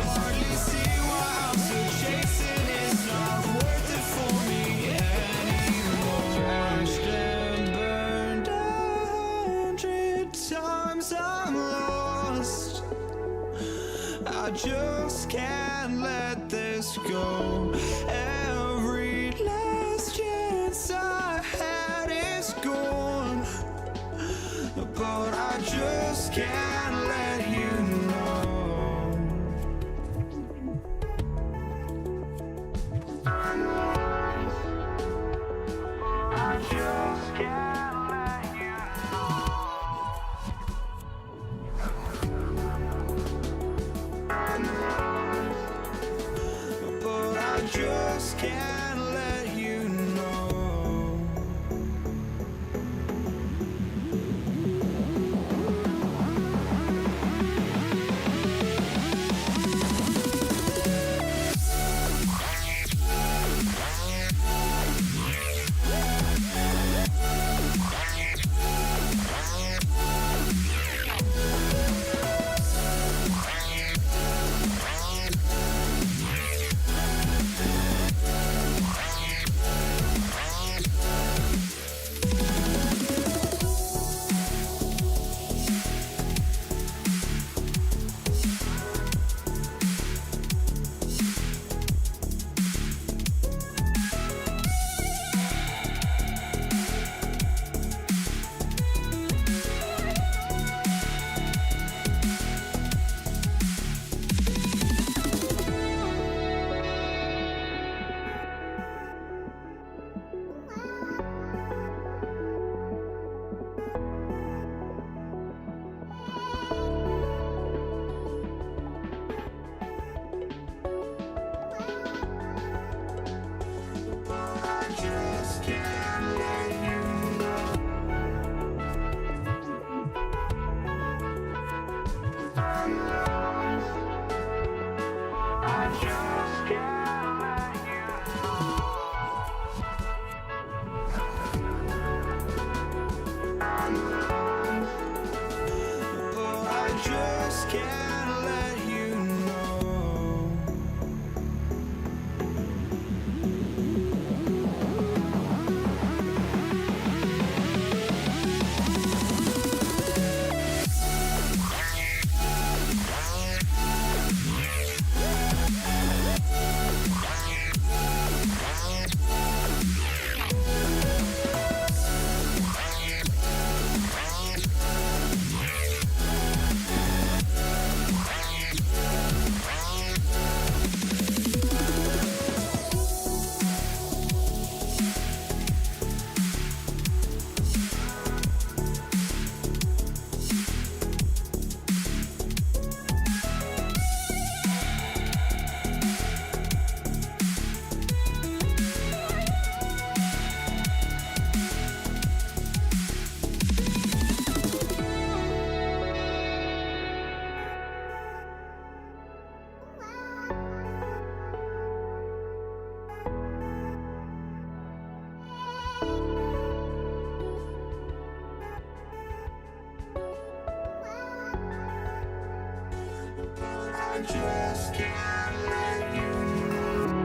hardly see why I'm still chasing. It's not worth it for me anymore. Crashed and burned 100 times. I'm lost. I just can't let this go. Every last chance I had is gone, but I just can't let you know. I just can't let you know. But I just can't let you know. just can't let you know.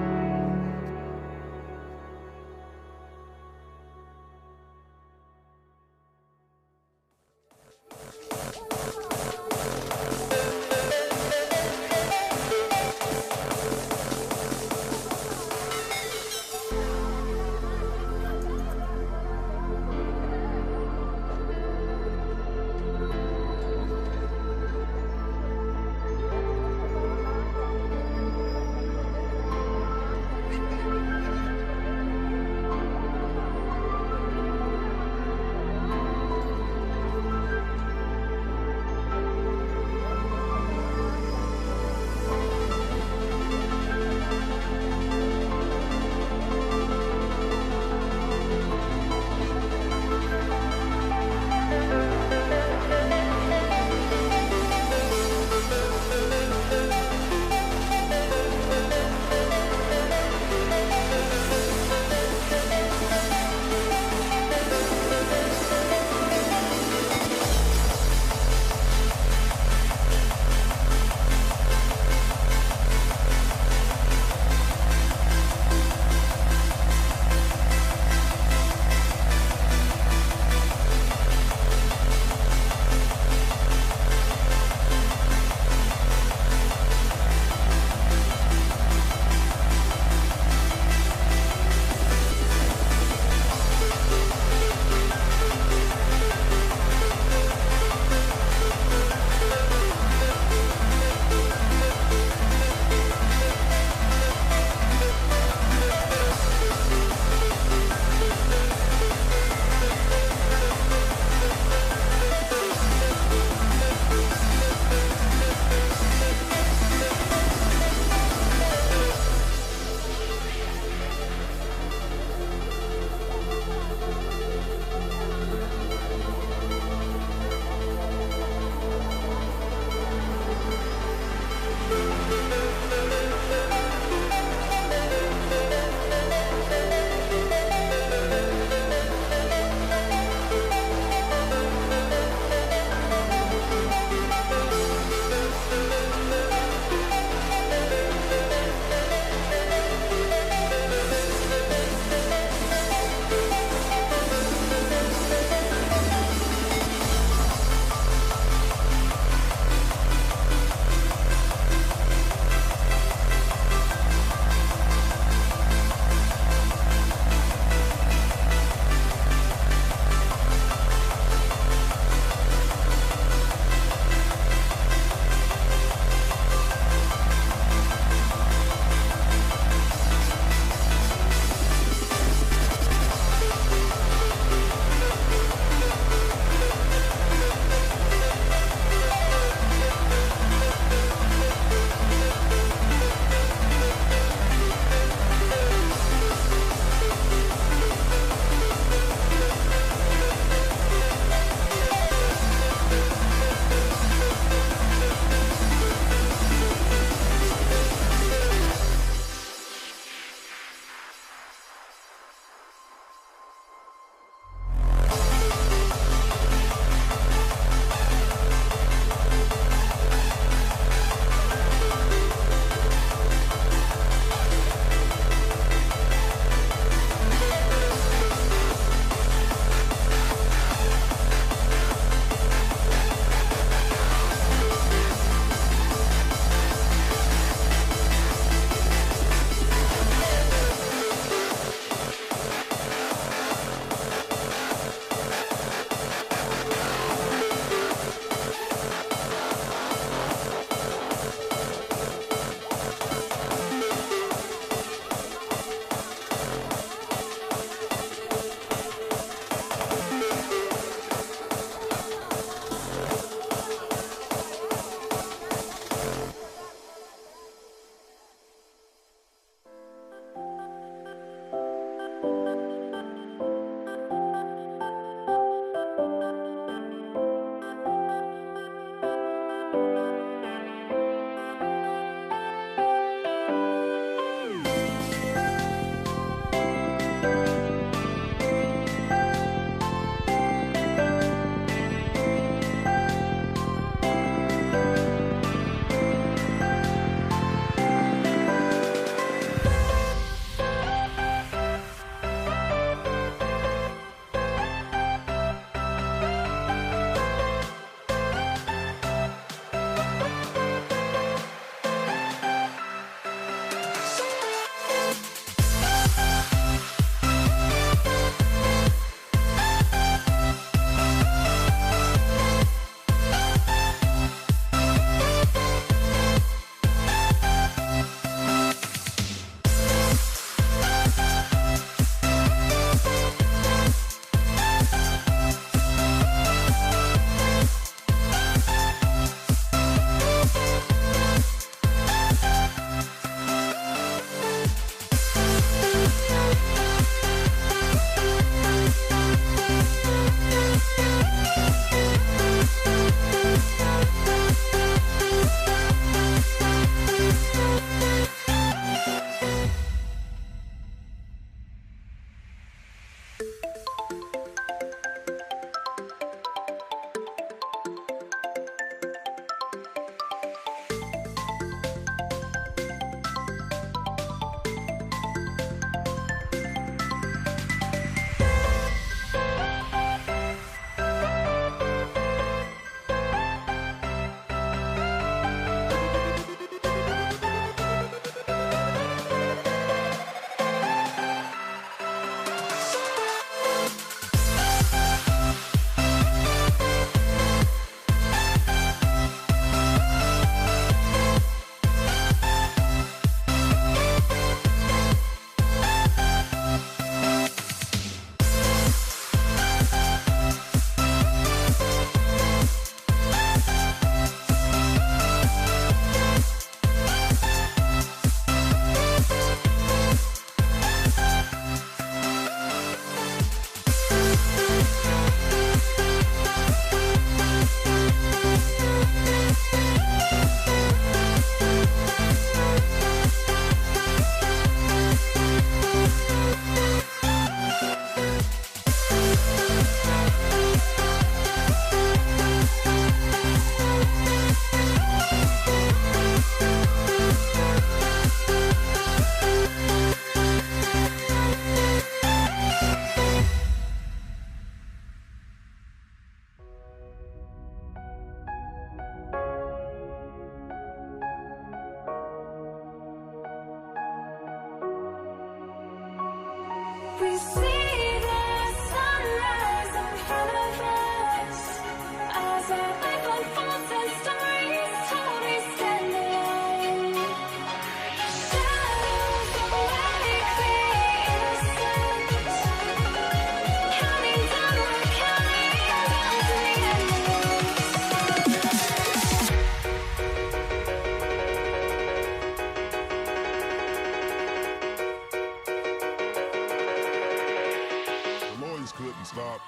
just couldn't stop.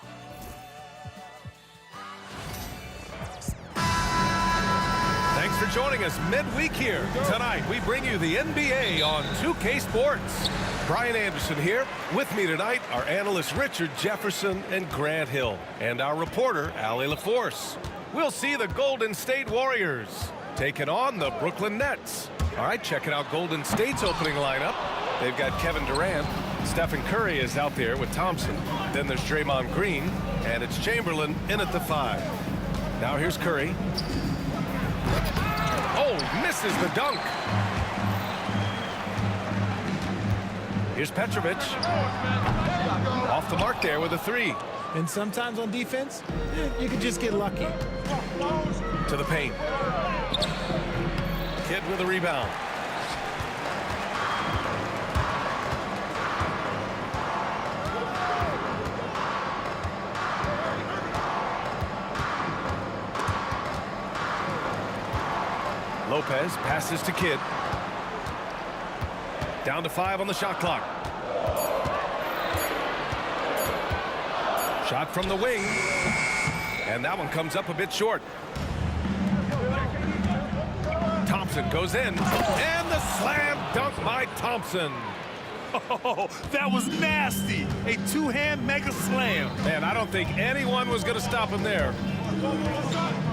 Thanks for joining us midweek here. Tonight, we bring you the NBA on 2K Sports. Brian Anderson here. With me tonight are analysts Richard Jefferson and Grant Hill, and our reporter, Allie LaForce. We'll see the Golden State Warriors taking on the Brooklyn Nets. All right, checking out Golden State's opening lineup. They've got Kevin Durant. Stephen Curry is out there with Thompson. Then there's Draymond Green, and it's Chamberlain in at the 5. Now here's Curry. Oh, misses the dunk. Here's Petrovic. Off the mark there with a 3. And sometimes on defense, you can just get lucky. To the paint. Kidd with a rebound. Lopez passes to Kidd. Down to 5 on the shot clock. Shot from the wing. And that one comes up a bit short. Thompson goes in. And the slam dunk by Thompson. Oh, that was nasty. A two-hand mega slam. Man, I don't think anyone was going to stop him there.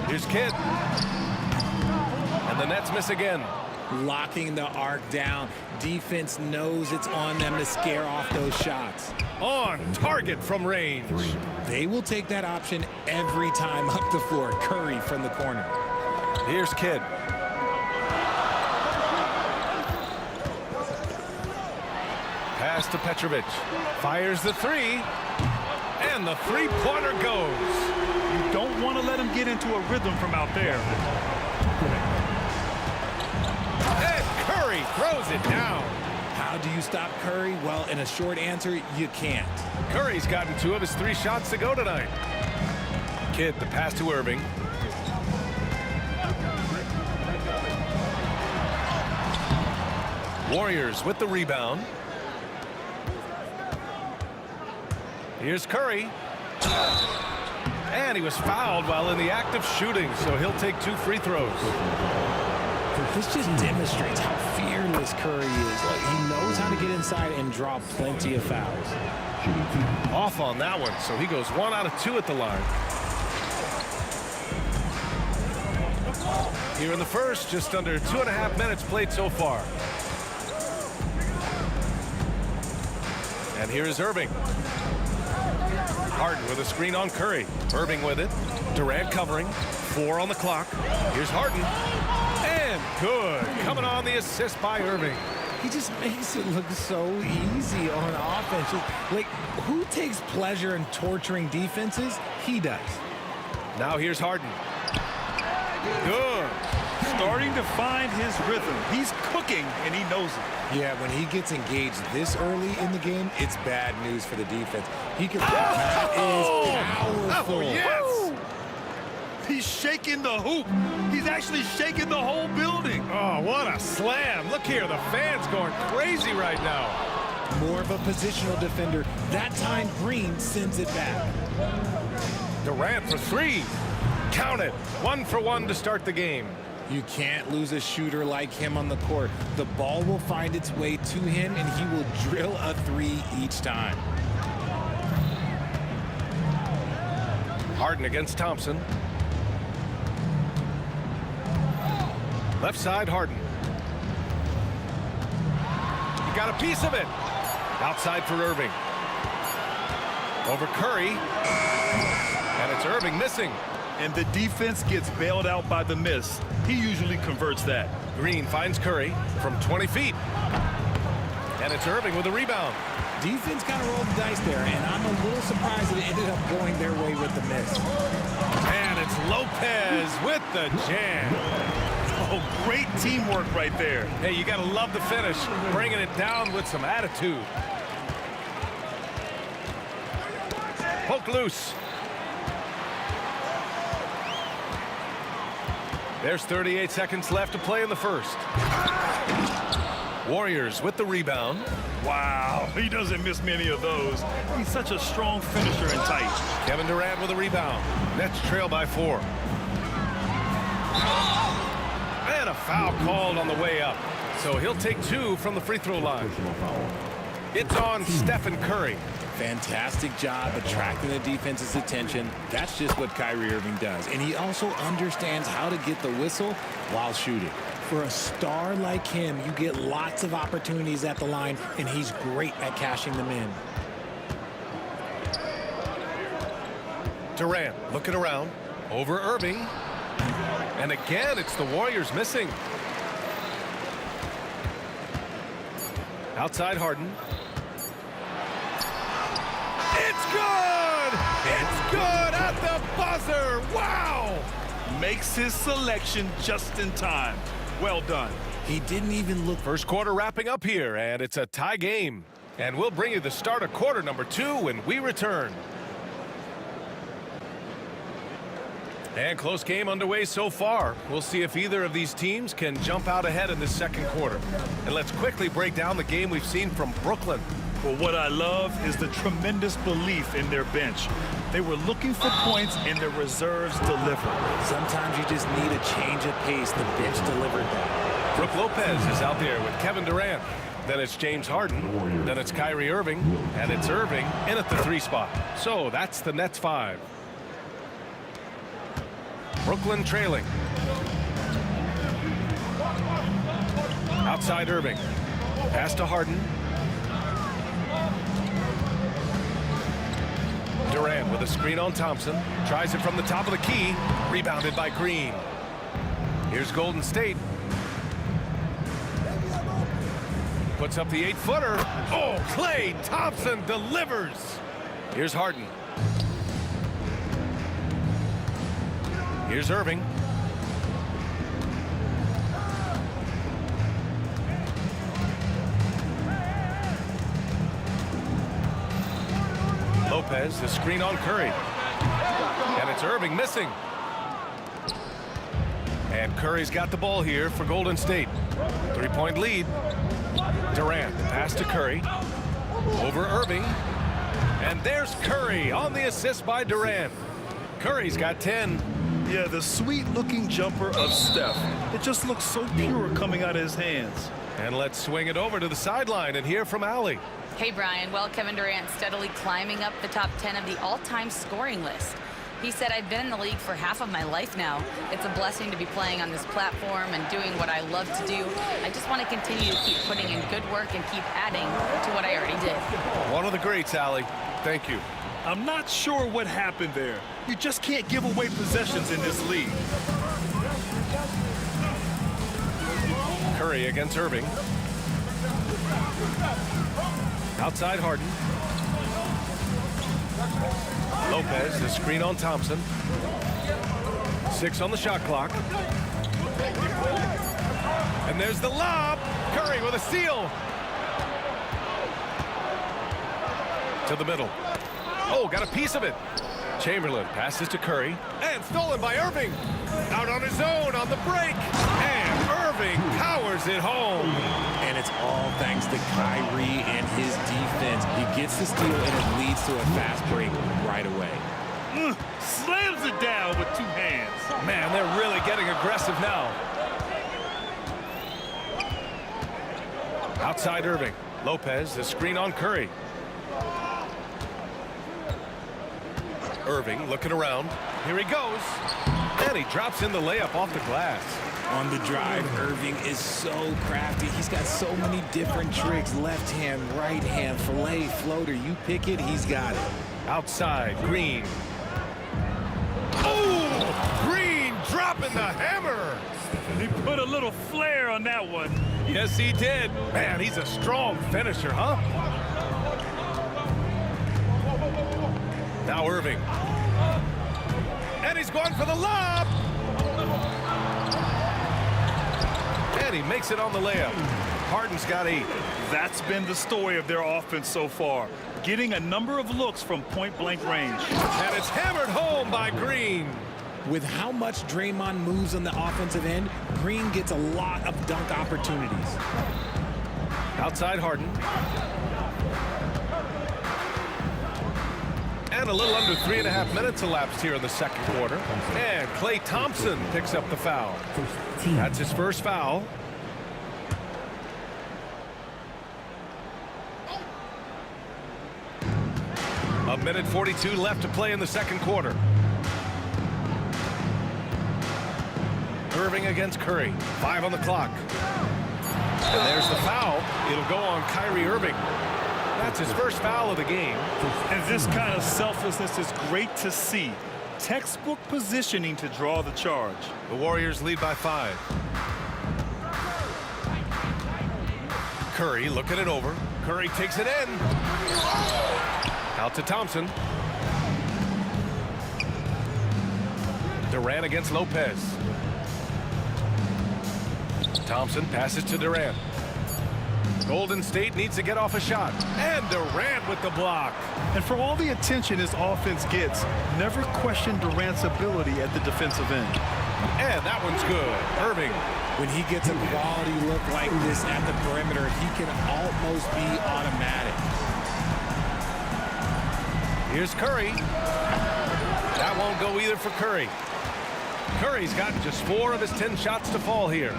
Here's Kidd. And the Nets miss again. Locking the arc down. Defense knows it's on them to scare off those shots. On target from range. They will take that option every time up the floor. Curry from the corner. Here's Kidd. Pass to Petrovic. Fires the 3. And the three-pointer goes. You don't want to let him get into a rhythm from out there. And Curry throws it down. How do you stop Curry? Well, in a short answer, you can't. Curry's gotten 2 of his 3 shots to go tonight. Kidd, the pass to Irving. Warriors with the rebound. Here's Curry. And he was fouled while in the act of shooting, so he'll take 2 free throws. This just demonstrates how fearless Curry is. He knows how to get inside and draw plenty of fouls. Off on that one, so he goes 1 out of 2 at the line. Here in the first, just under 2.5 minutes played so far. And here is Irving. Harden with a screen on Curry. Irving with it. Durant covering. 4 on the clock. Here's Harden. And good. Coming on the assist by Irving. He just makes it look so easy on offense. Like, who takes pleasure in torturing defenses? He does. Now here's Harden. Good. Starting to find his rhythm. He's cooking, and he knows it. Yeah, when he gets engaged this early in the game, it's bad news for the defense. He can. That is powerful. Oh, yes. He's shaking the hoop. He's actually shaking the whole building. Oh, what a slam. Look here, the fans going crazy right now. More of a positional defender. That time, Green sends it back. Durant for 3. Count it. 1 for 1 to start the game. You can't lose a shooter like him on the court. The ball will find its way to him, and he will drill a 3 each time. Harden against Thompson. Left side, Harden. He got a piece of it. Outside for Irving. Over Curry. And it's Irving missing. And the defense gets bailed out by the miss. He usually converts that. Green finds Curry from 20 feet. And it's Irving with a rebound. Defense kind of rolled the dice there, and I'm a little surprised that it ended up going their way with the miss. And it's Lopez with the jam. Oh, great teamwork right there. Hey, you got to love the finish. Bringing it down with some attitude. Poke loose. There's 38 seconds left to play in the first. Warriors with the rebound. Wow, he doesn't miss many of those. He's such a strong finisher and tight. Kevin Durant with a rebound. Nets trail by 4. And a foul called on the way up. So he'll take 2 from the free throw line. It's on Stephen Curry. Fantastic job attracting the defense's attention. That's just what Kyrie Irving does. And he also understands how to get the whistle while shooting. For a star like him, you get lots of opportunities at the line, and he's great at cashing them in. Durant looking around. Over Irving. And again, it's the Warriors missing. Outside Harden. It's good! It's good at the buzzer! Wow! Makes his selection just in time. Well done. He didn't even look. First quarter wrapping up here, and it's a tie game. And we'll bring you the start of quarter number 2 when we return. And close game underway so far. We'll see if either of these teams can jump out ahead in this second quarter. And let's quickly break down the game we've seen from Brooklyn. Well, what I love is the tremendous belief in their bench. They were looking for points, and their reserves delivered. Sometimes you just need a change of pace. The bench delivered that. Brook Lopez is out there with Kevin Durant. Then it's James Harden. Then it's Kyrie Irving. And it's Irving in at the 3 spot. So that's the Nets 5. Brooklyn trailing. Outside Irving. Pass to Harden. Durant with a screen on Thompson. Tries it from the top of the key. Rebounded by Green. Here's Golden State. Puts up the 8-footer. Oh, Klay Thompson delivers. Here's Harden. Here's Irving. Lopez, the screen on Curry. And it's Irving missing. And Curry's got the ball here for Golden State. 3-point lead. Durant, pass to Curry. Over Irving. And there's Curry on the assist by Durant. Curry's got 10. Yeah, the sweet-looking jumper of Steph. It just looks so pure coming out of his hands. And let's swing it over to the sideline and hear from Allie. Hey, Brian. Well, Kevin Durant steadily climbing up the top 10 of the all-time scoring list. He said, I've been in the league for half of my life now. It's a blessing to be playing on this platform and doing what I love to do. I just want to continue to keep putting in good work and keep adding to what I already did. One of the greats, Allie. Thank you. I'm not sure what happened there. You just can't give away possessions in this league. Curry against Irving. Outside Harden. Lopez, the screen on Thompson. 6 on the shot clock. And there's the lob. Curry with a steal. To the middle. Oh, got a piece of it. Chamberlain passes to Curry. And stolen by Irving. Out on his own on the break. And Irving powers it home. And it's all thanks to Kyrie and his defense. He gets the steal, and it leads to a fast break right away. Slams it down with 2 hands. Man, they're really getting aggressive now. Outside Irving. Lopez, the screen on Curry. Irving looking around. Here he goes. And he drops in the layup off the glass. On the drive, Irving is so crafty. He's got so many different tricks. Left hand, right hand, fillet, floater. You pick it, he's got it. Outside, Green. Oh! Green dropping the hammer. He put a little flair on that one. Yes, he did. Man, he's a strong finisher, huh? Now Irving. And he's going for the lob. And he makes it on the layup. Harden's got 8. That's been the story of their offense so far. Getting a number of looks from point-blank range. And it's hammered home by Green. With how much Draymond moves on the offensive end, Green gets a lot of dunk opportunities. Outside Harden. And a little under 3.5 minutes elapsed here in the second quarter. And Klay Thompson picks up the foul. That's his first foul. A minute 42 left to play in the second quarter. Irving against Curry. 5 on the clock. And there's the foul. It'll go on Kyrie Irving. That's his first foul of the game. And this kind of selflessness is great to see. Textbook positioning to draw the charge. The Warriors lead by 5. Curry looking it over. Curry takes it in. Out to Thompson. Durant against Lopez. Thompson passes to Durant. Golden State needs to get off a shot. And Durant with the block. And for all the attention his offense gets, never question Durant's ability at the defensive end. And that one's good. Irving. When he gets a quality look like this at the perimeter, he can almost be automatic. Here's Curry. That won't go either for Curry. Curry's got just 4 of his 10 shots to fall here.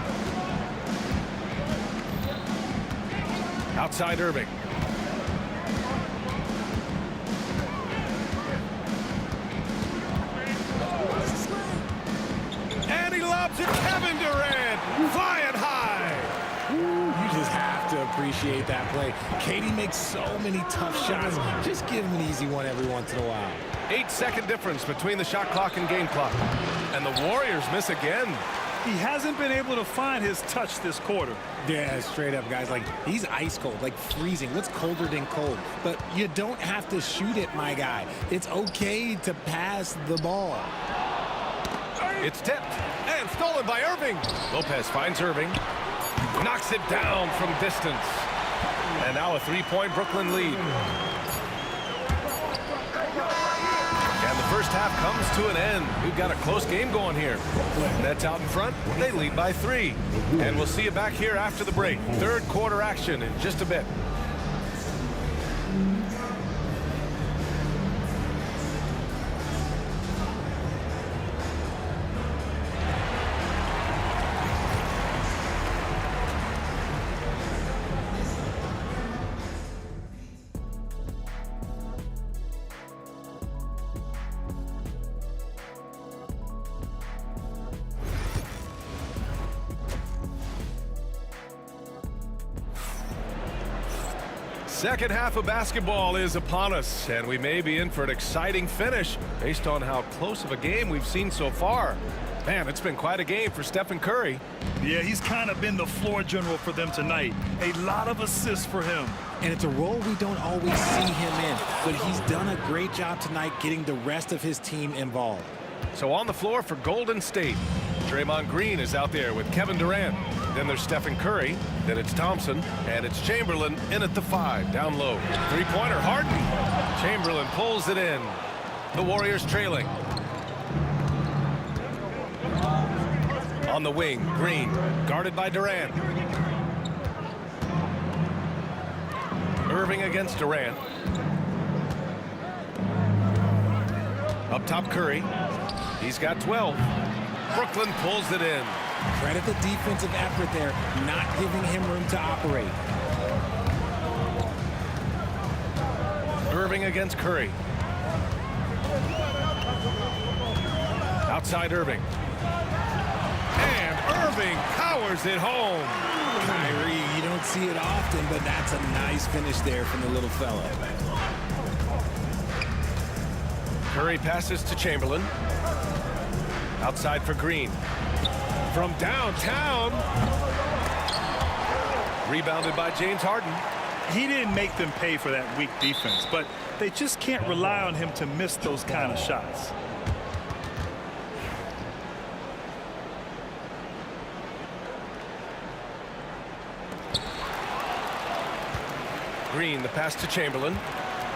Outside Irving. And he lobs it. Kevin Durant flying high. You just have to appreciate that play. Katie makes so many tough shots. Just give him an easy one every once in a while. 8-second difference between the shot clock and game clock. And the Warriors miss again. He hasn't been able to find his touch this quarter. Yeah, straight up, guys. Like, he's ice cold, like freezing. What's colder than cold? But you don't have to shoot it, my guy. It's okay to pass the ball. It's tipped and stolen by Irving. Lopez finds Irving. Knocks it down from distance. And now a 3-point Brooklyn lead. And the first half comes to an end. We've got a close game going here. Nets out in front. They lead by 3. And we'll see you back here after the break. Third quarter action in just a bit. Second half of basketball is upon us, and we may be in for an exciting finish based on how close of a game we've seen so far. Man, it's been quite a game for Stephen Curry. Yeah, he's kind of been the floor general for them tonight. A lot of assists for him. And it's a role we don't always see him in, but he's done a great job tonight getting the rest of his team involved. So on the floor for Golden State, Draymond Green is out there with Kevin Durant. Then there's Stephen Curry. Then it's Thompson. And it's Chamberlain in at the 5, down low. Three-pointer, Harden. Chamberlain pulls it in. The Warriors trailing. On the wing, Green, guarded by Durant. Irving against Durant. Up top, Curry. He's got 12. Brooklyn pulls it in. Credit the defensive effort there, not giving him room to operate. Irving against Curry. Outside Irving. And Irving powers it home. Kyrie, you don't see it often, but that's a nice finish there from the little fella. Curry passes to Chamberlain. Outside for Green. From downtown. Rebounded by James Harden. He didn't make them pay for that weak defense, but they just can't rely on him to miss those kind of shots. Green, the pass to Chamberlain.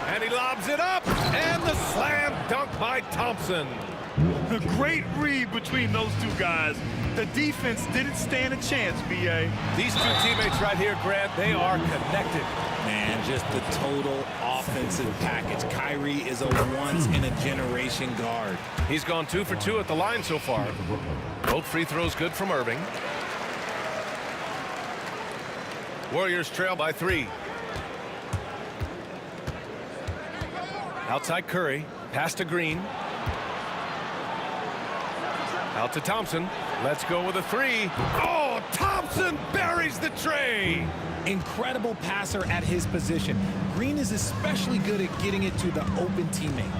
And he lobs it up. And the slam dunk by Thompson. A great read between those two guys. The defense didn't stand a chance, B.A. These two teammates right here, Grant, they are connected. Man, just the total offensive package. Kyrie is a once-in-a-generation guard. He's gone 2 for 2 at the line so far. Both free throws good from Irving. Warriors trail by 3. Outside Curry. Pass to Green. Out to Thompson. Let's go with a 3. Oh, Thompson buries the tray. Incredible passer at his position. Green is especially good at getting it to the open teammate.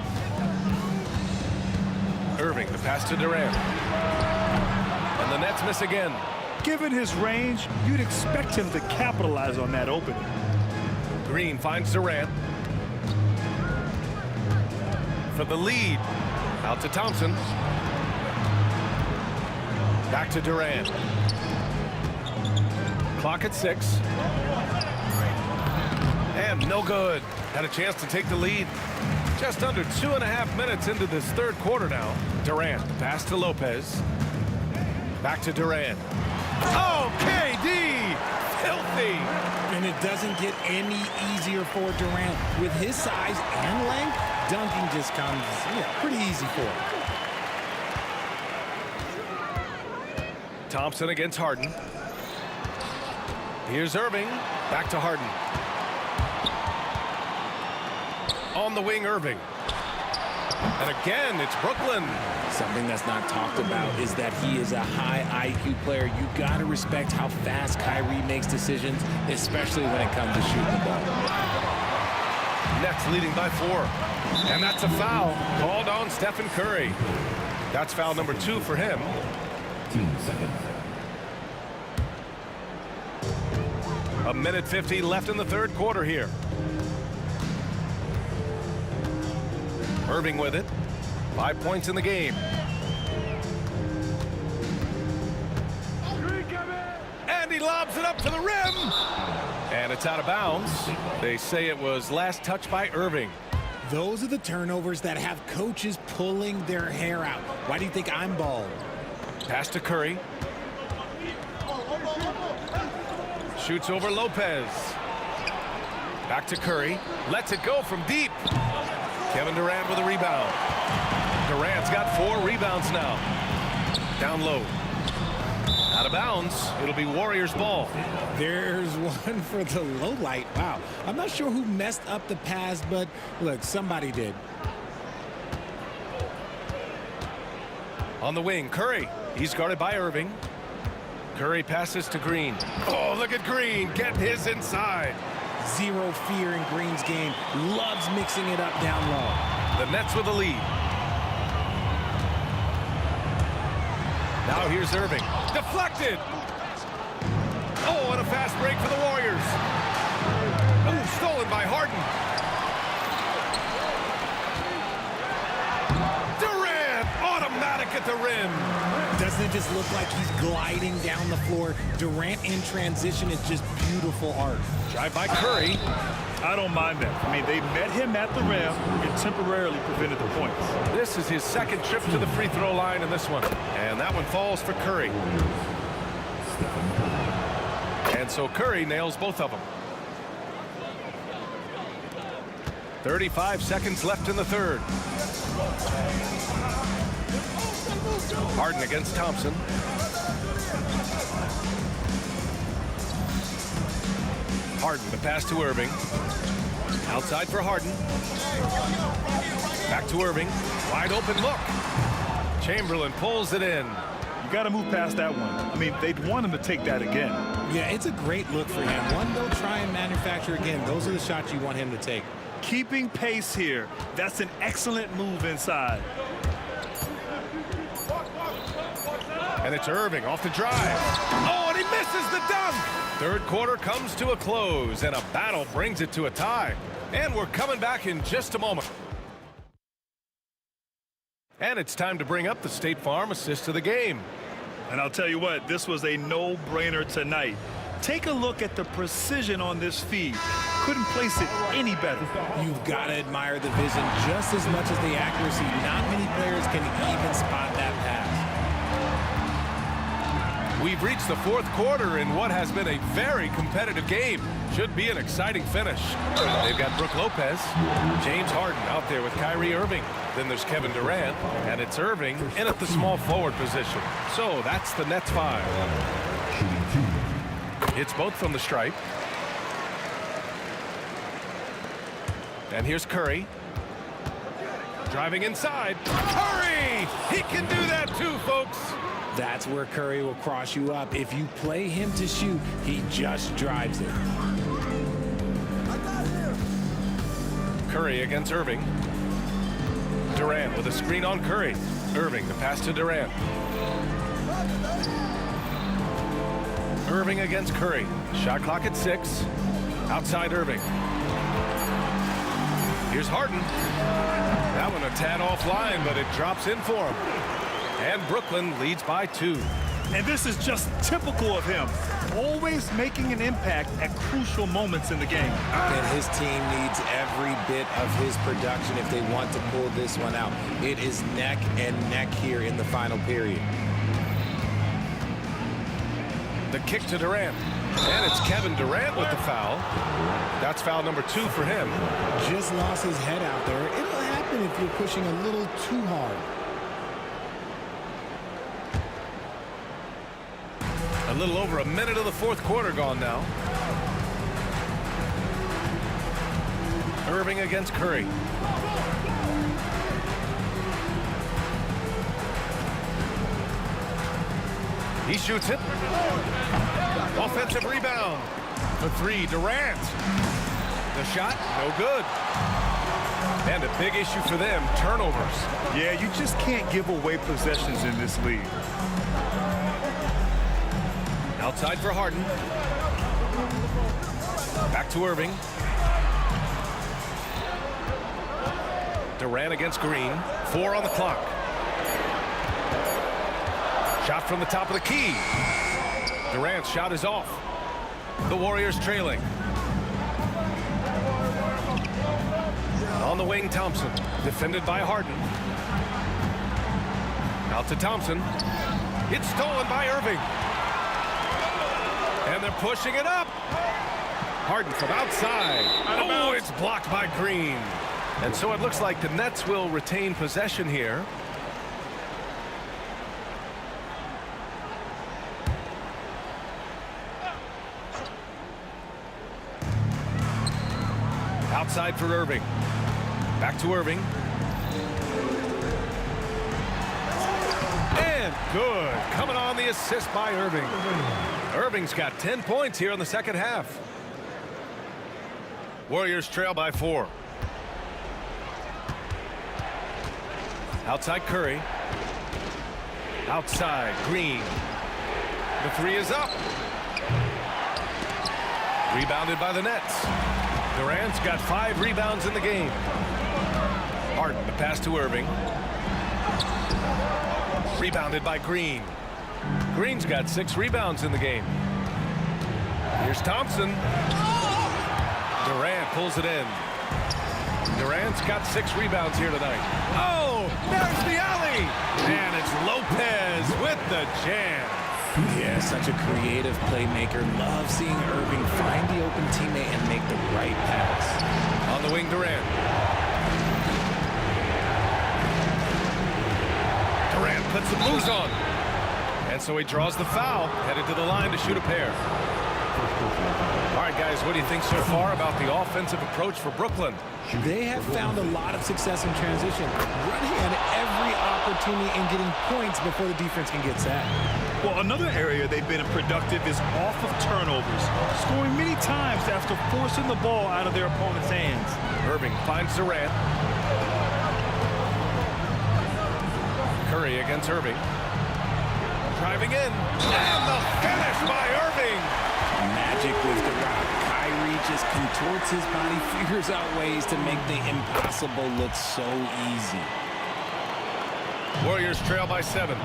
Irving, the pass to Durant. And the Nets miss again. Given his range, you'd expect him to capitalize on that opening. Green finds Durant. For the lead. Out to Thompson. Back to Durant. Clock at 6. And no good. Had a chance to take the lead. Just under 2.5 minutes into this third quarter now. Durant, pass to Lopez. Back to Durant. Oh, KD! Filthy! And it doesn't get any easier for Durant. With his size and length, dunking just comes pretty easy for him. Thompson against Harden. Here's Irving. Back to Harden. On the wing, Irving. And again, it's Brooklyn. Something that's not talked about is that he is a high IQ player. You got to respect how fast Kyrie makes decisions, especially when it comes to shooting the ball. Nets leading by 4. And that's a foul called on Stephen Curry. That's foul number 2 for him. 2 seconds. 1:50 left in the third quarter here. Irving with it. 5 points in the game. And he lobs it up to the rim. And it's out of bounds. They say it was last touched by Irving. Those are the turnovers that have coaches pulling their hair out. Why do you think I'm bald? Pass to Curry. Shoots over Lopez. Back to Curry. Lets it go from deep. Kevin Durant with a rebound. Durant's got 4 rebounds now. Down low. Out of bounds. It'll be Warriors ball. There's one for the low light. Wow. I'm not sure who messed up the pass, but look, somebody did. On the wing, Curry. He's guarded by Irving. Curry passes to Green. Oh, look at Green. Get his inside. Zero fear in Green's game. Loves mixing it up down low. The Nets with the lead. Now here's Irving. Deflected. Oh, and a fast break for the Warriors. Oh, stolen by Harden. Durant, automatic at the rim. Doesn't it just look like he's gliding down the floor? Durant in transition is just beautiful art. Drive by Curry. I don't mind that. I mean, they met him at the rim and temporarily prevented the points. This is his second trip to the free throw line in this one. And that one falls for Curry. And so Curry nails both of them. 35 seconds left in the third. Harden against Thompson. Harden, the pass to Irving. Outside for Harden. Back to Irving. Wide open look. Chamberlain pulls it in. You got to move past that one. I mean, they'd want him to take that again. Yeah, it's a great look for him. One they'll try and manufacture again. Those are the shots you want him to take. Keeping pace here. That's an excellent move inside. And it's Irving off the drive. Oh, and he misses the dunk. Third quarter comes to a close, and a battle brings it to a tie. And we're coming back in just a moment. And it's time to bring up the State Farm assist of the game. And I'll tell you what, this was a no-brainer tonight. Take a look at the precision on this feed. couldn't place it any better. You've got to admire the vision just as much as the accuracy. Not many players can even spot that pass. We've reached the fourth quarter in what has been a very competitive game. Should be an exciting finish. They've got Brook Lopez, James Harden out there with Kyrie Irving. Then there's Kevin Durant, and it's Irving in at the small forward position. So that's the Nets 5. It's both from the stripe. And here's Curry. Driving inside. Curry! He can do that too, folks. That's where Curry will cross you up. If you play him to shoot, he just drives it. Curry against Irving. Durant with a screen on Curry. Irving, the pass to Durant. Irving against Curry. Shot clock at 6. Outside Irving. Here's Harden. That one a tad offline, but it drops in for him. And Brooklyn leads by 2. And this is just typical of him. Always making an impact at crucial moments in the game. And his team needs every bit of his production if they want to pull this one out. It is neck and neck here in the final period. The kick to Durant. And it's Kevin Durant with the foul. That's foul number 2 for him. Just lost his head out there. It'll happen if you're pushing a little too hard. A little over a minute of the fourth quarter gone now. Irving against Curry. He shoots it. Offensive rebound. The 3, Durant. The shot, no good. And a big issue for them, turnovers. Yeah, you just can't give away possessions in this league. Outside for Harden. Back to Irving. Durant against Green. 4 on the clock. Shot from the top of the key. Durant's shot is off. The Warriors trailing. On the wing, Thompson. Defended by Harden. Out to Thompson. It's stolen by Irving. And they're pushing it up. Harden from outside. Oh, it's blocked by Green. And so it looks like the Nets will retain possession here. Outside for Irving. Back to Irving. And good. Coming on the assist by Irving. Irving's got 10 points here in the second half. Warriors trail by 4. Outside Curry. Outside Green. The 3 is up. Rebounded by the Nets. Durant's got 5 rebounds in the game. Harden, the pass to Irving. Rebounded by Green. Green's got 6 rebounds in the game. Here's Thompson. Durant pulls it in. Durant's got 6 rebounds here tonight. Oh, there's the alley. And it's Lopez with the jam. Yeah, such a creative playmaker. Love seeing Irving find the open teammate and make the right pass. On the wing, Durant. Durant puts some moves on. And so he draws the foul, headed to the line to shoot a pair. All right, guys, what do you think so far about the offensive approach for Brooklyn? They have found a lot of success in transition, running at every opportunity and getting points before the defense can get set. Well, another area they've been productive is off of turnovers, scoring many times after forcing the ball out of their opponent's hands. Irving finds Durant. Curry against Irving. Driving in. And the finish by Irving. Magic with the rock. Kyrie just contorts his body, figures out ways to make the impossible look so easy. Warriors trail by 7.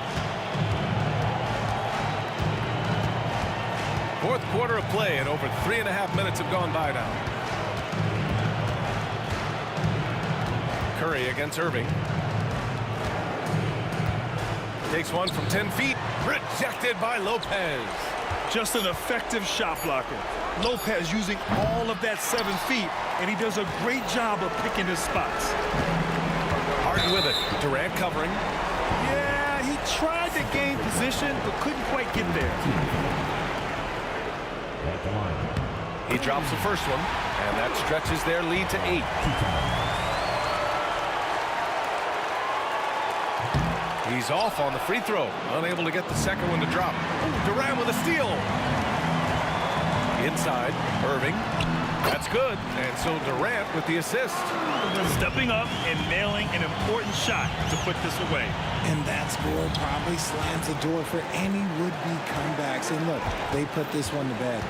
Fourth quarter of play, and over 3.5 minutes have gone by now. Curry against Irving. Takes one from 10 feet. Rejected by Lopez. Just an effective shot blocker. Lopez using all of that 7 feet, and he does a great job of picking his spots. Harden with it. Durant covering. Yeah, he tried to gain position, but couldn't quite get there. At the line. He drops the first one, and that stretches their lead to 8. He's off on the free throw. Unable to get the second one to drop. Durant with a steal. Inside, Irving. That's good. And so Durant with the assist. Stepping up and nailing an important shot to put this away. And that score probably slams the door for any would-be comebacks. And look, they put this one to bed.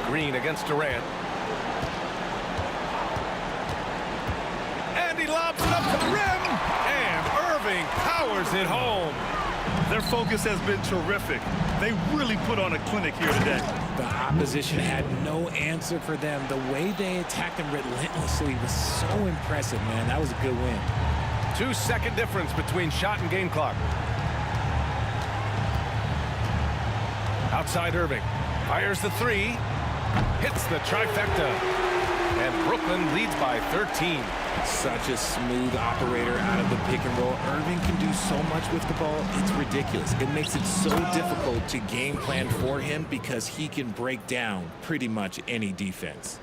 Green against Durant. And he lobs it up to the rim. And Irving powers it home. Their focus has been terrific. They really put on a clinic here today. The opposition had no answer for them. The way they attacked them relentlessly was so impressive, man. That was a good win. 2-second difference between shot and game clock. Outside Irving. Fires the 3. Hits the trifecta. And Brooklyn leads by 13. Such a smooth operator out of the pick and roll. Irving can do so much with the ball. It's ridiculous. It makes it so difficult to game plan for him because he can break down pretty much any defense.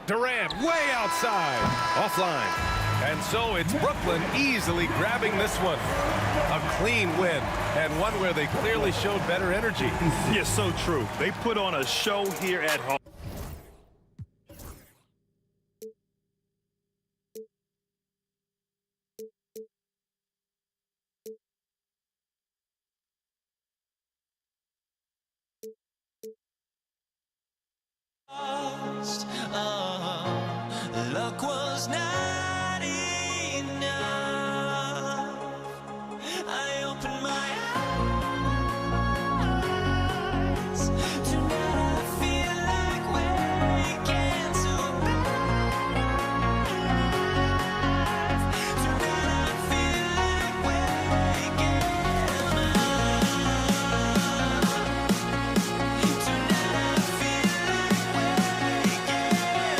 Durant way outside. Offline. And so it's Brooklyn easily grabbing this one. A clean win, and one where they clearly showed better energy. Yes, so true. They put on a show here at home. Luck was not enough. I opened my eyes. Tonight I feel like waking to life. Tonight I feel like waking up. Tonight I feel like waking up.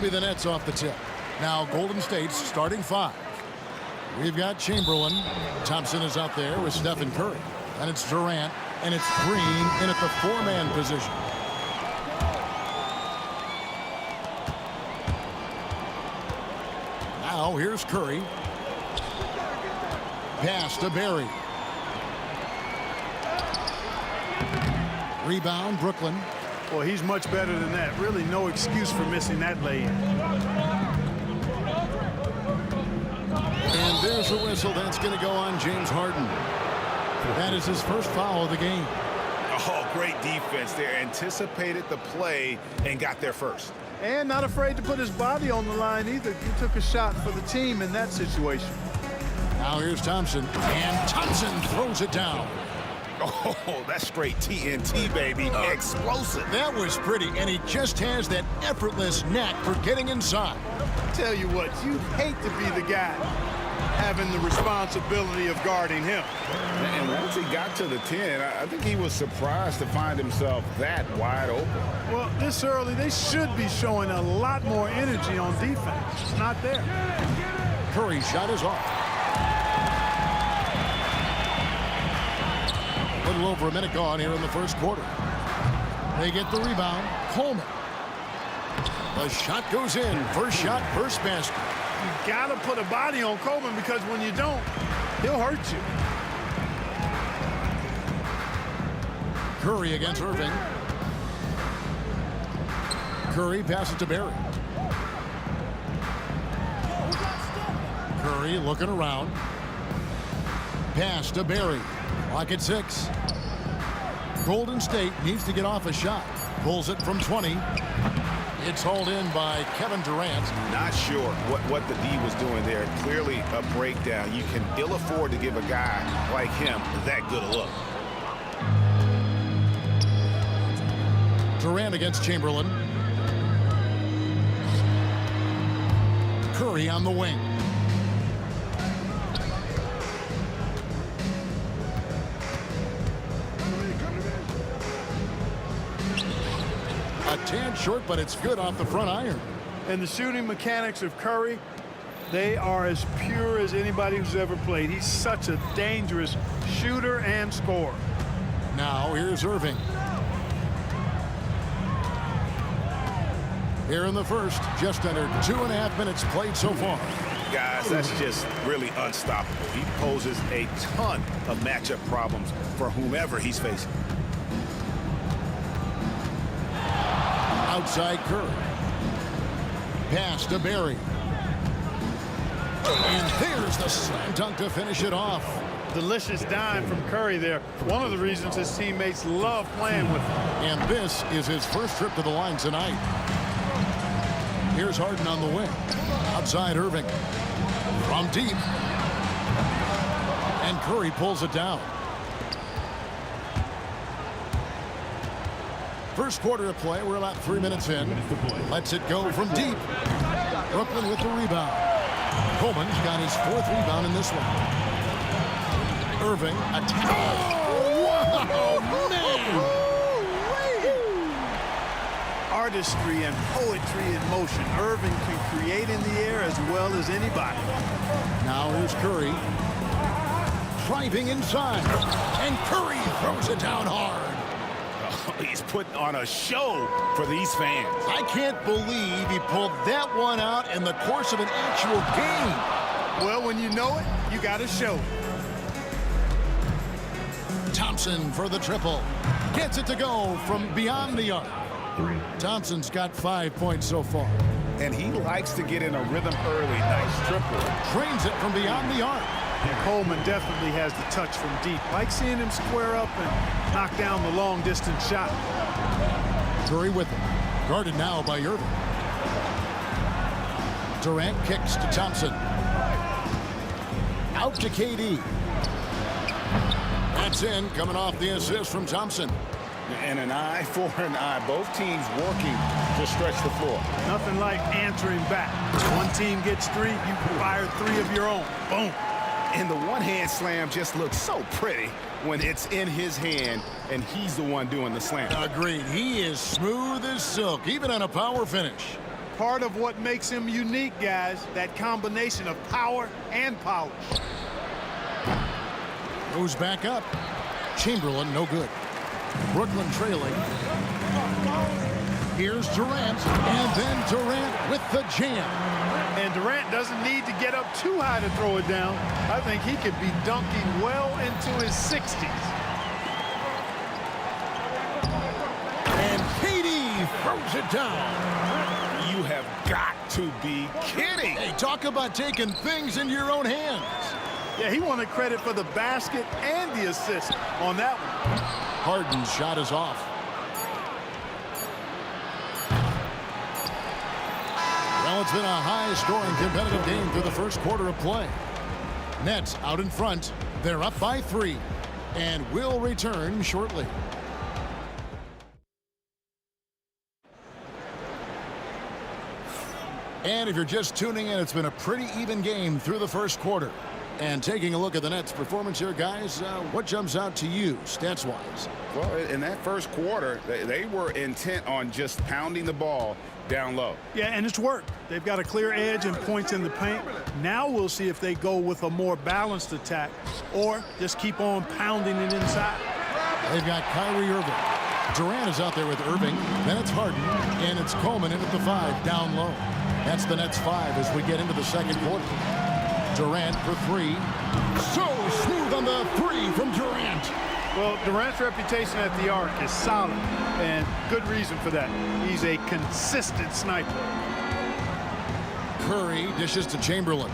be the Nets off the tip. Now Golden State's starting 5. We've got Chamberlain. Thompson is out there with Stephen Curry. And it's Durant. And it's Green in at the 4-man position. Now here's Curry. Pass to Barry. Rebound, Brooklyn. Well, he's much better than that. Really no excuse for missing that lay-in. And there's a whistle. That's going to go on James Harden. That is his first foul of the game. Oh, great defense there. Anticipated the play and got there first. And not afraid to put his body on the line either. He took a shot for the team in that situation. Now here's Thompson. And Thompson throws it down. Oh, that's straight TNT, baby. Explosive. That was pretty, and he just has that effortless knack for getting inside. Tell you what, you'd hate to be the guy having the responsibility of guarding him. And once he got to the 10, I think he was surprised to find himself that wide open. Well, this early, they should be showing a lot more energy on defense. It's not there. Curry's shot is off. A little over a minute gone here in the first quarter. They get the rebound. Coleman. The shot goes in. First shot, first basket. You got to put a body on Coleman because when you don't, he'll hurt you. Curry against Irving. Curry passes to Barry. Curry looking around. Pass to Barry. Clock at 6. Golden State needs to get off a shot. Pulls it from 20. It's hauled in by Kevin Durant. Not sure what the D was doing there. Clearly a breakdown. You can ill afford to give a guy like him that good a look. Durant against Chamberlain. Curry on the wing. A tad short, but it's good off the front iron. And the shooting mechanics of Curry, they are as pure as anybody who's ever played. He's such a dangerous shooter and scorer. Now here's Irving. Here in the first, just under 2.5 minutes played so far. Guys, that's just really unstoppable. He poses a ton of matchup problems for whomever he's facing. Outside Curry. Pass to Barry. And there's the slam dunk to finish it off. Delicious dime from Curry there. One of the reasons his teammates love playing with him. And this is his first trip to the line tonight. Here's Harden on the wing. Outside Irving. From deep. And Curry pulls it down. First quarter of play. We're about 3 minutes in. Lets it go from deep. Brooklyn with the rebound. Coleman's got his 4th rebound in this one. Irving attack. Oh, wow, man! Artistry and poetry in motion. Irving can create in the air as well as anybody. Now here's Curry. Driving inside. And Curry throws it down hard. He's putting on a show for these fans. I can't believe he pulled that one out in the course of an actual game. Well, when you know it, you got to show it. Thompson for the triple. Gets it to go from beyond the arc. 3. Thompson's got 5 points so far. And he likes to get in a rhythm early. Nice triple. Drains it from beyond the arc. And Coleman definitely has the touch from deep. Like seeing him square up and knock down the long-distance shot. Curry with it. Guarded now by Irving. Durant kicks to Thompson. Out to KD. That's in, coming off the assist from Thompson. And an eye for an eye. Both teams working to stretch the floor. Nothing like answering back. One team gets 3, you fire 3 of your own. Boom. And the one-hand slam just looks so pretty when it's in his hand and he's the one doing the slam. Agreed. He is smooth as silk, even on a power finish. Part of what makes him unique, guys, that combination of power and polish. Goes back up. Chamberlain, no good. Brooklyn trailing. Here's Durant, and then Durant with the jam. And Durant doesn't need to get up too high to throw it down. I think he could be dunking well into his 60s. And KD throws it down. You have got to be kidding. Hey, talk about taking things into your own hands. Yeah, he wanted credit for the basket and the assist on that one. Harden's shot is off. Well, it's been a high-scoring competitive game through the first quarter of play. Nets out in front. They're up by 3 and will return shortly. And if you're just tuning in, it's been a pretty even game through the first quarter. And taking a look at the Nets' performance here, guys, what jumps out to you, stats-wise? Well, in that first quarter, they were intent on just pounding the ball down low. Yeah, and it's worked. They've got a clear edge and points in the paint. Now we'll see if they go with a more balanced attack or just keep on pounding it inside. They've got Kyrie Irving. Durant is out there with Irving. Then it's Harden, and it's Coleman in at the 5, down low. That's the Nets 5 as we get into the second quarter. Durant for 3. So smooth on the 3 from Durant. Well, Durant's reputation at the arc is solid, and good reason for that. He's a consistent sniper. Curry dishes to Chamberlain.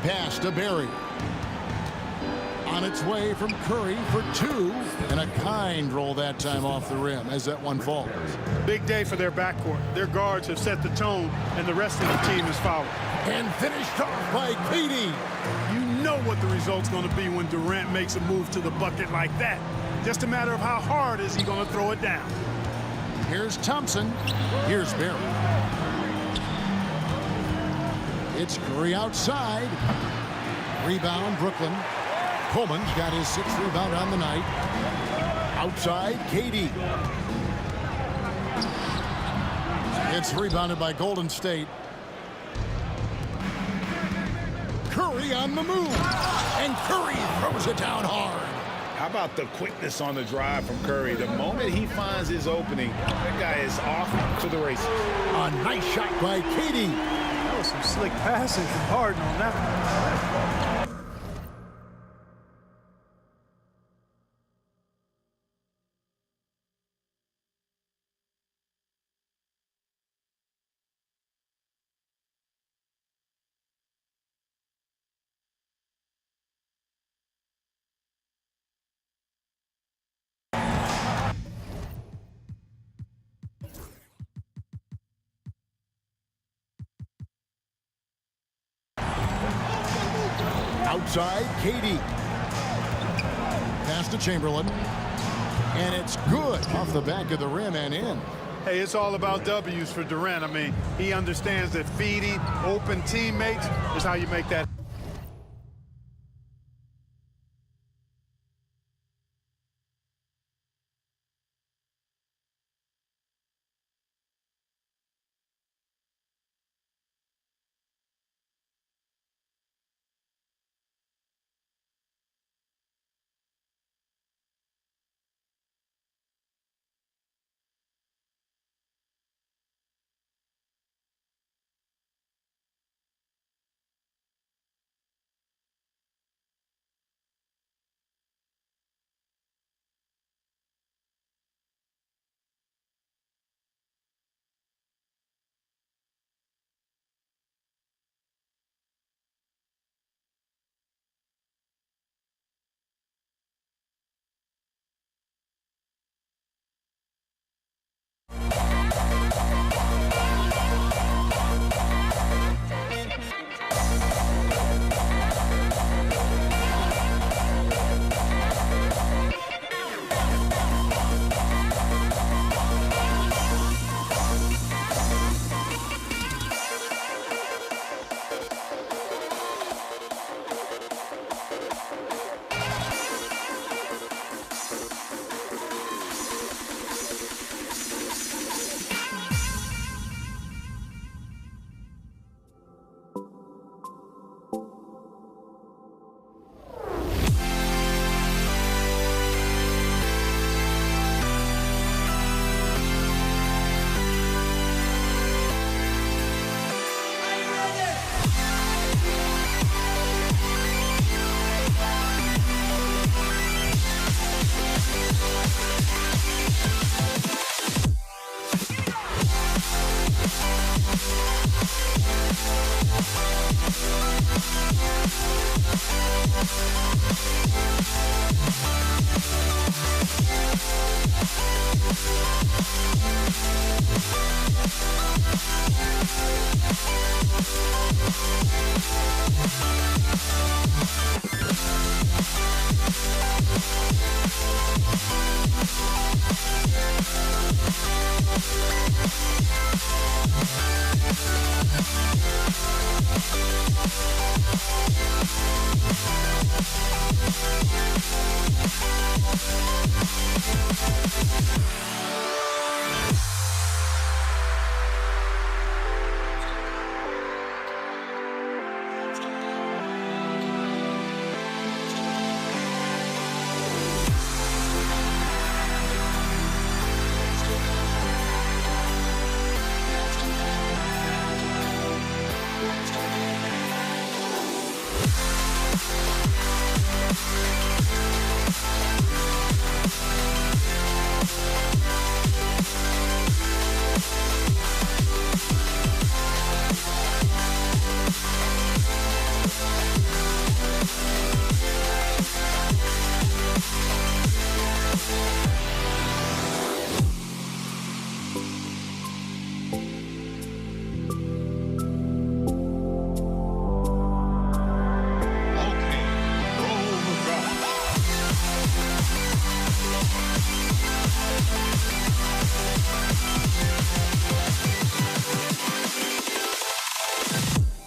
Pass to Barry. On its way from Curry for 2, and a kind roll that time off the rim as that one falls. Big day for their backcourt. Their guards have set the tone, and the rest of the team is following. And finished off by KD. You know what the result's going to be when Durant makes a move to the bucket like that. Just a matter of how hard is he going to throw it down. Here's Thompson. Here's Barry. It's Curry outside. Rebound, Brooklyn. Coleman's got his 6th rebound on the night. Outside, KD. It's rebounded by Golden State. Curry on the move. And Curry throws it down hard. How about the quickness on the drive from Curry? The moment he finds his opening, that guy is off to the races. A nice shot by KD. That was some slick passing from Harden on that one. Outside, KD. Pass to Chamberlain. And it's good off the back of the rim and in. Hey, it's all about W's for Durant. I mean, he understands that feeding open teammates is how you make that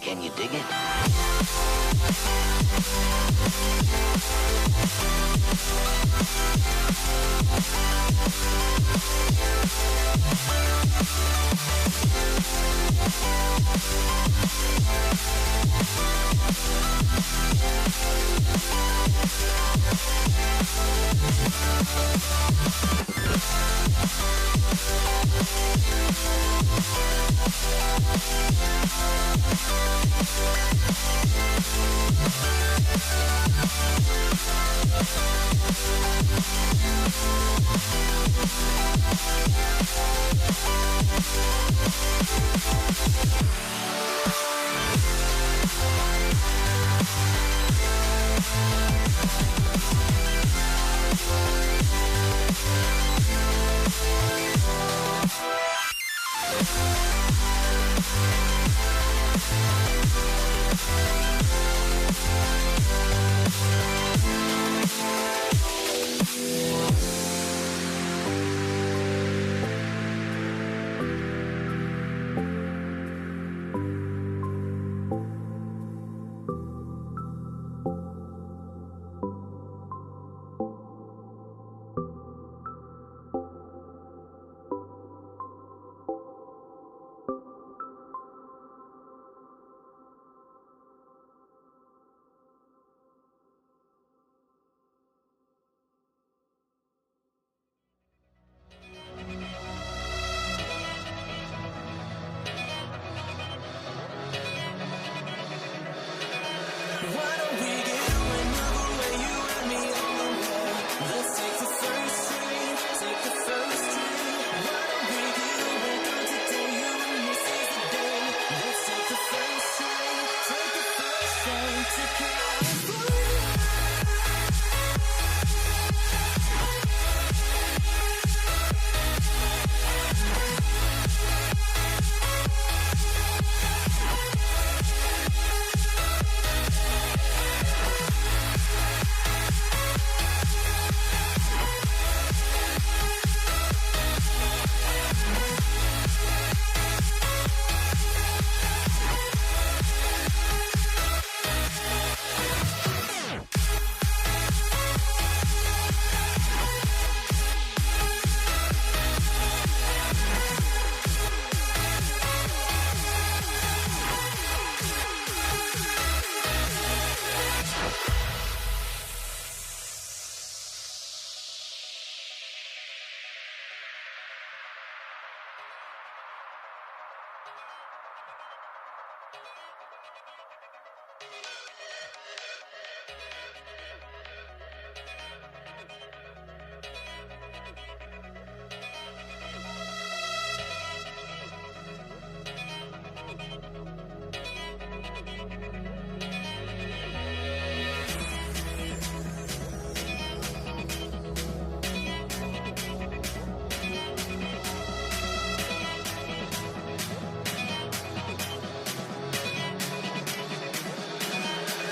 Can you dig it?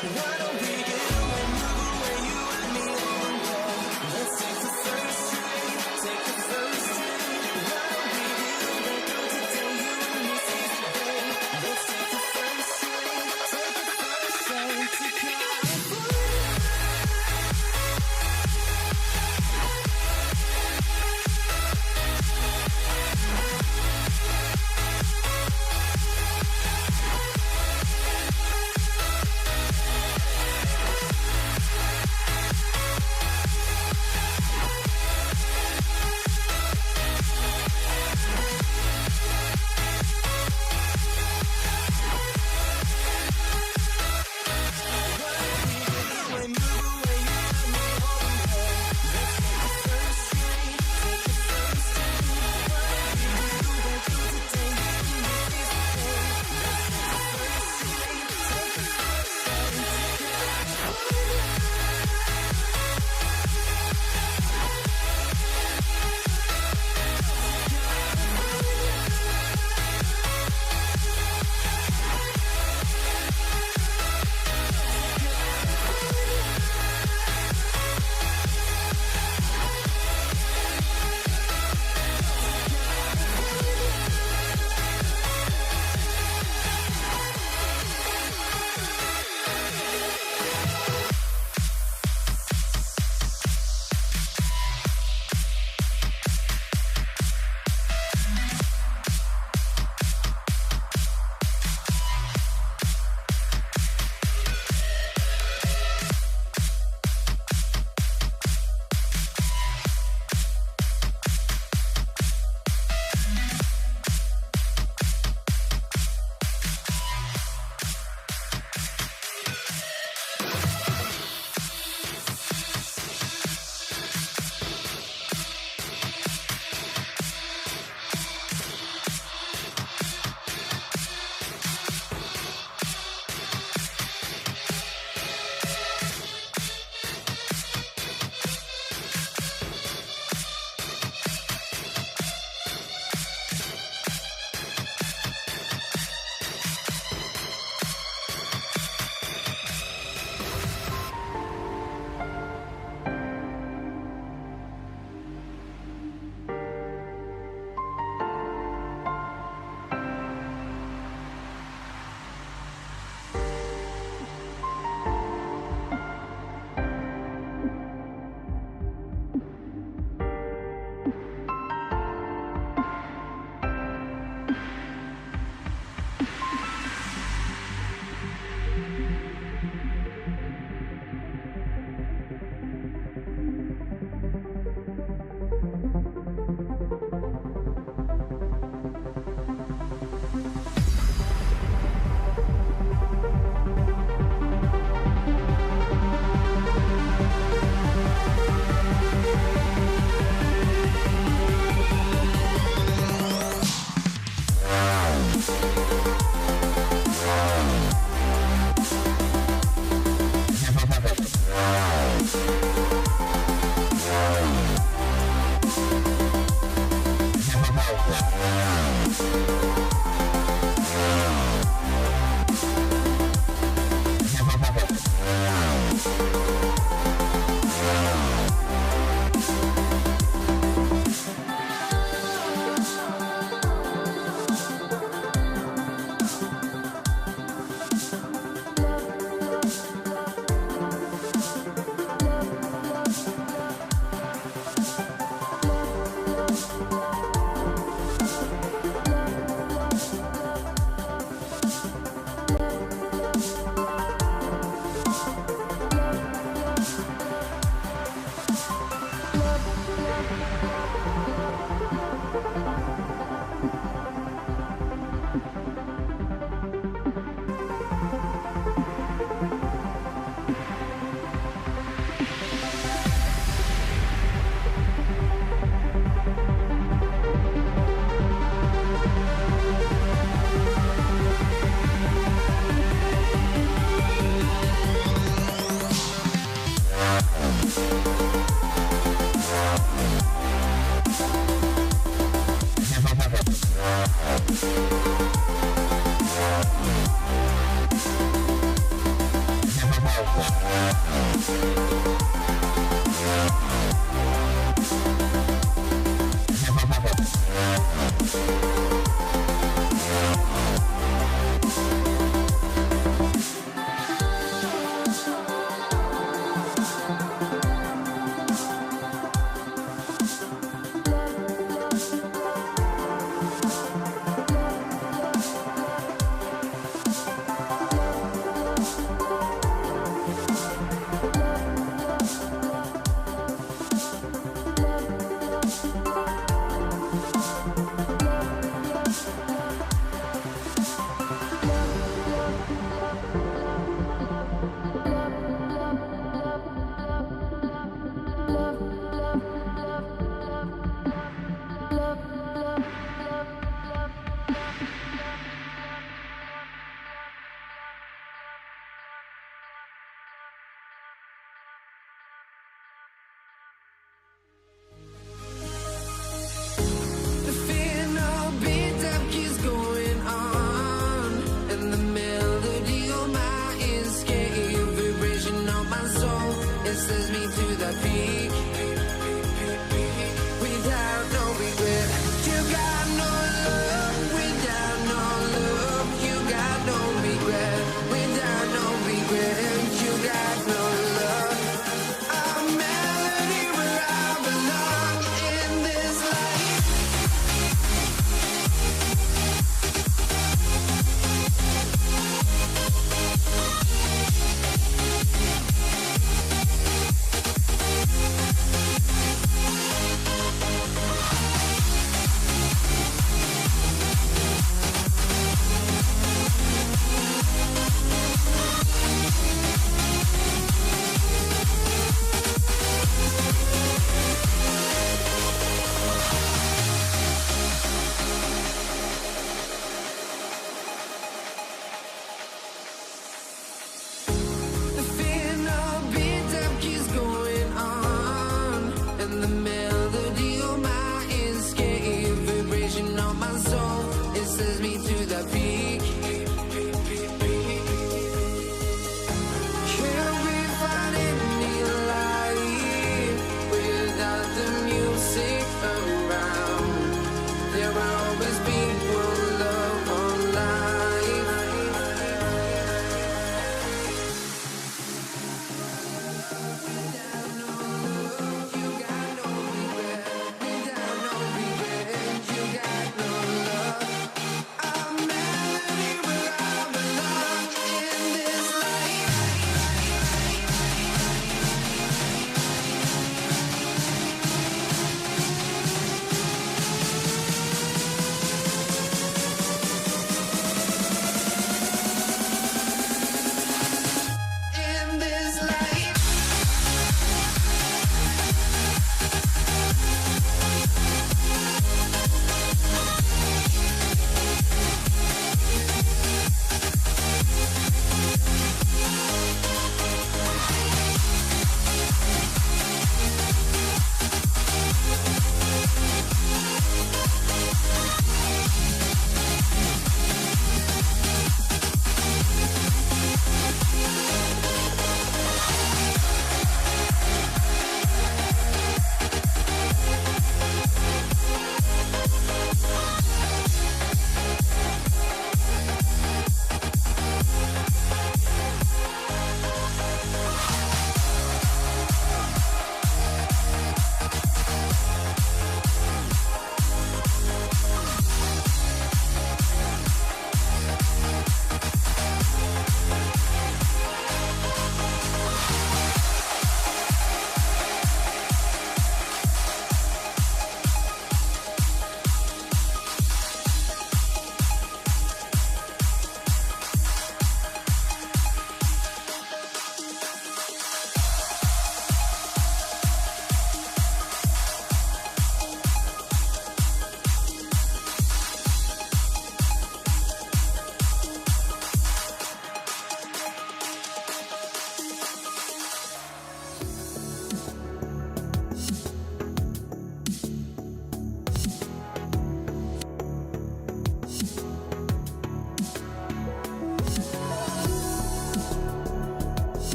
What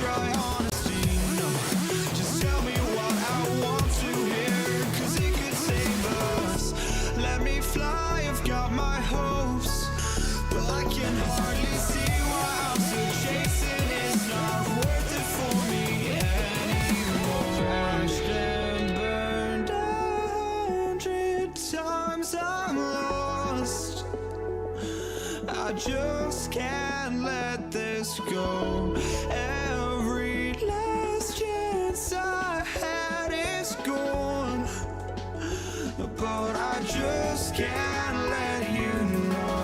try honesty, no. Just tell me what I want to hear, 'cause it could save us. Let me fly, I've got my hopes, but I can hardly see why I'm still chasing. It's not worth it for me anymore. Crashed and burned 100 times, I'm lost. I just can't let this go. Every last chance I had is gone, but I just can't let you know.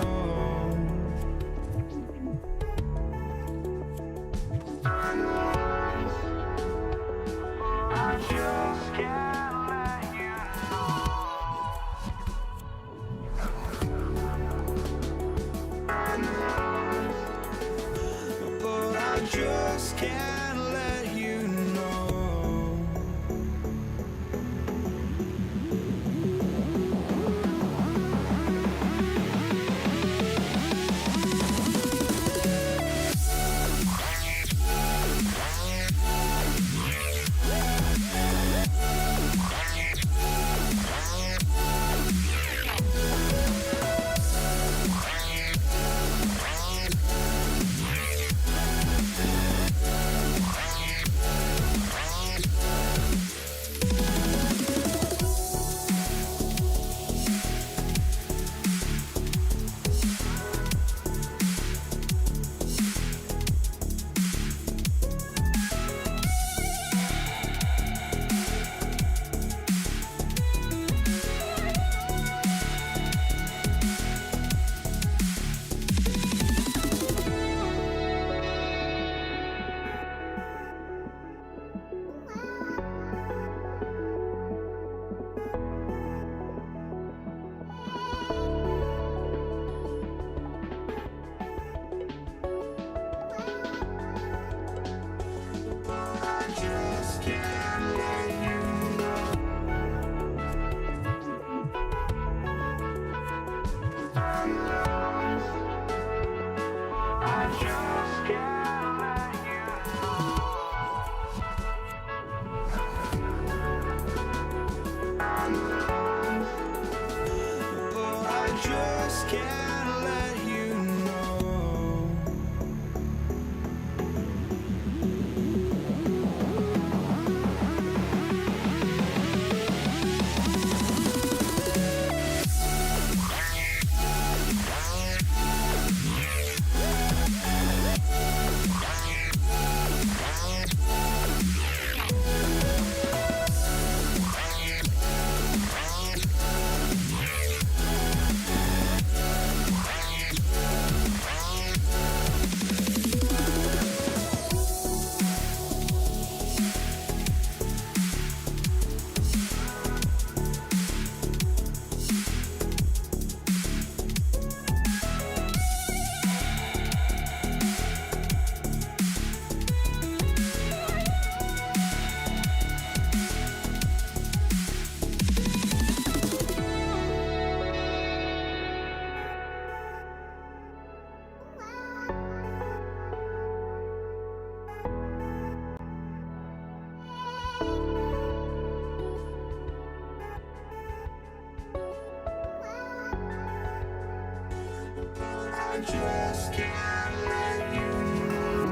I just can't let you know. But I just can't let you know. just can't let you know.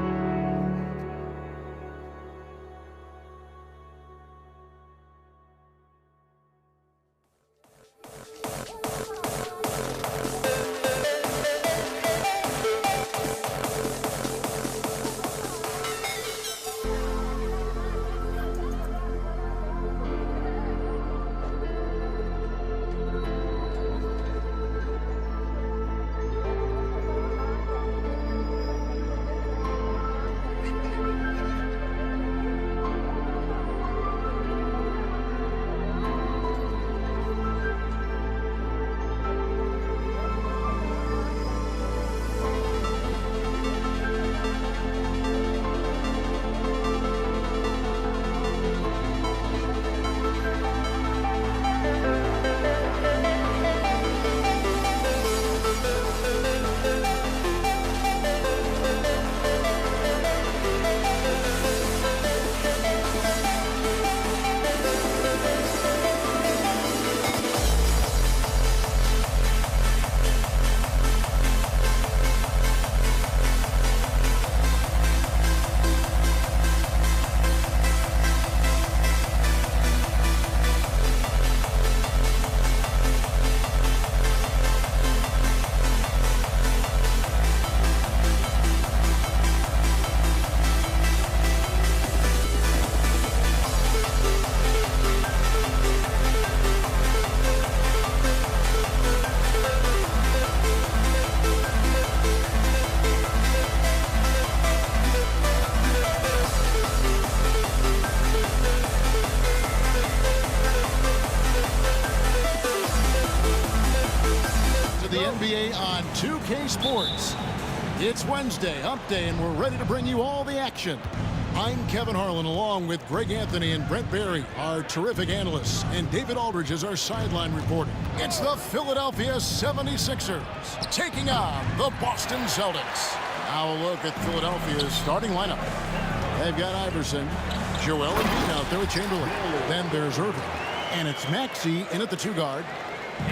the NBA on 2K Sports. It's Wednesday, Hump Day, and we're ready to bring you all the action. I'm Kevin Harlan, along with Greg Anthony and Brent Barry, our terrific analysts, and David Aldridge is our sideline reporter. It's the Philadelphia 76ers taking on the Boston Celtics. Now a look at Philadelphia's starting lineup. They've got Iverson, Joel Embiid out there with Chamberlain. Then there's Irving, and it's Maxey in at the 2 guard.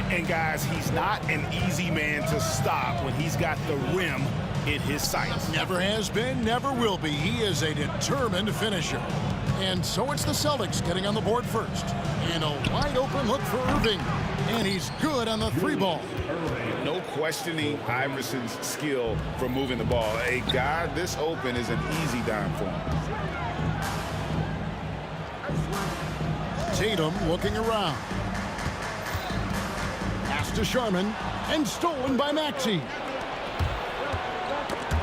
And guys, he's not an easy man to stop when he's got the rim in his sights. Never has been, never will be. He is a determined finisher. And so it's the Celtics getting on the board first. And a wide open look for Irving. And he's good on the 3 ball. No questioning Iverson's skill for moving the ball. A guy this open is an easy dime for him. Tatum looking around. Pass to Sharman. And stolen by Maxey.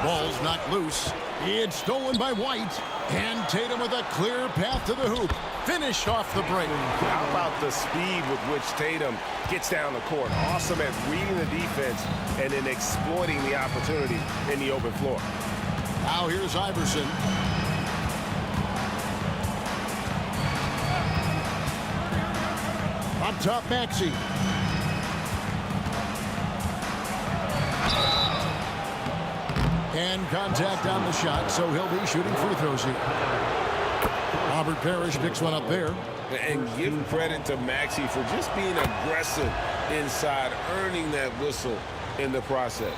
Ball's knocked loose. It's stolen by White. And Tatum with a clear path to the hoop. Finish off the break. How about the speed with which Tatum gets down the court? Awesome at reading the defense and then exploiting the opportunity in the open floor. Now here's Iverson. Up top, Maxey. And contact on the shot, so he'll be shooting free throws here. Robert Parrish picks one up there. And give credit to Maxey for just being aggressive inside, earning that whistle in the process.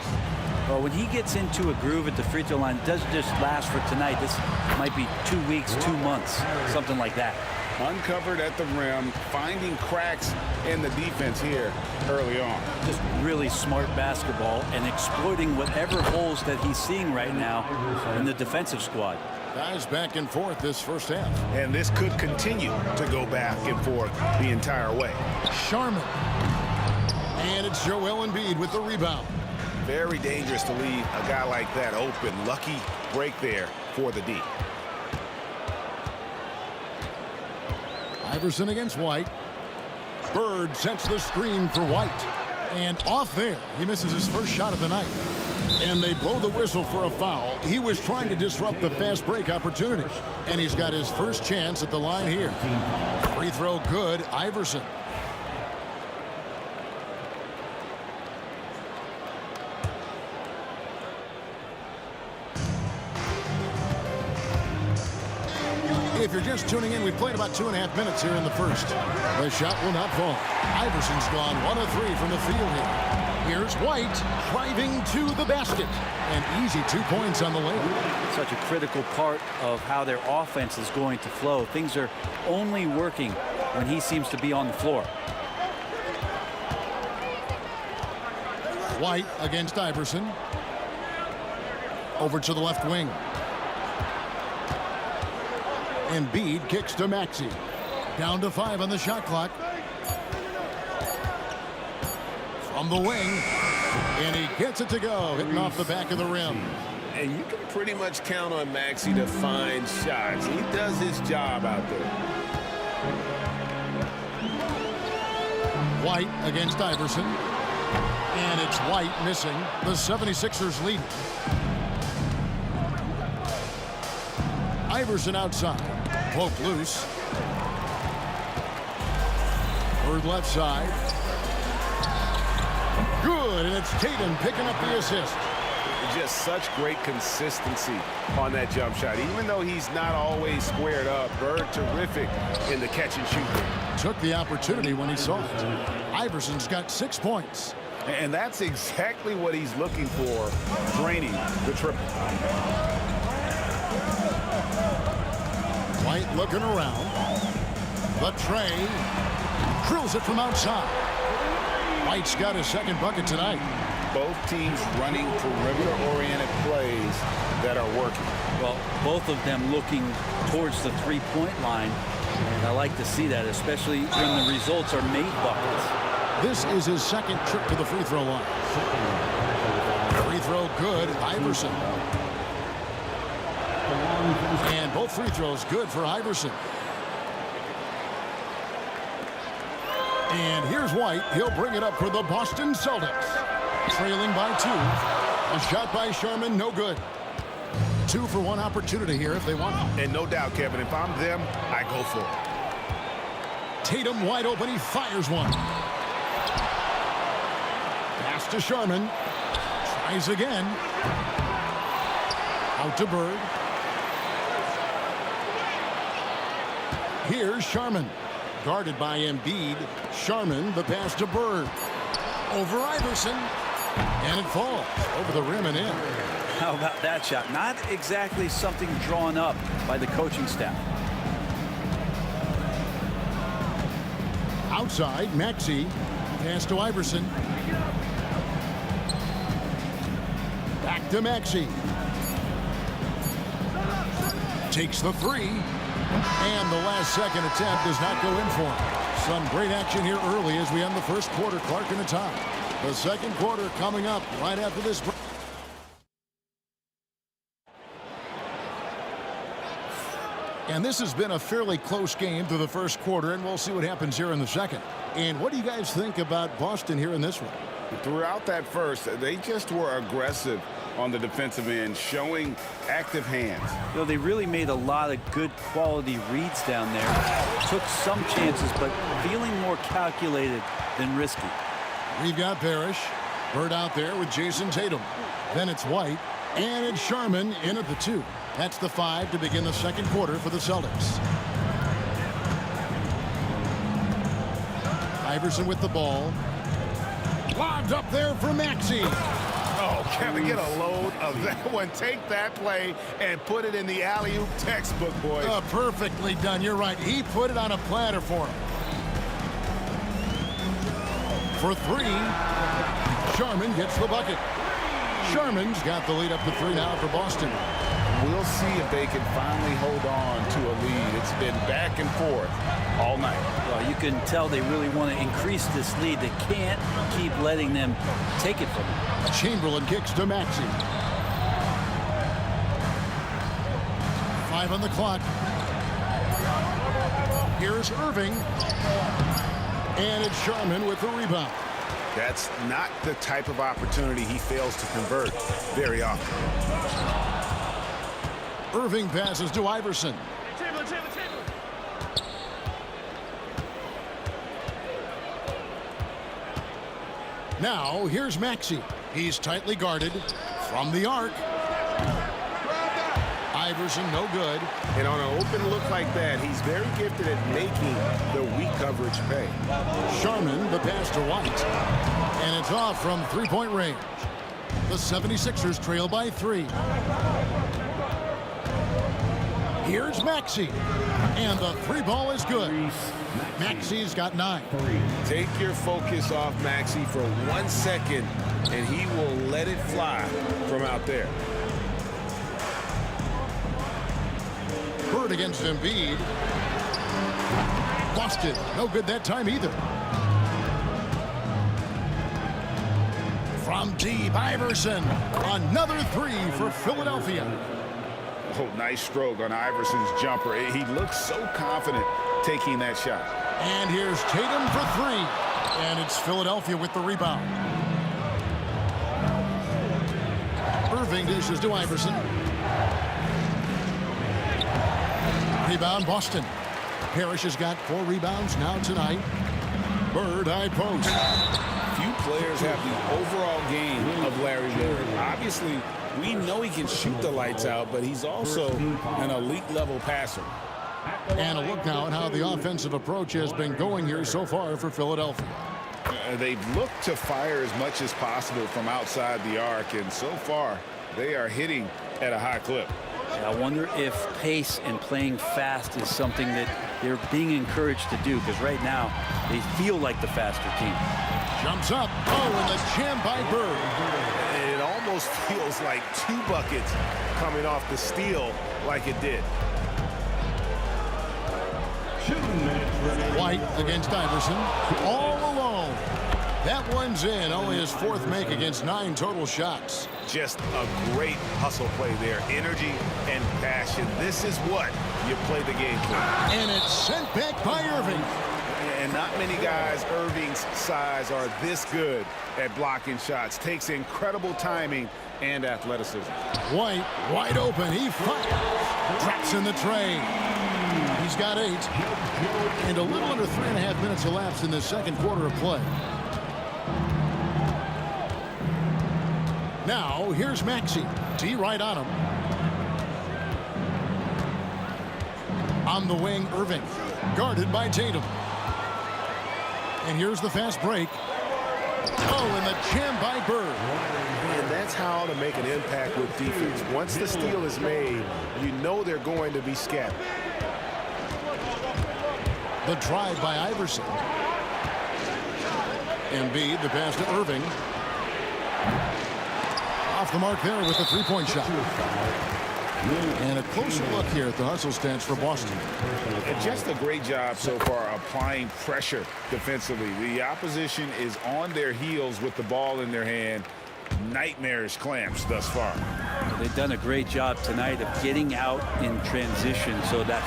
Well, when he gets into a groove at the free throw line, it doesn't just last for tonight. This might be 2 weeks, 2 months, something like that. Uncovered at the rim, finding cracks in the defense here early on. Just really smart basketball and exploiting whatever holes that he's seeing right now in the defensive squad. Guys back and forth this first half. And this could continue to go back and forth the entire way. Sharman. And it's Joel Embiid with the rebound. Very dangerous to leave a guy like that open. Lucky break there for the D. Iverson against White. Bird sets the screen for White. And off there, he misses his first shot of the night. And they blow the whistle for a foul. He was trying to disrupt the fast break opportunity. And he's got his first chance at the line here. Free throw good, Iverson. If you're just tuning in, we've played about 2.5 minutes here in the first. The shot will not fall. Iverson's gone 1 of 3 from the field here. Here's White driving to the basket. An easy 2 points on the layup. Such a critical part of how their offense is going to flow. Things are only working when he seems to be on the floor. White against Iverson. Over to the left wing. Embiid kicks to Maxey. Down to 5 on the shot clock. From the wing. And he gets it to go. Hitting off the back of the rim. And you can pretty much count on Maxey to find shots. He does his job out there. White against Iverson. And it's White missing. The 76ers lead. Iverson outside. Poke loose. Bird left side. Good, and it's Tatum picking up the assist. Just such great consistency on that jump shot. Even though he's not always squared up, Bird terrific in the catch and shoot. Took the opportunity when he saw it. Iverson's got 6 points. And that's exactly what he's looking for, draining the triple. White looking around. The tray. Drills it from outside. White's got his second bucket tonight. Both teams running perimeter-oriented plays that are working. Well, both of them looking towards the three-point line. And I like to see that, especially when the results are made buckets. This is his second trip to the free throw line. Free throw good, Iverson. And both free throws good for Iverson. And here's White. He'll bring it up for the Boston Celtics. Trailing by 2. A shot by Sherman, no good. 2 for 1 opportunity here if they want it. And no doubt, Kevin, if I'm them, I go for it. Tatum wide open, he fires one. Pass to Sherman. Tries again. Out to Bird. Here's Sherman. Guarded by Embiid. Sherman, the pass to Bird. Over Iverson. And it falls over the rim and in. How about that shot? Not exactly something drawn up by the coaching staff. Outside, Maxey. Pass to Iverson. Back to Maxey. Takes the 3. And the last second attempt does not go in for him. Some great action here early as we end the first quarter. Clark in the tie. The second quarter coming up right after this break. And this has been a fairly close game through the first quarter, and we'll see what happens here in the second. And what do you guys think about Boston here in this one? Throughout that first, they just were aggressive on the defensive end, showing active hands. You know, they really made a lot of good quality reads down there. Took some chances, but feeling more calculated than risky. We've got Parrish. Bird out there with Jason Tatum. Then it's White. And it's Sherman in at the 2. That's the 5 to begin the second quarter for the Celtics. Iverson with the ball. Lobbed up there for Maxey. Oh, Kevin, get a load of that one. Take that play and put it in the alley-oop textbook, boys. Perfectly done. You're right. He put it on a platter for him. For 3, Sherman gets the bucket. Sherman's got the lead up to 3 now for Boston. We'll see if they can finally hold on to a lead. It's been back and forth all night. Well, you can tell they really want to increase this lead. They can't keep letting them take it from them. Chamberlain kicks to Maxey. 5 on the clock. Here's Irving. And it's Sherman with the rebound. That's not the type of opportunity he fails to convert very often. Irving passes to Iverson. Now, here's Maxey. He's tightly guarded from the arc. Iverson, no good. And on an open look like that, he's very gifted at making the weak coverage pay. Sherman, the pass to White. And it's off from 3-point range. The 76ers trail by 3. Here's Maxey. And the 3 ball is good. Maxey's got 9. Take your focus off Maxey for 1 second, and he will let it fly from out there. Bird against Embiid. Lost it. No good that time either. From deep, Iverson. Another 3 for Philadelphia. Oh, nice stroke on Iverson's jumper. He looks so confident taking that shot. And here's Tatum for 3. And it's Philadelphia with the rebound. Irving dishes to Iverson. Rebound, Boston. Parrish has got 4 rebounds now tonight. Bird, high post. Few players have the overall game of Larry Bird. Obviously, we know he can shoot the lights out, but he's also an elite level passer. And a look now at how the offensive approach has been going here so far for Philadelphia. They've looked to fire as much as possible from outside the arc, and so far they are hitting at a high clip. I wonder if pace and playing fast is something that they're being encouraged to do, because right now they feel like the faster team. Jumps up. Oh, and the jam by Bird. And it almost feels like 2 buckets coming off the steal like it did. White against Iverson. All alone. That one's in. Only his 4th make against 9 total shots. Just a great hustle play there. Energy and passion. This is what you play the game for. And it's sent back by Irving. And not many guys Irving's size are this good at blocking shots. Takes incredible timing and athleticism. White, wide open. He fires. Traps in the tray. He's got 8. And a little under 3.5 minutes elapsed in the second quarter of play. Now, here's Maxey. T right on him. On the wing, Irving. Guarded by Tatum. And here's the fast break. Oh, and the jam by Bird. And that's how to make an impact with defense. Once the steal is made, you know they're going to be scattered. The drive by Iverson. Embiid, the pass to Irving. Off the mark there with a three-point shot. And a closer look here at the hustle stats for Boston. And just a great job so far applying pressure defensively. The opposition is on their heels with the ball in their hand. Nightmarish clamps thus far. They've done a great job tonight of getting out in transition so that...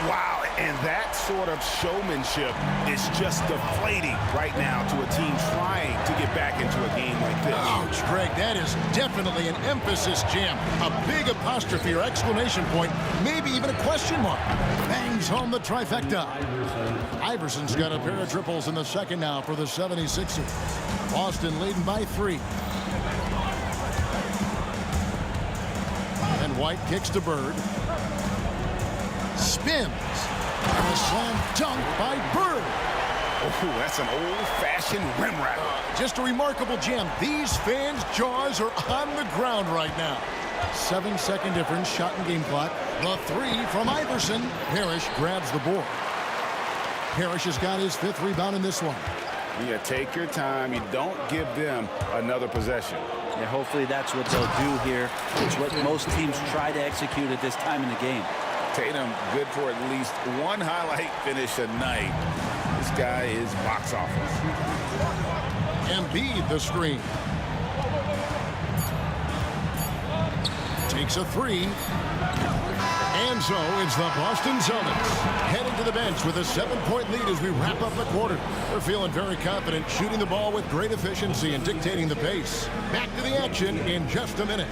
Wow, and that sort of showmanship is just deflating right now to a team trying to get back into a game like this. Ouch, Greg, that is definitely an emphasis jam. A big apostrophe or exclamation point, maybe even a question mark. Bangs home the trifecta. Iverson's got a pair of triples in the second now for the 76ers. Boston leading by 3. And White kicks to Bird. Spins. And a slam dunk by Bird. Oh, that's an old-fashioned rim ratter. Just a remarkable jam. These fans' jaws are on the ground right now. 7-second difference, shot and game clock. The 3 from Iverson. Parrish grabs the board. Parrish has got his 5th rebound in this one. Yeah, take your time. You don't give them another possession. Yeah, hopefully that's what they'll do here. It's what most teams try to execute at this time in the game. Tatum good for at least one highlight finish a night. This guy is box office. Embiid the screen. Takes a 3. And so it's the Boston Celtics heading to the bench with a 7-point lead as we wrap up the quarter. They're feeling very confident, shooting the ball with great efficiency and dictating the pace. Back to the action in just a minute.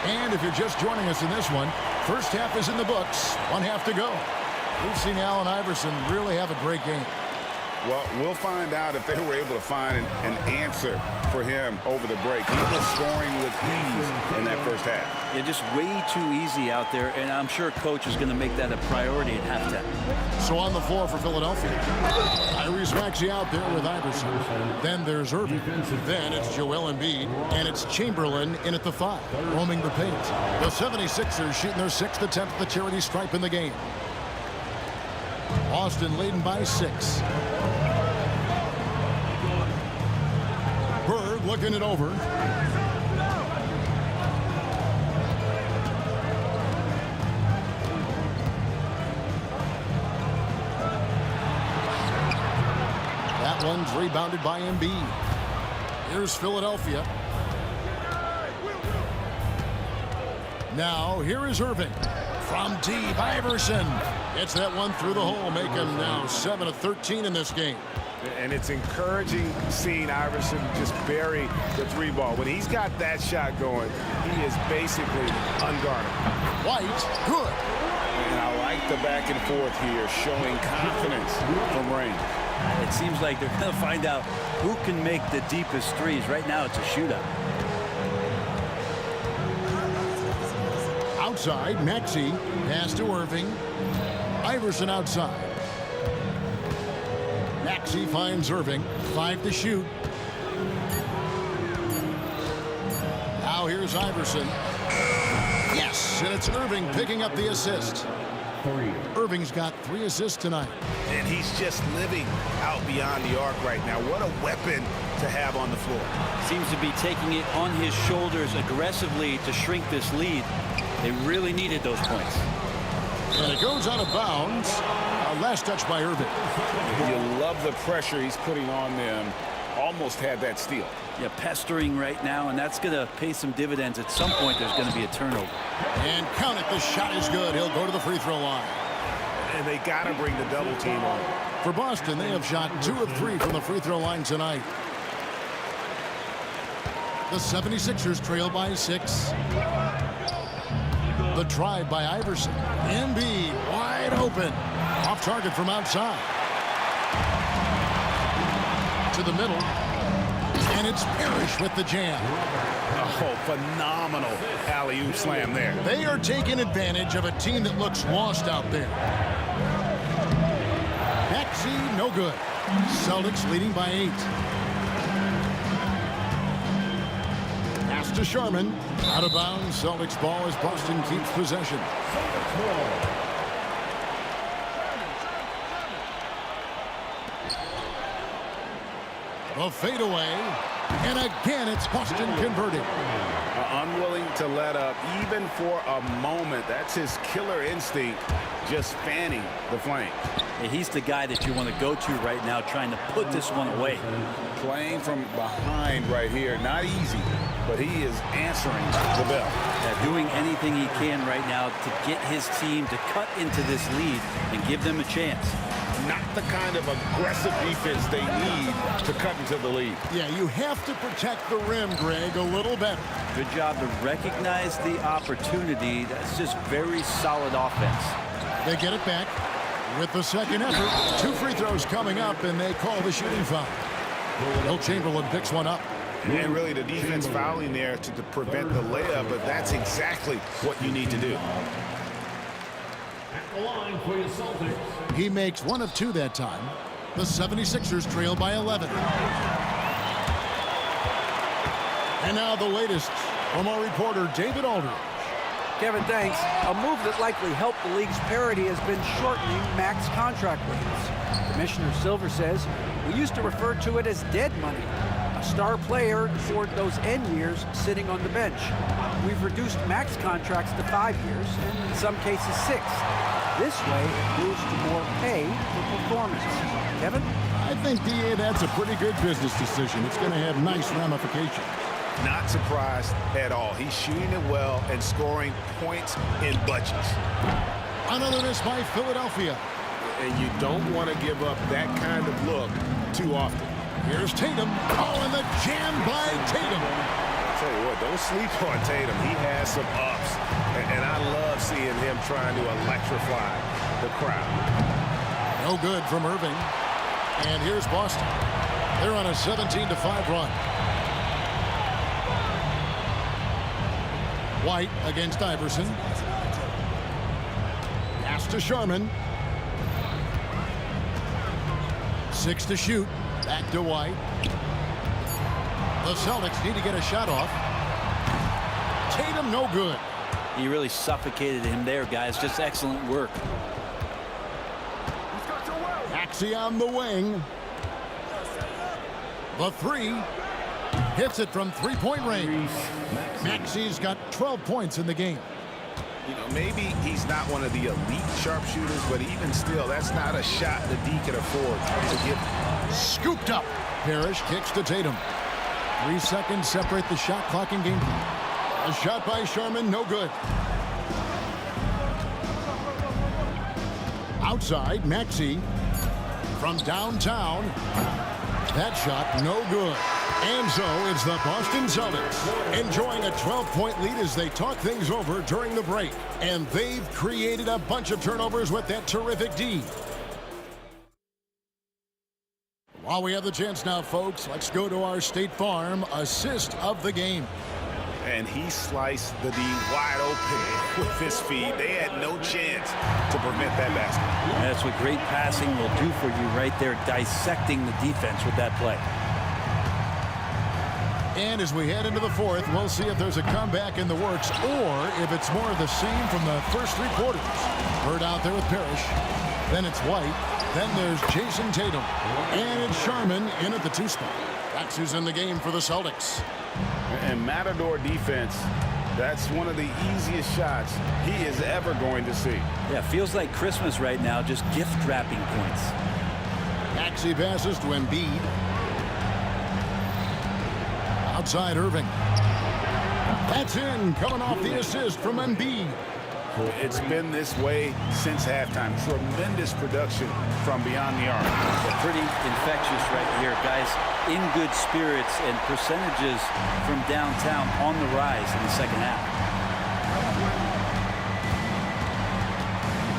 And if you're just joining us in this one, first half is in the books. 1 half to go. We've seen Allen Iverson really have a great game. Well, we'll find out if they were able to find an answer for him over the break. He was scoring with ease in that first half. Yeah, just way too easy out there, and I'm sure coach is going to make that a priority at halftime. So on the floor for Philadelphia, Tyrese Maxey out there with Iverson. Then there's Irving. Then it's Joel Embiid, and it's Chamberlain in at the 5, roaming the paint. The 76ers shooting their 6th attempt at the charity stripe in the game. Boston leading by 6. Bird looking it over. That one's rebounded by Embiid. Here's Philadelphia. Now here is Irving. From deep, Iverson. Gets that one through the hole, make him now 7 of 13 in this game. And it's encouraging seeing Iverson just bury the 3 ball. When he's got that shot going, he is basically unguarded. White, good. And I like the back and forth here, showing confidence from range. It seems like they're going to find out who can make the deepest threes. Right now, it's a shootout. Outside, Maxey. Pass to Irving. Iverson outside. Maxey finds Irving. 5 to shoot. Now here's Iverson. Yes, and it's Irving picking up the assist. Irving's got 3 assists tonight. And he's just living out beyond the arc right now. What a weapon to have on the floor. Seems to be taking it on his shoulders aggressively to shrink this lead. They really needed those points. And it goes out of bounds. Last touch by Irving. You love the pressure he's putting on them. Almost had that steal. Yeah, pestering right now, and that's going to pay some dividends. At some point, there's going to be a turnover. And count it. The shot is good. He'll go to the free throw line. And they got to bring the double team on. For Boston, they have shot 2 of 3 from the free throw line tonight. The 76ers trail by 6. The drive by Iverson. Embiid wide open. Off target from outside. To the middle. And it's Parrish with the jam. Oh, phenomenal alley-oop slam there. They are taking advantage of a team that looks lost out there. Maxey, no good. Celtics leading by 8. Pass to Sharman. Out of bounds. Celtics ball as Boston keeps possession. A fadeaway. And again, it's Boston converting. Unwilling to let up even for a moment. That's his killer instinct, just fanning the flames. And he's the guy that you want to go to right now, trying to put this one away. Playing from behind right here. Not easy, but he is answering the bell. Yeah, doing anything he can right now to get his team to cut into this lead and give them a chance. Not the kind of aggressive defense they need to cut into the lead. Yeah, you have to protect the rim, Greg, a little better. Good job to recognize the opportunity. That's just very solid offense. They get it back with the second effort. 2 free throws coming up, and they call the shooting foul. Will Chamberlain picks one up. And really the defense fouling there to prevent the layup, but that's exactly what you need to do. At the line for your Celtics. He makes 1 of 2 that time. The 76ers trail by 11. And now the latest from our reporter, David Aldridge. Kevin, thanks. A move that likely helped the league's parity has been shortening max contract limits. Commissioner Silver says we used to refer to it as dead money. A star player for those end years sitting on the bench. We've reduced max contracts to 5 years, and in some cases 6. This way, it moves to more pay for performance. Kevin? I think, DA, that's a pretty good business decision. It's going to have nice ramifications. Not surprised at all. He's shooting it well and scoring points in bunches. Another miss by Philadelphia. And you don't want to give up that kind of look too often. Here's Tatum. Oh, and the jam by Tatum. I'll tell you what, don't sleep on Tatum. He has some ups. And I love seeing him trying to electrify the crowd. No good from Irving. And here's Boston. They're on a 17-5 run. White against Iverson. Pass to Sharman. 6 to shoot. Back to White. The Celtics need to get a shot off. Tatum, no good. He really suffocated him there, guys. Just excellent work. Maxey on the wing. The 3. Hits it from 3-point range. Maxey's got 12 points in the game. You know, maybe he's not one of the elite sharpshooters, but even still, that's not a shot the D can afford to give. Scooped up. Parrish kicks to Tatum. 3 seconds separate the shot clock and game clock. A shot by Sharman, no good. Outside, Maxey from downtown. That shot, no good. And so it's the Boston Celtics enjoying a 12-point lead as they talk things over during the break. And they've created a bunch of turnovers with that terrific D. While we have the chance now, folks, let's go to our State Farm assist of the game. And he sliced the D wide open with his feet. They had no chance to prevent that basket. That's what great passing will do for you right there, dissecting the defense with that play. And as we head into the 4th, we'll see if there's a comeback in the works or if it's more of the same from the first 3 quarters. Bird out there with Parrish. Then it's White. Then there's Jason Tatum. And it's Sharman in at the 2 spot. That's who's in the game for the Celtics. And Matador defense, that's one of the easiest shots he is ever going to see. Yeah, feels like Christmas right now, just gift wrapping points. Maxey passes to Embiid. Outside Irving. That's in, coming off the assist from Embiid. It's been this way since halftime. Tremendous production from beyond the arc. Pretty infectious right here. Guys in good spirits and percentages from downtown on the rise in the second half.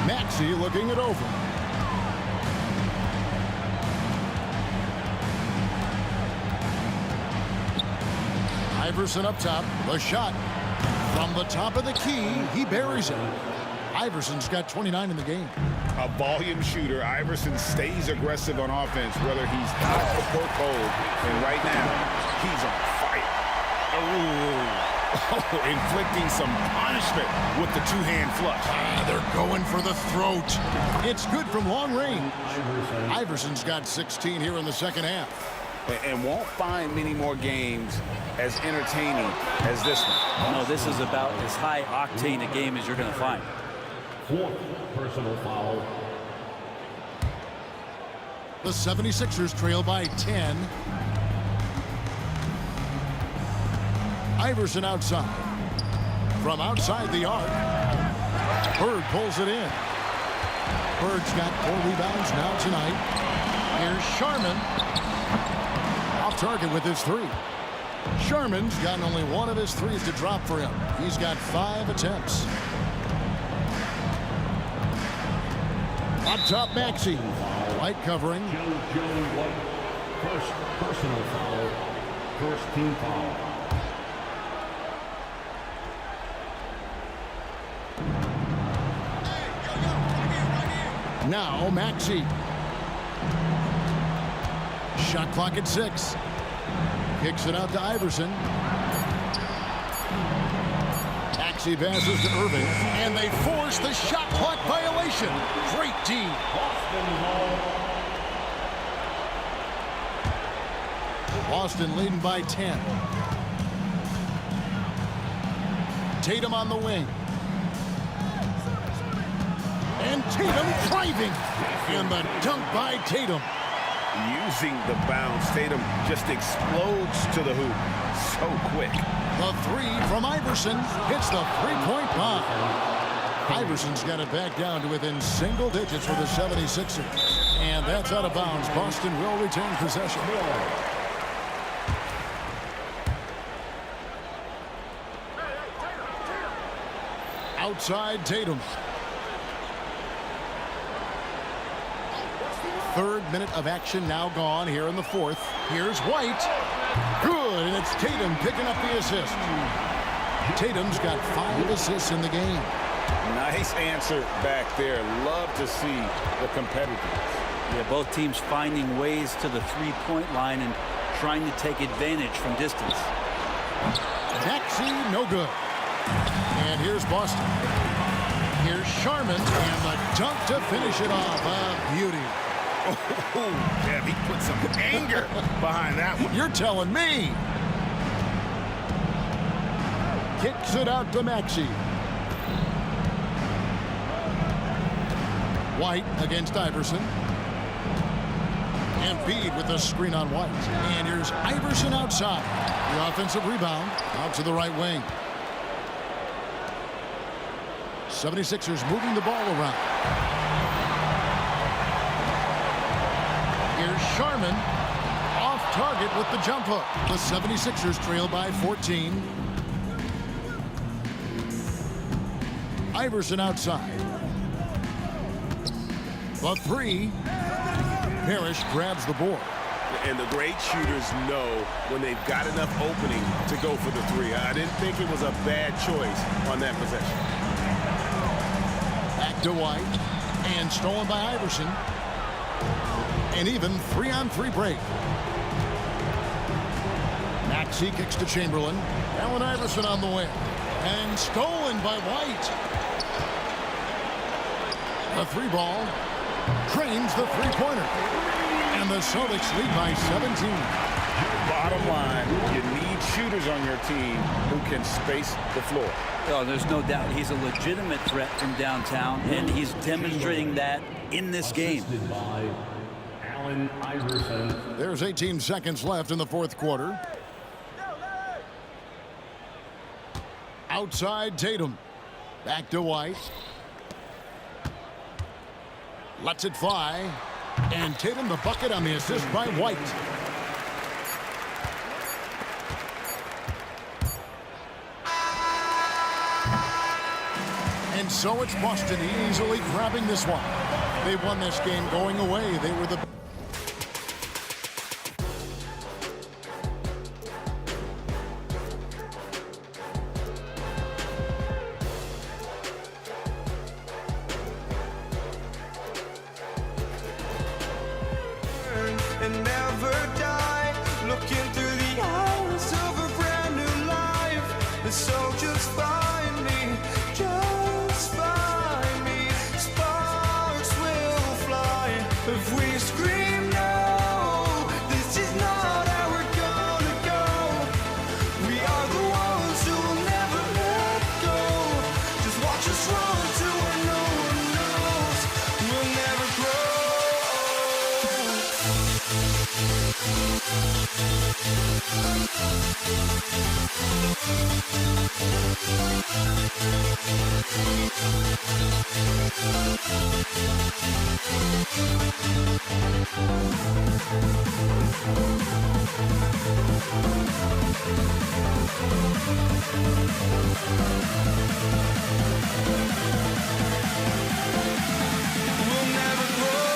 Maxey looking it over. Iverson up top. The shot. From the top of the key, he buries it. Iverson's got 29 in the game. A volume shooter. Iverson stays aggressive on offense, whether he's hot or poke cold. And right now, he's on fire. Oh, inflicting some punishment with the two-hand flush. They're going for the throat. It's good from long range. Iverson's got 16 here in the second half. And won't find many more games as entertaining as this one. No, this is about as high octane a game as you're going to find. Fourth personal foul. The 76ers trail by 10. Iverson outside. From outside the arc. Bird pulls it in. Bird's got 4 rebounds now tonight. Here's Sharman. Off target with his 3. Sharman's gotten only 1 of his 3s to drop for him. He's got 5 attempts. Up top, Maxey. White covering. Joey White. First personal foul. First team foul. Now Maxey. Shot clock at 6. Kicks it out to Iverson. Maxey passes to Irving, and they force the shot clock violation. Great D. Boston leading by 10. Tatum on the wing. And Tatum driving. And the dunk by Tatum. Using the bounce, Tatum just explodes to the hoop so quick. The 3 from Iverson hits the three-point bomb. Iverson's got it back down to within single digits for the 76ers. And that's out of bounds. Boston will retain possession. Outside Tatum. 3rd minute of action now gone here in the 4th. Here's White. Good, and it's Tatum picking up the assist. Tatum's got 5 assists in the game. Nice answer back there. Love to see the competitors. Yeah, both teams finding ways to the three-point line and trying to take advantage from distance. Maxey, no good. And here's Boston. Here's Sharman, and the dunk to finish it off. A beauty. Oh, yeah, he put some anger behind that one. You're telling me. Kicks it out to Maxey. White against Iverson. Embiid with the screen on White. And here's Iverson outside. The offensive rebound out to the right wing. 76ers moving the ball around. Here's Sharman off target with the jump hook. The 76ers trail by 14. Iverson outside. The 3. Parrish grabs the board. And the great shooters know when they've got enough opening to go for the 3. I didn't think it was a bad choice on that possession. Back to White. And stolen by Iverson. An even 3-on-3 break. Maxey kicks to Chamberlain. Allen Iverson on the wing. And stolen by White. The 3 ball. Cranes the 3-pointer. And the Celtics lead by 17. Bottom line, you need shooters on your team who can space the floor. Oh, there's no doubt he's a legitimate threat from downtown, and he's demonstrating that in this game. By Allen Iverson. There's 18 seconds left in the fourth quarter. Outside Tatum. Back to White. Lets it fly. And Tatum the bucket on the assist by White. And so it's Boston easily grabbing this one. They won this game going away. They were the... And never die, looking through the eyes of a brand new life. And so just find me, just find me. Sparks will fly if we scream no. This is not how we're gonna go. We are the ones who will never let go. Just watch us run to where no one knows. We'll never grow. We'll never grow. We'll never grow.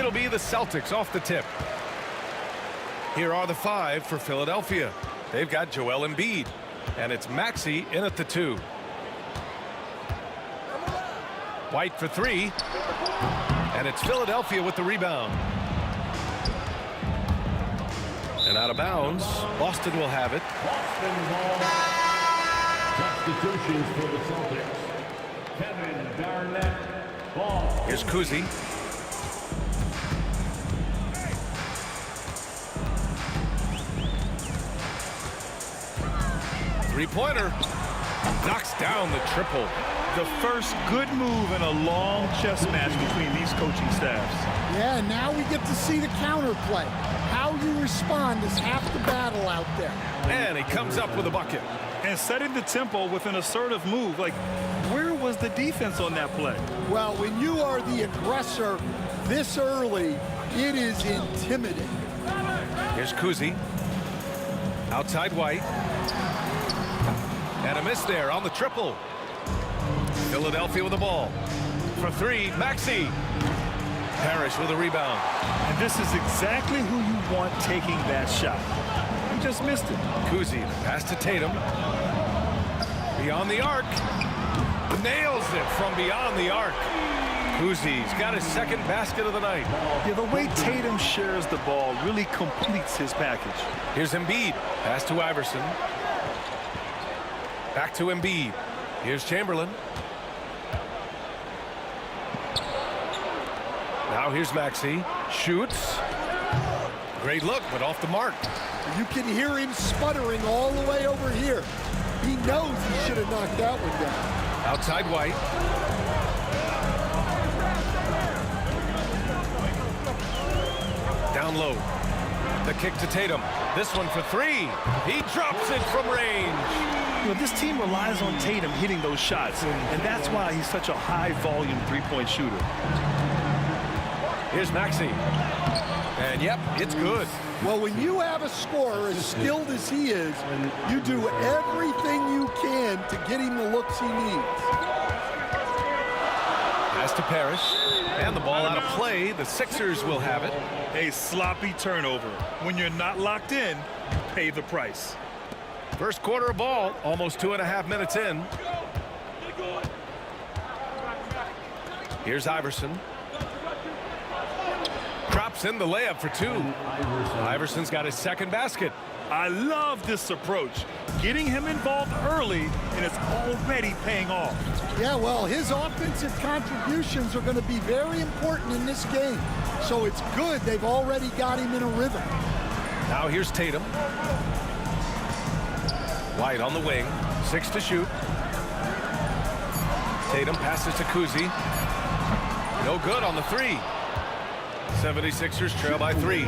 It'll be the Celtics off the tip. Here are the 5 for Philadelphia. They've got Joel Embiid, and it's Maxey in at the 2. White for 3, and it's Philadelphia with the rebound. And out of bounds, Boston will have it. Substitutions for the Celtics. Kevin Garnett, ball. Here's Kuzi. Three-pointer. Knocks down the triple. The first good move in a long chess match between these coaching staffs. Yeah, now we get to see the counterplay. How you respond is half the battle out there. And he comes up with a bucket. And setting the tempo with an assertive move. Like, where was the defense on that play? Well, when you are the aggressor this early, it is intimidating. Here's Kuzi. Outside White. And a miss there on the triple. Philadelphia with the ball. For 3, Maxey. Parrish with a rebound. And this is exactly who you want taking that shot. You just missed it. Kuzi, pass to Tatum. Beyond the arc. Nails it from beyond the arc. Kuzi's got his second basket of the night. Yeah, the way Tatum shares the ball really completes his package. Here's Embiid. Pass to Iverson. Back to Embiid. Here's Chamberlain. Now here's Maxey. Shoots. Great look, but off the mark. You can hear him sputtering all the way over here. He knows he should have knocked that one down. Outside White. Down low. The kick to Tatum. This one for 3. He drops it from range. You know, this team relies on Tatum hitting those shots, and that's why he's such a high-volume three-point shooter. Here's Maxey. And, yep, it's good. Well, when you have a scorer as skilled as he is, you do everything you can to get him the looks he needs. Pass to Parrish. And the ball out of play. The Sixers will have it. A sloppy turnover. When you're not locked in, you pay the price. First quarter of ball, almost 2.5 minutes in. Here's Iverson. Drops in the layup for 2. Iverson's got his second basket. I love this approach. Getting him involved early, and it's already paying off. Yeah, well, his offensive contributions are going to be very important in this game. So it's good they've already got him in a rhythm. Now here's Tatum. White on the wing. 6 to shoot. Tatum passes to Kuzi. No good on the 3. 76ers trail by 3.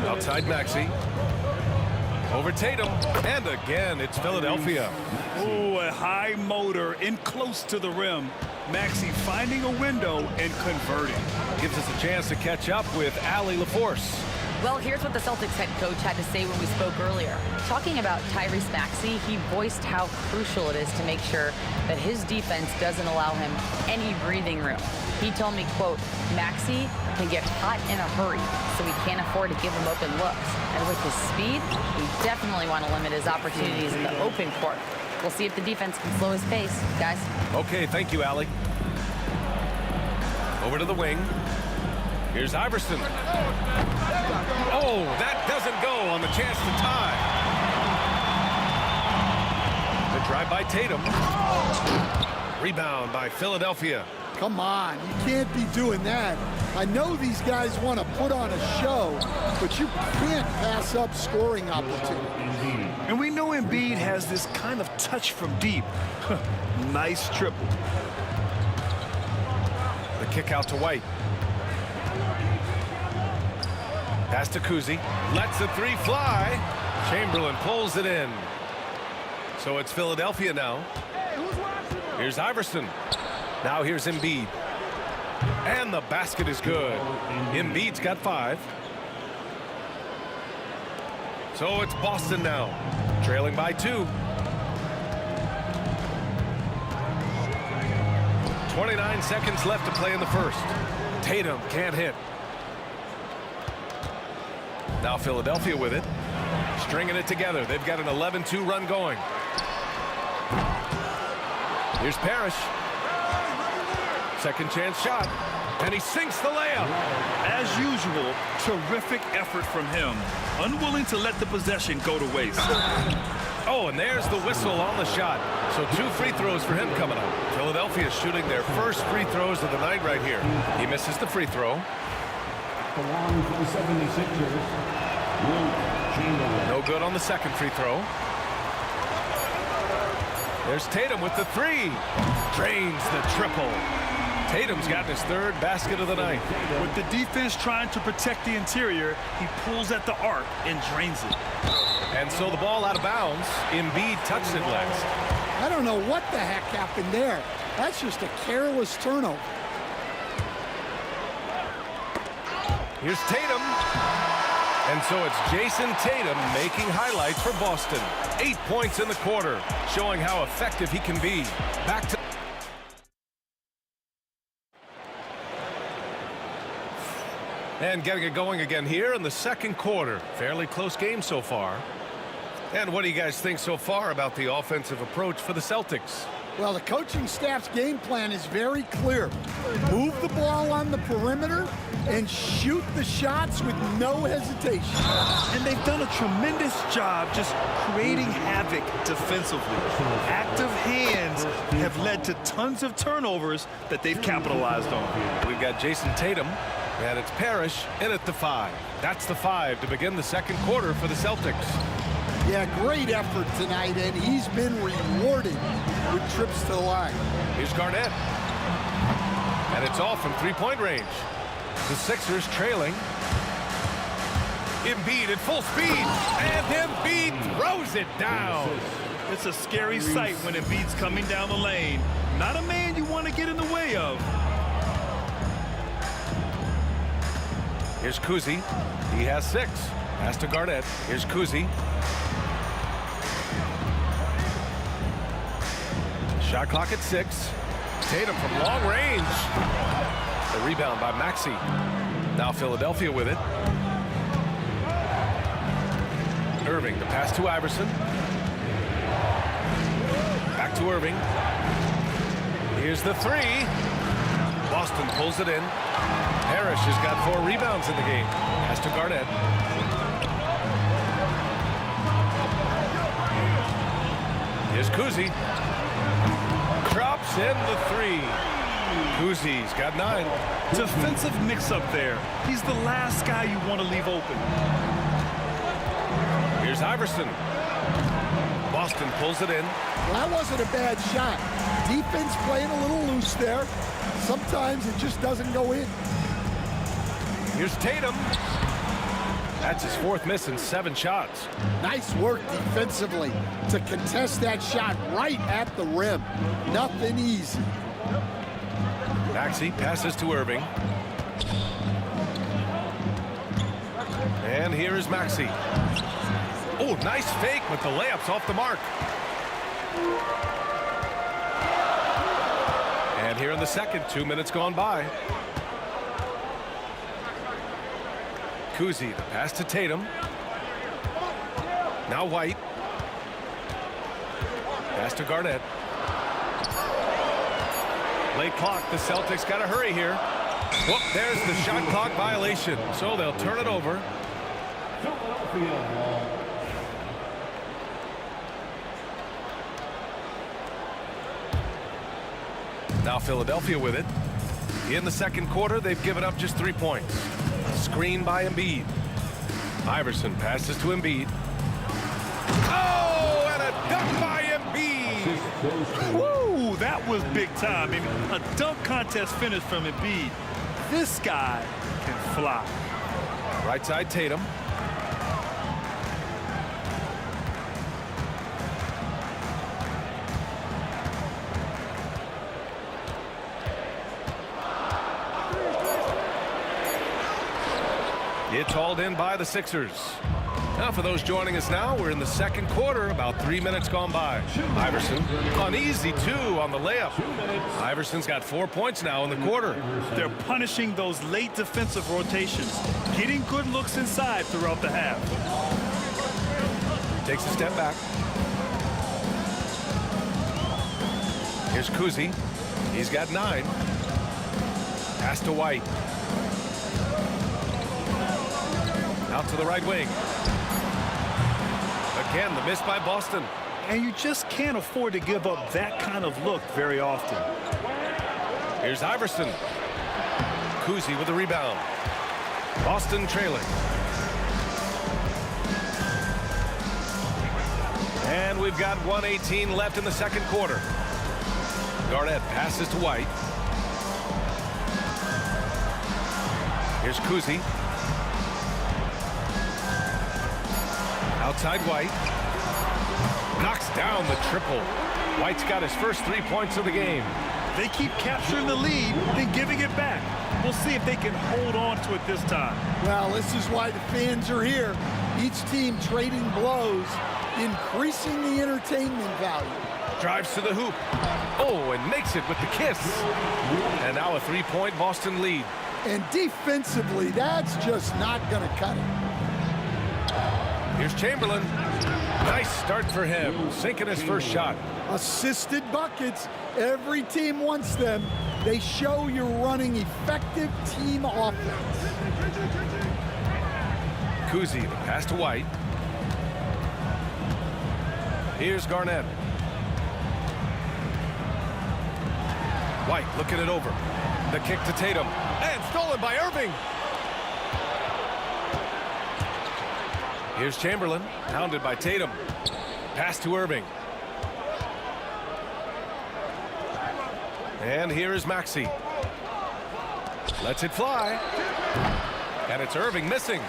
Outside Maxey. Over Tatum. And again, it's Philadelphia. Oh, a high motor in close to the rim. Maxey finding a window and converting. Gives us a chance to catch up with Allie LaForce. Well, here's what the Celtics head coach had to say when we spoke earlier. Talking about Tyrese Maxey, he voiced how crucial it is to make sure that his defense doesn't allow him any breathing room. He told me, quote, Maxey can get hot in a hurry, so we can't afford to give him open looks. And with his speed, we definitely want to limit his opportunities in the open court. We'll see if the defense can slow his pace, guys. Okay, thank you, Allie. Over to the wing. Here's Iverson. Oh, that doesn't go on the chance to tie. The drive by Tatum. Rebound by Philadelphia. Come on, you can't be doing that. I know these guys want to put on a show, but you can't pass up scoring opportunities. And we know Embiid has this kind of touch from deep. Nice triple. The kick out to White. Pass to Kuzi. Lets the 3 fly. Chamberlain pulls it in. So it's Philadelphia now. Here's Iverson. Now here's Embiid. And the basket is good. Embiid's got 5. So it's Boston now. Trailing by 2. 29 seconds left to play in the first. Tatum can't hit. Now Philadelphia with it. Stringing it together. They've got an 11-2 run going. Here's Parrish. Second chance shot. And he sinks the layup. As usual, terrific effort from him. Unwilling to let the possession go to waste. Oh, and there's the whistle on the shot. So 2 free throws for him coming up. Philadelphia shooting their first free throws of the night right here. He misses the free throw. The one for the 76ers. No good on the second free throw. There's Tatum with the 3. Drains the triple. Tatum's gotten his 3rd basket of the night. With the defense trying to protect the interior, he pulls at the arc and drains it. And so the ball out of bounds. Embiid touched it last. I don't know what the heck happened there. That's just a careless turnover. Here's Tatum. And so it's Jason Tatum making highlights for Boston. 8 points in the quarter, showing how effective he can be. Back to and getting it going again here in the second quarter. Fairly close game so far. And what do you guys think so far about the offensive approach for the Celtics? Well, the coaching staff's game plan is very clear. Move the ball on the perimeter and shoot the shots with no hesitation. And they've done a tremendous job just creating havoc defensively. Active hands have led to tons of turnovers that they've capitalized on. We've got Jason Tatum, and it's Parrish in at the 5. That's the 5 to begin the second quarter for the Celtics. Yeah, great effort tonight, and he's been rewarded with trips to the line. Here's Garnett. And it's all from 3-point range. The Sixers trailing. Embiid at full speed. And Embiid throws it down. It's a scary sight when Embiid's coming down the lane. Not a man you want to get in the way of. Here's Kuzi. He has 6. Pass to Garnett. Here's Kuzi. Shot clock at 6. Tatum from long range. The rebound by Maxey. Now Philadelphia with it. Irving, the pass to Iverson. Back to Irving. Here's the 3. Boston pulls it in. Parrish has got 4 rebounds in the game. Pass to Garnett. Here's Kuzi. Drops in the 3. Kuzi's got 9. Defensive mix-up there. He's the last guy you want to leave open. Here's Iverson. Boston pulls it in. Well, that wasn't a bad shot. Defense playing a little loose there. Sometimes it just doesn't go in. Here's Tatum. That's his 4th miss in 7 shots. Nice work defensively to contest that shot right at the rim. Nothing easy. Maxey passes to Irving. And here is Maxey. Oh, nice fake, but the layup's off the mark. And here in the second, 2 minutes gone by. Kuzi, the pass to Tatum. Now White. Pass to Garnett. Late clock. The Celtics got to hurry here. Whoop, there's the shot clock violation. So they'll turn it over. Now Philadelphia with it. In the second quarter, they've given up just 3 points. Screen by Embiid. Iverson passes to Embiid. Oh, and a dunk by Embiid. Woo, that was big time. I mean, a dunk contest finish from Embiid. This guy can fly. Right side Tatum. It's hauled in by the Sixers. Now, for those joining us now, we're in the second quarter, about 3 minutes gone by. Iverson on easy 2 on the layup. Iverson's got 4 points now in the quarter. They're punishing those late defensive rotations, getting good looks inside throughout the half. Takes a step back. Here's Kuzi. He's got 9. Pass to White. Out to the right wing. Again, the miss by Boston. And you just can't afford to give up that kind of look very often. Here's Iverson. Kuzi with the rebound. Boston trailing. And we've got 1:18 left in the second quarter. Garnett passes to White. Here's Kuzi. Outside White. Knocks down the triple. White's got his first 3 points of the game. They keep capturing the lead, then giving it back. We'll see if they can hold on to it this time. Well, this is why the fans are here. Each team trading blows, increasing the entertainment value. Drives to the hoop. Oh, and makes it with the kiss. And now a 3-point Boston lead. And defensively, that's just not going to cut it. Here's Chamberlain. Nice start for him, sinking his first shot. Assisted buckets. Every team wants them. They show you're running effective team offense. Kuzi, the pass to White. Here's Garnett. White looking it over. The kick to Tatum. And stolen by Irving. Here's Chamberlain, hounded by Tatum. Pass to Irving. And here is Maxey. Lets it fly. And it's Irving missing.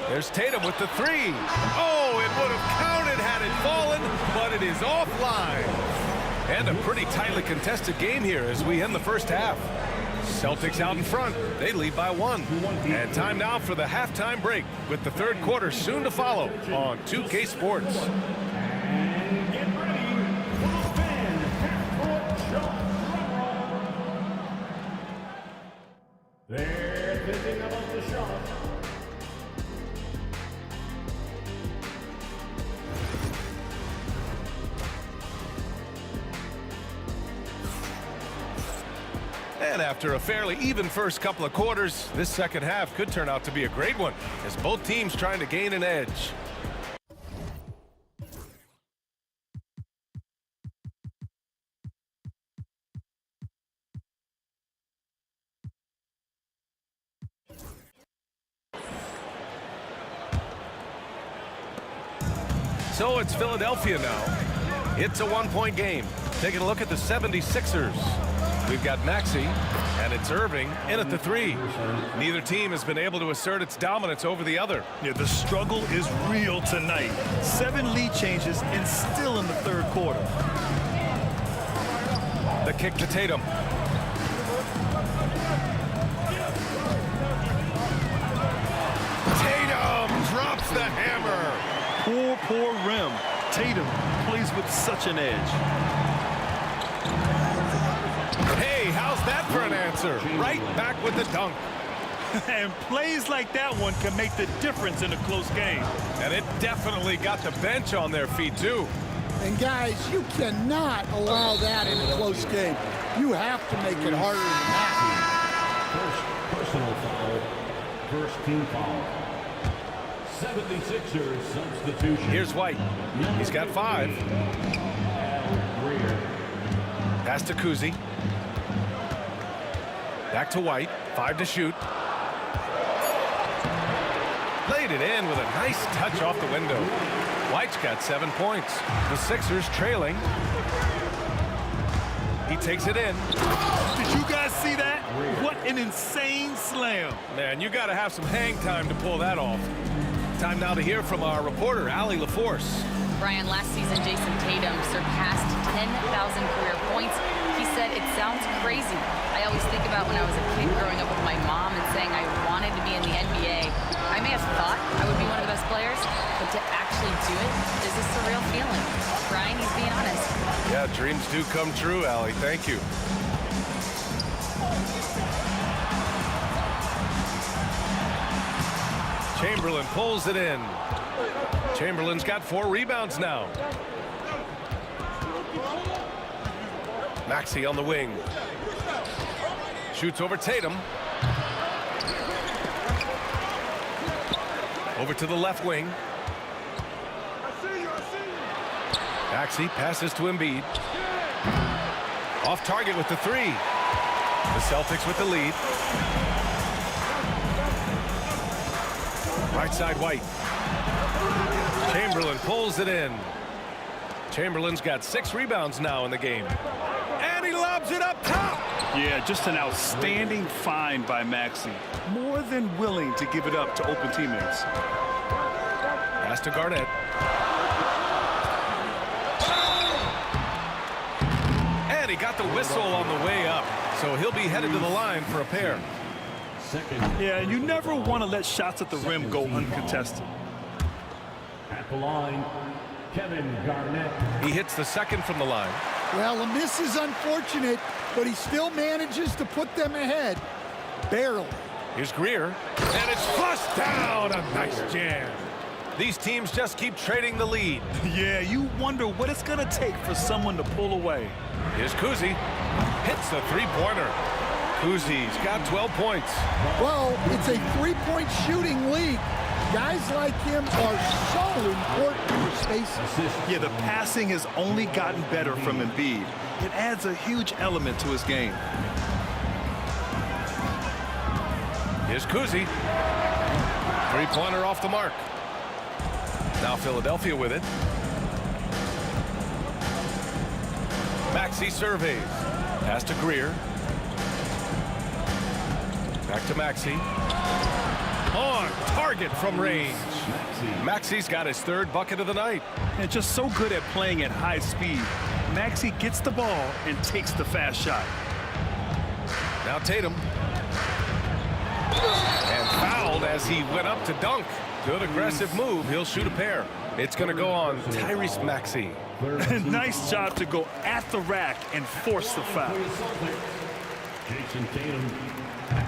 There's Tatum with the 3. Oh, it would have counted had it fallen, but it is offline. And a pretty tightly contested game here as we end the first half. Celtics out in front. They lead by 1. And time now for the halftime break with the third quarter soon to follow on 2K Sports. They're thinking about the shot. And after a fairly even first couple of quarters, this second half could turn out to be a great one as both teams trying to gain an edge. So it's Philadelphia now. It's a 1-point game. Taking a look at the 76ers. We've got Maxey, and it's Irving in at the 3. Neither team has been able to assert its dominance over the other. Yeah, the struggle is real tonight. 7 lead changes and still in the third quarter. The kick to Tatum. Tatum drops the hammer. Poor rim. Tatum plays with such an edge. Hey, how's that for an answer? Right back with the dunk. And plays like that one can make the difference in a close game. And it definitely got the bench on their feet, too. And guys, you cannot allow that in a close game. You have to make it harder than that. First personal foul. First team foul. 76ers substitution. Here's White. He's got 5. Pass to Kuzi. Back to White. 5 to shoot. Laid it in with a nice touch off the window. White's got 7 points. The Sixers trailing. He takes it in. Did you guys see that? What an insane slam. Man, you got to have some hang time to pull that off. Time now to hear from our reporter, Allie LaForce. Brian, last season, Jason Tatum surpassed 10,000 career points. He said, "It sounds crazy. I always think about when I was a kid growing up with my mom and saying I wanted to be in the NBA. I may have thought I would be one of the best players, but to actually do it is a surreal feeling." Brian, he's being honest. Yeah, dreams do come true, Allie. Thank you. Chamberlain pulls it in. Chamberlain's got 4 rebounds now. Maxey on the wing. Shoots over Tatum. Over to the left wing. Maxey passes to Embiid. Off target with the 3. The Celtics with the lead. Right side White. Chamberlain pulls it in. Chamberlain's got 6 rebounds now in the game. And he lobs it up top. Yeah, just an outstanding find by Maxey. More than willing to give it up to open teammates. Pass to Garnett. And he got the whistle on the way up. So he'll be headed to the line for a pair. Yeah, you never want to let shots at the rim go uncontested. At the line, Kevin Garnett. He hits the second from the line. Well, a miss is unfortunate, but he still manages to put them ahead. Barely. Here's Greer. And it's flushed down. A nice jam. These teams just keep trading the lead. Yeah, you wonder what it's going to take for someone to pull away. Here's Kuzi. Hits the 3-pointer. Kuzi's got 12 points. Well, it's a 3-point shooting league. Guys like him are so important in their spaces. Yeah, the passing has only gotten better from Embiid. It adds a huge element to his game. Here's Kuzi. 3-pointer off the mark. Now Philadelphia with it. Maxey surveys. Pass to Greer. Back to Maxey. On target from range. Maxey's got his 3rd bucket of the night. And just so good at playing at high speed. Maxey gets the ball and takes the fast shot. Now Tatum. And fouled as he went up to dunk. Good aggressive move. He'll shoot a pair. It's going to go on Tyrese Maxey. Nice job to go at the rack and force the foul. Jason Tatum.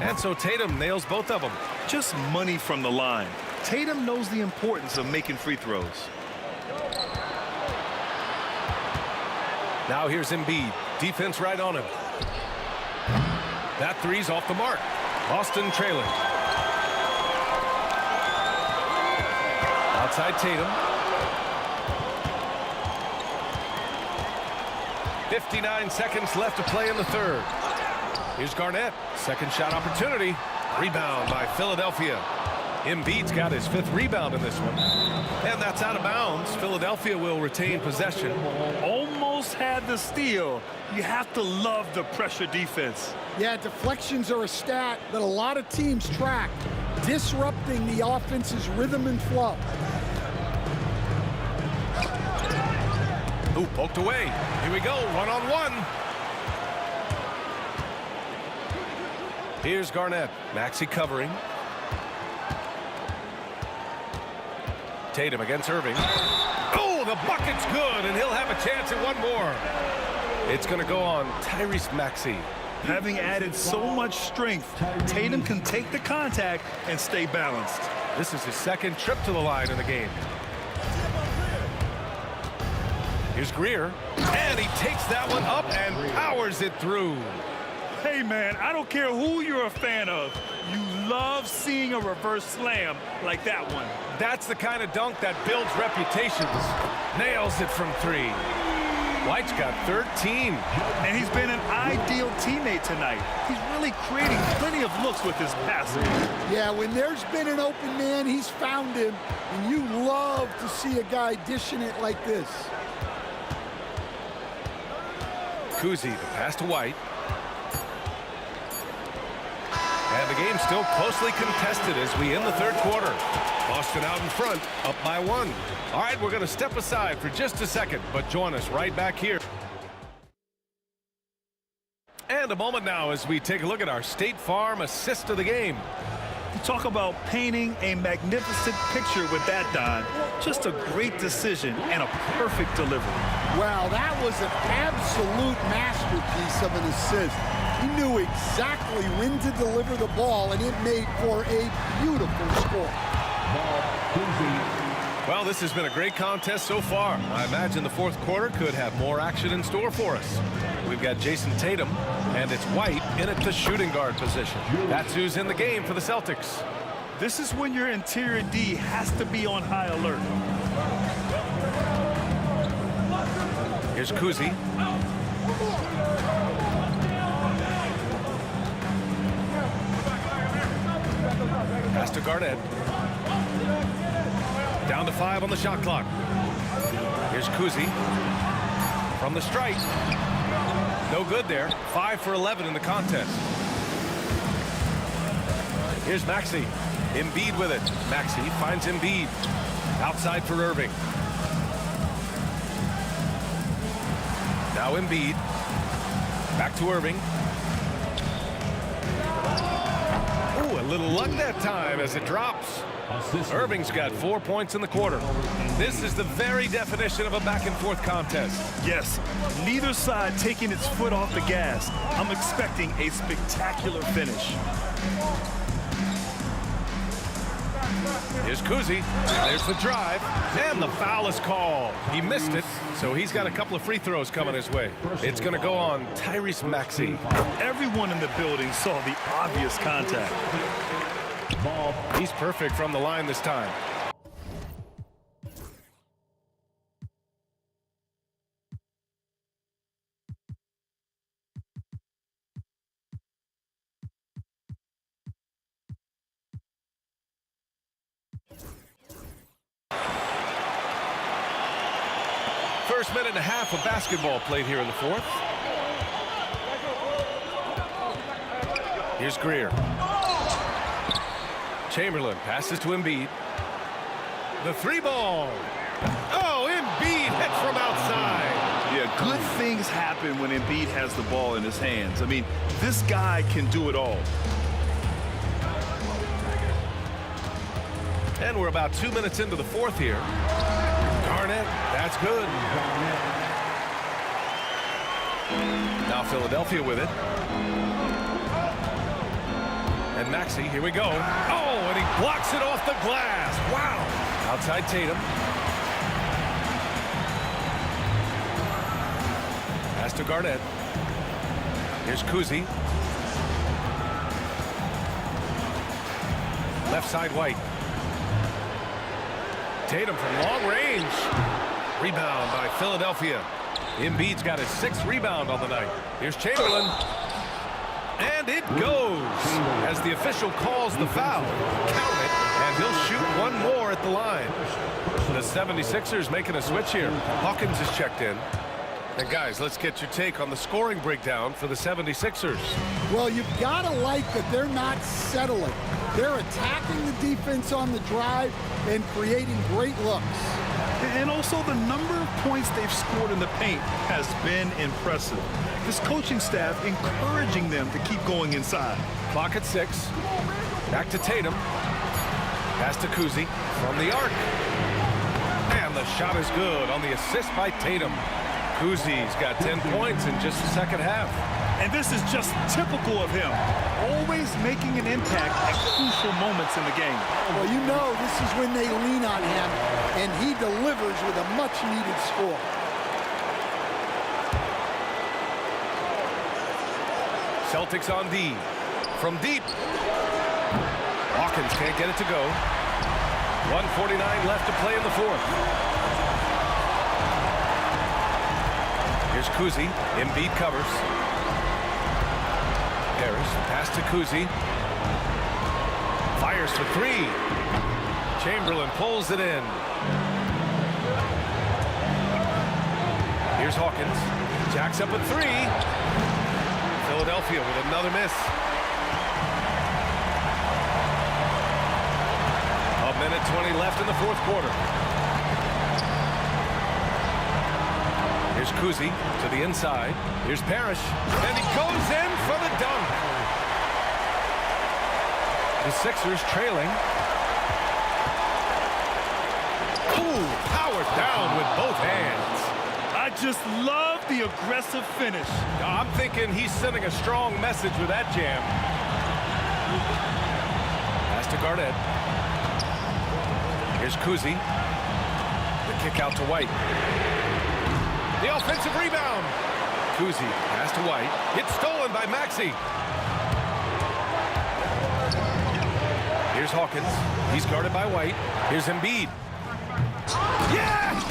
And so Tatum nails both of them. Just money from the line. Tatum knows the importance of making free throws. Now here's Embiid. Defense right on him. That 3's off the mark. Boston trailing. Outside Tatum. 59 seconds left to play in the 3rd. Here's Garnett. Second shot opportunity. Rebound by Philadelphia. Embiid's got his 5th rebound in this one. And that's out of bounds. Philadelphia will retain possession. Almost had the steal. You have to love the pressure defense. Yeah, deflections are a stat that a lot of teams track, disrupting the offense's rhythm and flow. Ooh, poked away. Here we go, 1-on-1. Here's Garnett. Maxey covering. Tatum against Irving. Oh, the bucket's good, and he'll have a chance at one more. It's going to go on Tyrese Maxey. Having added so much strength, Tatum can take the contact and stay balanced. This is his 2nd trip to the line in the game. Here's Greer, and he takes that one up and powers it through. Hey, man, I don't care who you're a fan of. You love seeing a reverse slam like that one. That's the kind of dunk that builds reputations. Nails it from 3. White's got 13. And he's been an ideal teammate tonight. He's really creating plenty of looks with his passing. Yeah, when there's been an open man, he's found him. And you love to see a guy dishing it like this. Kuzi, the pass to White. And the game's still closely contested as we end the 3rd quarter. Boston out in front, up by 1. All right, we're going to step aside for just a second, but join us right back here. And a moment now as we take a look at our State Farm assist of the game. You talk about painting a magnificent picture with that, Don. Just a great decision and a perfect delivery. Well, that was an absolute masterpiece of an assist. He knew exactly when to deliver the ball, and it made for a beautiful score. Well, this has been a great contest so far. I imagine the fourth quarter could have more action in store for us. We've got Jason Tatum, and it's White in at the shooting guard position. That's who's in the game for the Celtics. This is when your interior D has to be on high alert. Here's Kuzi. Pass to Garnett. Down to 5 on the shot clock. Here's Kuzi. From the stripe. No good there. 5 for 11 in the contest. Here's Maxey. Embiid with it. Maxey finds Embiid. Outside for Irving. Now Embiid. Back to Irving. Ooh, a little luck that time as it drops. Irving's got 4 points in the quarter. This is the very definition of a back-and-forth contest. Yes, neither side taking its foot off the gas. I'm expecting a spectacular finish. Here's Kuzi. There's the drive. And the foul is called. He missed it, so he's got a couple of free throws coming his way. It's going to go on Tyrese Maxey. Everyone in the building saw the obvious contact. He's perfect from the line this time. First minute and a half of basketball played here in the fourth. Here's Greer. Chamberlain passes to Embiid. The three ball. Oh, Embiid hits from outside. Yeah, good things happen when Embiid has the ball in his hands. I mean, this guy can do it all. And we're about 2 minutes into the fourth here. Garnett, that's good. Now Philadelphia with it. And Maxey, here we go. Oh, and he blocks it off the glass. Wow. Outside Tatum. Pass to Garnett. Here's Kuzi. Left side White. Tatum from long range. Rebound by Philadelphia. Embiid's got his 6th rebound on the night. Here's Chamberlain. And it goes as the official calls the foul. Count it, and he'll shoot one more at the line. The 76ers making a switch here. Hawkins is checked in. And guys, let's get your take on the scoring breakdown for the 76ers. Well, you've got to like that they're not settling. They're attacking the defense on the drive and creating great looks. And also the number of points they've scored in the paint has been impressive. This coaching staff encouraging them to keep going inside. Clock at 6. Back to Tatum. Pass to Kuzi from the arc. And the shot is good on the assist by Tatum. Kuzi's got 10 points in just the second half. And this is just typical of him. Always making an impact at crucial moments in the game. Well, you know this is when they lean on him, and he delivers with a much-needed score. Celtics on D. From deep. Hawkins can't get it to go. 1:49 left to play in the fourth. Here's Kuzi. Embiid covers. Harris, pass to Kuzi. Fires for 3. Chamberlain pulls it in. Here's Hawkins. Jacks up a 3. Philadelphia with another miss. A minute 20 left in the fourth quarter. Here's Kuzi to the inside. Here's Parrish. And he goes in for the dunk. The Sixers trailing. Ooh, powered down with both hands. I just love the aggressive finish. I'm thinking he's sending a strong message with that jam. Pass to Garnett. Here's Kuzi. The kick out to White. The offensive rebound. Kuzi pass to White. It's stolen by Maxey. Here's Hawkins. He's guarded by White. Here's Embiid. Yes!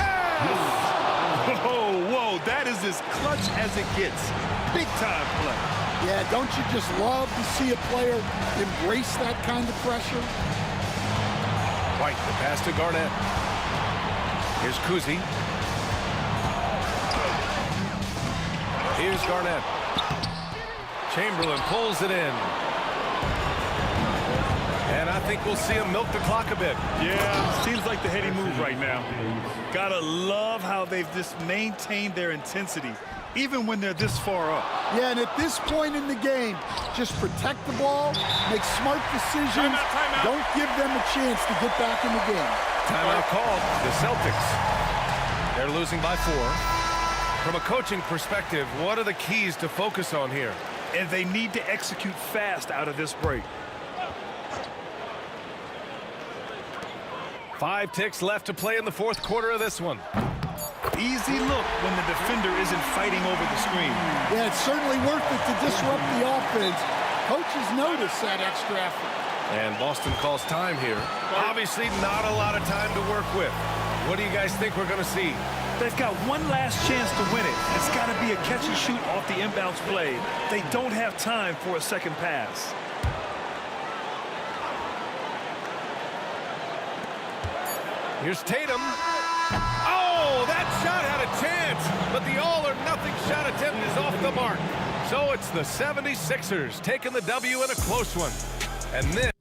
Whoa, that is as clutch as it gets. Big time play. Yeah, don't you just love to see a player embrace that kind of pressure? White, the pass to Garnett. Here's Kuzi. Here's Garnett. Chamberlain pulls it in. And I think we'll see him milk the clock a bit. Yeah, seems like the heady move right now. Gotta love how they've just maintained their intensity, even when they're this far up. Yeah, and at this point in the game, just protect the ball, make smart decisions. Timeout. Don't give them a chance to get back in the game. Timeout called. The Celtics. They're losing by 4. From a coaching perspective, what are the keys to focus on here? And they need to execute fast out of this break. 5 ticks left to play in the fourth quarter of this one. Easy look when the defender isn't fighting over the screen. Yeah, it's certainly worth it to disrupt the offense. Coaches notice that extra effort. And Boston calls time here. Obviously not a lot of time to work with. What do you guys think we're going to see? They've got one last chance to win it. It's got to be a catch and shoot off the inbounds play. They don't have time for a second pass. Here's Tatum. Oh, that shot had a chance, but the all-or-nothing shot attempt is off the mark. So it's the 76ers taking the W in a close one. And then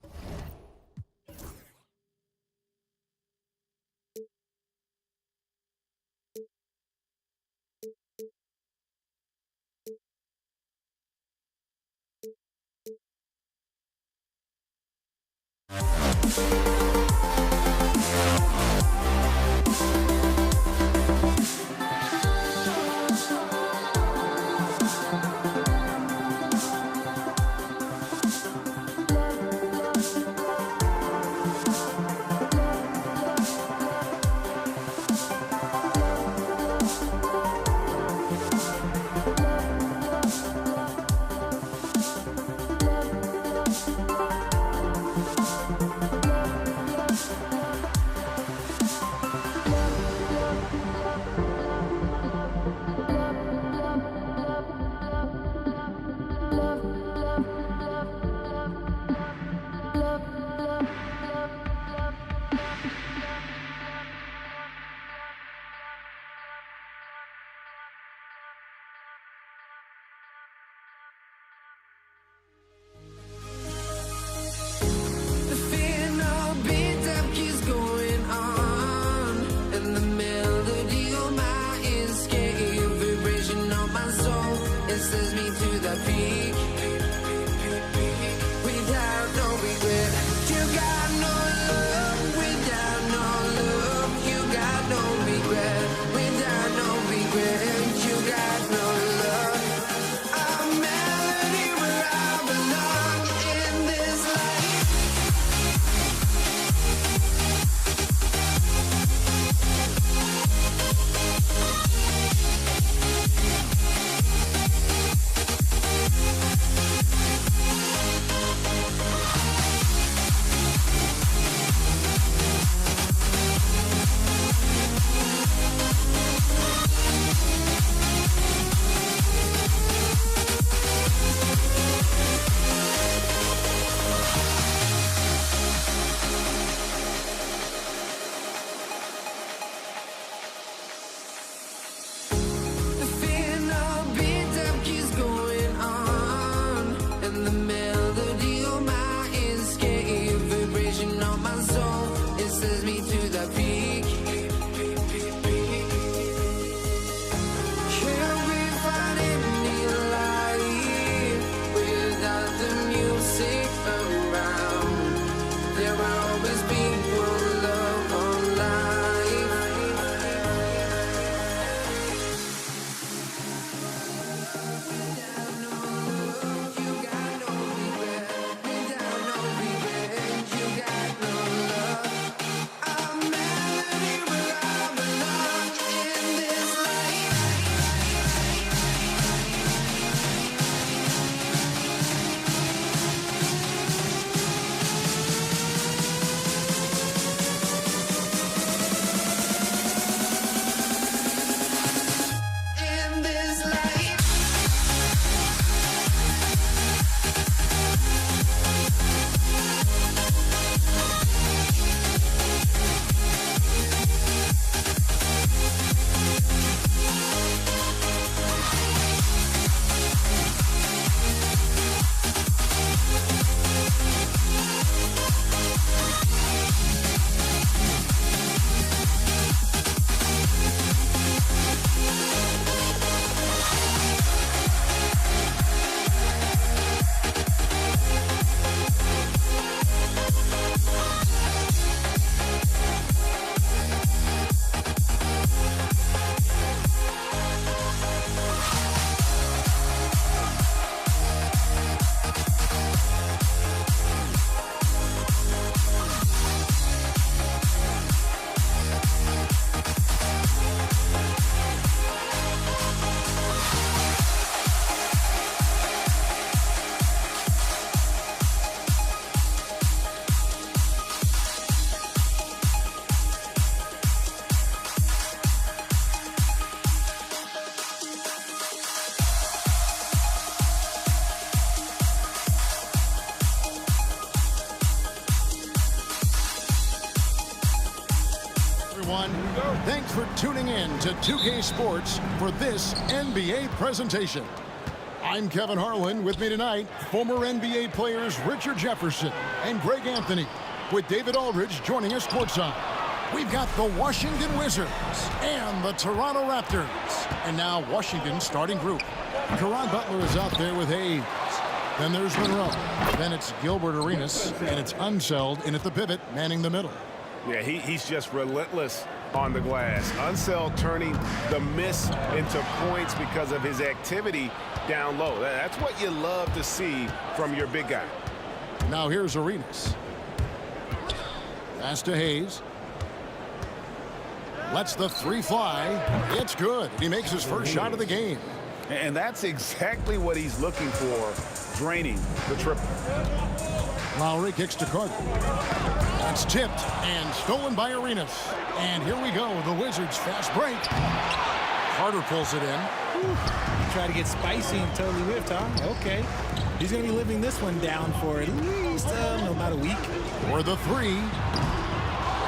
everyone. Thanks for tuning in to 2K Sports for this NBA presentation. I'm Kevin Harlan. With me tonight, former NBA players Richard Jefferson and Greg Anthony, with David Aldridge joining us courtside. We've got the Washington Wizards and the Toronto Raptors. And now Washington's starting group. Caron Butler is out there with Hayes. Then there's Monroe. Then it's Gilbert Arenas, and it's Unseld in at the pivot, manning the middle. Yeah, he's just relentless on the glass. Unseld turning the miss into points because of his activity down low. That's what you love to see from your big guy. Now here's Arenas. Pass to Hayes. Lets the three fly. It's good. He makes his first shot of the game. And that's exactly what he's looking for, draining the triple. Lowry kicks to Carter. That's tipped and stolen by Arenas. And here we go, the Wizards' fast break. Carter pulls it in. Try to get spicy and totally whiffed, huh? Okay. He's going to be living this one down for at least about a week. For the three.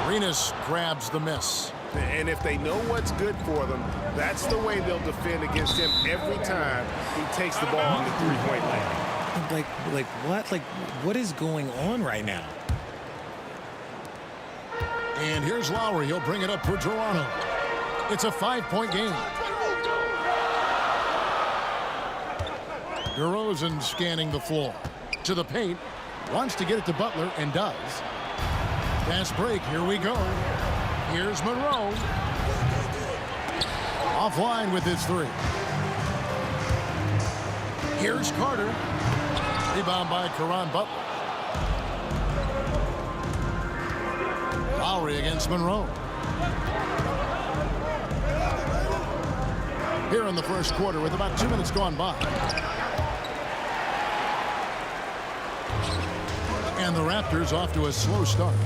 Arenas grabs the miss. And if they know what's good for them, that's the way they'll defend against him every time he takes the ball in the three-point line. Like what? Like, what is going on right now? And here's Lowry. He'll bring it up for Toronto. It's a 5-point game. DeRozan scanning the floor. To the paint. Wants to get it to Butler and does. Fast break. Here we go. Here's Monroe. Offline with his three. Here's Carter. Rebound by Caron Butler. Lowry against Monroe. Here in the first quarter with about 2 minutes gone by. And the Raptors off to a slow start.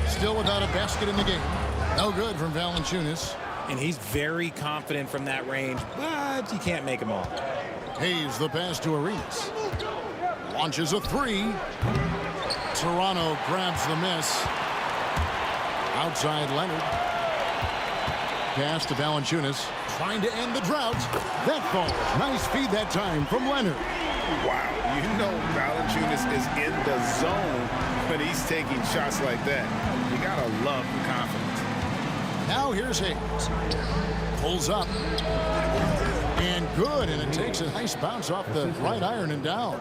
Still without a basket in the game. No good from Valanciunas. And he's very confident from that range, but you can't make them all. Hayes the pass to Arenas. Launches a three. Toronto grabs the miss. Outside Leonard. Pass to Valanciunas. Trying to end the drought. That falls. Nice feed that time from Leonard. Wow, you know Valanciunas is in the zone when he's taking shots like that. You gotta love the confidence. Now here's Hayes. Pulls up. And good, and it takes a nice bounce off the right iron and down.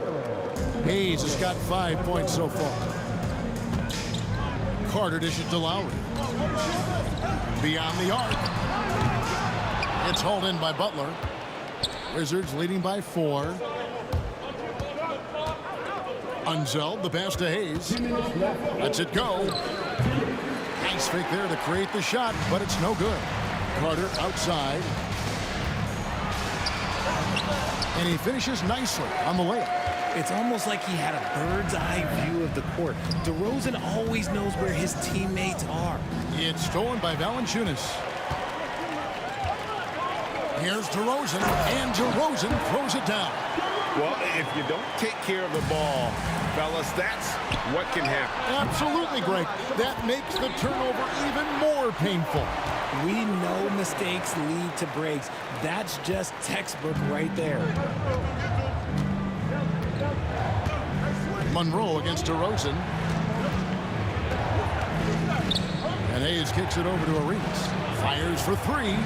Hayes has got 5 points so far. Carter dishes to Lowry. Beyond the arc. It's hauled in by Butler. Wizards leading by 4. Unseld, the pass to Hayes. Lets it go. Nice fake there to create the shot, but it's no good. Carter outside. And he finishes nicely on the layup. It's almost like he had a bird's eye view of the court. DeRozan always knows where his teammates are. It's stolen by Valanciunas. Here's DeRozan, and DeRozan throws it down. Well, if you don't take care of the ball, fellas, that's what can happen. Absolutely, Greg. That makes the turnover even more painful. We know mistakes lead to breaks. That's just textbook right there. Monroe against DeRozan. And Hayes kicks it over to Arenas. Fires for three.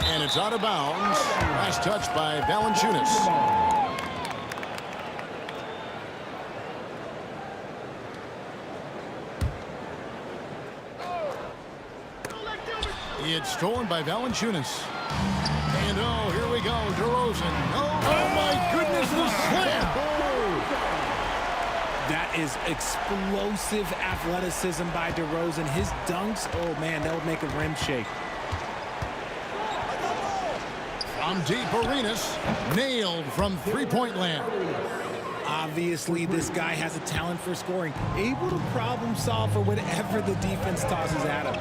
And it's out of bounds. Last touch by Valanciunas. It's stolen by Valanciunas. And oh, here we go, DeRozan. Oh my goodness, the slam! That is explosive athleticism by DeRozan. His dunks, oh man, that would make a rim shake. From deep, Arenas, nailed from three-point land. Obviously, this guy has a talent for scoring, able to problem solve for whatever the defense tosses at him.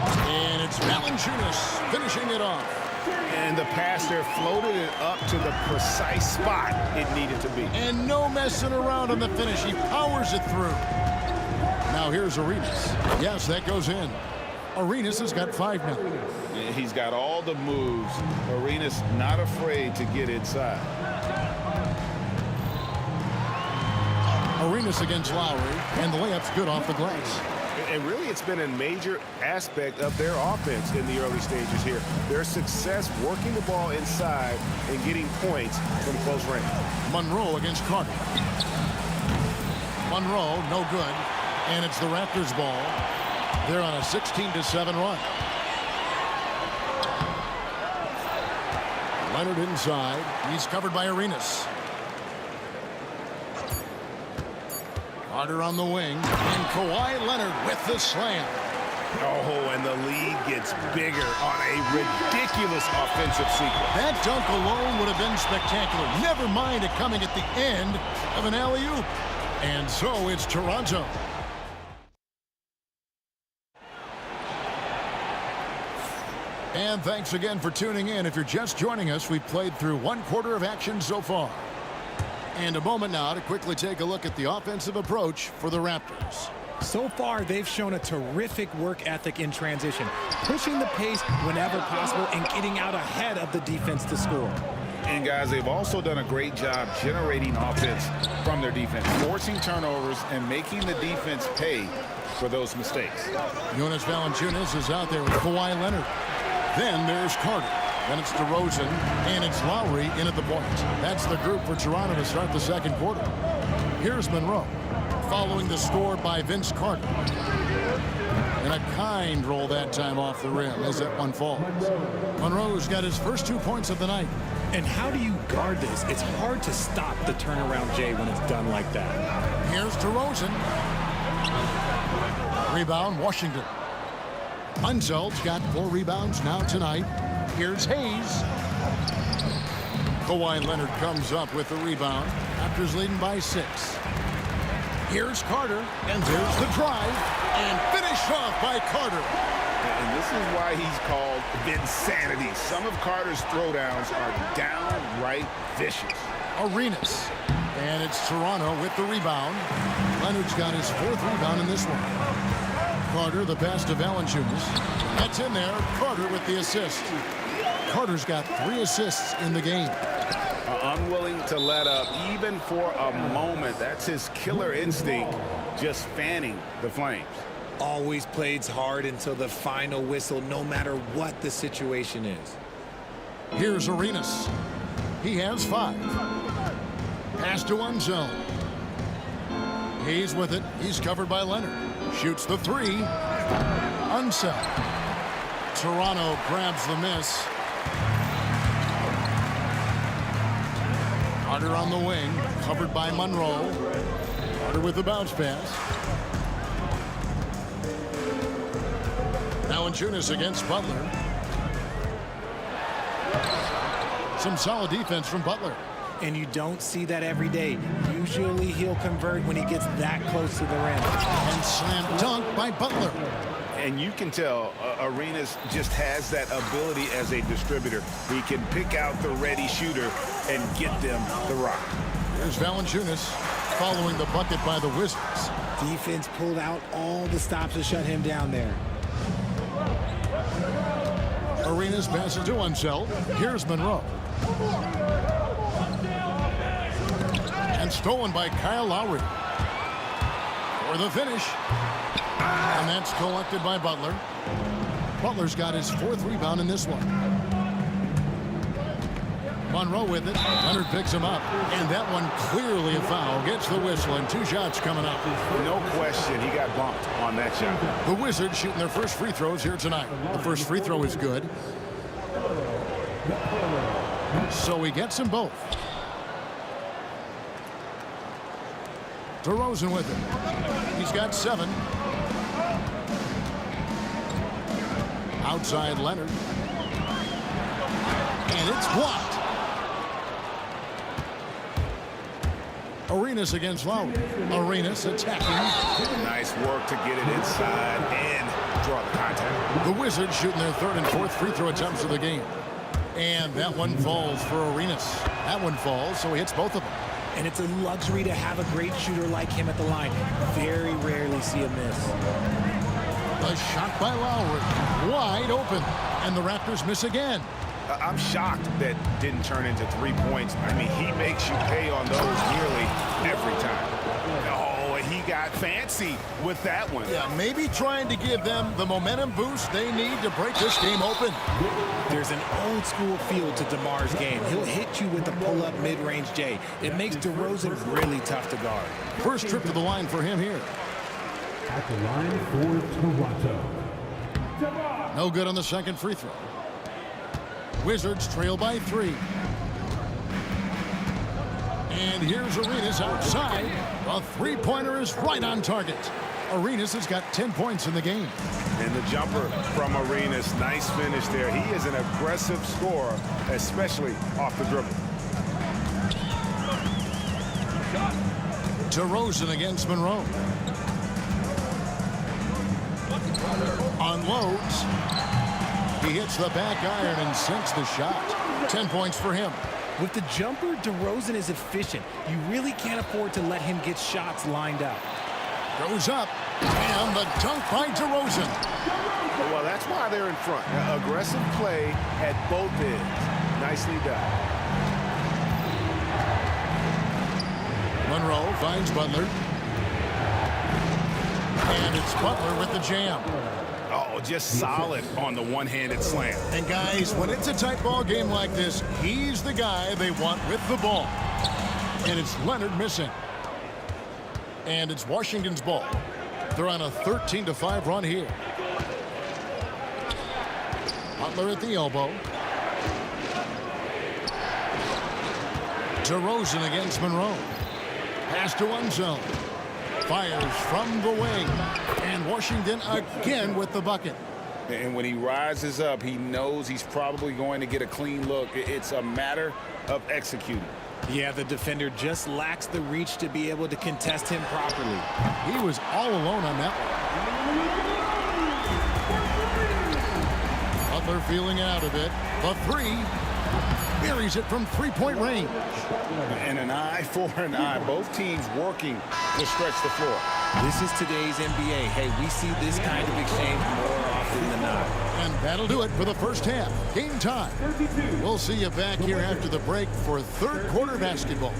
And it's Valanciunas finishing it off. And the pass there floated it up to the precise spot it needed to be. And no messing around on the finish. He powers it through. Now here's Arenas. Yes, that goes in. Arenas has got 5 now. He's got all the moves. Arenas not afraid to get inside. Arenas against Lowry, and the layup's good off the glass. And really, it's been a major aspect of their offense in the early stages here. Their success working the ball inside and getting points from close range. Monroe against Carter. Monroe, no good. And it's the Raptors' ball. They're on a 16-7 run. Leonard inside. He's covered by Arenas. Carter on the wing. And Kawhi Leonard with the slam. Oh, and the lead gets bigger on a ridiculous offensive sequence. That dunk alone would have been spectacular. Never mind it coming at the end of an alley-oop. And so it's Toronto. And thanks again for tuning in. If you're just joining us, we've played through 1/4 of action so far. And a moment now to quickly take a look at the offensive approach for the Raptors. So far, they've shown a terrific work ethic in transition, pushing the pace whenever possible and getting out ahead of the defense to score. And guys, they've also done a great job generating offense from their defense, forcing turnovers and making the defense pay for those mistakes. Jonas Valanciunas is out there with Kawhi Leonard. Then there's Carter. Then it's DeRozan, and it's Lowry in at the point. That's the group for Toronto to start the second quarter. Here's Monroe, following the score by Vince Carter. And a kind roll that time off the rim as that one falls. Monroe's got his first 2 points of the night. And how do you guard this? It's hard to stop the turnaround, Jay, when it's done like that. Here's DeRozan. Rebound, Washington. Unzeld's got 4 rebounds now tonight. Here's Hayes. Kawhi Leonard comes up with the rebound. Raptors leading by 6. Here's Carter, and there's the drive, and finished off by Carter. And this is why he's called Vinsanity. Some of Carter's throwdowns are downright vicious. Arenas. And it's Toronto with the rebound. Leonard's got his 4th rebound in this one. Carter, the pass to Valanciunas. That's in there. Carter with the assist. Carter's got 3 assists in the game. Unwilling to let up even for a moment. That's his killer instinct, just fanning the flames. Always plays hard until the final whistle, no matter what the situation is. Here's Arenas. He has 5. Pass to Unzel. He's with it. He's covered by Leonard. Shoots the 3. Unzel. Toronto grabs the miss. Carter on the wing, covered by Monroe. Carter with the bounce pass. Valanciunas against Butler. Some solid defense from Butler. And you don't see that every day. Usually he'll convert when he gets that close to the rim. And slam dunk by Butler. And you can tell Arenas just has that ability as a distributor. He can pick out the ready shooter and get them the rock. Here's Valanciunas following the bucket by the Wizards. Defense pulled out all the stops to shut him down there. Arenas passes to Unzel. Here's Monroe. And stolen by Kyle Lowry. For the finish. And that's collected by Butler. Butler's got his 4th rebound in this one. Monroe with it. Leonard picks him up. And that one clearly a foul. Gets the whistle and 2 shots coming up. No question, he got bumped on that shot. The Wizards shooting their first free throws here tonight. The first free throw is good. So he gets them both. DeRozan with it. He's got 7. Outside Leonard. And it's blocked. Arenas against Lowry. Arenas attacking. Nice work to get it inside and draw the contact. The Wizards shooting their 3rd and 4th free throw attempts of the game. And that one falls for Arenas. That one falls, so he hits both of them. And it's a luxury to have a great shooter like him at the line. Very rarely see a miss. A shot by Lowry. Wide open. And the Raptors miss again. I'm shocked that didn't turn into 3 points. I mean, he makes you pay on those nearly every time. Oh, he got fancy with that one. Yeah, maybe trying to give them the momentum boost they need to break this game open. There's an old school feel to DeMar's game. He'll hit you with a pull-up mid-range J. It makes DeRozan really tough to guard. First trip to the line for him here. At the line for Toronto. No good on the second free throw. Wizards trail by 3. And here's Arenas outside. A three-pointer is right on target. Arenas has got 10 points in the game. And the jumper from Arenas, nice finish there. He is an aggressive scorer, especially off the dribble. DeRozan against Monroe. Unloads. He hits the back iron and sinks the shot. 10 points for him. With the jumper, DeRozan is efficient. You really can't afford to let him get shots lined up. Goes up. And the dunk by DeRozan. Well, that's why they're in front. Aggressive play at both ends. Nicely done. Monroe finds Butler. And it's Butler with the jam. Oh, just solid on the one-handed slam. And guys, when it's a tight ball game like this, he's the guy they want with the ball. And it's Leonard missing. And it's Washington's ball. They're on a 13-5 run here. Butler at the elbow. DeRozan against Monroe. Pass to one zone. Fires from the wing. And Washington again with the bucket. And when he rises up, he knows he's probably going to get a clean look. It's a matter of executing. Yeah, the defender just lacks the reach to be able to contest him properly. He was all alone on that one. Butler feeling it out a bit. The three. Buries it from three-point range. And an eye for an eye. Both teams working to stretch the floor. This is today's NBA. Hey, we see this kind of exchange more often than not. And that'll do it for the first half. Game time. We'll see you back here after the break for third quarter basketball.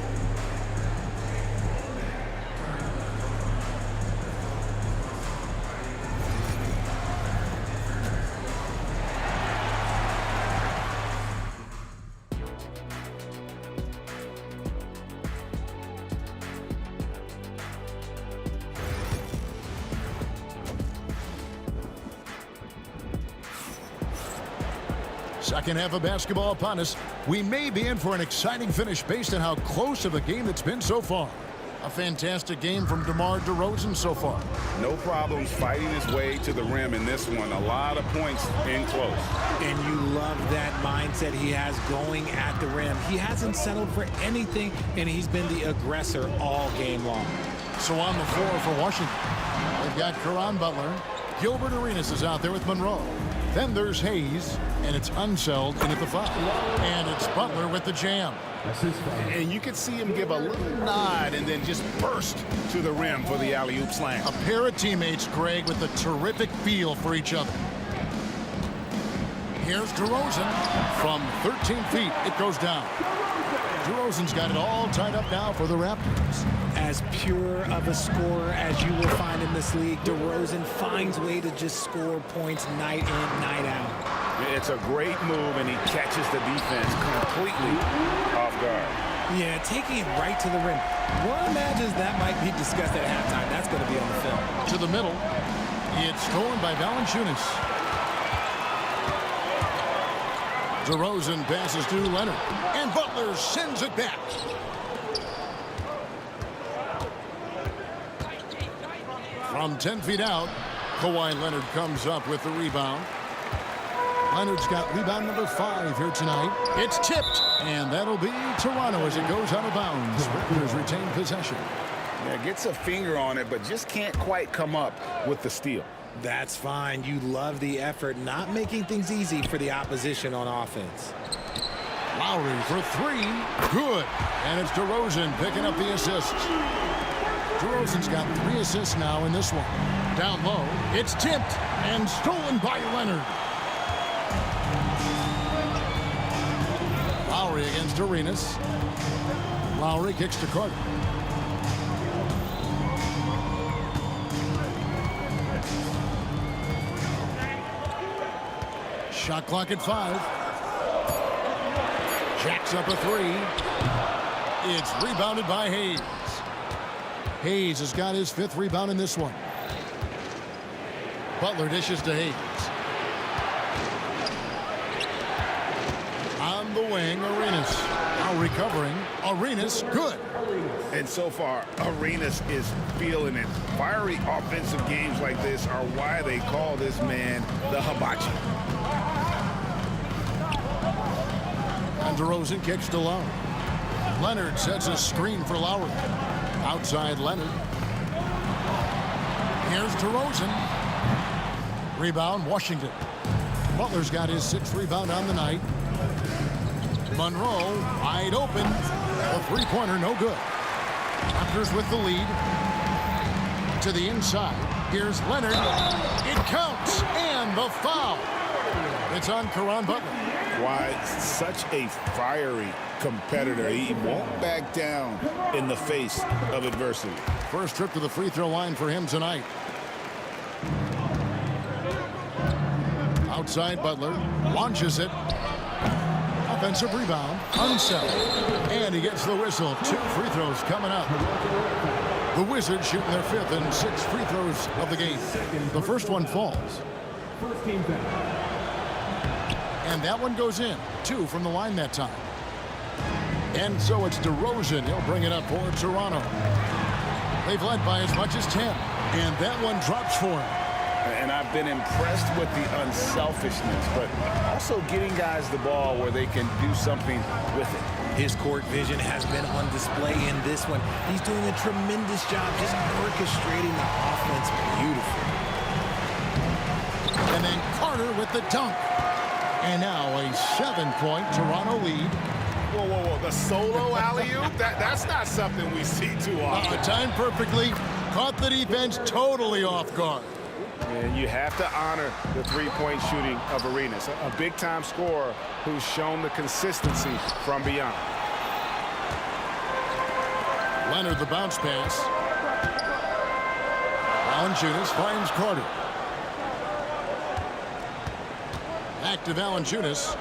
Second half of basketball upon us. We may be in for an exciting finish based on how close of a game it's been so far. A fantastic game from DeMar DeRozan so far. No problems fighting his way to the rim in this one. A lot of points in close. And you love that mindset he has going at the rim. He hasn't settled for anything, and he's been the aggressor all game long. So on the floor for Washington, they've got Caron Butler. Gilbert Arenas is out there with Monroe. Then there's Hayes, and it's Unseld in at the foul. And it's Butler with the jam. And you can see him give a little nod and then just burst to the rim for the alley-oop slam. A pair of teammates, Greg, with a terrific feel for each other. Here's DeRozan. From 13 feet, it goes down. DeRozan's got it all tied up now for the Raptors. As pure of a scorer as you will find in this league, DeRozan finds a way to just score points night in, night out. It's a great move, and he catches the defense completely off guard. Yeah, taking it right to the rim. One imagines that might be discussed at halftime. That's going to be on the film. To the middle. It's stolen by Valanciunas. DeRozan passes to Leonard. And Butler sends it back. From 10 feet out, Kawhi Leonard comes up with the rebound. Leonard's got rebound number 5 here tonight. It's tipped, and that'll be Toronto as it goes out of bounds. Raptors retain possession. Yeah, gets a finger on it, but just can't quite come up with the steal. That's fine. You love the effort, not making things easy for the opposition on offense. Lowry for three. Good. And it's DeRozan picking up the assists. DeRozan's got 3 assists now in this one. Down low. It's tipped and stolen by Leonard. Lowry against Arenas. Lowry kicks to Carter. Shot clock at 5. Jacks up a 3. It's rebounded by Hayes. Hayes has got his 5th rebound in this one. Butler dishes to Hayes. On the wing, Arenas. Now recovering. Arenas, good. And so far, Arenas is feeling it. Fiery offensive games like this are why they call this man the hibachi. And DeRozan kicks to Lowry. Leonard sets a screen for Lowry. Outside Leonard. Here's DeRozan. Rebound, Washington. Butler's got his 6th rebound on the night. Monroe, wide open. A three-pointer, no good. Raptors with the lead. To the inside. Here's Leonard. It counts. And the foul. It's on Caron Butler. Why, such a fiery competitor. He won't back down in the face of adversity. First trip to the free throw line for him tonight. Outside Butler. Launches it. Offensive rebound. Unsettled. And he gets the whistle. 2 free throws coming up. The Wizards shooting their 5th and 6th free throws of the game. The first one falls. And that one goes in. 2 from the line that time. And so it's DeRozan. He'll bring it up for Toronto. They've led by as much as 10. And that one drops for him. And I've been impressed with the unselfishness, but also getting guys the ball where they can do something with it. His court vision has been on display in this one. He's doing a tremendous job just orchestrating the offense beautifully. And then Carter with the dunk. And now a 7-point Toronto lead. Whoa, whoa, whoa. The solo alley-oop? That's not something we see too often. Timed perfectly. Caught the defense totally off guard. And you have to honor the three-point shooting of Arenas, a big-time scorer who's shown the consistency from beyond. Leonard the bounce pass. Valanciunas finds Carter. Back to Valanciunas.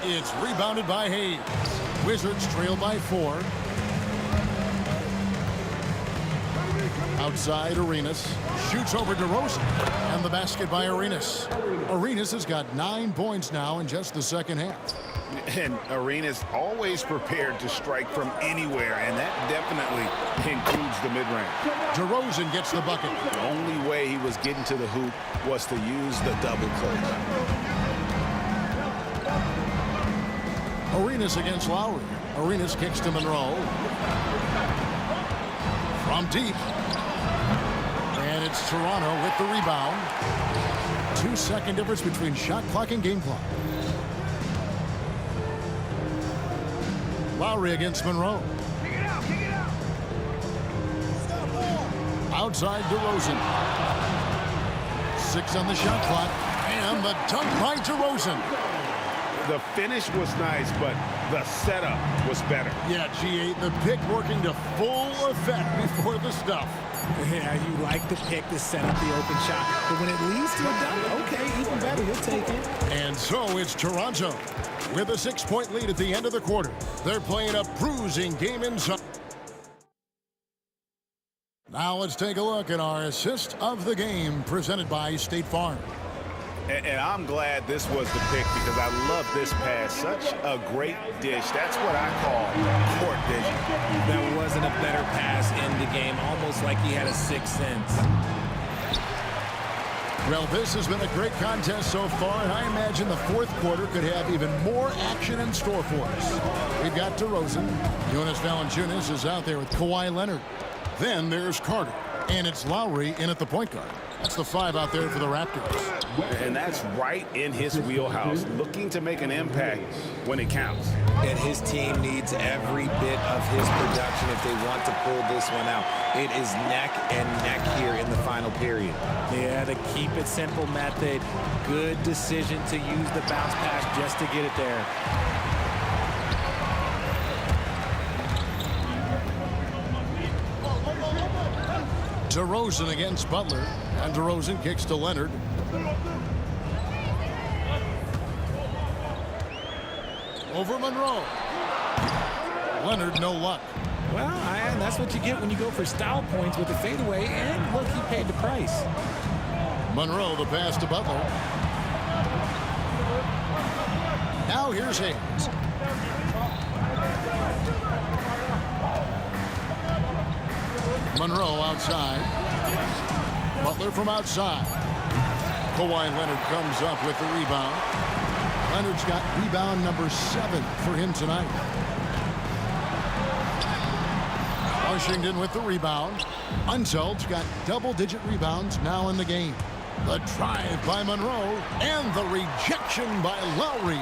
It's rebounded by Hayes. Wizards trail by 4. Outside Arenas. Shoots over DeRozan. And the basket by Arenas. Arenas has got 9 points now in just the second half. And Arenas always prepared to strike from anywhere, and that definitely includes the mid-range. DeRozan gets the bucket. The only way he was getting to the hoop was to use the double clutch. Arenas against Lowry. Arenas kicks to Monroe. From deep. And it's Toronto with the rebound. 2-second difference between shot clock and game clock. Lowry against Monroe. Kick it out, kick it out. Outside DeRozan. 6 on the shot clock. And the dunk by DeRozan. The finish was nice, but the setup was better. Yeah, G8, the pick working to full effect before the stuff. Yeah, you like the pick to set up the open shot. But when it leads to a dunk, okay, even better, he'll take it. And so it's Toronto with a 6-point lead at the end of the quarter. They're playing a bruising game inside. Now let's take a look at our assist of the game presented by State Farm. And I'm glad this was the pick because I love this pass. Such a great dish. That's what I call court vision. There wasn't a better pass in the game, almost like he had a 6th sense. Well, this has been a great contest so far, and I imagine the fourth quarter could have even more action in store for us. We've got DeRozan. Jonas Valanciunas is out there with Kawhi Leonard. Then there's Carter, and it's Lowry in at the point guard. That's the 5 out there for the Raptors. And that's right in his wheelhouse, looking to make an impact when it counts. And his team needs every bit of his production if they want to pull this one out. It is neck and neck here in the final period. Yeah, the keep it simple method. Good decision to use the bounce pass just to get it there. DeRozan against Butler, and DeRozan kicks to Leonard. Over Monroe. Leonard, no luck. Well, and that's what you get when you go for style points with the fadeaway, and look, he paid the price. Monroe, the pass to Butler. Now here's Hayes. Monroe outside. Butler from outside. Kawhi Leonard comes up with the rebound. Leonard's got rebound number 7 for him tonight. Washington with the rebound. Unseld's got double-digit rebounds now in the game. The drive by Monroe and the rejection by Lowry.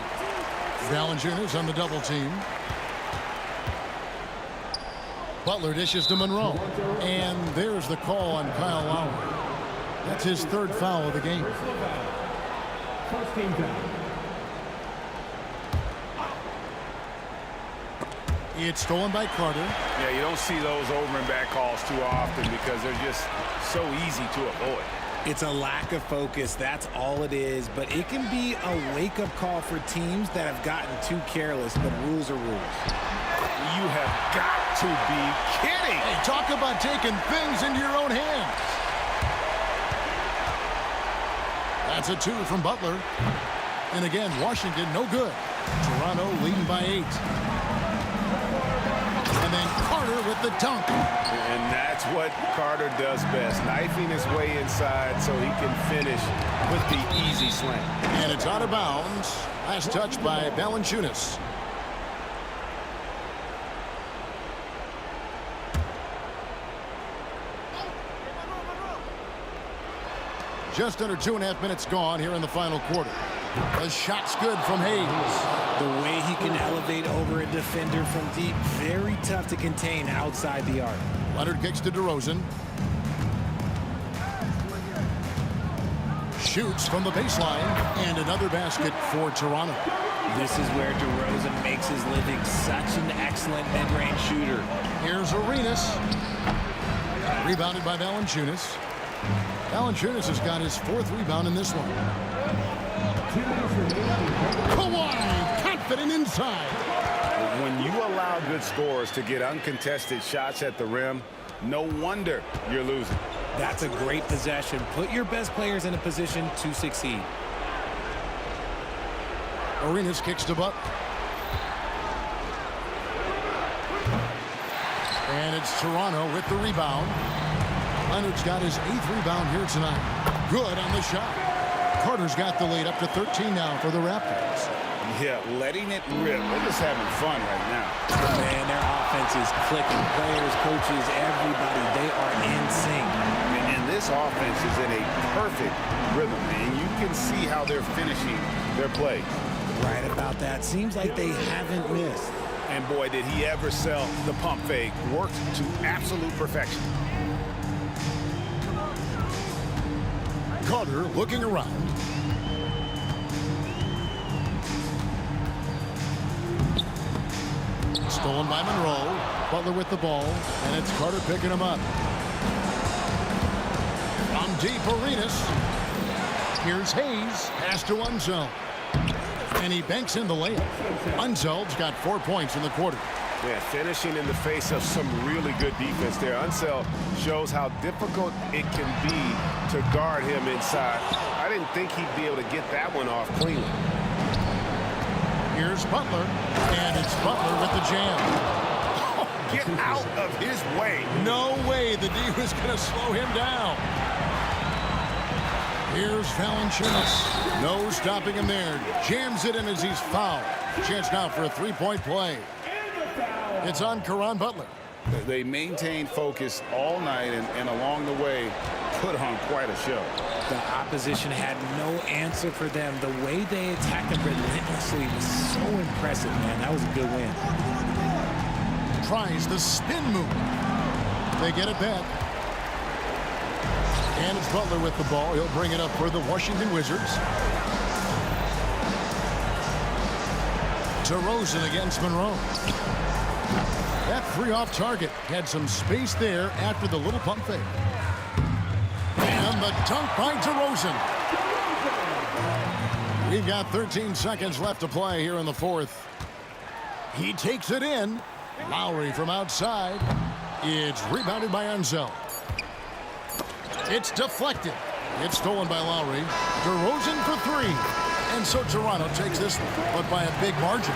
Valanciunas on the double team. Butler dishes to Monroe. And there's the call on Kyle Lowry. That's his 3rd foul of the game. First team foul. It's stolen by Carter. Yeah, you don't see those over and back calls too often because they're just so easy to avoid. It's a lack of focus. That's all it is. But it can be a wake-up call for teams that have gotten too careless. But rules are rules. You have got to be kidding. Hey, talk about taking things into your own hands. That's a 2 from Butler. And again, Washington no good. Toronto leading by 8. And then Carter with the dunk. And that's what Carter does best, knifing his way inside so he can finish with the easy slam. And it's out of bounds. Last touch by Valanciunas. Just under 2.5 minutes gone here in the final quarter. The shot's good from Hayes. The way he can elevate over a defender from deep, very tough to contain outside the arc. Leonard kicks to DeRozan. Shoots from the baseline, and another basket for Toronto. This is where DeRozan makes his living. Such an excellent mid-range shooter. Here's Arenas. Rebounded by Valanciunas. Valanciunas has got his 4th rebound in this one. Kawhi, confident inside. When you allow good scorers to get uncontested shots at the rim, no wonder you're losing. That's a great possession. Put your best players in a position to succeed. Arenas kicks to Butler. And it's Toronto with the rebound. Leonard's got his 8th rebound here tonight. Good on the shot. Carter's got the lead up to 13 now for the Raptors. Yeah, letting it rip. They're just having fun right now. Man, their offense is clicking. Players, coaches, everybody, they are in sync. And this offense is in a perfect rhythm, and you can see how they're finishing their play. Right about that. Seems like they haven't missed. And boy, did he ever sell the pump fake. Worked to absolute perfection. Carter looking around. Stolen by Monroe. Butler with the ball, and it's Carter picking him up. From deep, Arenas. Here's Hayes. Pass to Unseld. And he banks in the layup. Unseld's got 4 points in the quarter. Yeah, finishing in the face of some really good defense there. Unseld shows how difficult it can be to guard him inside. I didn't think he'd be able to get that one off cleanly. Here's Butler, and it's Butler with the jam. Oh, get out of his way. No way the D was going to slow him down. Here's Valanciunas. No stopping him there. Jams it in as he's fouled. Chance now for a 3-point play. It's on Caron Butler. They maintained focus all night and along the way put on quite a show. The opposition had no answer for them. The way they attacked them relentlessly was so impressive, man. That was a good win. Tries the spin move. They get it back. And it's Butler with the ball. He'll bring it up for the Washington Wizards. DeRozan against Monroe. That three off target had some space there after the little pump fake. And the dunk by DeRozan. We've got 13 seconds left to play here in the fourth. He takes it in. Lowry from outside. It's rebounded by Ansel. It's deflected. It's stolen by Lowry. DeRozan for three. And so Toronto takes this, but by a big margin.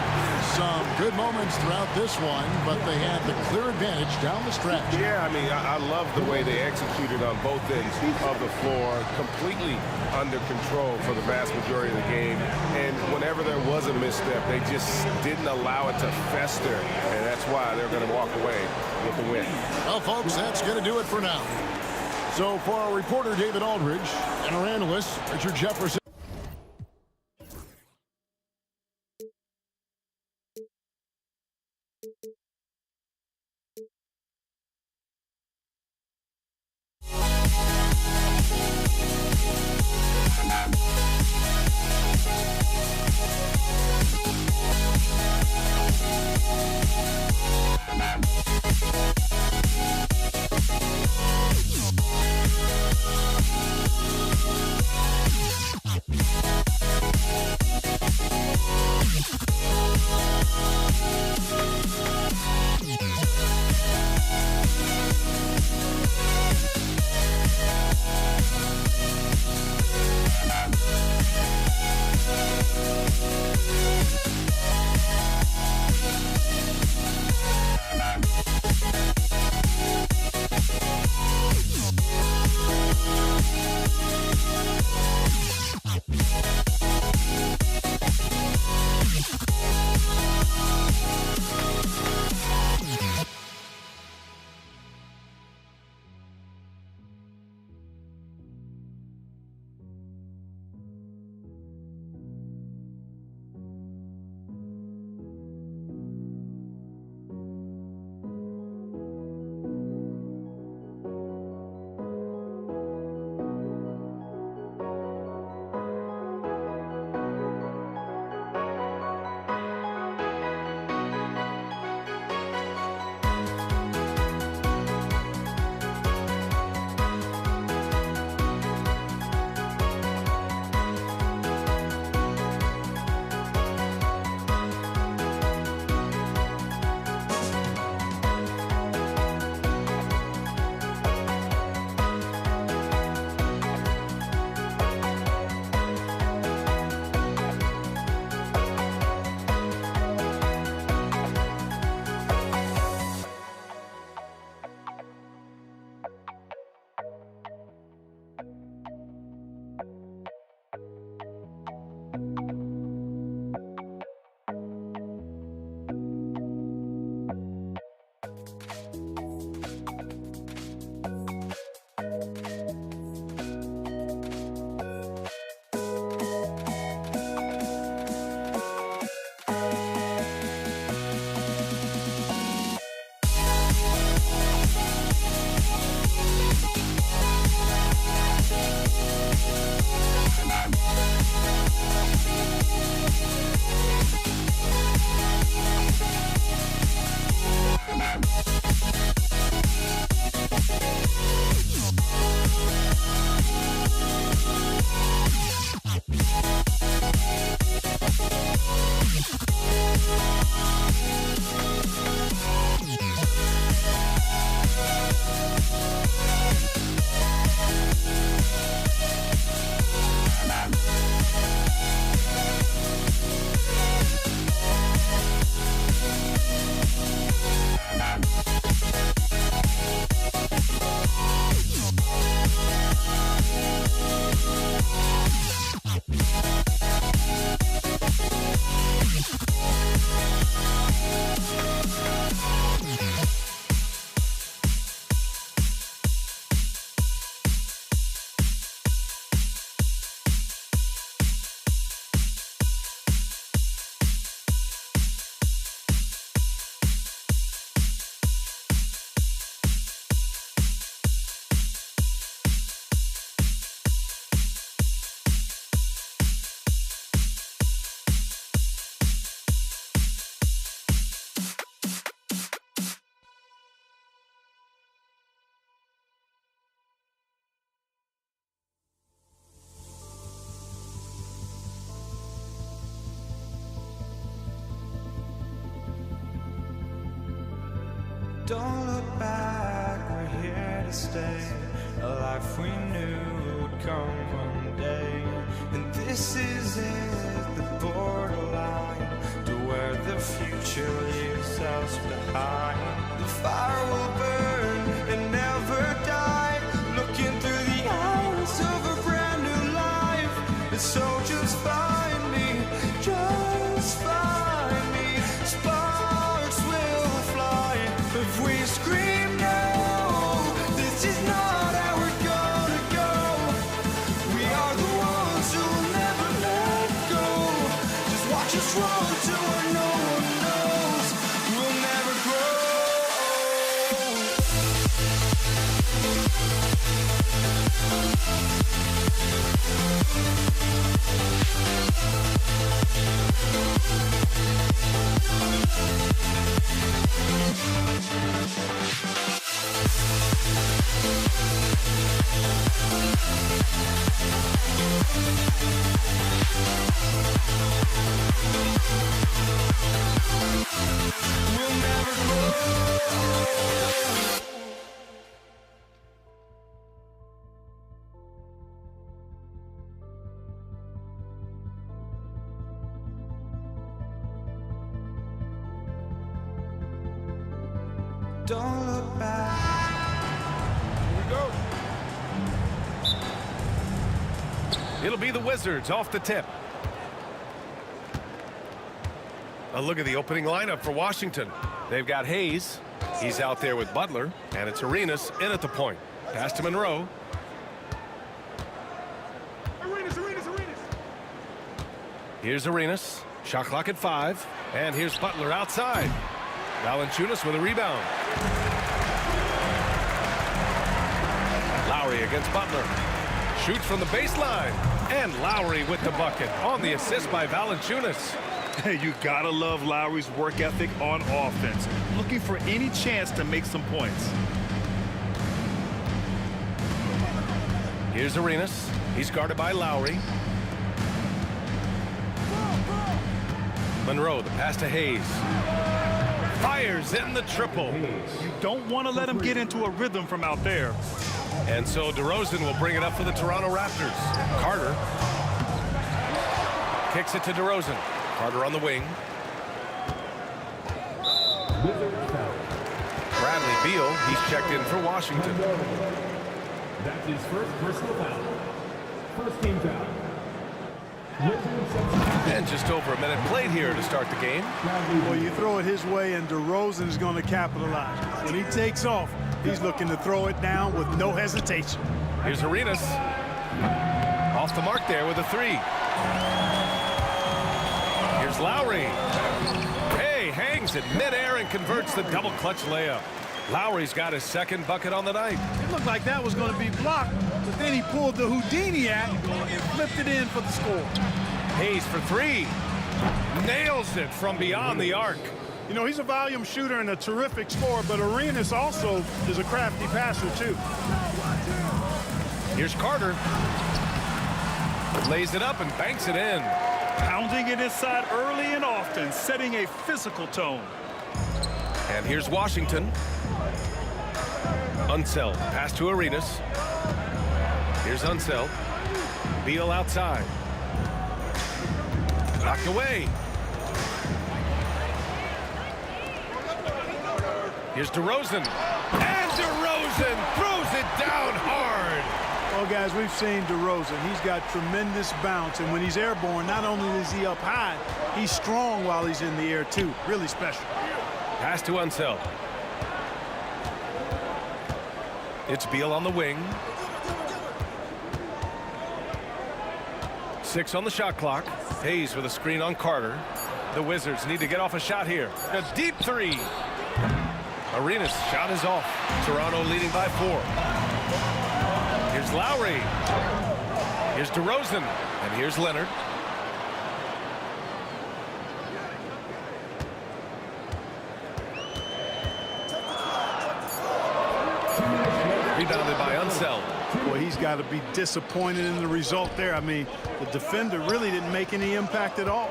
Some good moments throughout this one, but they had the clear advantage down the stretch. Yeah, I mean, I love the way they executed on both ends of the floor, completely under control for the vast majority of the game. And whenever there was a misstep, they just didn't allow it to fester, and that's why they're going to walk away with the win. Well, folks, that's going to do it for now. So for our reporter, David Aldridge, and our analyst, Richard Jefferson. Bye. Don't look back, we're here to stay. A life we knew would come one day. And this is it, the borderline to where the future leaves us behind. The fire will burn and never die, looking through the eyes of a brand new life. And so just find me, just find me. Sparks will fly if we scream no. This is not how we're gonna go. We are the ones who will never let go. Just watch us run to where no one knows. We'll never grow. We'll never grow. Don't look back. Here we go. It'll be the Wizards off the tip. A look at the opening lineup for Washington. They've got Hayes. He's out there with Butler. And it's Arenas in at the point. Pass to Monroe. Here's Arenas. Shot clock at 5. And here's Butler outside. Valanciunas with a rebound. Lowry against Butler. Shoots from the baseline. And Lowry with the bucket on the assist by Valanciunas. You gotta love Lowry's work ethic on offense. Looking for any chance to make some points. Here's Arenas. He's guarded by Lowry. Monroe, the pass to Hayes. Fires in the triple. You don't want to let him get into a rhythm from out there. And so DeRozan will bring it up for the Toronto Raptors. Carter kicks it to DeRozan. Carter on the wing. Bradley Beal, he's checked in for Washington. That's his first personal foul. First team foul. And just over a minute played here to start the game. Well, you throw it his way, and DeRozan is going to capitalize. When he takes off, he's looking to throw it down with no hesitation. Here's Arenas. Off the mark there with a 3. Here's Lowry. Hey, hangs it midair and converts the double clutch layup. Lowry's got his second bucket on the night. It looked like that was going to be blocked, but then he pulled the Houdini act and flipped it in for the score. Hayes for 3. Nails it from beyond the arc. You know, he's a volume shooter and a terrific scorer, but Arenas also is a crafty passer, too. Here's Carter. Lays it up and banks it in. Pounding it inside early and often, setting a physical tone. And here's Washington. Unseld. Pass to Arenas. Here's Unseld. Beal outside. Knocked away. Here's DeRozan. And DeRozan throws it down hard. Well, guys, we've seen DeRozan. He's got tremendous bounce, and when he's airborne, not only is he up high, he's strong while he's in the air, too. Really special. Pass to Unseld. It's Beal on the wing. 6 on the shot clock. Hayes with a screen on Carter. The Wizards need to get off a shot here. A deep 3. Arenas' shot is off. Toronto leading by 4. Here's Lowry. Here's DeRozan. And here's Leonard. Rebounded by Unseld. Well, he's got to be disappointed in the result there. I mean, the defender really didn't make any impact at all.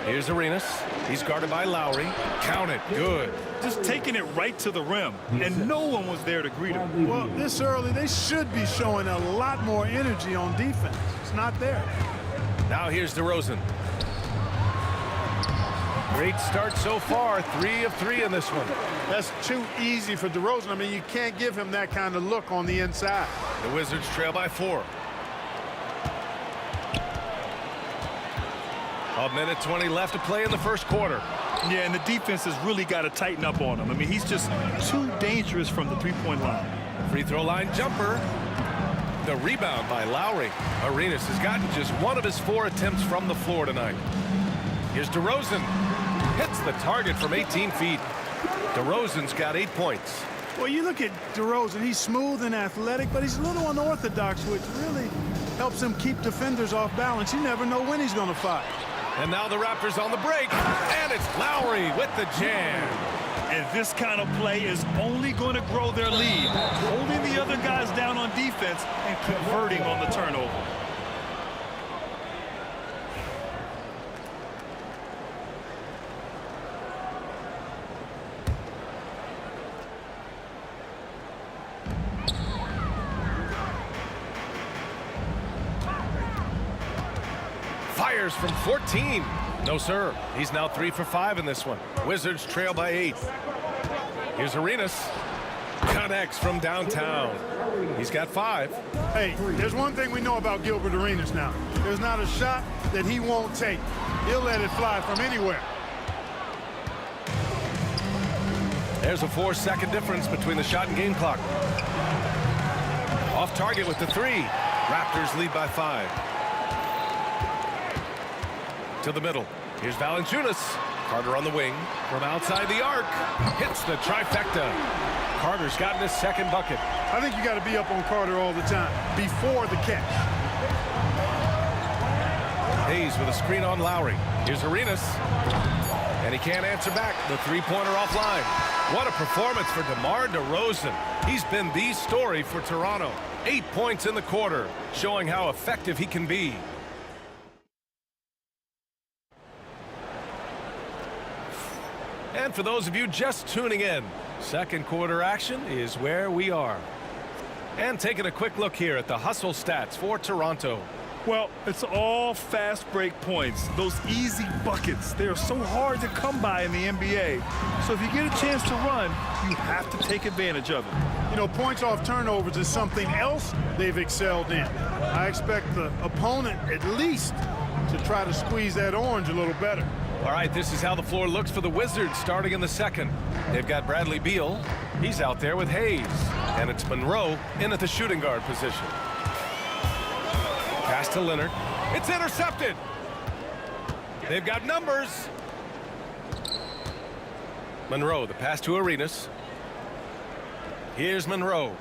Here's Arenas. He's guarded by Lowry. Count it. Good. Just taking it right to the rim, and no one was there to greet him. Well, this early, they should be showing a lot more energy on defense. It's not there. Now here's DeRozan. Great start so far. 3 of 3 in this one. That's too easy for DeRozan. I mean, you can't give him that kind of look on the inside. The Wizards trail by 4. A minute 20 left to play in the first quarter. Yeah, and the defense has really got to tighten up on him. I mean, he's just too dangerous from the three-point line. Free throw line jumper. The rebound by Lowry. Arenas has gotten just 1 of his 4 attempts from the floor tonight. Here's DeRozan. Hits the target from 18 feet. DeRozan's got 8 points. Well, you look at DeRozan, he's smooth and athletic, but he's a little unorthodox, which really helps him keep defenders off balance. You never know when he's going to fire. And now the Raptors on the break, and it's Lowry with the jam. And this kind of play is only going to grow their lead, holding the other guys down on defense and converting on the turnover. Fires from 14. No, sir. He's now 3 for 5 in this one. Wizards trail by 8. Here's Arenas. Connects from downtown. He's got 5. Hey, there's one thing we know about Gilbert Arenas now. There's not a shot that he won't take. He'll let it fly from anywhere. There's a 4-second difference between the shot and game clock. Off target with the 3. Raptors lead by 5. To the middle. Here's Valanciunas. Carter on the wing. From outside the arc. Hits the trifecta. Carter's gotten his 2nd bucket. I think you got to be up on Carter all the time before the catch. Hayes with a screen on Lowry. Here's Arenas. And he can't answer back. The 3-pointer offline. What a performance for DeMar DeRozan. He's been the story for Toronto. 8 points in the quarter, showing how effective he can be. And for those of you just tuning in, second quarter action is where we are. And taking a quick look here at the hustle stats for Toronto. Well, it's all fast break points. Those easy buckets, they are so hard to come by in the NBA. So if you get a chance to run, you have to take advantage of it. You know, points off turnovers is something else they've excelled in. I expect the opponent at least to try to squeeze that orange a little better. All right, this is how the floor looks for the Wizards starting in the second. They've got Bradley Beal. He's out there with Hayes. And it's Monroe in at the shooting guard position. Pass to Leonard. It's intercepted. They've got numbers. Monroe, the pass to Arenas. Here's Monroe.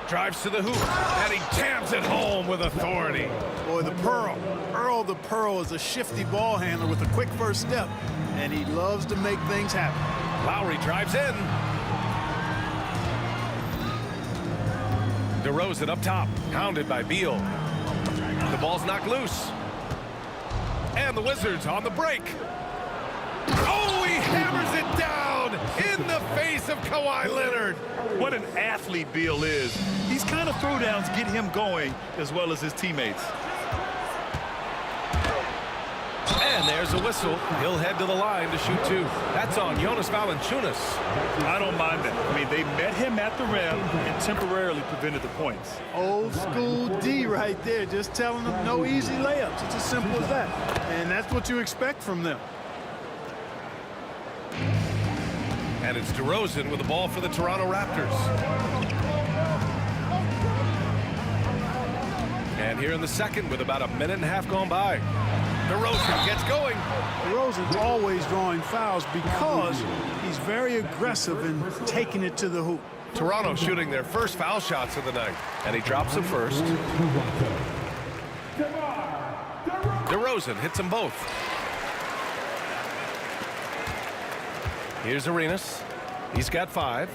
Drives to the hoop, and he jams it home with authority. Boy, the Pearl. Earl the Pearl is a shifty ball handler with a quick first step, and he loves to make things happen. Lowry drives in. DeRozan up top, hounded by Beal. The ball's knocked loose. And the Wizards on the break. Oh, he hammers it down in the face of Kawhi Leonard. What an athlete Beal is. These kind of throwdowns get him going as well as his teammates. And there's a whistle. He'll head to the line to shoot 2. That's on Jonas Valanciunas. I don't mind that. I mean, they met him at the rim and temporarily prevented the points. Old school D right there, just telling them no easy layups. It's as simple as that. And that's what you expect from them. And it's DeRozan with the ball for the Toronto Raptors. And here in the second with about a minute and a half gone by. DeRozan gets going. DeRozan's always drawing fouls because he's very aggressive in taking it to the hoop. Toronto shooting their first foul shots of the night. And he drops them first. DeRozan hits them both. Here's Arenas. He's got 5.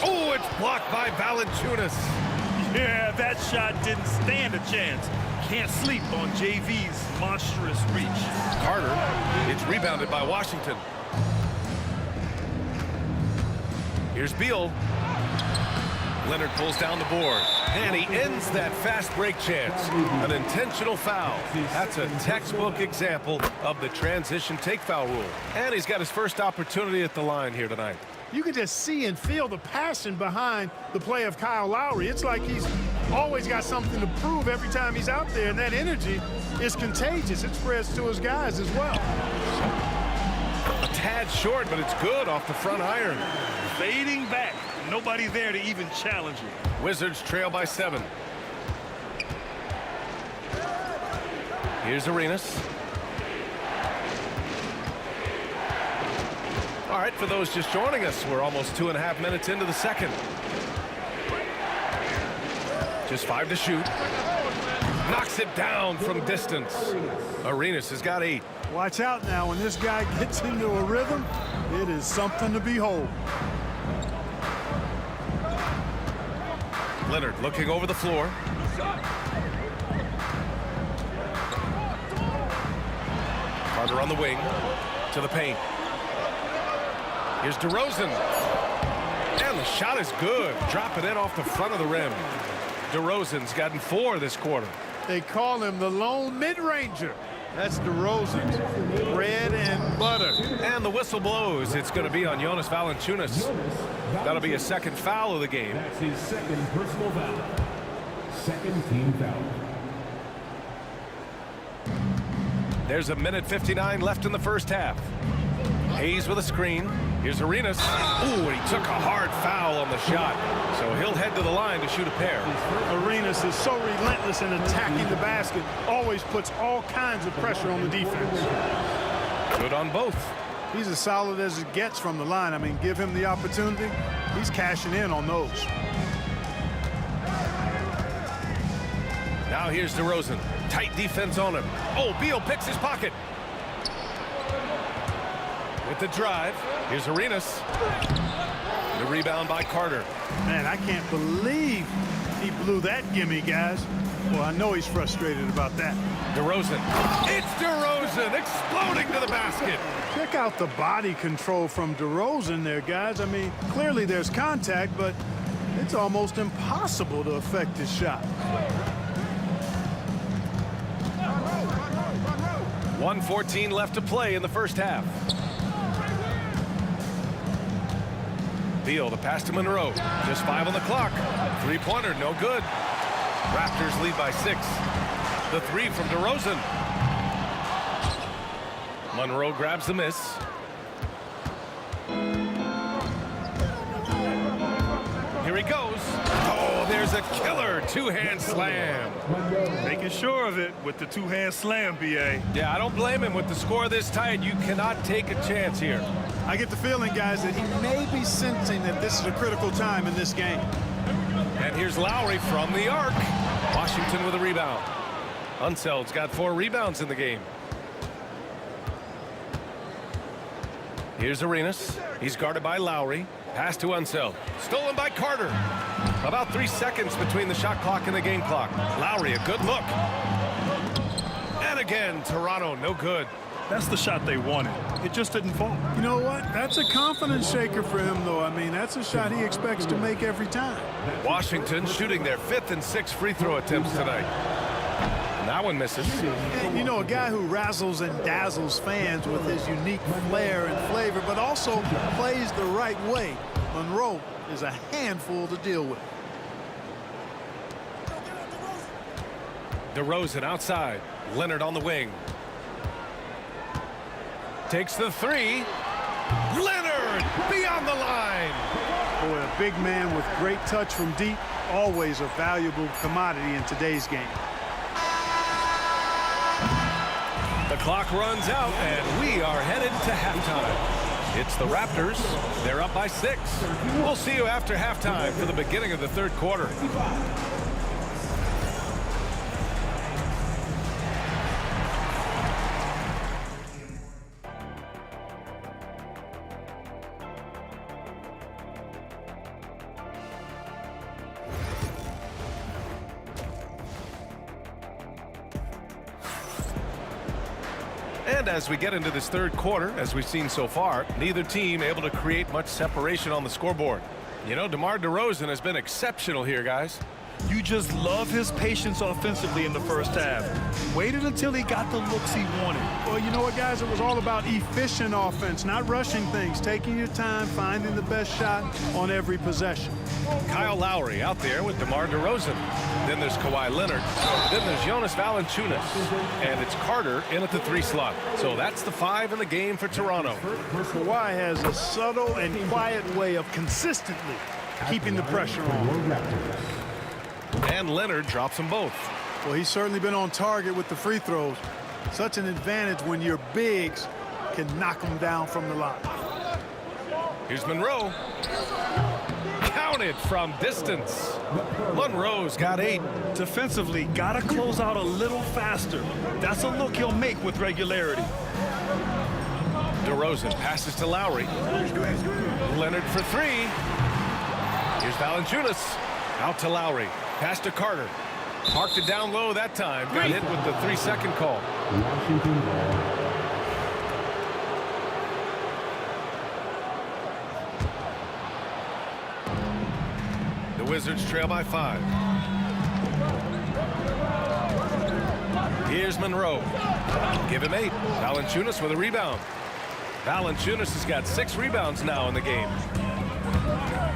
Oh, it's blocked by Valanciunas. Yeah, that shot didn't stand a chance. Can't sleep on JV's monstrous reach. Carter, it's rebounded by Washington. Here's Beal. Leonard pulls down the board, and he ends that fast break chance. An intentional foul. That's a textbook example of the transition take foul rule. And he's got his first opportunity at the line here tonight. You can just see and feel the passion behind the play of Kyle Lowry. It's like he's always got something to prove every time he's out there, and that energy is contagious. It spreads to his guys as well. A tad short, but it's good off the front iron. Fading back. Nobody there to even challenge it. Wizards trail by 7. Here's Arenas. All right, for those just joining us, we're almost 2.5 minutes into the second. Just 5 to shoot. Knocks it down from distance. Arenas has got 8. Watch out now. When this guy gets into a rhythm, it is something to behold. Leonard looking over the floor. Carter on the wing to the paint. Here's DeRozan. And the shot is good. Drop it in off the front of the rim. DeRozan's gotten 4 this quarter. They call him the lone mid-ranger. That's DeRozan's bread and butter. And the whistle blows. It's going to be on Jonas Valanciunas. That'll be a second foul of the game. That's his second personal foul. Second team foul. There's a minute 59 left in the first half. Hayes with a screen. Here's Arenas. Ooh, and he took a hard foul on the shot. So he'll head to the line to shoot a pair. Arenas is so relentless in attacking the basket. Always puts all kinds of pressure on the defense. Good on both. He's as solid as it gets from the line. I mean, give him the opportunity. He's cashing in on those. Now here's DeRozan. Tight defense on him. Oh, Beal picks his pocket. With the drive, here's Arenas. The rebound by Carter. Man, I can't believe he blew that gimme, guys. Well, I know he's frustrated about that. DeRozan. It's DeRozan exploding to the basket. Check out the body control from DeRozan there, guys. I mean, clearly there's contact, but it's almost impossible to affect his shot. 1:14 left to play in the first half. Beal, the pass to Monroe. Just 5 on the clock. Three-pointer, no good. Raptors lead by 6. The 3 from DeRozan. Monroe grabs the miss. Here he goes. Oh, there's a killer two-hand slam. Making sure of it with the two-hand slam, B.A. Yeah, I don't blame him. With the score this tight, you cannot take a chance here. I get the feeling, guys, that he may be sensing that this is a critical time in this game. And here's Lowry from the arc. Washington with a rebound. Unseld's got 4 rebounds in the game. Here's Arenas. He's guarded by Lowry. Pass to Unseld. Stolen by Carter. About 3 seconds between the shot clock and the game clock. Lowry, a good look. And again, Toronto, no good. That's the shot they wanted. It just didn't fall. You know what? That's a confidence shaker for him, though. I mean, that's a shot he expects to make every time. Washington shooting their 5th and 6th free throw attempts tonight. That one misses. And, you know, a guy who razzles and dazzles fans with his unique flair and flavor, but also plays the right way. Monroe is a handful to deal with. DeRozan outside. Leonard on the wing. Takes the 3. Leonard beyond the line. Boy, a big man with great touch from deep, always a valuable commodity in today's game. The clock runs out, and we are headed to halftime. It's the Raptors. They're up by 6. We'll see you after halftime for the beginning of the third quarter. And as we get into this third quarter, as we've seen so far, neither team able to create much separation on the scoreboard. You know, DeMar DeRozan has been exceptional here, guys. You just love his patience offensively in the first half. Waited until he got the looks he wanted. Well, you know what, guys? It was all about efficient offense, not rushing things, taking your time, finding the best shot on every possession. Kyle Lowry out there with DeMar DeRozan. Then there's Kawhi Leonard. Then there's Jonas Valanciunas. And it's Carter in at the 3 slot. So that's the 5 in the game for Toronto. Kawhi has a subtle and quiet way of consistently keeping the pressure on. And Leonard drops them both. Well, he's certainly been on target with the free throws. Such an advantage when your bigs can knock them down from the line. Here's Monroe. Counted from distance. Monroe's got 8. Defensively, gotta close out a little faster. That's a look he'll make with regularity. DeRozan passes to Lowry. Leonard for 3. Here's Valanciunas. Out to Lowry. Pass to Carter. Parked it down low that time. Got hit with the 3-second call. Washington ball. The Wizards trail by 5. Here's Monroe. Give him 8. Valanciunas with a rebound. Valanciunas has got 6 rebounds now in the game.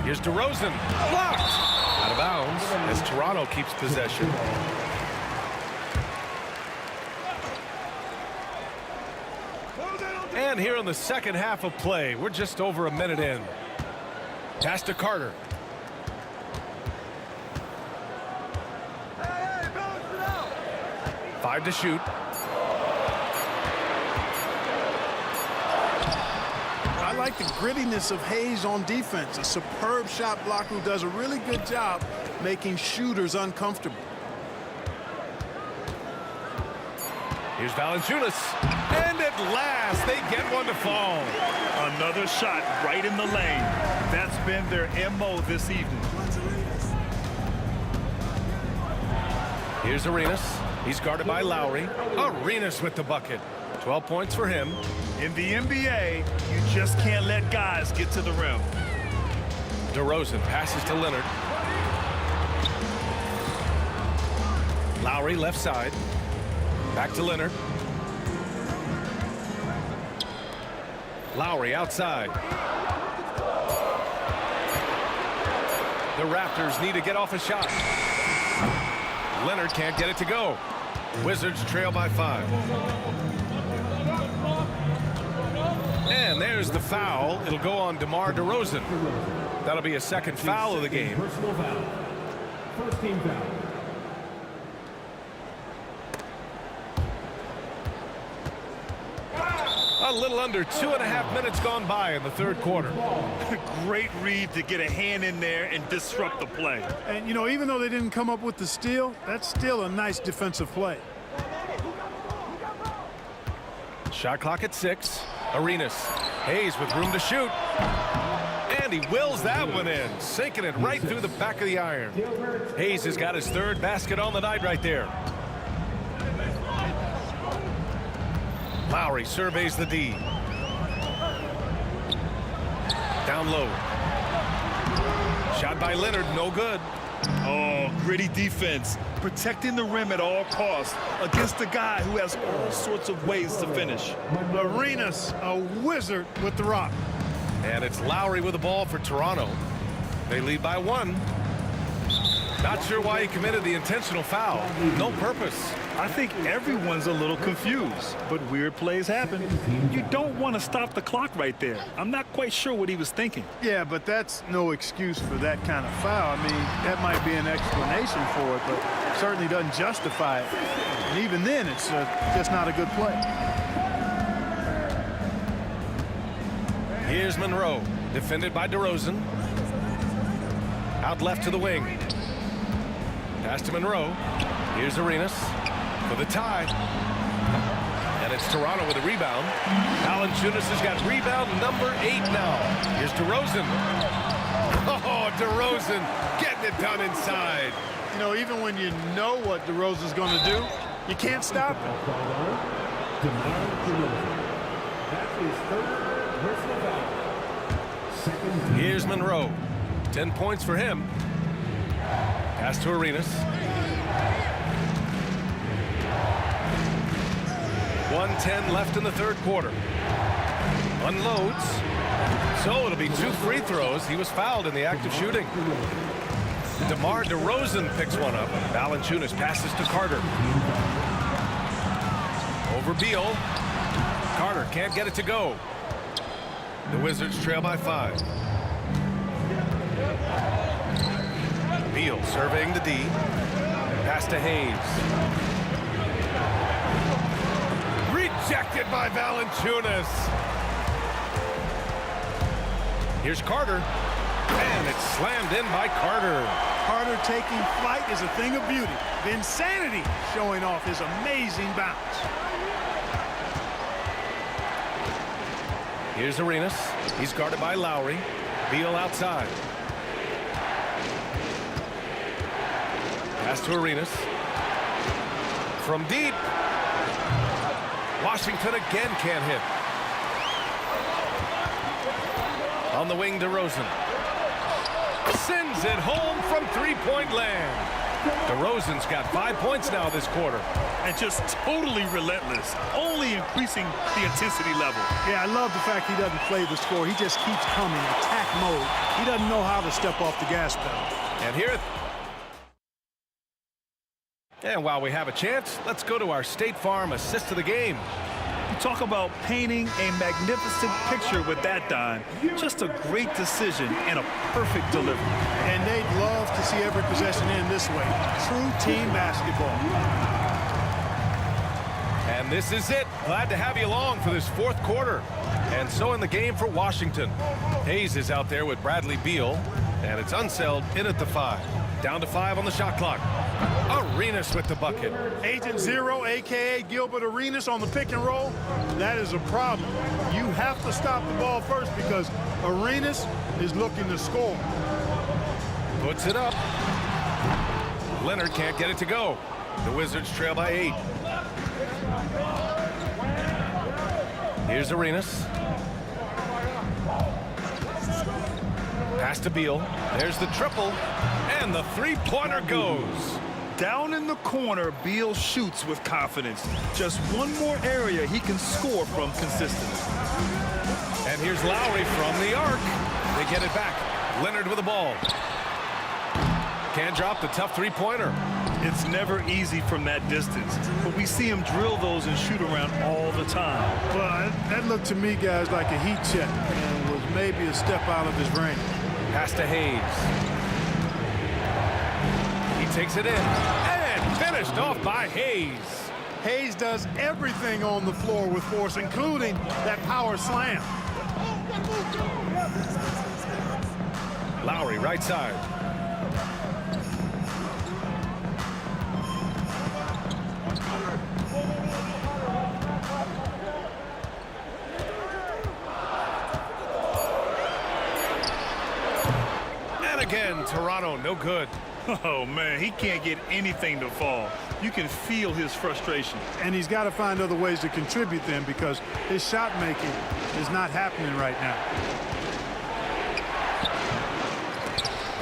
Here's DeRozan. Blocked. Out of bounds as Toronto keeps possession. And here in the second half of play, we're just over a minute in. Pass to Carter. Five to shoot. I like the grittiness of Hayes on defense. A superb shot blocker who does a really good job making shooters uncomfortable. Here's Valanciunas. And at last, they get one to fall. Another shot right in the lane. That's been their MO this evening. Here's Arenas. He's guarded by Lowry. Arenas with the bucket. 12 points for him. In the NBA, you just can't let guys get to the rim. DeRozan passes to Leonard. Lowry left side. Back to Leonard. Lowry outside. The Raptors need to get off a shot. Leonard can't get it to go. Wizards trail by 5. And there's the foul. It'll go on DeMar DeRozan. That'll be a second foul of the game. Personal foul. First team foul. A little under 2.5 minutes gone by in the third quarter. Great read to get a hand in there and disrupt the play. And, you know, even though they didn't come up with the steal, that's still a nice defensive play. Shot clock at 6. Arenas. Hayes with room to shoot. And he wills that one in, sinking it right through the back of the iron. Hayes has got his 3rd basket on the night right there. Lowry surveys the D. Down low. Shot by Leonard, no good. Oh, gritty defense. Protecting the rim at all costs against a guy who has all sorts of ways to finish. Arenas, a wizard with the rock. And it's Lowry with the ball for Toronto. They lead by 1. Not sure why he committed the intentional foul. No purpose. I think everyone's a little confused, but weird plays happen. You don't want to stop the clock right there. I'm not quite sure what he was thinking. Yeah, but that's no excuse for that kind of foul. I mean, that might be an explanation for it, but certainly doesn't justify it. And even then, it's just not a good play. Here's Monroe, defended by DeRozan. Out left to the wing. Pass to Monroe. Here's Arenas for the tie. And it's Toronto with a rebound. Valanciunas has got rebound number 8 now. Here's DeRozan. Oh, DeRozan getting it done inside. You know, even when you know what DeRozan's going to do, you can't stop him. That's his third personal foul. Here's Monroe. 10 points for him. Pass to Arenas. 1:10 left in the third quarter. Unloads. So it'll be 2 free throws. He was fouled in the act of shooting. DeMar DeRozan picks one up. Valanciunas passes to Carter. Over Beal. Carter can't get it to go. The Wizards trail by 5. Beal surveying the D. Pass to Hayes. Rejected by Valanciunas. Here's Carter. And it's slammed in by Carter. Carter taking flight is a thing of beauty. Insanity showing off his amazing bounce. Here's Arenas. He's guarded by Lowry. Beal outside. Pass to Arenas. From deep. Washington again can't hit. On the wing, DeRozan. Sends it home from three-point land. DeRozan's got 5 points now this quarter. And just totally relentless, only increasing the intensity level. Yeah, I love the fact he doesn't play the score. He just keeps coming, attack mode. He doesn't know how to step off the gas pedal. And here. And while we have a chance, let's go to our State Farm assist of the game. You talk about painting a magnificent picture with that dime. Just a great decision and a perfect delivery. And they'd love to see every possession end this way. True team basketball. And this is it. Glad to have you along for this fourth quarter. And so in the game for Washington. Hayes is out there with Bradley Beal. And it's Unseld in at the 5. Down to 5 on the shot clock. Arenas with the bucket. Agent Zero, a.k.a. Gilbert Arenas on the pick and roll. That is a problem. You have to stop the ball first because Arenas is looking to score. Puts it up. Leonard can't get it to go. The Wizards trail by 8. Here's Arenas. Pass to Beal. There's the triple. And the three-pointer goes. Down in the corner, Beal shoots with confidence. Just one more area he can score from consistently. And here's Lowry from the arc. They get it back. Leonard with the ball. Can't drop the tough three-pointer. It's never easy from that distance, but we see him drill those and shoot around all the time. Well, that looked to me, guys, like a heat check and was maybe a step out of his range. Pass to Hayes. He takes it in and finished off by Hayes. Hayes does everything on the floor with force, including that power slam. Lowry, right side. And again, Toronto, no good. Oh, man, he can't get anything to fall. You can feel his frustration. And he's got to find other ways to contribute then because his shot making is not happening right now.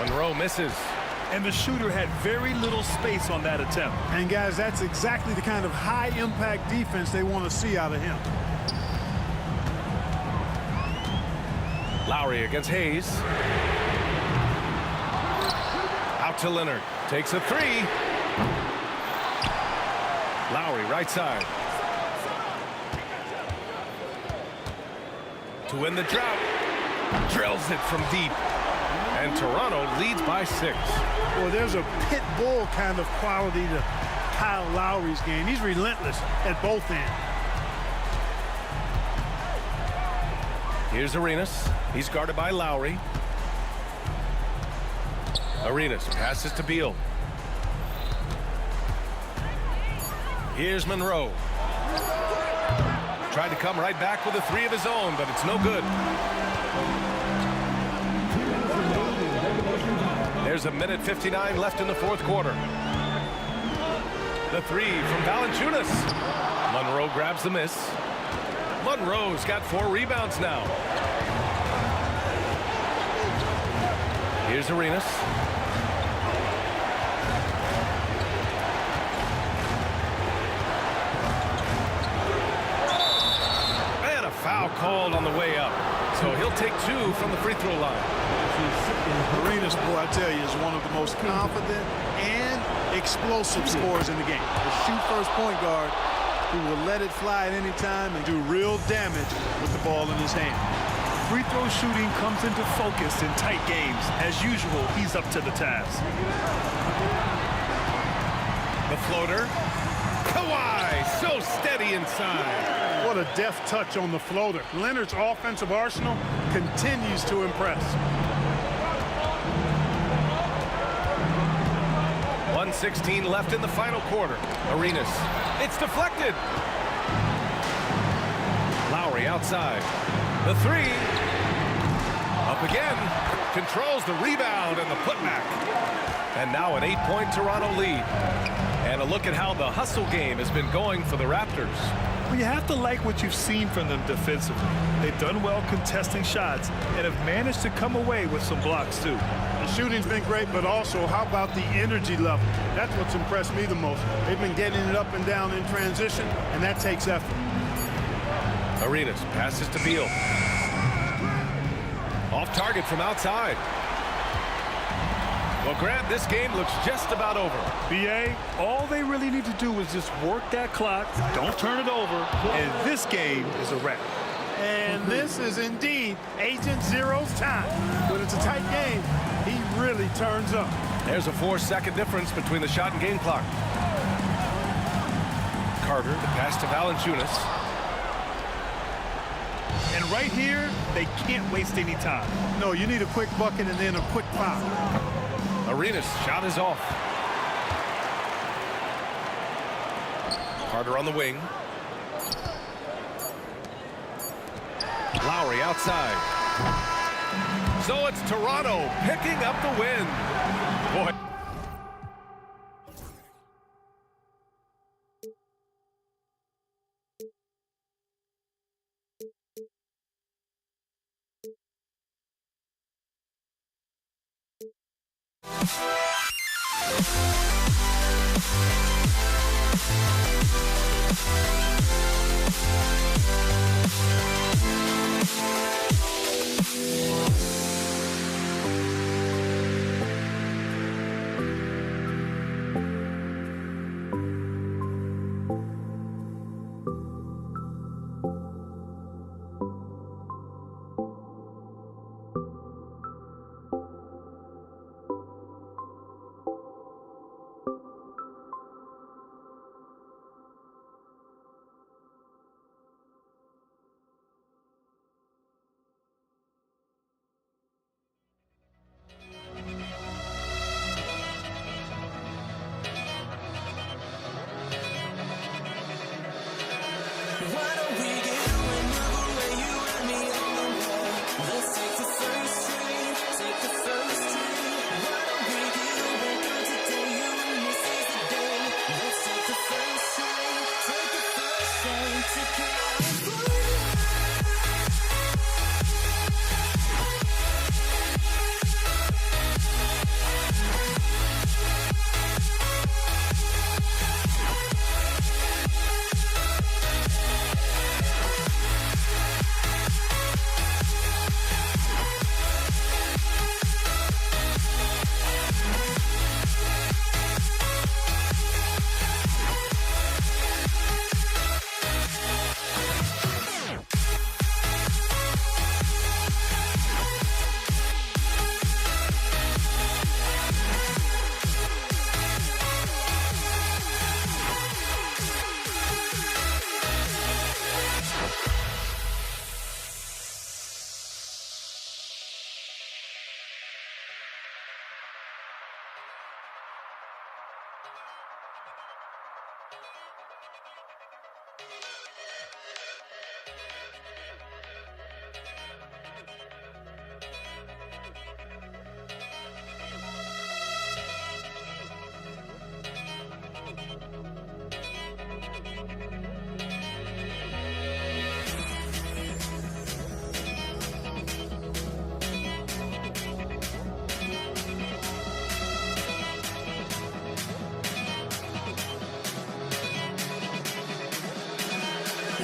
Monroe misses. And the shooter had very little space on that attempt. And, guys, that's exactly the kind of high-impact defense they want to see out of him. Lowry against Hayes. Out to Leonard. Takes a three. Lowry, right side. To win the drought. Drills it from deep. And Toronto leads by 6. Well, there's a pit bull kind of quality to Kyle Lowry's game. He's relentless at both ends. Here's Arenas. He's guarded by Lowry. Arenas passes to Beal. Here's Monroe. Tried to come right back with a three of his own, but it's no good. There's a minute 59 left in the fourth quarter. The three from Valanciunas. Monroe grabs the miss. Monroe's got 4 rebounds now. Here's Arenas. And a foul called on the way up. So he'll take 2 from the free throw line. Arenas, boy, I tell you, is one of the most confident and explosive scorers in the game. The shoot-first point guard who will let it fly at any time and do real damage with the ball in his hand. Free throw shooting comes into focus in tight games. As usual, he's up to the task. The floater. Kawhi, so steady inside. What a deft touch on the floater. Leonard's offensive arsenal continues to impress. 1:16 left in the final quarter. Arenas. It's deflected. Lowry outside. The 3. Up again. Controls the rebound and the putback. And now an 8-point Toronto lead. And a look at how the hustle game has been going for the Raptors. Well, you have to like what you've seen from them defensively. They've done well contesting shots and have managed to come away with some blocks, too. The shooting's been great, but also how about the energy level? That's what's impressed me the most. They've been getting it up and down in transition, and that takes effort. Arenas passes to Beal. Off target from outside. Well, Grant, this game looks just about over. BA, all they really need to do is just work that clock, don't turn it over, and this game is a wrap. And this is indeed Agent Zero's time. When it's a tight game, he really turns up. There's a 4-second difference between the shot and game clock. Carter, the pass to Valanciunas. And right here, they can't waste any time. No, you need a quick bucket and then a quick foul. Arenas' shot is off. Carter on the wing. Lowry outside. So it's Toronto picking up the win. Boy.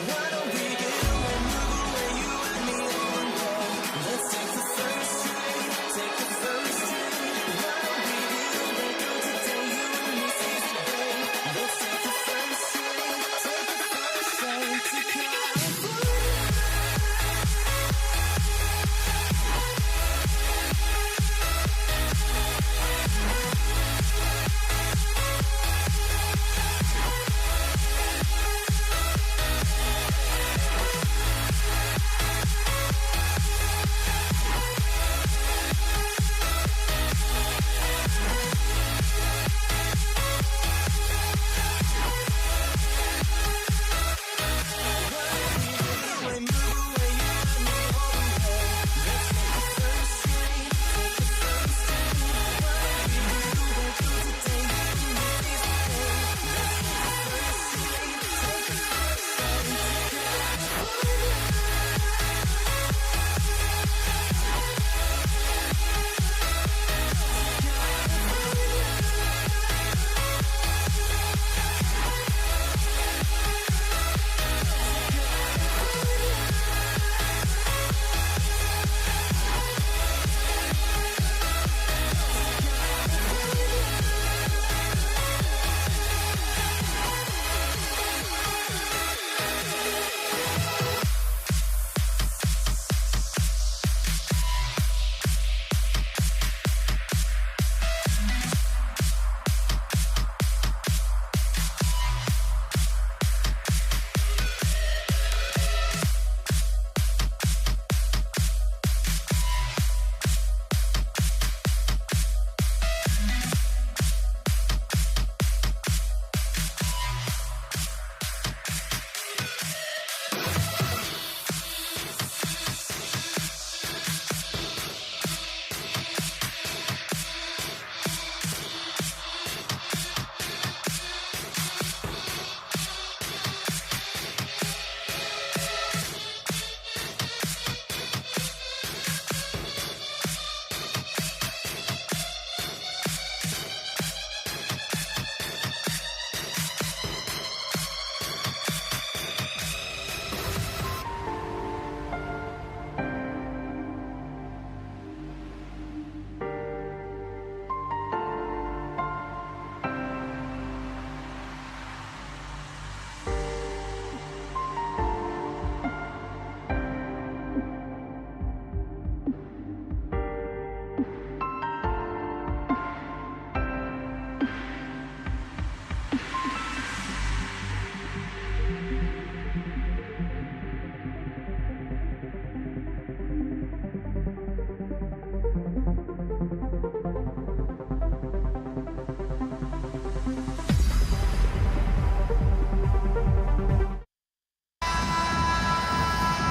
Why don't we get away, move away, you and me all day? Let's take the first train, take the first train. Why don't we get away, go today, you and me seize the day. Let's take the first train, take the first train to California.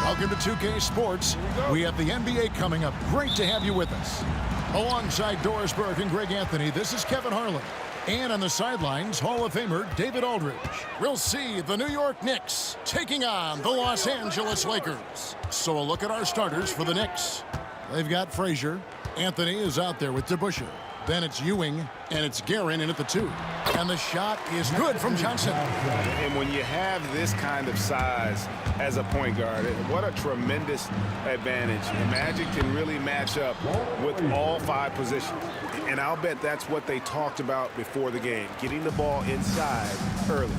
Welcome to 2K Sports. We have the NBA coming up. Great to have you with us. Alongside Doris Burke and Greg Anthony, this is Kevin Harlan. And on the sidelines, Hall of Famer David Aldridge. We'll see the New York Knicks taking on the Los Angeles Lakers. So a look at our starters for the Knicks. They've got Frazier. Anthony is out there with DeBusschere. Then it's Ewing, and it's Guerin in at the 2. And the shot is good from Johnson. And when you have this kind of size as a point guard, what a tremendous advantage. And Magic can really match up with all 5 positions. And I'll bet that's what they talked about before the game, getting the ball inside early.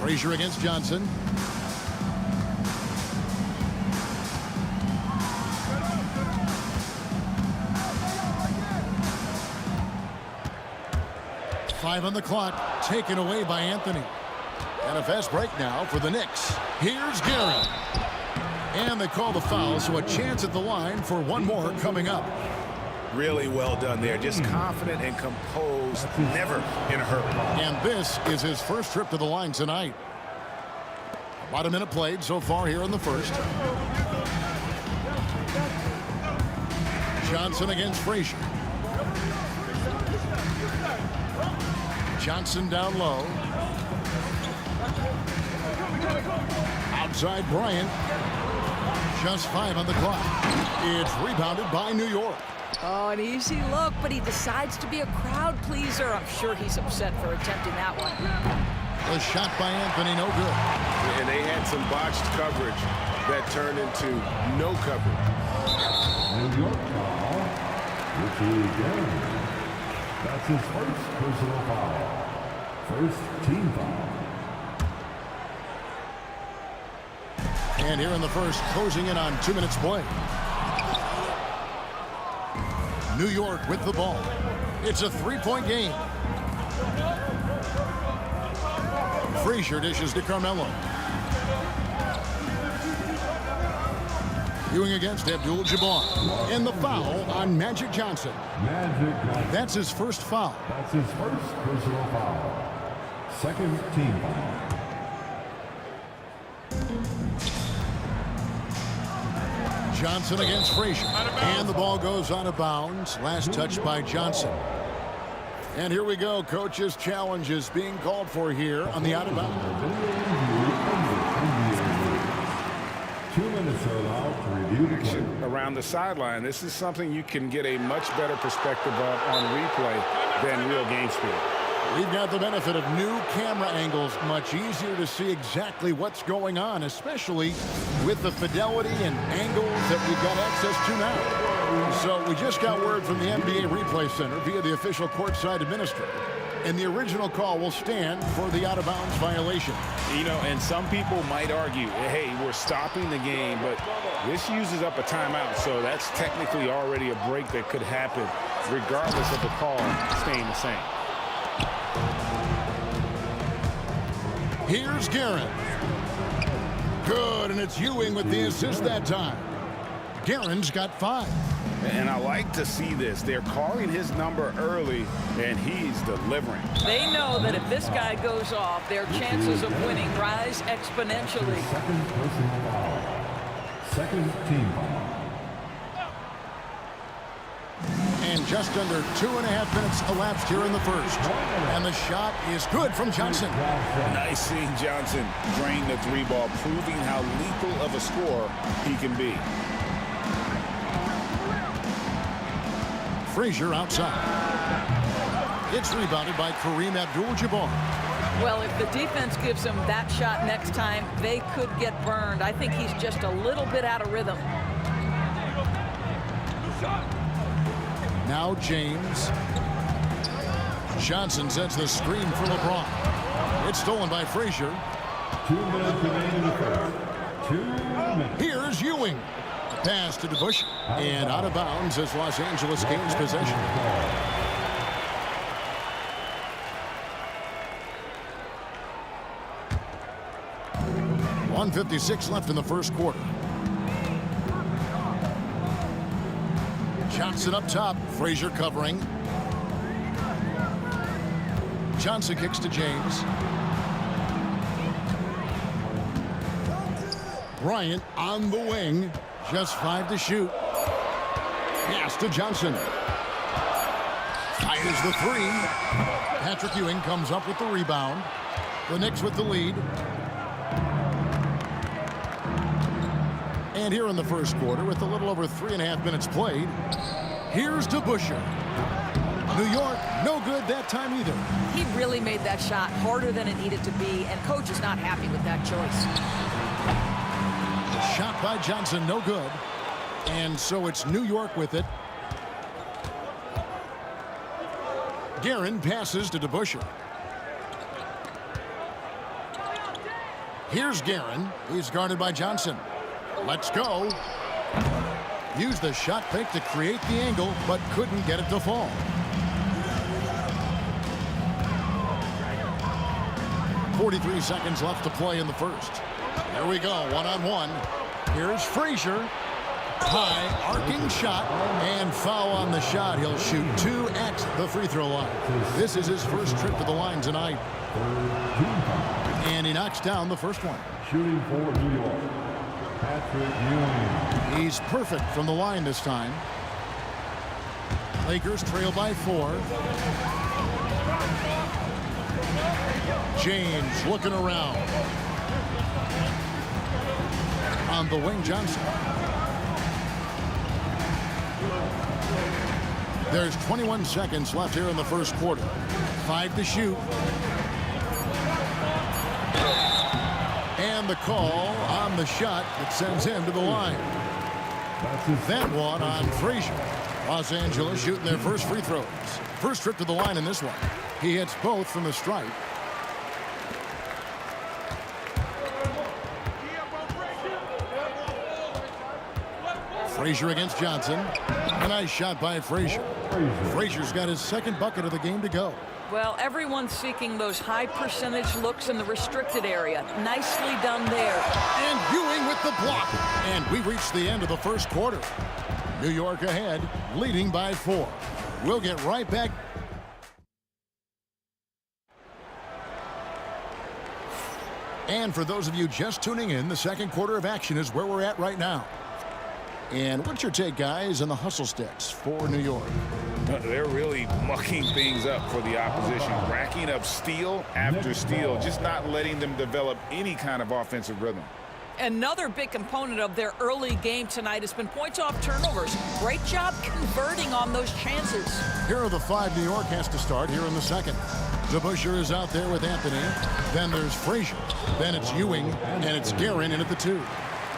Frazier against Johnson. Five on the clock, taken away by Anthony. And a fast break now for the Knicks. Here's Guerin. And they call the foul, so a chance at the line for one more coming up. Really well done there. Just confident and composed, never in a hurry. And this is his first trip to the line tonight. About a minute played so far here in the first. Johnson against Frazier. Johnson down low. Outside Bryant. Just 5 on the clock. It's rebounded by New York. Oh, an easy look, but he decides to be a crowd pleaser. I'm sure he's upset for attempting that one. the shot by Anthony, no good. And they had some botched coverage that turned into no coverage. New York foul. Richie Garrett. That's his first personal foul. First team foul. And here in the first, closing in on 2 minutes play. New York with the ball. It's a 3-point game. Frazier dishes to Carmelo. Ewing against Abdul-Jabbar. And the foul on Magic Johnson. That's his first foul. That's his first personal foul. Second team foul. Johnson against Frazier. And the ball goes out of bounds. Last touch by Johnson. And here we go. Coach's challenge is being called for here on the out of bounds. 2 minutes are allowed to review the play. Around the sideline, this is something you can get a much better perspective of on replay than real game speed. We've got the benefit of new camera angles, much easier to see exactly what's going on, especially with the fidelity and angles that we've got access to now. So we just got word from the NBA Replay Center via the official courtside administrator, and the original call will stand for the out-of-bounds violation. You know, and some people might argue, hey, we're stopping the game, but this uses up a timeout, so that's technically already a break that could happen regardless of the call staying the same. Here's Guerin. Good, and it's Ewing with the assist that time. Guerin's got 5. And I like to see this. They're calling his number early, and he's delivering. They know that if this guy goes off, their chances of winning rise exponentially. Second personal foul. Second team foul. And just under 2.5 minutes elapsed here in the first. And the shot is good from Johnson. Nice seeing Johnson drain the 3-ball, proving how lethal of a scorer he can be. Frazier outside. It's rebounded by Kareem Abdul-Jabbar. Well, if the defense gives him that shot next time, they could get burned. I think he's just a little bit out of rhythm. Now James. Johnson sets the screen for LeBron. It's stolen by Frazier. 2 minutes remaining in the first. 2 minutes. Here's Ewing. Pass to DeBusch. And out of bounds as Los Angeles gains possession. 1:56 left in the first quarter. Johnson up top. Frazier covering. Johnson kicks to James. Bryant on the wing. Just 5 to shoot. Pass to Johnson. Fires the 3. Patrick Ewing comes up with the rebound. The Knicks with the lead. And here in the first quarter, with a little over 3.5 minutes played, here's DeBusschere. New York, no good that time either. He really made that shot harder than it needed to be, and coach is not happy with that choice. The shot by Johnson, no good. And so it's New York with it. Guerin passes to DeBusschere. Here's Guerin. He's guarded by Johnson. Let's go. Used the shot fake to create the angle, but couldn't get it to fall. .43 seconds left to play in the first. Here we go, one-on-one. Here's Frazier. High, arcing shot, and foul on the shot. He'll shoot 2 at the free throw line. This is his first trip to the line tonight. And he knocks down the first one. Shooting for New York, Patrick Ewing. He's perfect from the line this time. Lakers trail by 4. James looking around. On the wing, Johnson. There's 21 seconds left here in the first quarter. 5 to shoot. And the call on the shot that sends him to the line. That one on Frazier. Los Angeles shooting their first free throws. First trip to the line in this one. He hits both from the stripe. Frazier against Johnson. A nice shot by Frazier. Frazier's got his second bucket of the game to go. Well, everyone's seeking those high percentage looks in the restricted area. Nicely done there. And Ewing with the block. And we reached the end of the first quarter. New York ahead, leading by 4. We'll get right back. And for those of you just tuning in, the second quarter of action is where we're at right now. And what's your take, guys, on the hustle sticks for New York? They're really mucking things up for the opposition, racking up steal after steal, just not letting them develop any kind of offensive rhythm. Another big component of their early game tonight has been points off turnovers. Great job converting on those chances. Here are the 5 New York has to start here in the second. DeBusschere is out there with Anthony. Then there's Frazier. Then it's Ewing. And it's Guerin in at the 2.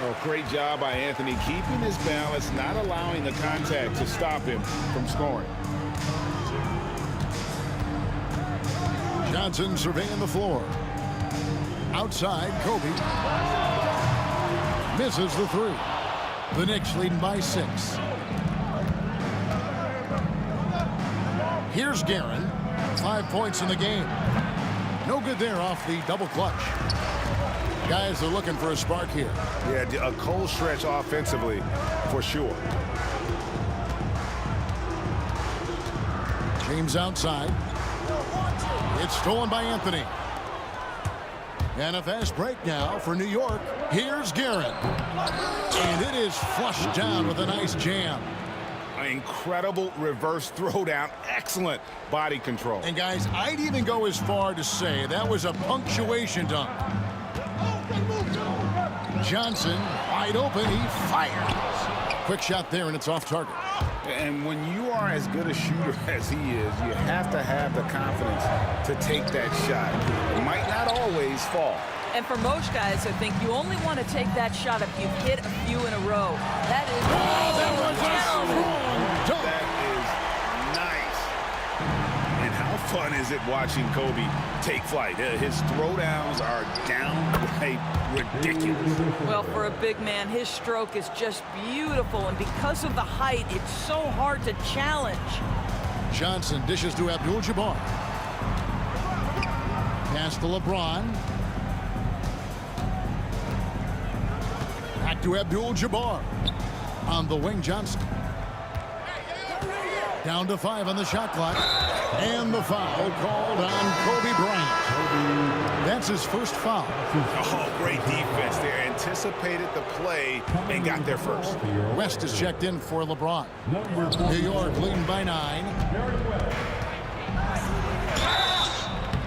Oh, great job by Anthony, keeping his balance, not allowing the contact to stop him from scoring. Johnson surveying the floor. Outside, Kobe. Misses the 3. The Knicks leading by 6. Here's Guerin. 5 points in the game. No good there off the double clutch. Guys are looking for a spark here. Yeah, a cold stretch offensively for sure. James outside. It's stolen by Anthony. And a fast break now for New York. Here's Guerin. And it is flushed down with a nice jam. An incredible reverse throwdown. Excellent body control. And guys, I'd even go as far to say that was a punctuation dunk. Johnson wide open. He fires. Quick shot there, and it's off target. And when you are as good a shooter as he is, you have to have the confidence to take that shot. It might not always fall. And for most guys, I think you only want to take that shot if you've hit a few in a row. That is That is nice. And how fun is it watching Kobe take flight? His throwdowns are downright ridiculous. Well, for a big man, his stroke is just beautiful. And because of the height, it's so hard to challenge. Johnson dishes to Abdul-Jabbar. Pass to LeBron. Back to Abdul-Jabbar. On the wing, Johnson. Down to 5 on the shot clock. And the foul called on Kobe Bryant. That's his first foul. Oh, great defense there. Anticipated the play and got there first. West is checked in for LeBron. New York leading by 9.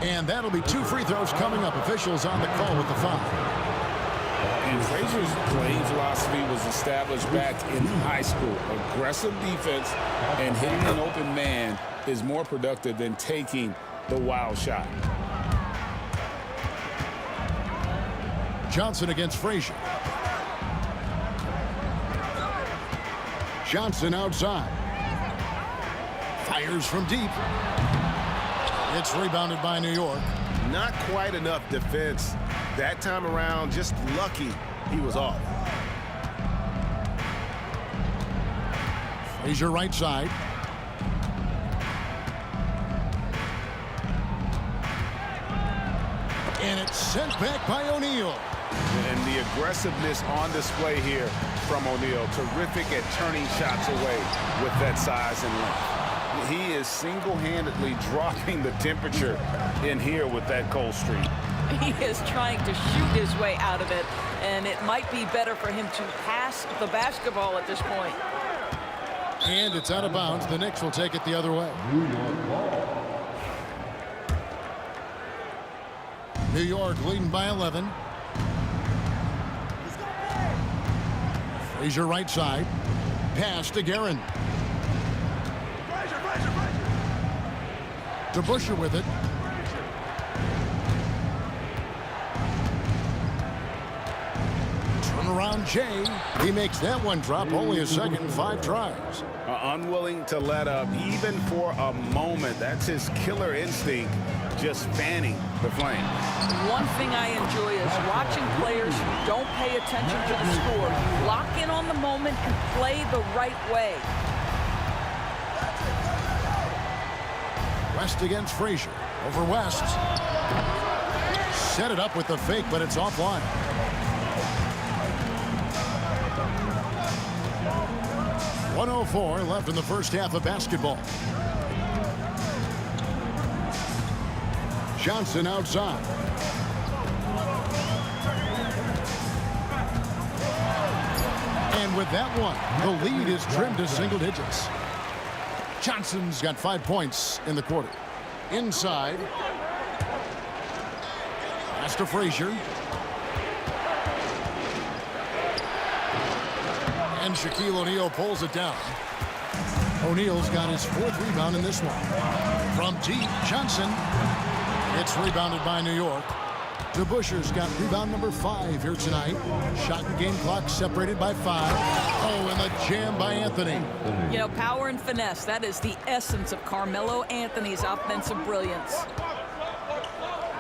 And that'll be 2 free throws coming up. Officials on the call with the foul. And Frazier's playing philosophy was established back in high school. Aggressive defense and hitting an open man is more productive than taking the wild shot. Johnson against Frazier. Johnson outside. Fires from deep. It's rebounded by New York. Not quite enough defense that time around. Just lucky he was off. Frazier right side. And it's sent back by O'Neal. And the aggressiveness on display here from O'Neal. Terrific at turning shots away with that size and length. He is single-handedly dropping the temperature in here with that cold streak. He is trying to shoot his way out of it, and it might be better for him to pass the basketball at this point. And it's out of bounds. The Knicks will take it the other way. New York leading by 11. Frazier right side. Pass to Guerin. DeBusschere with it. Turnaround Jay. He makes that one drop, only a second in 5 tries. Unwilling to let up even for a moment. That's his killer instinct, just fanning the flame. One thing I enjoy is watching players who don't pay attention to the score lock in on the moment and play the right way. West against Frazier. Over West. Set it up with the fake, but it's offline. .104 left in the first half of basketball. Johnson outside. And with that one, the lead is trimmed to single digits. Johnson's got 5 points in the quarter. Inside. Pass to Frazier. And Shaquille O'Neal pulls it down. O'Neal's got his 4th rebound in this one. From deep, Johnson. It's rebounded by New York. DeBuscher's got rebound number 5 here tonight. Shot and game clock separated by 5. Oh, and the jam by Anthony. You know, power and finesse, that is the essence of Carmelo Anthony's offensive brilliance.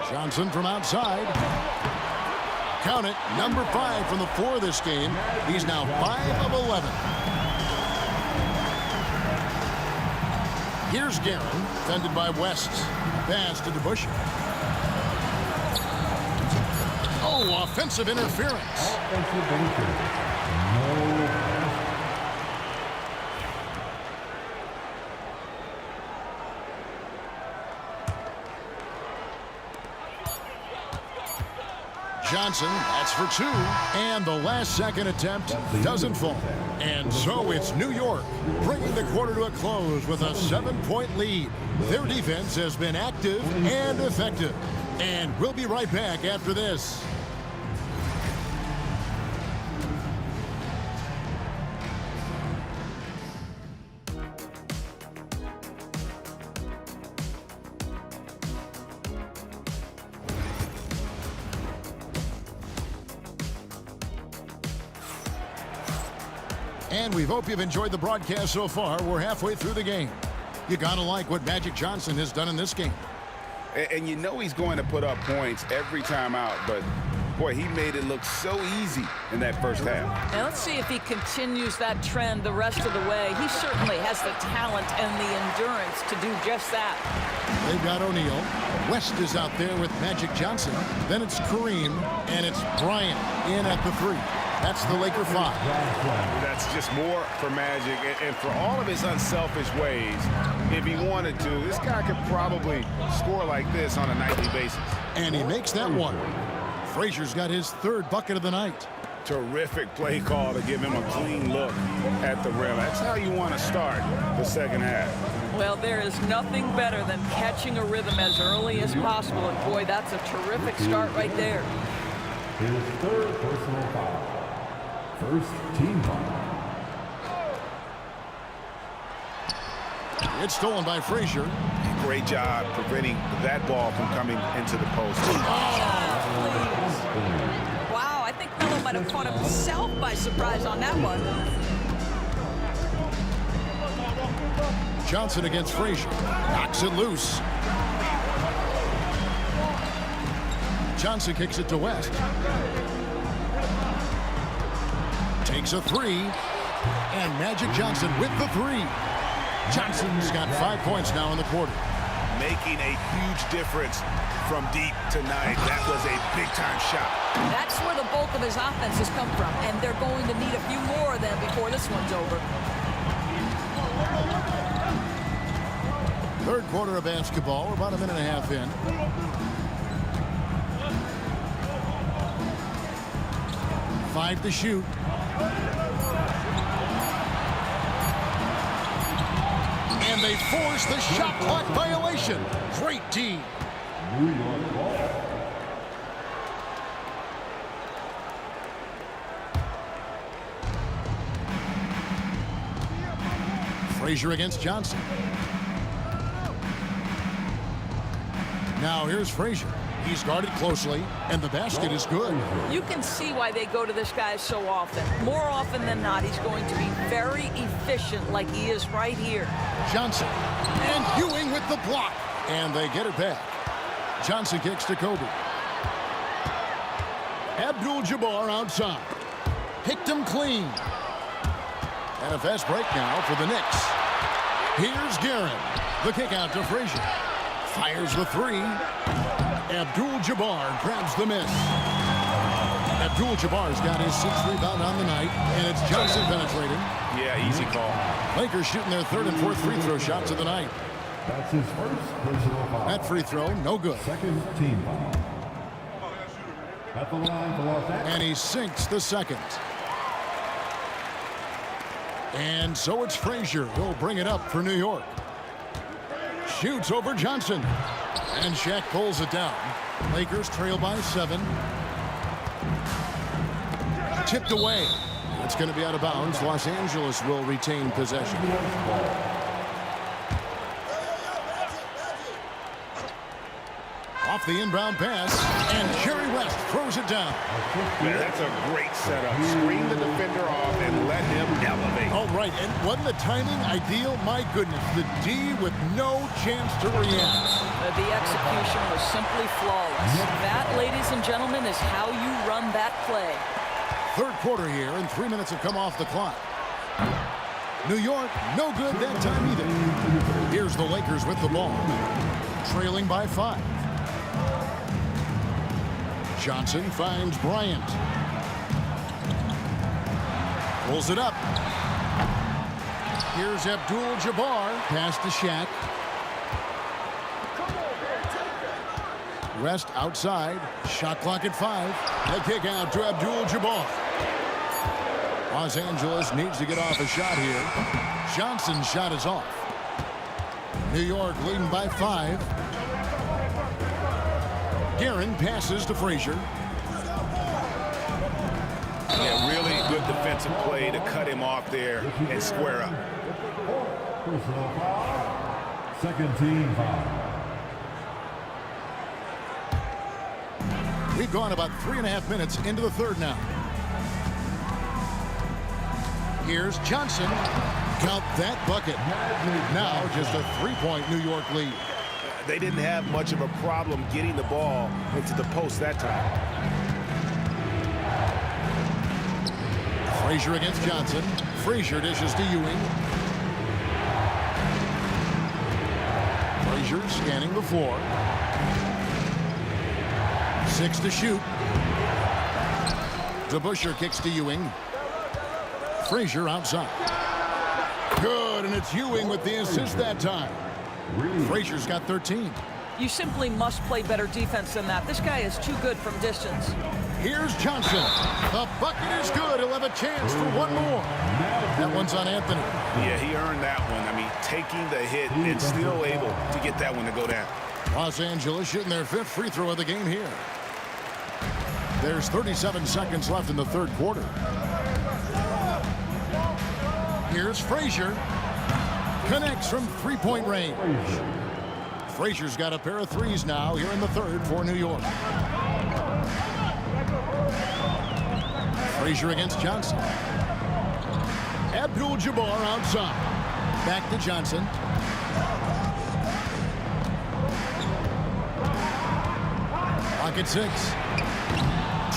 Johnson from outside. Count it, number 5 from the floor this game. He's now 5 of 11. Here's Guerin, defended by West. Pass to DeBuscher. Oh, offensive interference. Offensive interference. No. Johnson, that's for 2. And the last second attempt doesn't fall. And so it's New York bringing the quarter to a close with a 7-point lead. Their defense has been active and effective. And we'll be right back after this. And we hope you've enjoyed the broadcast so far. We're halfway through the game. You gotta like what Magic Johnson has done in this game. And you know he's going to put up points every time out, but boy, he made it look so easy in that first half. Now let's see if he continues that trend the rest of the way. He certainly has the talent and the endurance to do just that. They've got O'Neal. West is out there with Magic Johnson. Then it's Kareem, and it's Bryant in at the 3. That's the Laker 5. That's just more for Magic. And for all of his unselfish ways, if he wanted to, this guy could probably score like this on a nightly basis. And he makes that one. Frazier's got his 3rd bucket of the night. Terrific play call to give him a clean look at the rim. That's how you want to start the second half. Well, there is nothing better than catching a rhythm as early as possible. And boy, that's a terrific start right there. His 3rd personal foul. First team foul. It's stolen by Frazier. Great job preventing that ball from coming into the post. Wow, I think Melo might have caught himself by surprise on that one. Johnson against Frazier. Knocks it loose. Johnson kicks it to West. Takes a 3. And Magic Johnson with the 3. Johnson's got 5 points now in the quarter. Making a huge difference from deep tonight. That was a big-time shot. That's where the bulk of his offense has come from, and they're going to need a few more of them before this one's over. 3rd quarter of basketball. We're about a minute and a half in. Five to shoot. And they force the shot clock violation. Great D. New York ball. Frazier against Johnson. Now here's Frazier. He's guarded closely, and the basket is good. You can see why they go to this guy so often. More often than not, he's going to be very efficient like he is right here. Johnson and Ewing with the block. And they get it back. Johnson kicks to Kobe. Abdul-Jabbar outside. Picked him clean. And a fast break now for the Knicks. Here's Guerin. The kick out to Frazier. Fires the three. Abdul-Jabbar grabs the miss. Abdul-Jabbar's got his 6th rebound on the night, and it's Johnson penetrating. Yeah, easy call. Lakers shooting their 3rd and 4th free throw shots of the night. That's his first personal foul. That free throw, no good. Second team foul. At the line for Los Angeles. And he sinks the second. And so it's Frazier who'll bring it up for New York. Shoots over Johnson. And Shaq pulls it down. Lakers trail by 7. Tipped away. It's going to be out of bounds. Los Angeles will retain possession. Off the inbound pass, and Jerry West throws it down. Man, that's a great setup. Screen the defender off and let him elevate. All right, and wasn't the timing ideal? My goodness, the D with no chance to react. The execution was simply flawless. That, ladies and gentlemen, is how you run that play. 3rd quarter here, and 3 minutes have come off the clock. New York, no good that time either. Here's the Lakers with the ball, trailing by 5. Johnson finds Bryant. Pulls it up. Here's Abdul-Jabbar. Pass to Shaq. West outside. Shot clock at 5. The kick out to Abdul-Jabbar. Los Angeles needs to get off a shot here. Johnson's shot is off. New York leading by 5. Guerin passes to Frazier. Yeah, really good defensive play to cut him off there and square up. Personal foul. Second team foul. We've gone about 3.5 minutes into the 3rd now. Here's Johnson. Count that bucket. Now just a 3-point New York lead. They didn't have much of a problem getting the ball into the post that time. Frazier against Johnson. Frazier dishes to Ewing. Frazier scanning the floor. 6 to shoot. DeBusschere kicks to Ewing. Frazier outside. Good, and it's Ewing with the assist that time. Frazier's got 13. You simply must play better defense than that. This guy is too good from distance. Here's Johnson. The bucket is good. He'll have a chance for one more. That one's on Anthony. Yeah, he earned that one. I mean, taking the hit and still able to get that one to go down. Los Angeles shooting their 5th free throw of the game here. There's 37 seconds left in the 3rd quarter. Here's Frazier. Connects from 3-point range. Frazier's got a pair of threes now here in the 3rd for New York. Frazier against Johnson. Abdul-Jabbar outside. Back to Johnson. Clock at 6.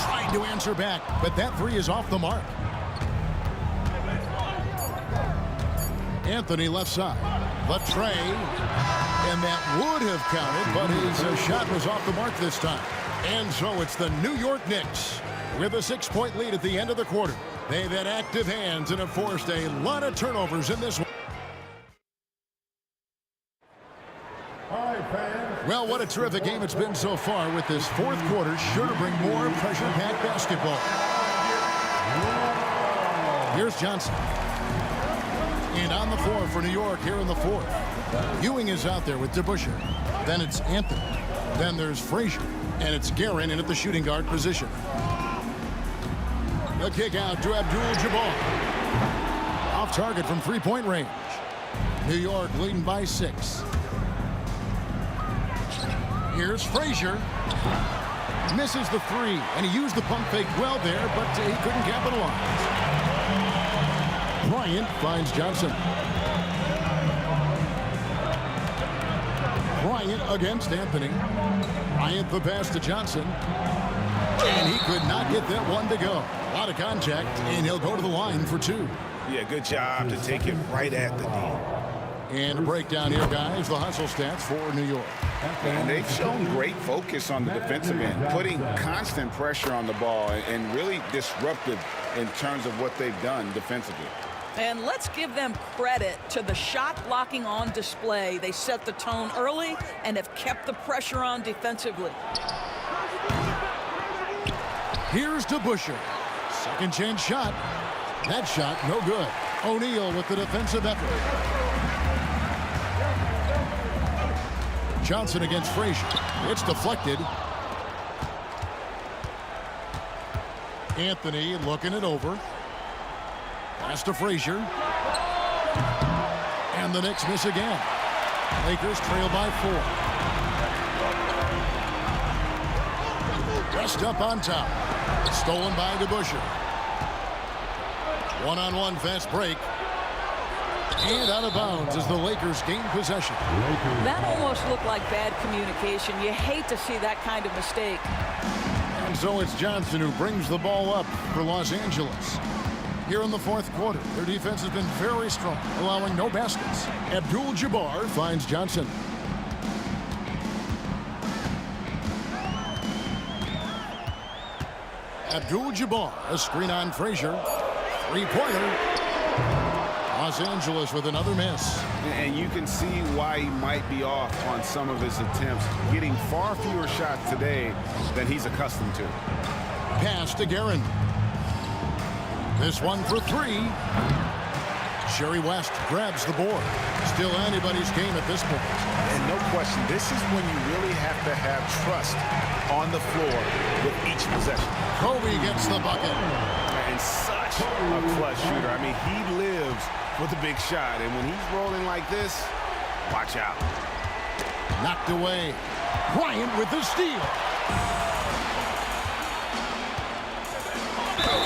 Trying to answer back, but that 3 is off the mark. Anthony left side. The tray. And that would have counted, but his shot was off the mark this time. And so it's the New York Knicks with a 6-point lead at the end of the quarter. They've had active hands and have forced a lot of turnovers in this one. Well, what a terrific game it's been so far, with this 4th quarter sure to bring more pressure-packed basketball. Here's Johnson. And on the floor for New York here in the 4th. Ewing is out there with DeBusschere. Then it's Anthony. Then there's Frazier. And it's Guerin in at the shooting guard position. The kick out to Abdul-Jabbar. Off target from 3-point range. New York leading by 6. Here's Frazier. Misses the three, and he used the pump fake well there, but he couldn't capitalize. Bryant finds Johnson. Bryant against Anthony. Bryant the pass to Johnson. And he could not get that one to go. A lot of contact, and he'll go to the line for two. Yeah, good job to take it right at the D. And a breakdown here, guys. The hustle stats for New York. And they've shown great focus on the defensive end, putting constant pressure on the ball and really disruptive in terms of what they've done defensively. And let's give them credit to the shot blocking on display. They set the tone early and have kept the pressure on defensively. Here's to Busher. Second chance shot. That shot no good. O'Neal with the defensive effort. Johnson against Frazier. It's deflected. Anthony looking it over. Pass to Frazier. And the Knicks miss again. Lakers trail by 4. Just up on top. Stolen by DeBusschere. One-on-one fast break. And out of bounds as the Lakers gain possession. That almost looked like bad communication. You hate to see that kind of mistake. And so it's Johnson who brings the ball up for Los Angeles. Here in the fourth quarter, their defense has been very strong, allowing no baskets. Abdul-Jabbar finds Johnson. Abdul-Jabbar, a screen on Frazier. Three-pointer. Los Angeles with another miss. And you can see why he might be off on some of his attempts, getting far fewer shots today than he's accustomed to. Pass to Guerin. This one for three. Sherry West grabs the board. Still anybody's game at this point. And no question, this is when you really have to have trust on the floor with each possession. Kobe gets the bucket. And such a clutch shooter. I mean, he lives for the big shot. And when he's rolling like this, watch out. Knocked away. Bryant with the steal.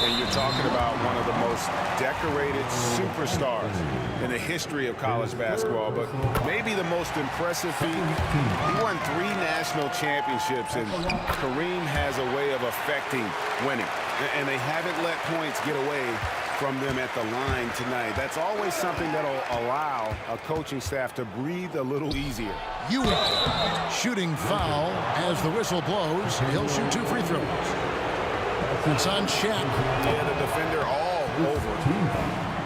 And you're talking about one of the most decorated superstars in the history of college basketball, but maybe the most impressive feat. He won 3 national championships, and Kareem has a way of affecting winning. And they haven't let points get away from them at the line tonight. That's always something that'll allow a coaching staff to breathe a little easier. Ewing shooting foul as the whistle blows. He'll shoot 2 free throws. It's on Shaq. Yeah, the defender all over.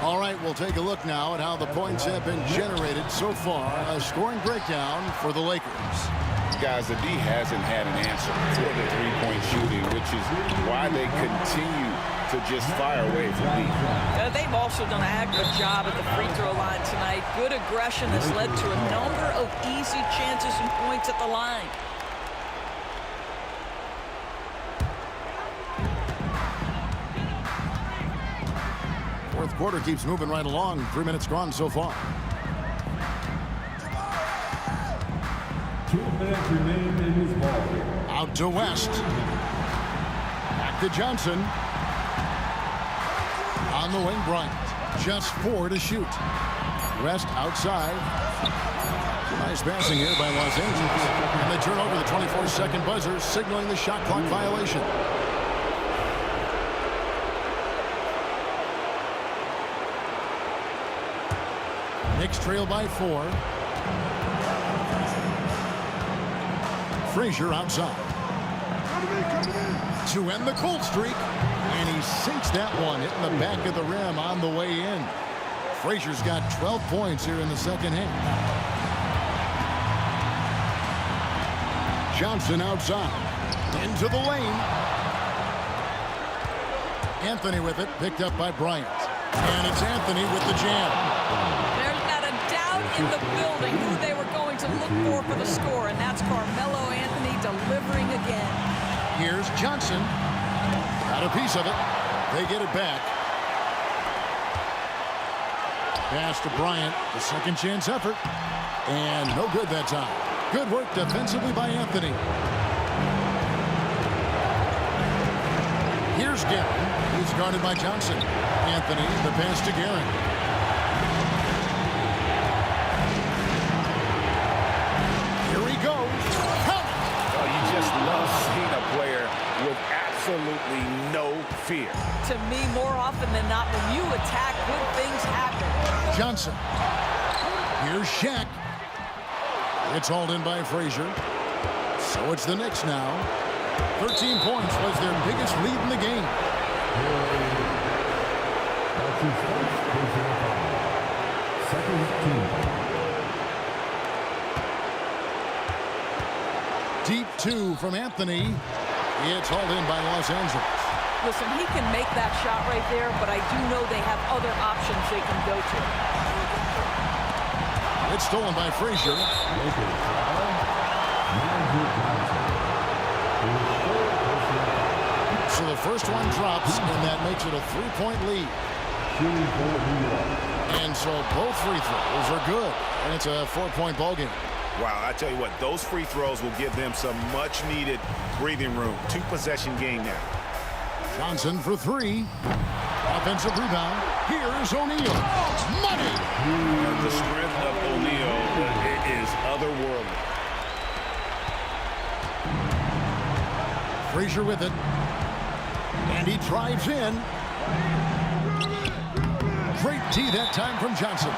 All right, we'll take a look now at how the points have been generated so far. A scoring breakdown for the Lakers. Guys, the D hasn't had an answer for the three-point shooting, which is why they continue to just fire away from deep. They've also done a heck of a job at the free throw line tonight. Good aggression has led to a number of easy chances and points at the line. Fourth quarter keeps moving right along. 3 minutes gone so far. 2 minutes remain in this ball. Out to West. Back to Johnson. On the wing, Bryant. Just 4 to shoot. West outside. Nice passing here by Los Angeles. And they turn over the 24-second buzzer, signaling the shot clock violation. Knicks trail by 4. Frazier outside. To end the cold streak. And he sinks that one, hitting the back of the rim on the way in. Frazier's got 12 points here in the second half. Johnson outside. Into the lane. Anthony with it, picked up by Bryant. And it's Anthony with the jam. In the building who they were going to look for the score, and that's Carmelo Anthony delivering again. Here's Johnson. Got a piece of it. They get it back. Pass to Bryant. The second chance effort. And no good that time. Good work defensively by Anthony. Here's Guerin. He's guarded by Johnson. Anthony, the pass to Guerin. Here he goes. Count it. Oh, you just love seeing a player with absolutely no fear. To me, more often than not, when you attack, good things happen. Johnson. Here's Shaq. It's hauled in by Frazier. So it's the Knicks now. 13 points was their biggest lead in the game. Deep two from Anthony. It's hauled in by Los Angeles. Listen, he can make that shot right there, but I do know they have other options they can go to. It's stolen by Frazier. So the first one drops, and that makes it a 3-point lead. And so both free throws are good, and it's a 4-point ball game. Wow, I tell you what, those free throws will give them some much-needed breathing room. 2-possession game now. Johnson for three. Offensive rebound. Here's O'Neal. Money! The strength of O'Neal is otherworldly. Frazier with it. And he drives in. Great D that time from Johnson.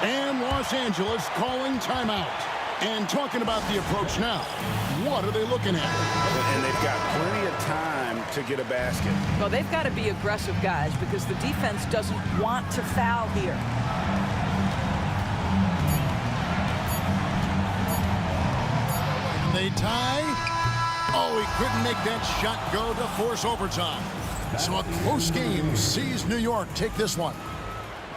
And Los Angeles calling timeout. And talking about the approach now. What are they looking at? And they've got plenty of time to get a basket. Well, they've got to be aggressive, guys, because the defense doesn't want to foul here. And they tie. Oh, he couldn't make that shot go to force overtime. So a close game sees New York take this one.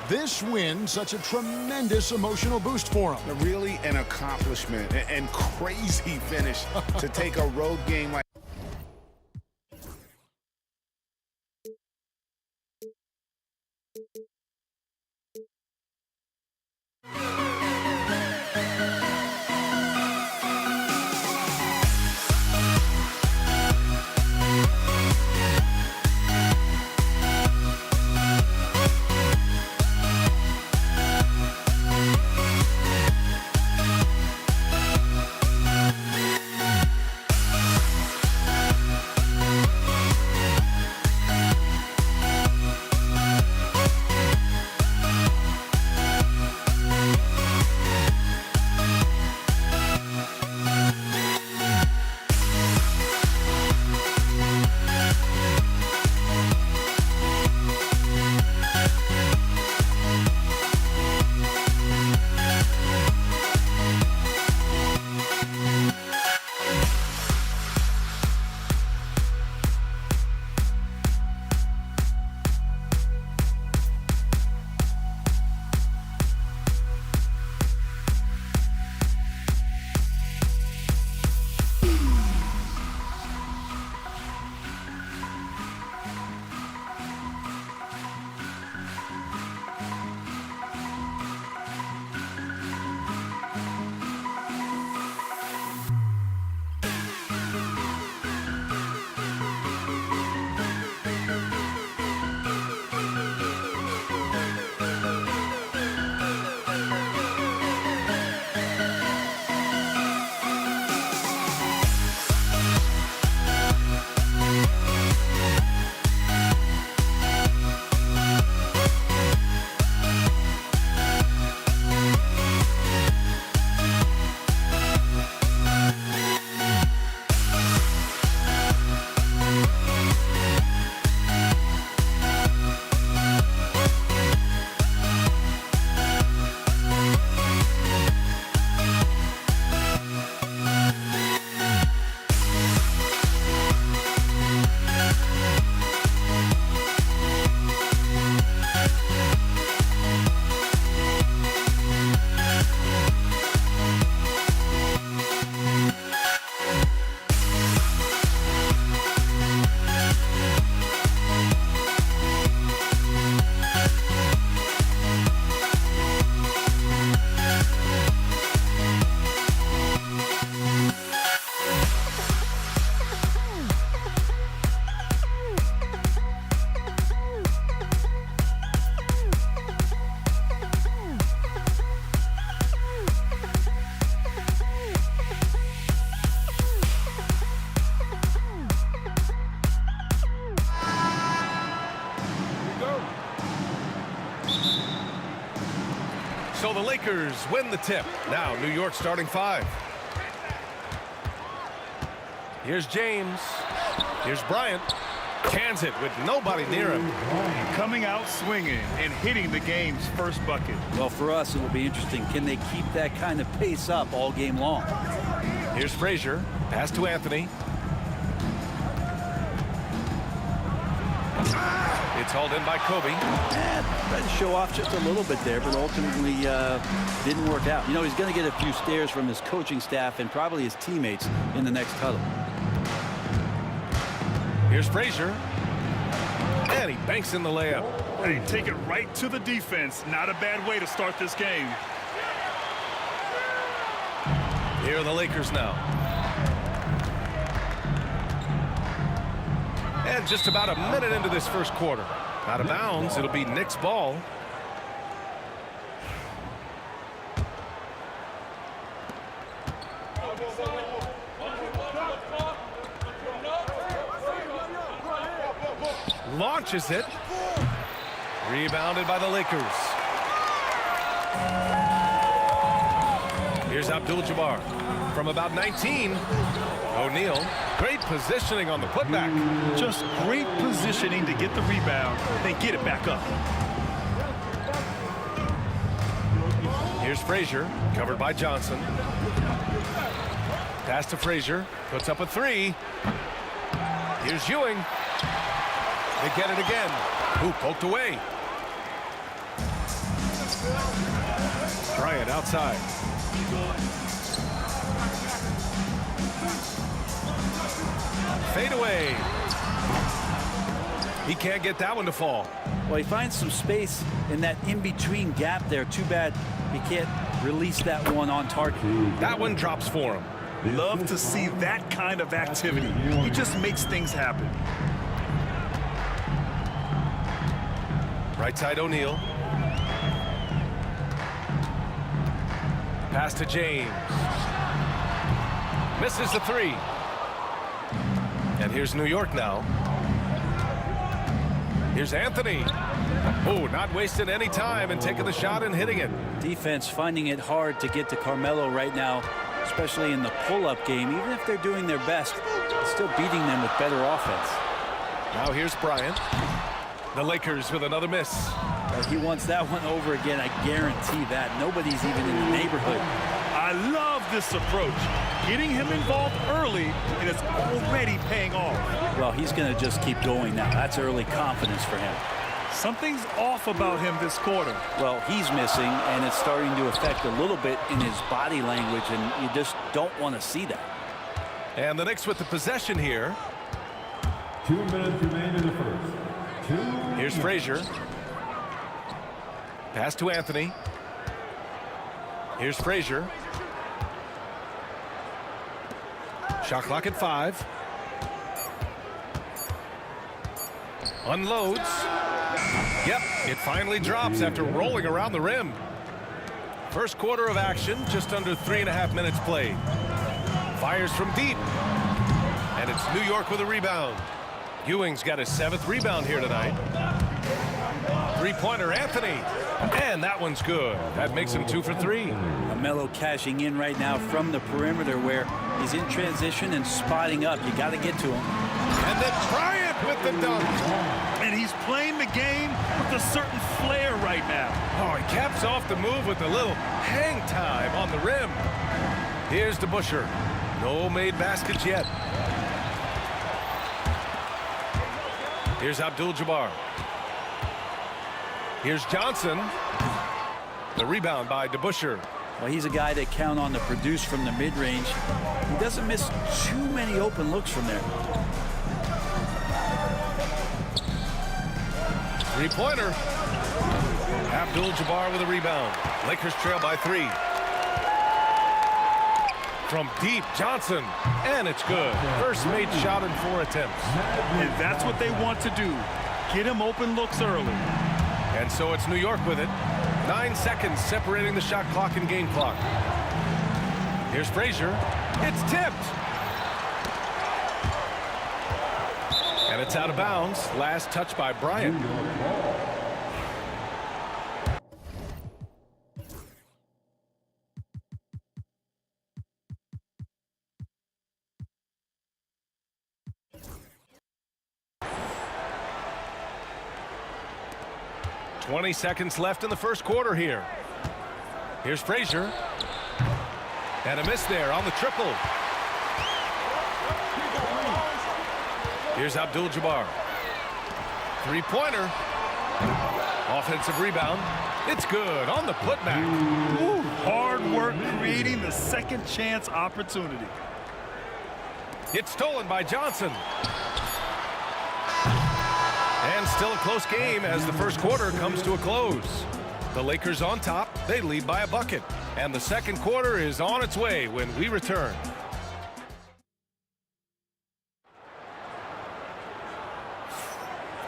This win, such a tremendous emotional boost for them. Really an accomplishment and crazy finish to take a road game like Lakers win the tip. Now New York starting 5. Here's James. Here's Bryant. Cans it with nobody near him. Coming out swinging and hitting the game's first bucket. Well, for us, it will be interesting. Can they keep that kind of pace up all game long? Here's Frazier. Pass to Anthony. It's hauled in by Kobe. Tried to show off just a little bit there, but ultimately didn't work out. You know, he's going to get a few stares from his coaching staff and probably his teammates in the next huddle. Here's Frazier. And he banks in the layup. Hey, take it right to the defense. Not a bad way to start this game. Here are the Lakers now. And just about a minute into this first quarter. Out of bounds, it'll be Knicks ball. Launches it. Rebounded by the Lakers. Here's Abdul-Jabbar from about 19. O'Neal, great positioning on the putback. Just great positioning to get the rebound, then get it back up. Here's Frazier, covered by Johnson. Pass to Frazier, puts up a 3. Here's Ewing. They get it again. Who poked away? Bryant outside. Fade away. He can't get that one to fall. Well, he finds some space in that in-between gap there. Too bad he can't release that one on target. That one drops for him. Love to see that kind of activity. He just makes things happen. Right side O'Neal. Pass to James. Misses the 3. And here's New York now. Here's Anthony. Oh, not wasting any time and taking the shot and hitting it. Defense finding it hard to get to Carmelo right now, especially in the pull-up game. Even if they're doing their best, it's still beating them with better offense. Now here's Bryant. The Lakers with another miss. He wants that one over again. I guarantee that. Nobody's even in the neighborhood. I love this approach. Getting him involved early, and it's already paying off. Well, he's going to just keep going now. That's early confidence for him. Something's off about him this quarter. Well, he's missing, and it's starting to affect a little bit in his body language, and you just don't want to see that. And the Knicks with the possession here. 2 minutes remain in the first. Here's Frazier. Pass to Anthony. Here's Frazier. Shot clock at 5. Unloads. Yep, it finally drops after rolling around the rim. First quarter of action, just under 3.5 minutes played. Fires from deep. And it's New York with a rebound. Ewing's got his 7th rebound here tonight. Three-pointer Anthony. And that one's good. That makes him 2 for 3. Melo cashing in right now from the perimeter where he's in transition and spotting up. You got to get to him. And then Bryant with the dunk. And he's playing the game with a certain flair right now. Oh, he caps off the move with a little hang time on the rim. Here's DeBusschere. No made baskets yet. Here's Abdul-Jabbar. Here's Johnson. The rebound by DeBusschere. Well, he's a guy that count on to produce from the mid-range. He doesn't miss too many open looks from there. Three-pointer. Abdul-Jabbar with a rebound. Lakers trail by 3. From deep, Johnson. And it's good. First made shot in 4 attempts. And that's what they want to do. Get him open looks early. And so it's New York with it. 9 seconds separating the shot clock and game clock. Here's Frazier. It's tipped. And it's out of bounds. Last touch by Bryant. 20 seconds left in the first quarter here. Here's Frazier. And a miss there on the triple. Here's Abdul-Jabbar. Three-pointer. Offensive rebound. It's good on the putback. Ooh, hard work creating the second chance opportunity. It's stolen by Johnson. And still a close game as the first quarter comes to a close. The Lakers on top. They lead by a bucket. And the second quarter is on its way when we return.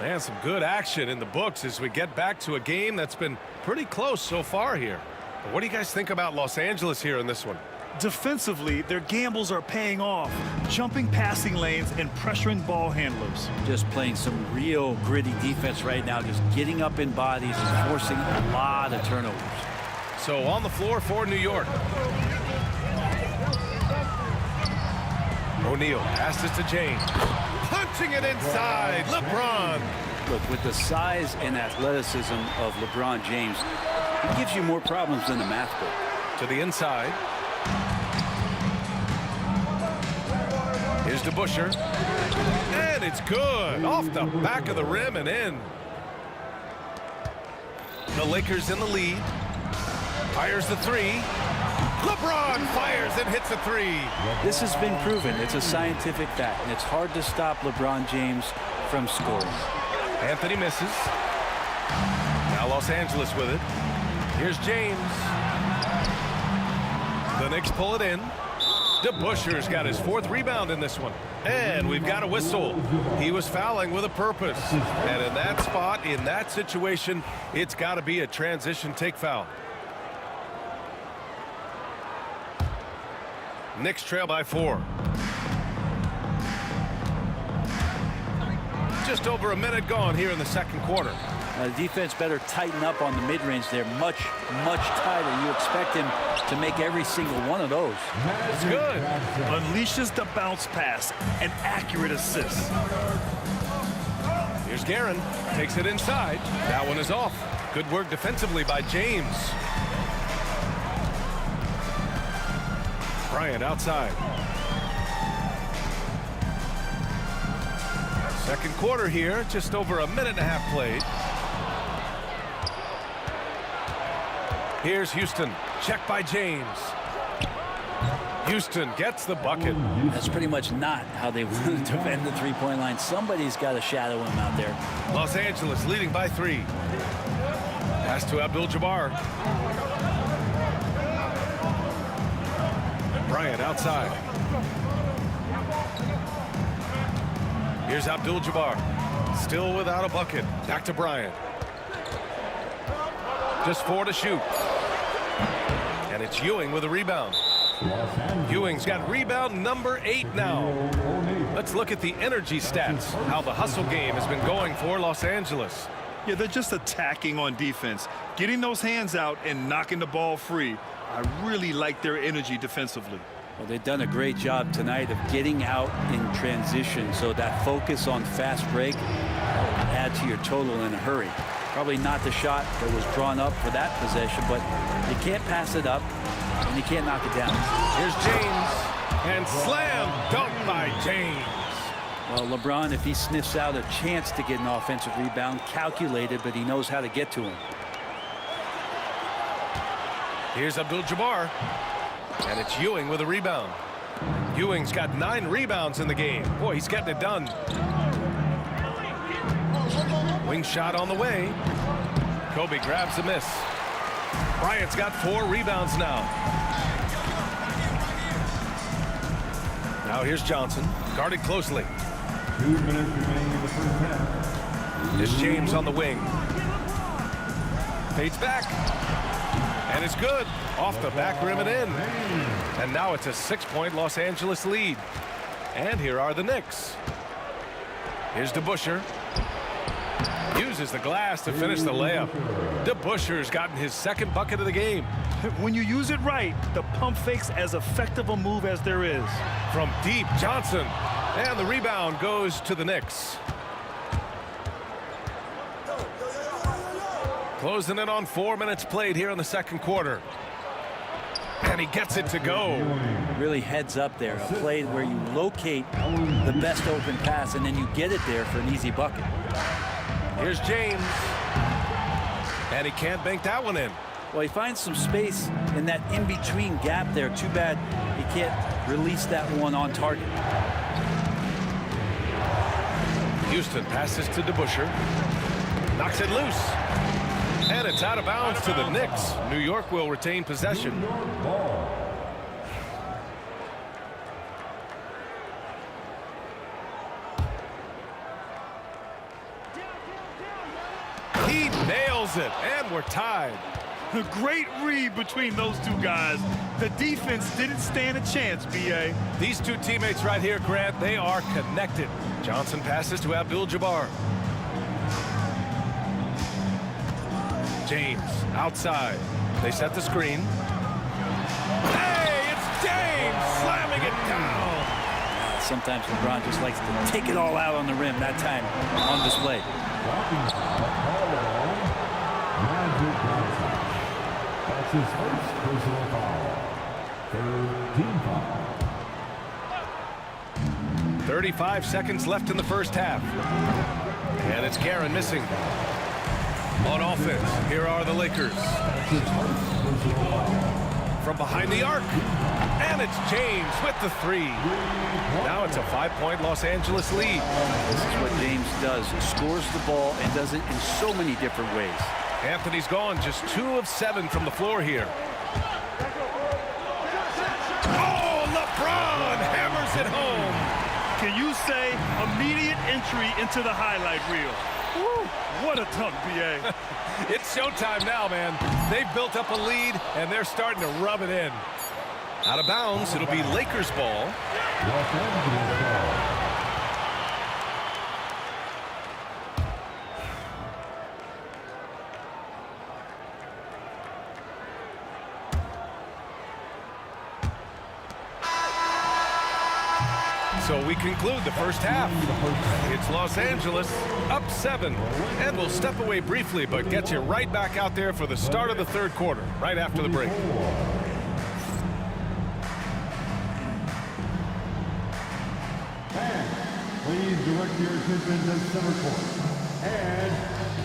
And some good action in the books as we get back to a game that's been pretty close so far here. But what do you guys think about Los Angeles here in this one? Defensively, their gambles are paying off. Jumping passing lanes and pressuring ball handlers. Just playing some real gritty defense right now. Just getting up in bodies and forcing a lot of turnovers. So on the floor for New York. O'Neal passes to James. Punching it inside. LeBron. Look, with the size and athleticism of LeBron James, he gives you more problems than the math book. To the inside. Here's DeBusschere. And it's good. Off the back of the rim and in. The Lakers in the lead. Fires the three. LeBron fires and hits a three. This has been proven. It's a scientific fact, and it's hard to stop LeBron James from scoring. Anthony misses. Now Los Angeles with it. Here's James. The Knicks pull it in. DeBusschere's got his fourth rebound in this one. And we've got a whistle. He was fouling with a purpose. And in that spot, in that situation, it's got to be a transition take foul. Knicks trail by 4. Just over a minute gone here in the second quarter. The defense better tighten up on the mid-range there. Much tighter. You expect him to make every single one of those. It's good. Unleashes the bounce pass. An accurate assist. Here's Guerin. Takes it inside. That one is off. Good work defensively by James. Bryant outside. Second quarter here, just over a minute and a half played. Here's Houston. Check by James. Houston gets the bucket. That's pretty much not how they want to defend the three-point line. Somebody's got to shadow him out there. Los Angeles leading by 3. Pass to Abdul-Jabbar. Bryant outside. Here's Abdul-Jabbar. Still without a bucket. Back to Bryant. Just 4 to shoot. And it's Ewing with a rebound. Ewing's got rebound number 8 now. Let's look at the energy stats. How the hustle game has been going for Los Angeles. Yeah, they're just attacking on defense. Getting those hands out and knocking the ball free. I really like their energy defensively. Well, they've done a great job tonight of getting out in transition, so that focus on fast break will add to your total in a hurry. Probably not the shot that was drawn up for that possession, but you can't pass it up and you can't knock it down. Here's James, and slam dunk by James. Well, LeBron, if he sniffs out a chance to get an offensive rebound, calculated, but he knows how to get to him. Here's Abdul-Jabbar. And it's Ewing with a rebound. Ewing's got 9 rebounds in the game. Boy, he's getting it done. Wing shot on the way. Kobe grabs the miss. Bryant's got 4 rebounds now. Now here's Johnson, guarded closely. 2 minutes remaining in the first half. Here's James on the wing. Fades back. And it's good. Off the back rim and in. And now it's a 6-point Los Angeles lead. And here are the Knicks. Here's DeBusschere. Uses the glass to finish the layup. DeBusschere's gotten his second bucket of the game. When you use it right, the pump fake's as effective a move as there is. From deep, Johnson. And the rebound goes to the Knicks. Closing in on 4 minutes played here in the second quarter. And he gets it to go. Really heads up there. A play where you locate the best open pass and then you get it there for an easy bucket. Here's James. And he can't bank that one in. Well, he finds some space in that in-between gap there. Too bad he can't release that one on target. Houston passes to DeBusschere. Knocks it loose. And it's out of bounds to the Knicks. New York will retain possession. He nails it, and we're tied. A great read between those two guys. The defense didn't stand a chance, B.A. These two teammates right here, Grant, they are connected. Johnson passes to Abdul-Jabbar. James outside. They set the screen. Hey, it's James slamming it down. Sometimes LeBron just likes to take it all out on the rim. That time on display. That's his first personal foul. Third team foul. 35 seconds left in the first half. And it's Guerin missing. On offense, here are the Lakers. From behind the arc. And it's James with the three. Now it's a 5-point Los Angeles lead. This is what James does. Scores the ball and does it in so many different ways. Anthony's gone just 2 of 7 from the floor here. Oh, LeBron hammers it home. Can you say immediate entry into the highlight reel? Woo, what a dunk, B.A. It's showtime now, man. They've built up a lead, and they're starting to rub it in. Out of bounds, it'll be Lakers ball. Los Angeles ball. So we conclude the first half. It's Los Angeles up 7. And we'll step away briefly, but get you right back out there for the start of the third quarter, right after the break. And please direct your attention to center court. And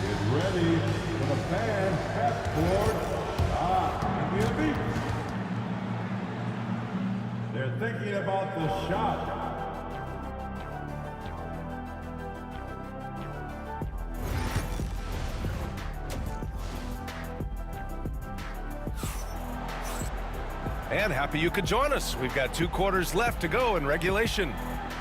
get ready for the fan half court. Give me a beat. They're thinking about the shot. And happy you could join us. We've got 2 quarters left to go in regulation.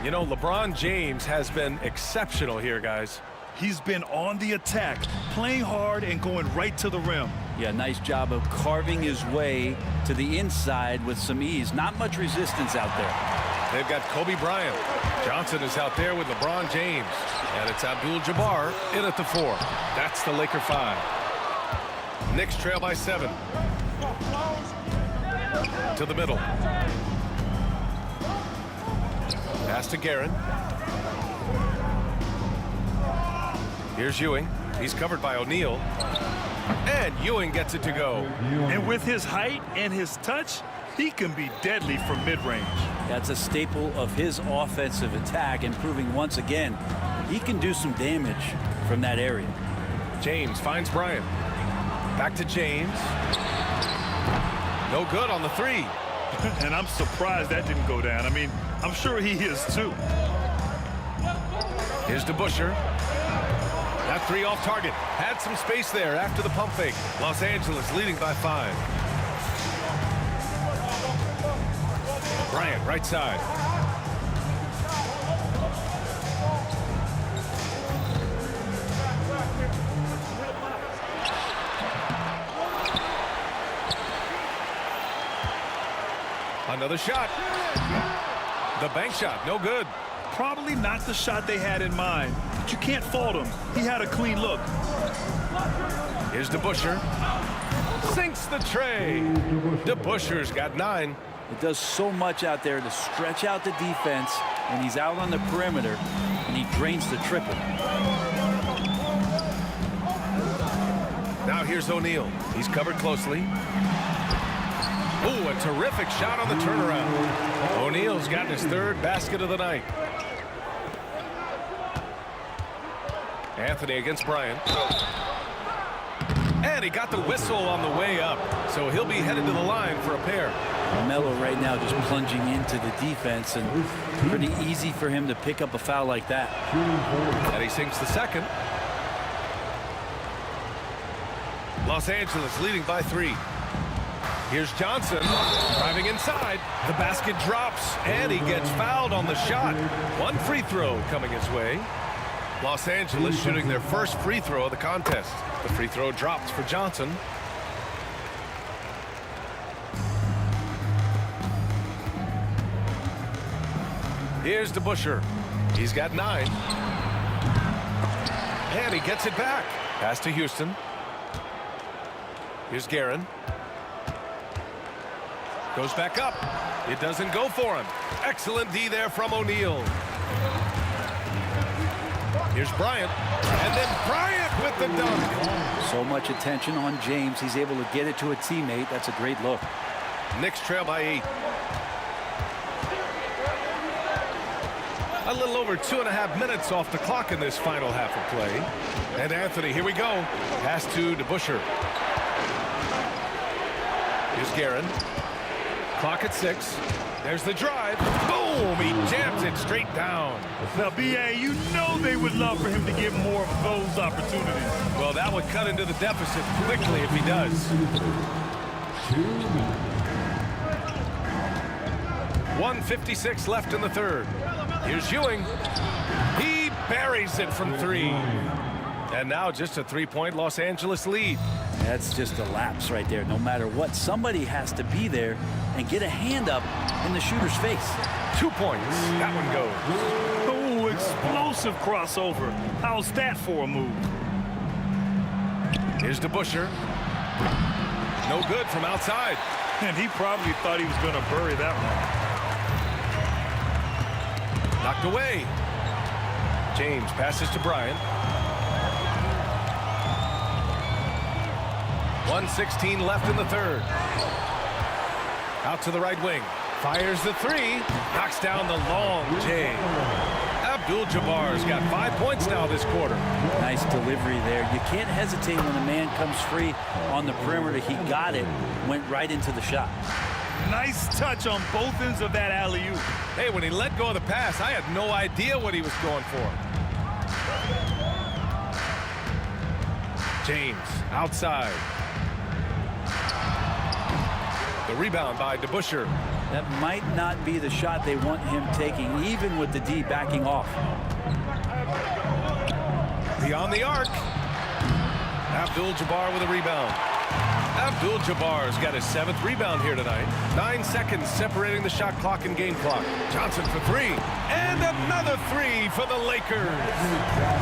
You know, LeBron James has been exceptional here, guys. He's been on the attack, playing hard and going right to the rim. Yeah, nice job of carving his way to the inside with some ease. Not much resistance out there. They've got Kobe Bryant. Johnson is out there with LeBron James. And it's Abdul-Jabbar in at the 4. That's the Laker 5. Knicks trail by 7. To the middle. Pass to Guerin. Here's Ewing. He's covered by O'Neal. And Ewing gets it to go. And with his height and his touch, he can be deadly from mid-range. That's a staple of his offensive attack, and proving once again he can do some damage from that area. James finds Bryant. Back to James. No good on the 3. And I'm surprised that didn't go down. I mean, I'm sure he is too. Here's DeBusschere. That 3 off target. Had some space there after the pump fake. Los Angeles leading by 5. Bryant, right side. Another shot. The bank shot, no good. Probably not the shot they had in mind, but you can't fault him. He had a clean look. Here's DeBusschere. Sinks the tray. DeBusschere's got 9. It does so much out there to stretch out the defense when he's out on the perimeter, and he drains the triple. Now here's O'Neal. He's covered closely. Ooh, a terrific shot on the turnaround. O'Neal's gotten his third basket of the night. Anthony against Bryant. And he got the whistle on the way up, so he'll be headed to the line for a pair. Melo right now just plunging into the defense, and pretty easy for him to pick up a foul like that. And he sinks the second. Los Angeles leading by 3. Here's Johnson driving inside. The basket drops, and he gets fouled on the shot. One free throw coming his way. Los Angeles shooting their first free throw of the contest. The free throw dropped for Johnson. Here's DeBusschere. He's got 9. And he gets it back. Pass to Houston. Here's Guerin. Goes back up. It doesn't go for him. Excellent D there from O'Neal. Here's Bryant. And then Bryant with the dunk. So much attention on James. He's able to get it to a teammate. That's a great look. Knicks trail by 8. A little over 2.5 minutes off the clock in this final half of play. And Anthony, here we go. Pass to DeBusschere. Here's Guerin. Clock at 6. There's the drive. Boom! He jams it straight down. Now, B.A., you know they would love for him to get more of those opportunities. Well, that would cut into the deficit quickly if he does. 1:56 left in the third. Here's Ewing. He buries it from 3. And now just a 3-point Los Angeles lead. That's just a lapse right there. No matter what, somebody has to be there and get a hand up in the shooter's face. 2 points. That one goes. Oh, explosive crossover. How's that for a move? Here's DeBusschere. No good from outside. And he probably thought he was going to bury that one. Knocked away. James passes to Bryant. 1:16 left in the third. Out to the right wing. Fires the 3. Knocks down the long J. Abdul-Jabbar's got 5 points now this quarter. Nice delivery there. You can't hesitate when a man comes free on the perimeter. He got it. Went right into the shot. Nice touch on both ends of that alley-oop. Hey, when he let go of the pass, I had no idea what he was going for. James outside. The rebound by DeBusschere. That might not be the shot they want him taking, even with the D backing off. Beyond the arc. Abdul-Jabbar with a rebound. Abdul-Jabbar's got his 7th rebound here tonight. 9 seconds separating the shot clock and game clock. Johnson for 3. And another 3 for the Lakers.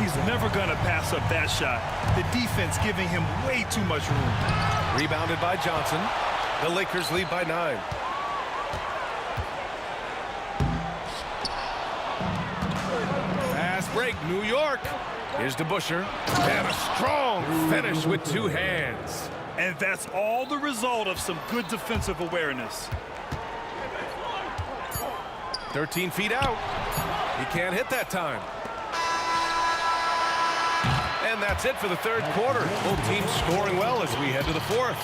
He's never going to pass up that shot. The defense giving him way too much room. Rebounded by Johnson. The Lakers lead by 9. Fast break, New York. Here's DeBusschere. And a strong finish with 2 hands. And that's all the result of some good defensive awareness. 13 feet out. He can't hit that time. And that's it for the third quarter. Both teams scoring well as we head to the fourth.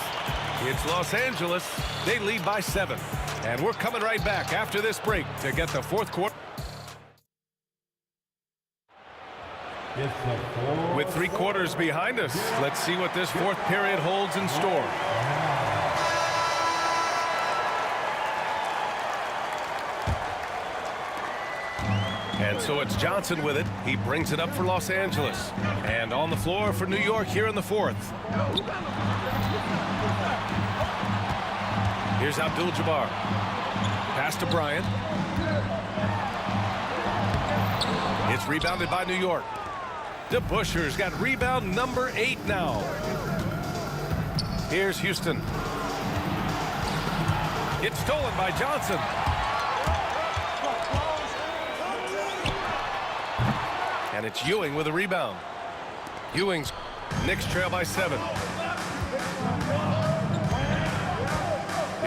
It's Los Angeles. They lead by 7. And we're coming right back after this break to get the fourth quarter. With 3 quarters behind us, let's see what this fourth period holds in store. And so it's Johnson with it. He brings it up for Los Angeles. And on the floor for New York here in the fourth. Here's Abdul-Jabbar. Pass to Bryant. It's rebounded by New York. DeBusschere's got rebound number 8 now. Here's Houston. It's stolen by Johnson. And it's Ewing with a rebound. Ewing's Knicks trail by 7.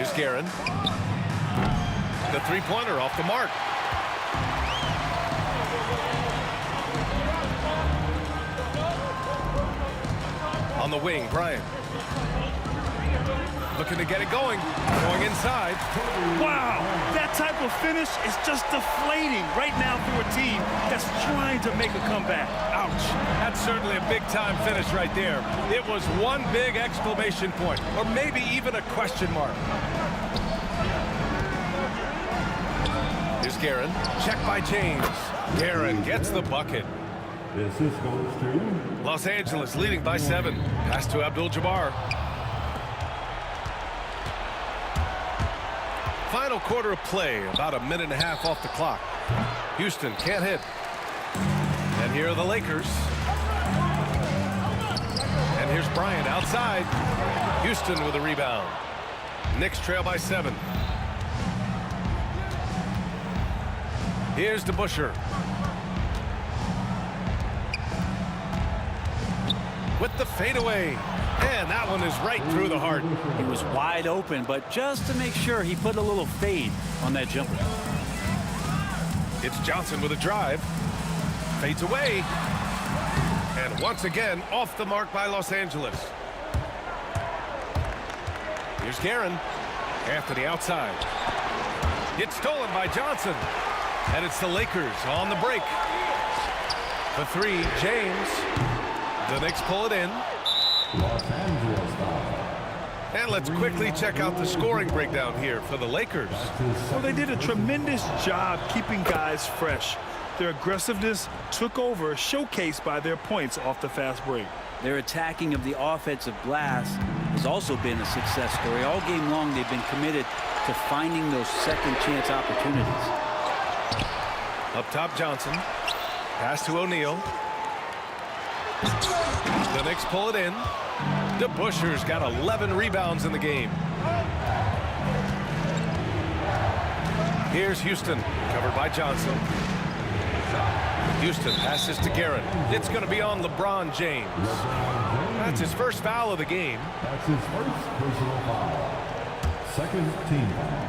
Here's Guerin. The three-pointer off the mark. On the wing, Bryant. Looking to get it going. Going inside. Wow, that type of finish is just deflating right now for a team that's trying to make a comeback. Ouch. That's certainly a big-time finish right there. It was one big exclamation point, or maybe even a question mark. Here's Guerin. Check by James. Guerin gets the bucket. This goes to Los Angeles leading by 7. Pass to Abdul-Jabbar. Final quarter of play, about a minute and a half off the clock. Houston can't hit. And here are the Lakers. And here's Bryant outside. Houston with a rebound. Knicks trail by 7. Here's DeBusschere. With the fadeaway. And that one is right through the heart. He was wide open, but just to make sure, he put a little fade on that jumper. It's Johnson with a drive. Fades away. And once again, off the mark by Los Angeles. Here's Guerin. Anthony outside. It's stolen by Johnson. And it's the Lakers on the break. For 3, James. The Knicks pull it in. Los Angeles foul. And let's quickly check out the scoring breakdown here for the Lakers. Well, they did a tremendous job keeping guys fresh. Their aggressiveness took over, showcased by their points off the fast break. Their attacking of the offensive glass has also been a success story. All game long, they've been committed to finding those second chance opportunities. Up top, Johnson. Pass to O'Neal. The Knicks pull it in. DeBusschere's got 11 rebounds in the game. Here's Houston, covered by Johnson. Houston passes to Guerin. It's going to be on LeBron James. That's his first foul of the game. That's his first personal foul. Second team foul.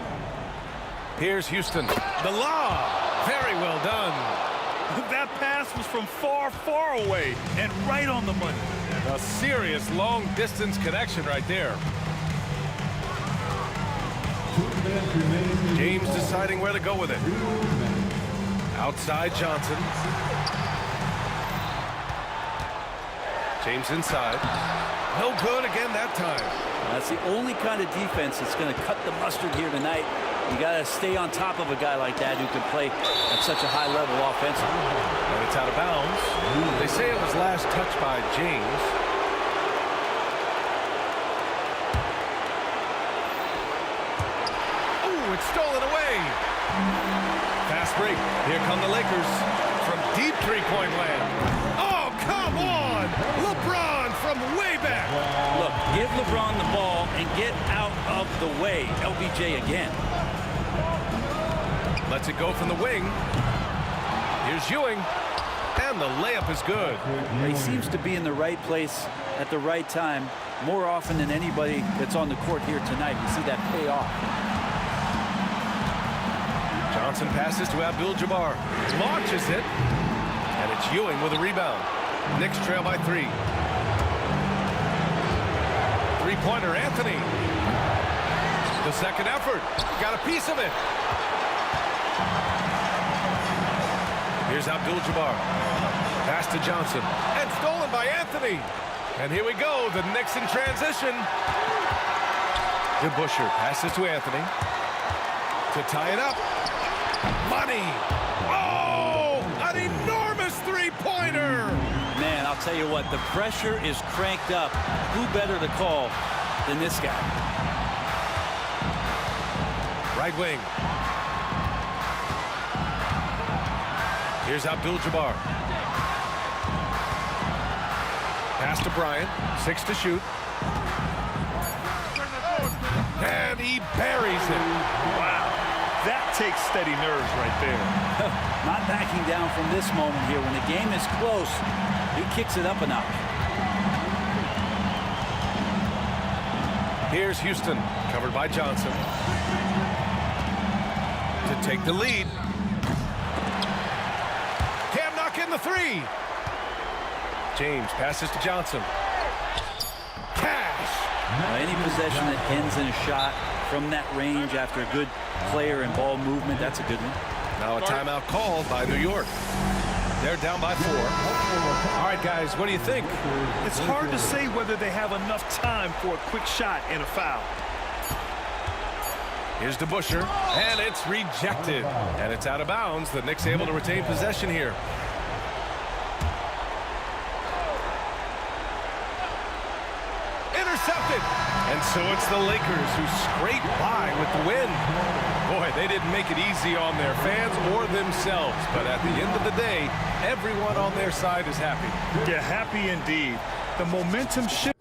Here's Houston. The lob. Very well done. That pass was from far, far away and right on the money. A serious long-distance connection right there. James deciding where to go with it. Outside Johnson. James inside. No good again that time. That's the only kind of defense that's going to cut the mustard here tonight. You got to stay on top of a guy like that who can play at such a high level offensively. And it's out of bounds. They say it was last touched by James. Oh, it's stolen away. Fast break. Here come the Lakers from deep three-point land. Oh, come on! LeBron from way back. Look, give LeBron the ball and get out of the way. LBJ again. Lets it go from the wing. Here's Ewing. And the layup is good. He seems to be in the right place at the right time more often than anybody that's on the court here tonight. You see that pay off. Johnson passes to Abdul-Jabbar. Launches it. And it's Ewing with a rebound. Knicks trail by 3. Three-pointer, Anthony. The second effort. Got a piece of it. Here's Abdul-Jabbar. Pass to Johnson. And stolen by Anthony. And here we go. The Knicks in transition. DeBusschere passes to Anthony. To tie it up. Money. Oh! An enormous three-pointer. Man, I'll tell you what. The pressure is cranked up. Who better to call than this guy? Right wing. Here's Abdul-Jabbar. Pass to Bryant. 6 to shoot. And he buries it. Wow. That takes steady nerves right there. Not backing down from this moment here. When the game is close, he kicks it up a notch. Here's Houston, covered by Johnson. To take the lead. Cam knock in the three. James passes to Johnson. Cash. Any possession that ends in a shot from that range after a good player and ball movement, that's a good one. Now a timeout called by New York. They're down by 4. All right, guys, what do you think? It's hard to say whether they have enough time for a quick shot and a foul. Here's DeBuscher, and it's rejected. And it's out of bounds. The Knicks able to retain possession here. Intercepted. And so it's the Lakers who scrape by with the win. Boy, they didn't make it easy on their fans or themselves. But at the end of the day, everyone on their side is happy. Yeah, happy indeed. The momentum shift.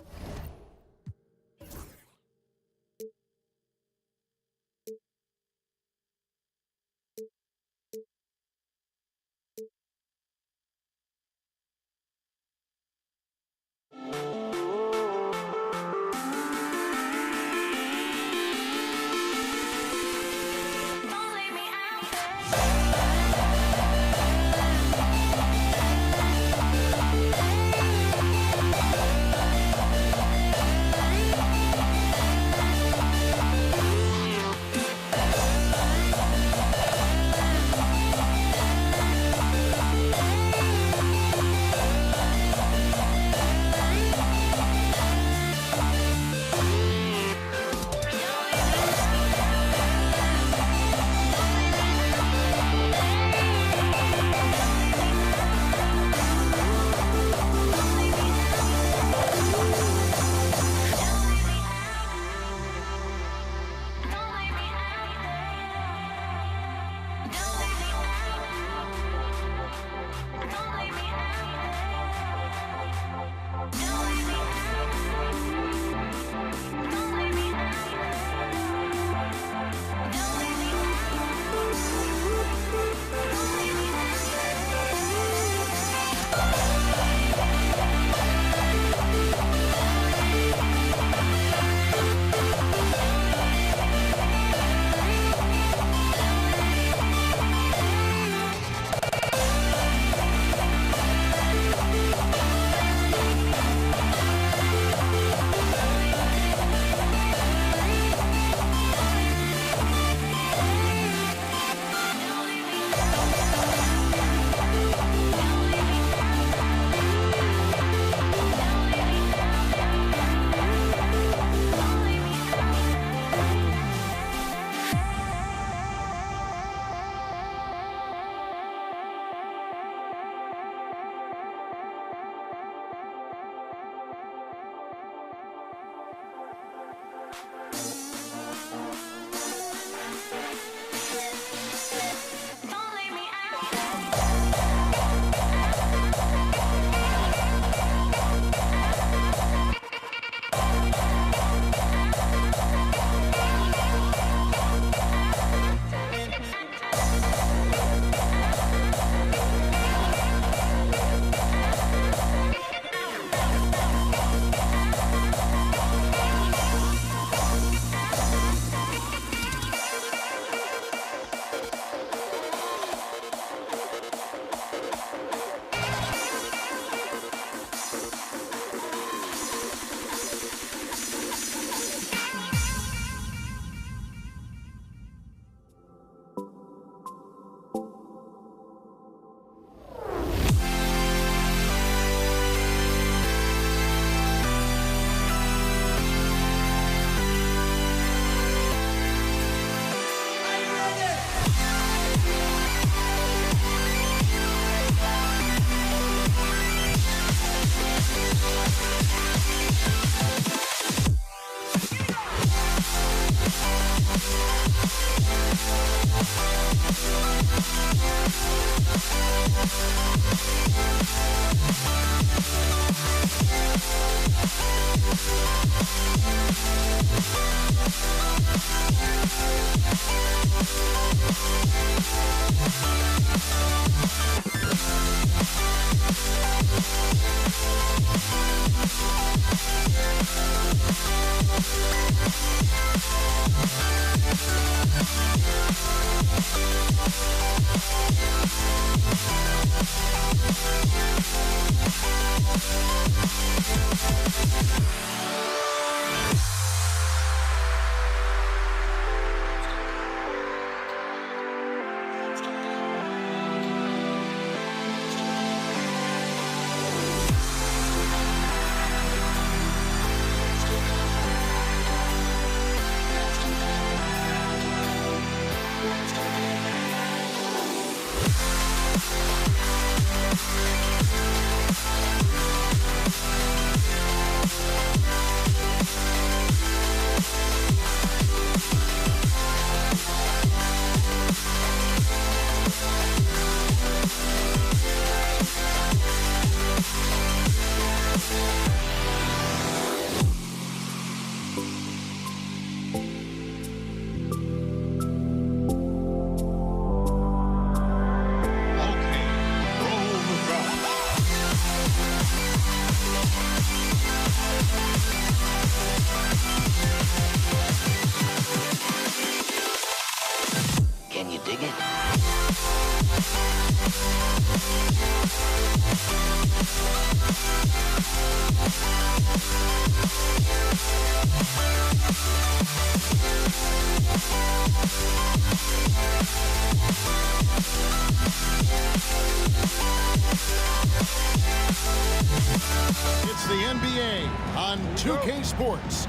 It's the NBA on 2K Sports.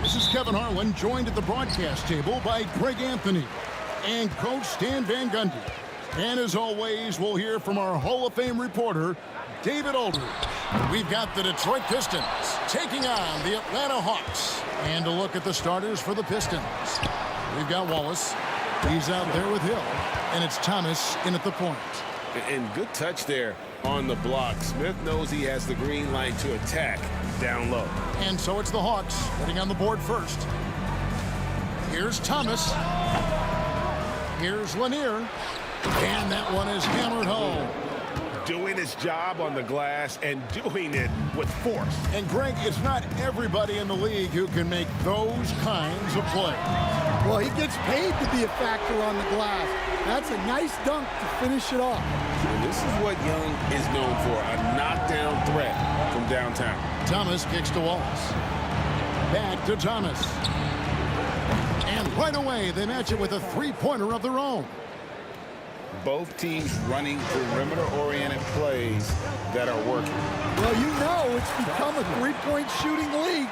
This is Kevin Harlan, joined at the broadcast table by Greg Anthony and Coach Stan Van Gundy. And as always, we'll hear from our Hall of Fame reporter, David Aldridge. We've got the Detroit Pistons taking on the Atlanta Hawks. And a look at the starters for the Pistons. We've got Wallace. He's out there with Hill. And it's Thomas in at the point. And good touch there on the block. Smith knows he has the green light to attack down low. And so it's the Hawks getting on the board first. Here's Thomas. Here's Lanier. And that one is hammered home. Doing his job on the glass and doing it with force. And Greg, it's not everybody in the league who can make those kinds of plays. Well, he gets paid to be a factor on the glass. That's a nice dunk to finish it off. And this is what Young is known for, a knockdown threat from downtown. Thomas kicks to Wallace. Back to Thomas. And right away, they match it with a three-pointer of their own. Both teams running perimeter-oriented plays that are working. Well, you know it's become a three-point shooting league.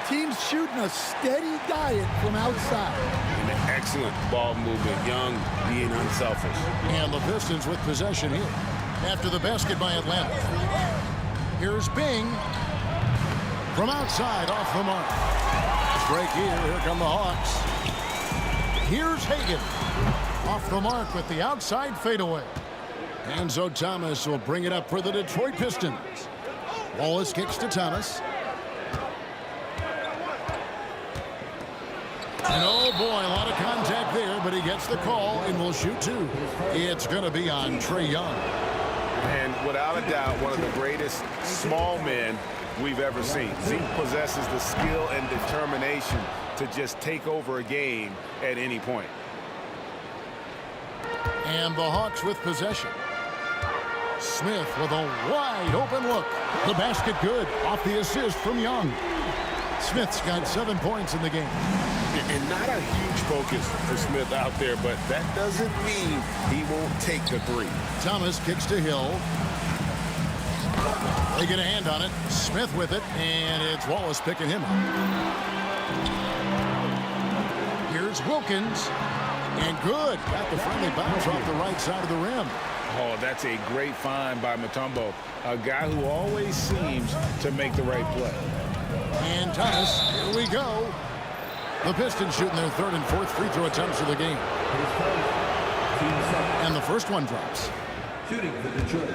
Teams shooting a steady diet from outside. And an excellent ball movement. Young being unselfish. And the Pistons with possession here. After the basket by Atlanta. Here's Bing. From outside, off the mark. Break here. Here come the Hawks. Here's Hagan. Off the mark with the outside fadeaway. And so Thomas will bring it up for the Detroit Pistons. Wallace kicks to Thomas. And oh boy, a lot of contact there, but he gets the call and will shoot two. It's going to be on Trae Young. And without a doubt, one of the greatest small men we've ever seen. He possesses the skill and determination to just take over a game at any point. And the Hawks with possession. Smith with a wide open look. The basket good off the assist from Young. Smith's got 7 points in the game. And not a huge focus for Smith out there, but that doesn't mean he won't take the three. Thomas kicks to Hill. They get a hand on it. Smith with it, and it's Wallace picking him up. Here's Wilkins. And good. Got the friendly bounce off the right side of the rim. Oh, that's a great find by Mutombo. A guy who always seems to make the right play. And Thomas, here we go. The Pistons shooting their third and fourth free throw attempts of the game. And the first one drops. Shooting for Detroit,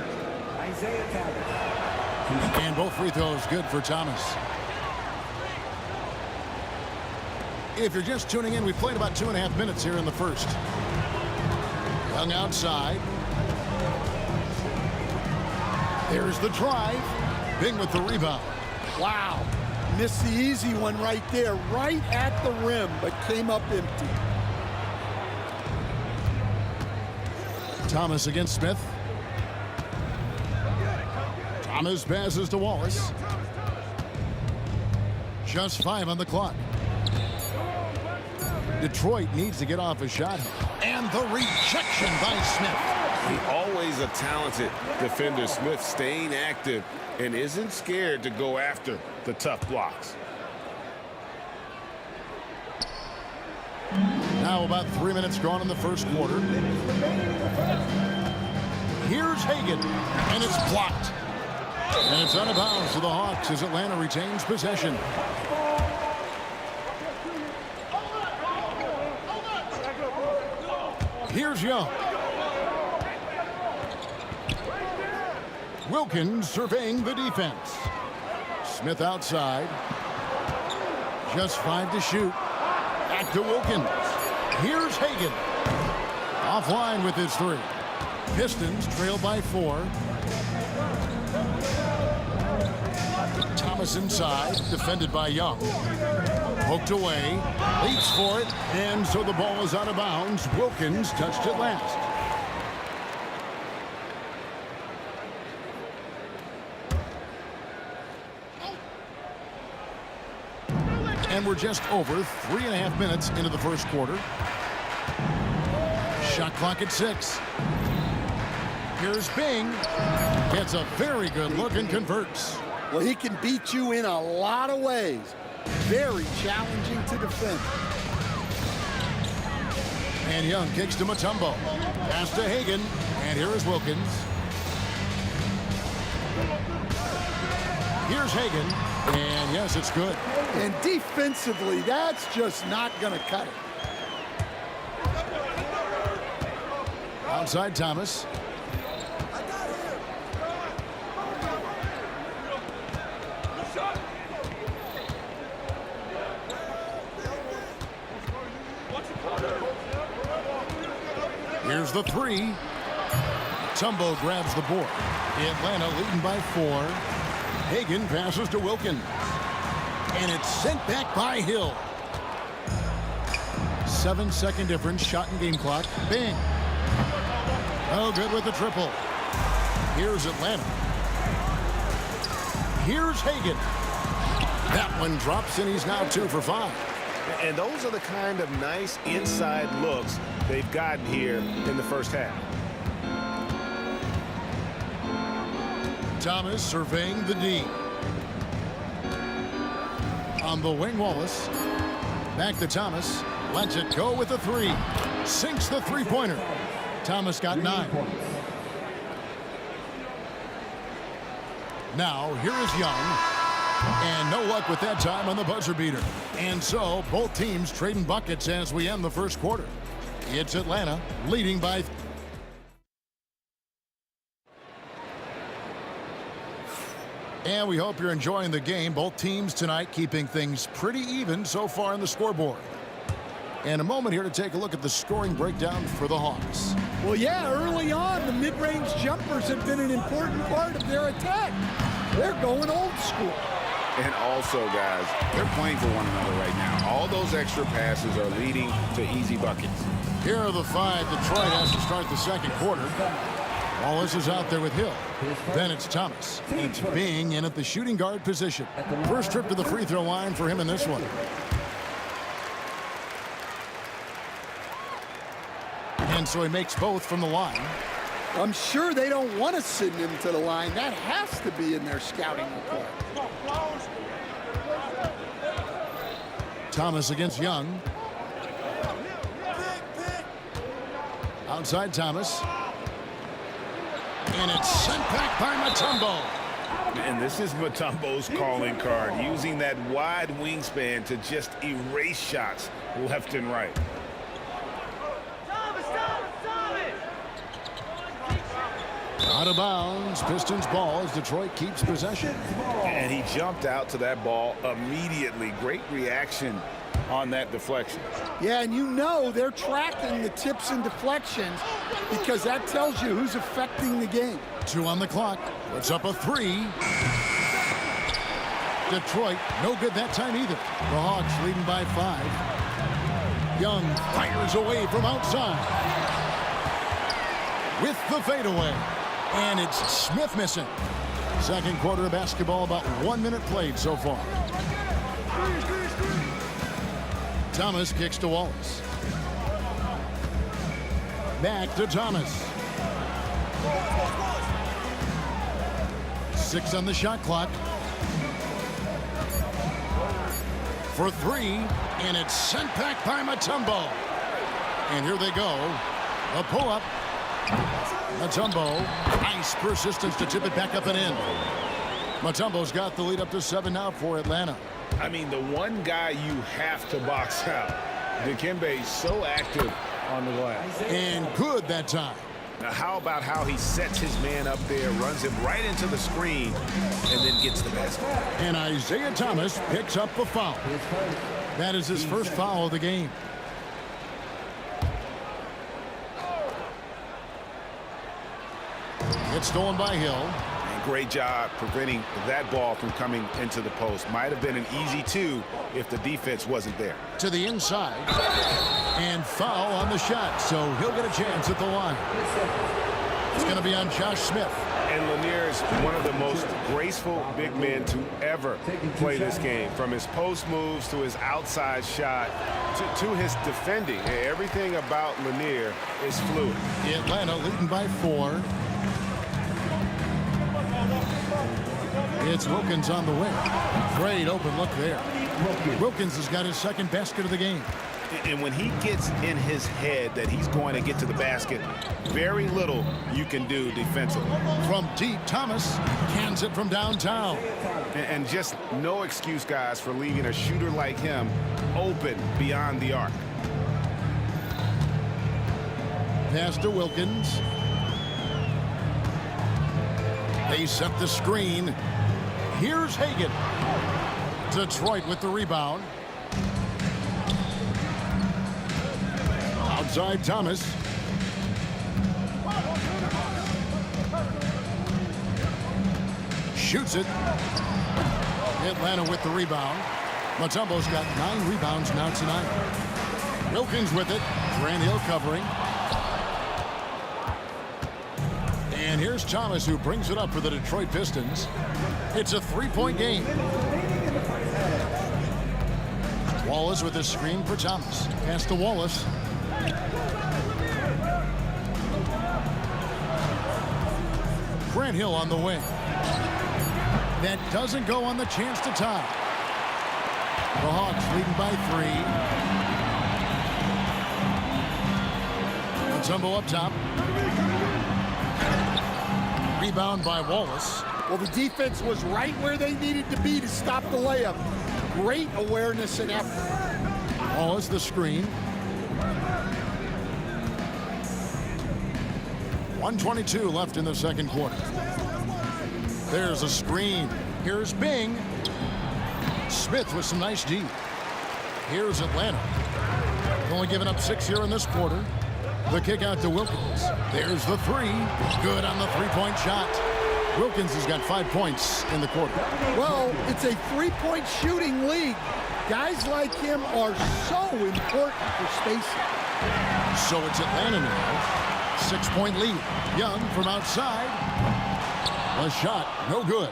Isaiah Thomas. And both free throws good for Thomas. If you're just tuning in, we played about 2.5 minutes here in the first. Young outside. There's the drive. Bing with the rebound. Wow. Missed the easy one right there, right at the rim, but came up empty. Thomas against Smith. Thomas passes to Wallace. Just 5 on the clock. Detroit needs to get off a shot. And the rejection by Smith. He always a talented defender. Smith staying active and isn't scared to go after the tough blocks. Now about 3 minutes gone in the first quarter. Here's Hagan, and it's blocked. And it's out of bounds to the Hawks as Atlanta retains possession. Here's Young. Wilkins surveying the defense. Smith outside. Just 5 to shoot. Back to Wilkins. Here's Hagan. Offline with his 3. Pistons trail by 4. Thomas inside, defended by Young. Poked away, leaps for it, and so the ball is out of bounds. Wilkins touched it last. And we're just over 3.5 minutes into the first quarter. Shot clock at 6. Here's Bing. Gets a very good look and converts. Well, he can beat you in a lot of ways. Very challenging to defend. And Young kicks to Mutombo. Pass to Hagan. And here is Wilkins. Here's Hagan. And yes, it's good. And defensively, that's just not going to cut it. Outside Thomas. Here's the 3. Tumbo grabs the board. Atlanta leading by 4. Hagan passes to Wilkins. And it's sent back by Hill. 7-second difference, shot and game clock. Bing. Oh, good with the triple. Here's Atlanta. Here's Hagan. That one drops, and he's now 2 for 5. And those are the kind of nice inside looks they've gotten here in the first half. Thomas surveying the D. On the wing, Wallace. Back to Thomas. Lets it go with the 3. Sinks the three-pointer. Thomas got 9. Now, here is Young. And no luck with that time on the buzzer beater. And so, both teams trading buckets as we end the first quarter. It's Atlanta leading by... And we hope you're enjoying the game. Both teams tonight keeping things pretty even so far on the scoreboard. And a moment here to take a look at the scoring breakdown for the Hawks. Well, yeah, early on, the mid-range jumpers have been an important part of their attack. They're going old school. And also, guys, they're playing for one another right now. All those extra passes are leading to easy buckets. Here are the 5. Detroit has to start the second quarter. Wallace is out there with Hill. Then it's Thomas. It's Bing in at the shooting guard position. First trip to the free throw line for him in this one. And so he makes both from the line. I'm sure they don't want to send him to the line. That has to be in their scouting report. Thomas against Young. Outside Thomas. And it's sent back by Mutombo. And this is Mutombo's calling card, using that wide wingspan to just erase shots left and right. Out of bounds, Pistons ball as Detroit keeps possession. And he jumped out to that ball immediately. Great reaction on that deflection. Yeah, and you know they're tracking the tips and deflections because that tells you who's affecting the game. 2 on the clock. It's up a 3. Detroit, no good that time either. The Hawks leading by 5. Young fires away from outside. With the fadeaway. And it's Smith missing. Second quarter of basketball, about 1 minute played so far. Thomas kicks to Wallace. Back to Thomas. 6 on the shot clock. For 3, and it's sent back by Mutombo. And here they go. A pull-up. Mutombo, nice persistence to tip it back up and in. Mutombo's got the lead up to 7 now for Atlanta. I mean, the one guy you have to box out. Dikembe so active on the glass. And good that time. Now, how about how he sets his man up there, runs him right into the screen, and then gets the basket. And Isaiah Thomas picks up the foul. That is his first foul of the game. It's stolen by Hill. And great job preventing that ball from coming into the post. Might have been an easy 2 if the defense wasn't there. To the inside. And foul on the shot, so he'll get a chance at the line. It's going to be on Josh Smith. And Lanier is one of the most graceful big men to ever play this game. From his post moves to his outside shot to his defending. Everything about Lanier is fluid. Atlanta leading by 4. It's Wilkins on the wing. Great open look there. Wilkins has got his second basket of the game. And when he gets in his head that he's going to get to the basket, very little you can do defensively. From deep, Thomas cans it from downtown. And just no excuse, guys, for leaving a shooter like him open beyond the arc. Pass to Wilkins. They set the screen. Here's Hagan. Detroit with the rebound. Outside Thomas. Shoots it. Atlanta with the rebound. Mutombo's got 9 rebounds now tonight. Wilkins with it. Grant Hill covering. And here's Thomas, who brings it up for the Detroit Pistons. It's a 3-point game. Wallace with a screen for Thomas. Pass to Wallace. Grant Hill on the wing. That doesn't go on the chance to tie. The Hawks leading by 3. Mutombo up top. Rebound by Wallace. Well, the defense was right where they needed to be to stop the layup. Great awareness and effort. Wallace the screen. 1:22 left in the second quarter. There's a screen. Here's Bing. Smith with some nice D. Here's Atlanta. Only giving up 6 here in this quarter. The kick out to Wilkins. There's the 3. Good on the 3-point shot. Wilkins has got 5 points in the quarter. Well, it's a 3-point shooting league. Guys like him are so important for spacing. So it's Atlanta now. 6-point lead. Young from outside. A shot, no good.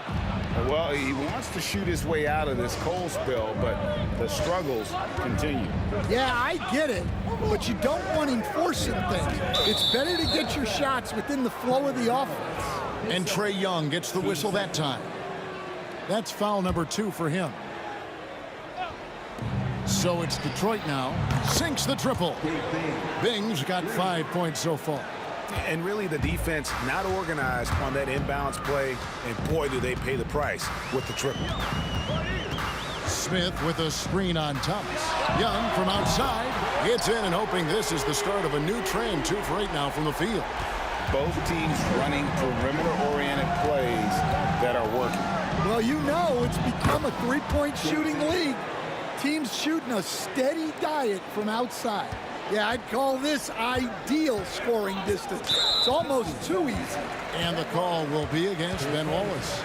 Well, he wants to shoot his way out of this cold spell, but the struggles continue. Yeah, I get it, but you don't want him forcing things. It's better to get your shots within the flow of the offense. And Trey Young gets the whistle that time. That's foul number 2 for him. So it's Detroit now. Sinks the triple. Bing's got 5 points so far. And really the defense not organized on that inbounds play, and boy, do they pay the price with the triple. Smith with a screen on Thomas. Young from outside. It's in and hoping this is the start of a new trend. 2 for 8 now from the field. Both teams running perimeter-oriented plays that are working. Well, you know it's become a 3-point shooting league. Teams shooting a steady diet from outside. Yeah, I'd call this ideal scoring distance. It's almost too easy. And the call will be against Ben Wallace.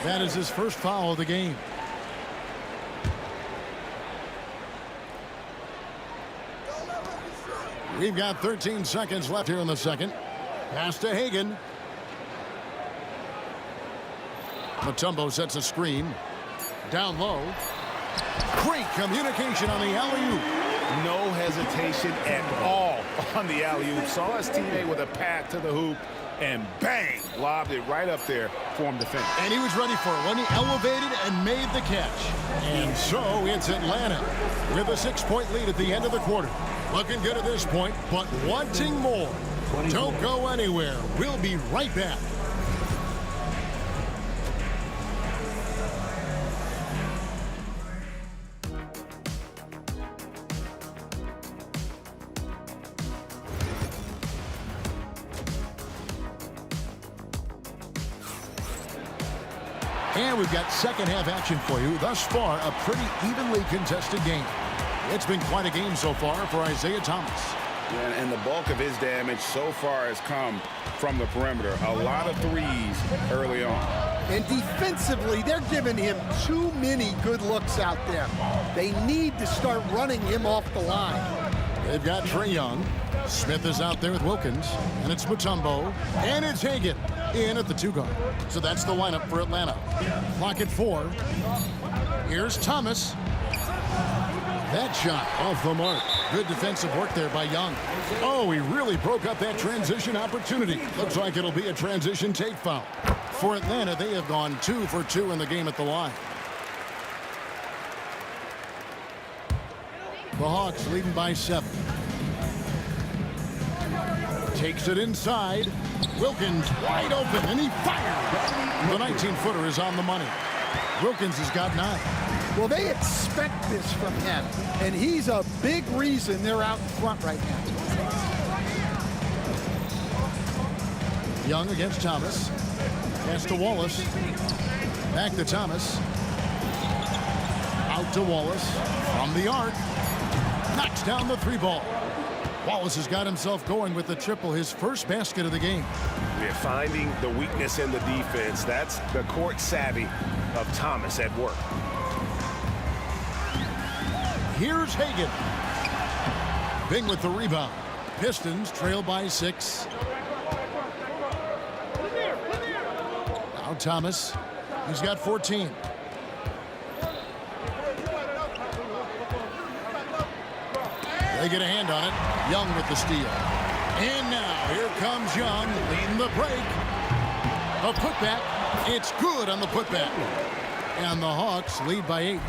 That is his first foul of the game. We've got 13 seconds left here in the second. Pass to Hagan. Mutombo sets a screen. Down low. Great communication on the alley-oop. No hesitation at all on the alley-oop. Saw his teammate with a path to the hoop, and bang, lobbed it right up there for him to finish. And he was ready for it when he elevated and made the catch. And so it's Atlanta with a 6-point lead at the end of the quarter. Looking good at this point, but wanting more. Don't go anywhere. We'll be right back. And we've got second half action for you. Thus far, a pretty evenly contested game. It's been quite a game so far for Isaiah Thomas. Yeah, and the bulk of his damage so far has come from the perimeter. A lot of threes early on. And defensively, they're giving him too many good looks out there. They need to start running him off the line. They've got Trey Young. Smith is out there with Wilkins. And it's Mutombo. And it's Hagan. in at the 2 guard. So that's the lineup for Atlanta. Clock at 4. Here's Thomas. That shot off the mark. Good defensive work there by Young. Oh, he really broke up that transition opportunity. Looks like it'll be a transition take foul. For Atlanta, they have gone 2 for 2 in the game at the line. The Hawks leading by 7. Takes it inside. Wilkins wide open, and he fires. The 19-footer is on the money. Wilkins has got 9. Well, they expect this from him, and he's a big reason they're out in front right now. Young against Thomas. Pass to Wallace. Back to Thomas. Out to Wallace. From the arc. Knocks down the 3 ball. Wallace has got himself going with the triple, his first basket of the game. We're finding the weakness in the defense. That's the court savvy of Thomas at work. Here's Hagan. Bing with the rebound. Pistons trail by 6. Now Thomas. He's got 14. They get a hand on it. Young with the steal. And now here comes Young leading the break. A putback. It's good on the putback. And the Hawks lead by 8.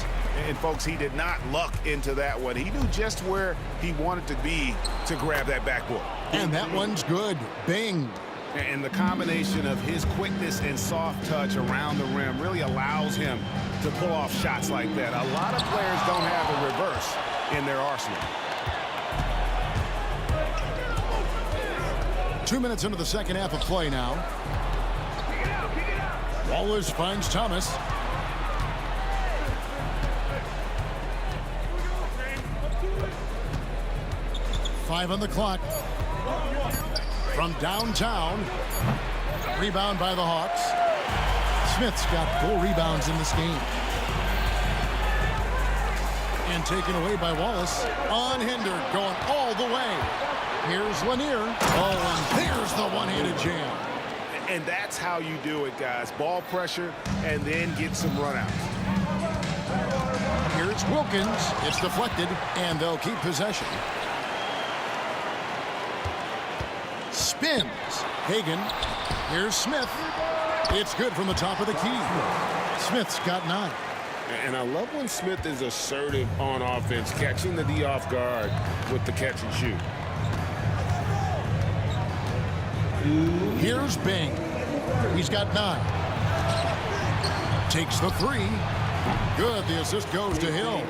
And folks, he did not luck into that one. He knew just where he wanted to be to grab that backboard. And that one's good. Bing. And the combination of his quickness and soft touch around the rim really allows him to pull off shots like that. A lot of players don't have a reverse in their arsenal. 2 minutes into the second half of play now. Wallace finds Thomas. Five on the clock. From downtown. Rebound by the Hawks. Smith's got 4 rebounds in this game. And taken away by Wallace. Unhindered, going all the way. Here's Lanier. Oh, and there's the one-handed jam. And that's how you do it, guys. Ball pressure and then get some runouts. Here's Wilkins. It's deflected, and they'll keep possession. Spins. Hagan. Here's Smith. It's good from the top of the key. Smith's got 9. And I love when Smith is assertive on offense, catching the D off guard with the catch and shoot. Here's Bing. He's got 9. Takes the 3. Good. The assist goes to Hill.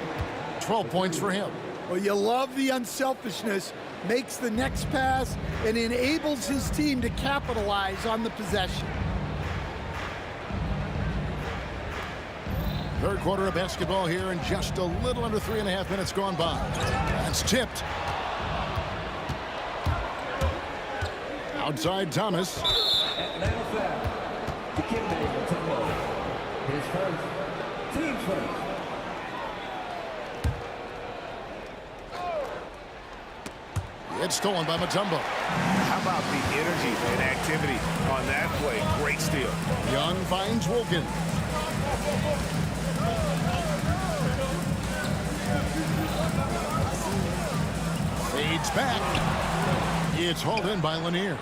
12 points for him. Well, you love the unselfishness. Makes the next pass and enables his team to capitalize on the possession. Third quarter of basketball here, and just a little under 3.5 minutes gone by. That's tipped. Outside Thomas. Atlanta foul. Dikembe Mutombo. His first. Team first. It's stolen by Mutombo. How about the energy and activity on that play? Great steal. Young finds Wilkins. Fades back. It's hauled in by Lanier.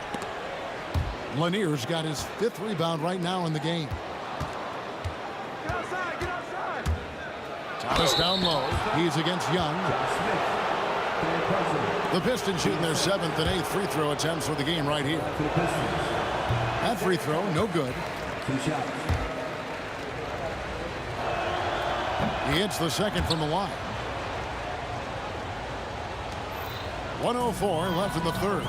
Lanier's got his 5th rebound right now in the game. Thomas down low. He's against Young. The Pistons shooting their 7th and 8th free throw attempts for the game right here. That free throw, no good. 2 shots. He hits the second from the line. 1:04 left in the third.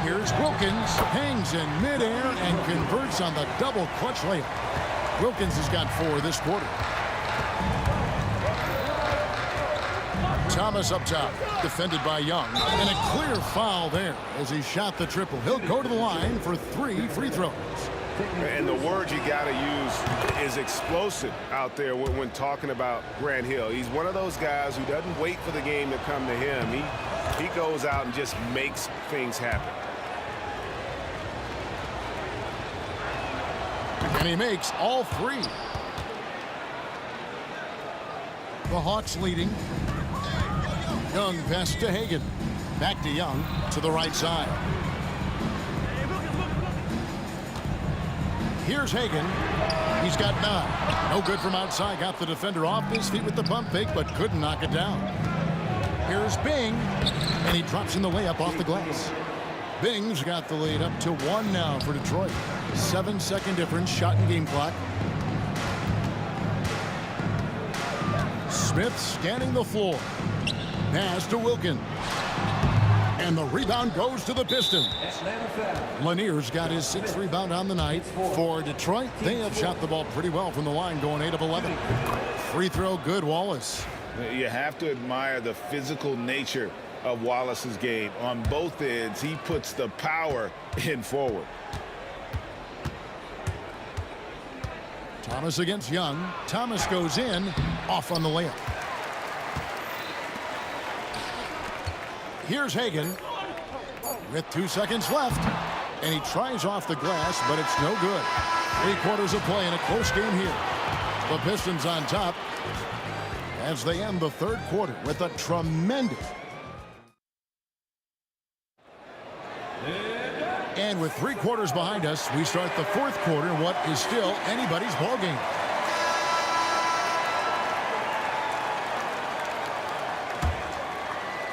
Here's Wilkins. Hangs in midair and converts on the double clutch layup. Wilkins has got 4 this quarter. Thomas up top, defended by Young. And a clear foul there as he shot the triple. He'll go to the line for 3 free throws. And the word you got to use is explosive out there when talking about Grant Hill. He's one of those guys who doesn't wait for the game to come to him. He goes out and just makes things happen. And he makes all three. The Hawks leading. Young pass to Hagan. Back to Young to the right side. Here's Hagan. He's got 9. No good from outside. Got the defender off his feet with the pump fake, but couldn't knock it down. Here's Bing. And he drops in the layup off the glass. Bing's got the lead up to 1 now for Detroit. 7-second difference, shot and game clock. Smith scanning the floor. Pass to Wilkin. And the rebound goes to the Pistons. Lanier's got his 6th rebound on the night. For Detroit, they have shot the ball pretty well from the line, going 8 of 11. Free throw good, Wallace. You have to admire the physical nature of Wallace's game. On both ends, he puts the power in forward. Thomas against Young. Thomas goes in, off on the layup. Here's Hagan with 2 seconds left. And he tries off the glass, but it's no good. 3/4 of play in a close game here. The Pistons on top as they end the 3rd quarter with a tremendous. And with 3/4 behind us, we start the 4th quarter in what is still anybody's ball game.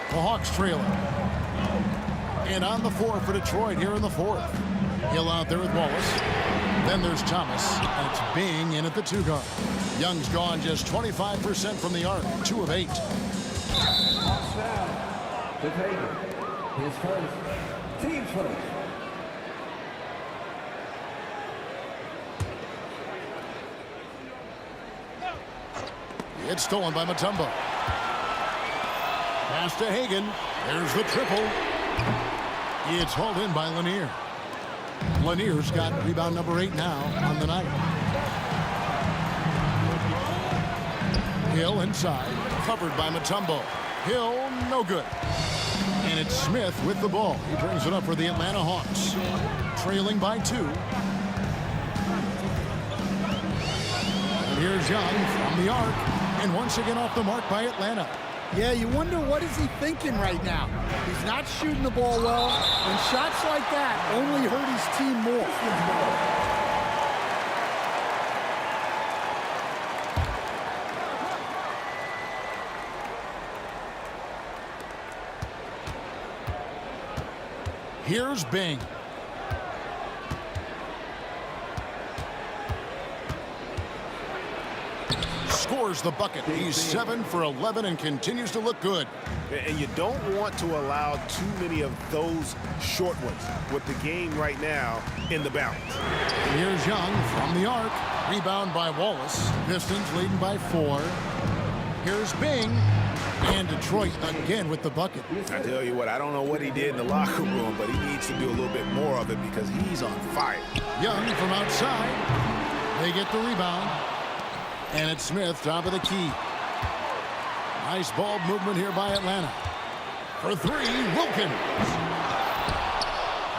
The Hawks trailing. And on the 4 for Detroit here in the 4th. Hill out there with Wallace. Then there's Thomas. And it's Bing in at the 2 guard. Young's gone just 25% from the arc. 2 of 8. Hawks foul. To Hagan. His first. Team's first. It's stolen by Mutombo. Pass to Hagan. There's the triple. It's hauled in by Lanier. Lanier's got rebound number 8 now on the night. Hill inside. Covered by Mutombo. Hill, no good. And it's Smith with the ball. He brings it up for the Atlanta Hawks. Trailing by 2. And here's Young from the arc. And once again off the mark by Atlanta. Yeah, you wonder what is he thinking right now. He's not shooting the ball well, and shots like that only hurt his team more. Here's Bing. Scores the bucket. He's 7 for 11 and continues to look good. And you don't want to allow too many of those short ones with the game right now in the balance. And here's Young from the arc. Rebound by Wallace. Pistons leading by 4. Here's Bing. And Detroit again with the bucket. I tell you what, I don't know what he did in the locker room, but he needs to do a little bit more of it because he's on fire. Young from outside. They get the rebound. And it's Smith, top of the key. Nice ball movement here by Atlanta. For 3, Wilkins.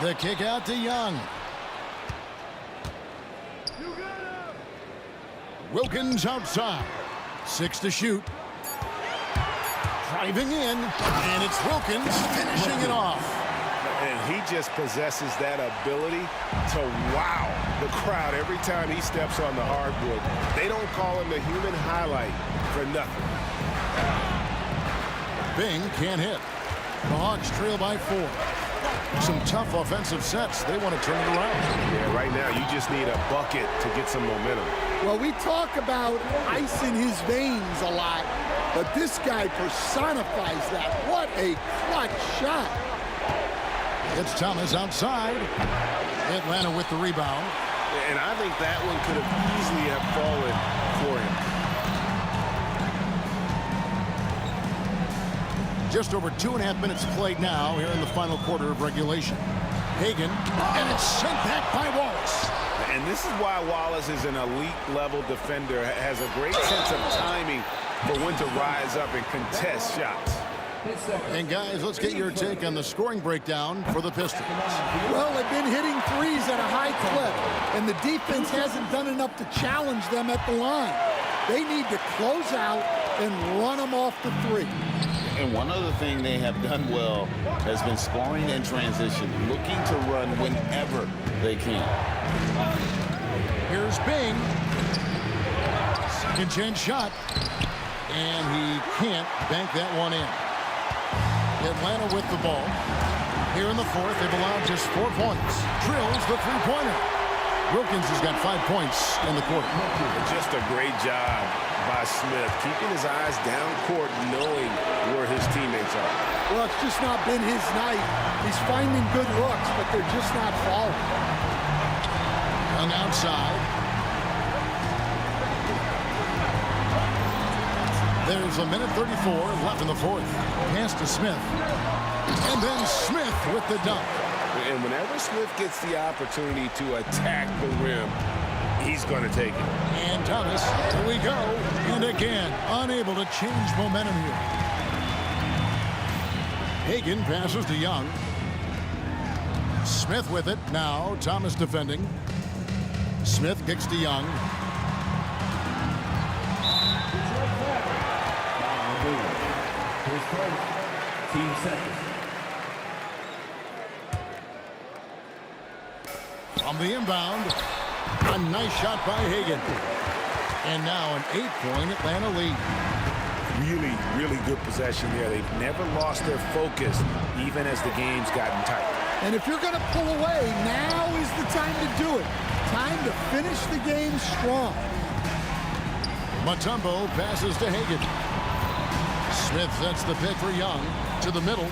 The kick out to Young. Wilkins outside. 6 to shoot. Driving in, and it's Wilkins finishing it off. And he just possesses that ability to wow the crowd every time he steps on the hardwood. They don't call him the human highlight for nothing. Bing can't hit. The Hawks trail by 4. Some tough offensive sets. They want to turn it around. Yeah, right now you just need a bucket to get some momentum. Well, we talk about ice in his veins a lot, but this guy personifies that. What a clutch shot. It's Thomas outside. Atlanta with the rebound. And I think that one could have easily have fallen for him. Just over 2.5 minutes played now here in the final quarter of regulation. Hagan, and it's sent back by Wallace. And this is why Wallace is an elite-level defender, has a great sense of timing for when to rise up and contest shots. his second. And guys, let's get your take on the scoring breakdown for the Pistons. Well, they've been hitting threes at a high clip, and the defense hasn't done enough to challenge them at the line. They need to close out and run them off the three. And one other thing they have done well has been scoring in transition, looking to run whenever they can. Here's Bing. Second chance shot. And he can't bank that one in. Atlanta with the ball. Here in the fourth, they've allowed just 4 points. Drills the three-pointer. Wilkins has got 5 points in the quarter. Just a great job by Smith, keeping his eyes down court, knowing where his teammates are. Well, it's just not been his night. He's finding good looks, but they're just not falling. Young outside. There's a minute 34 left in the fourth. Pass to Smith. And then Smith with the dunk. And whenever Smith gets the opportunity to attack the rim, he's going to take it. And Thomas, here we go. And again, unable to change momentum here. Hagan passes to Young. Smith with it. Now Thomas defending. Smith kicks to Young. His first, team second. On the inbound, a nice shot by Hagan. And now an 8-point Atlanta lead. Really, really good possession there. They've never lost their focus, even as the game's gotten tight. And if you're going to pull away, now is the time to do it. Time to finish the game strong. Mutombo passes to Hagan. Smith sets the pick for Young to the middle.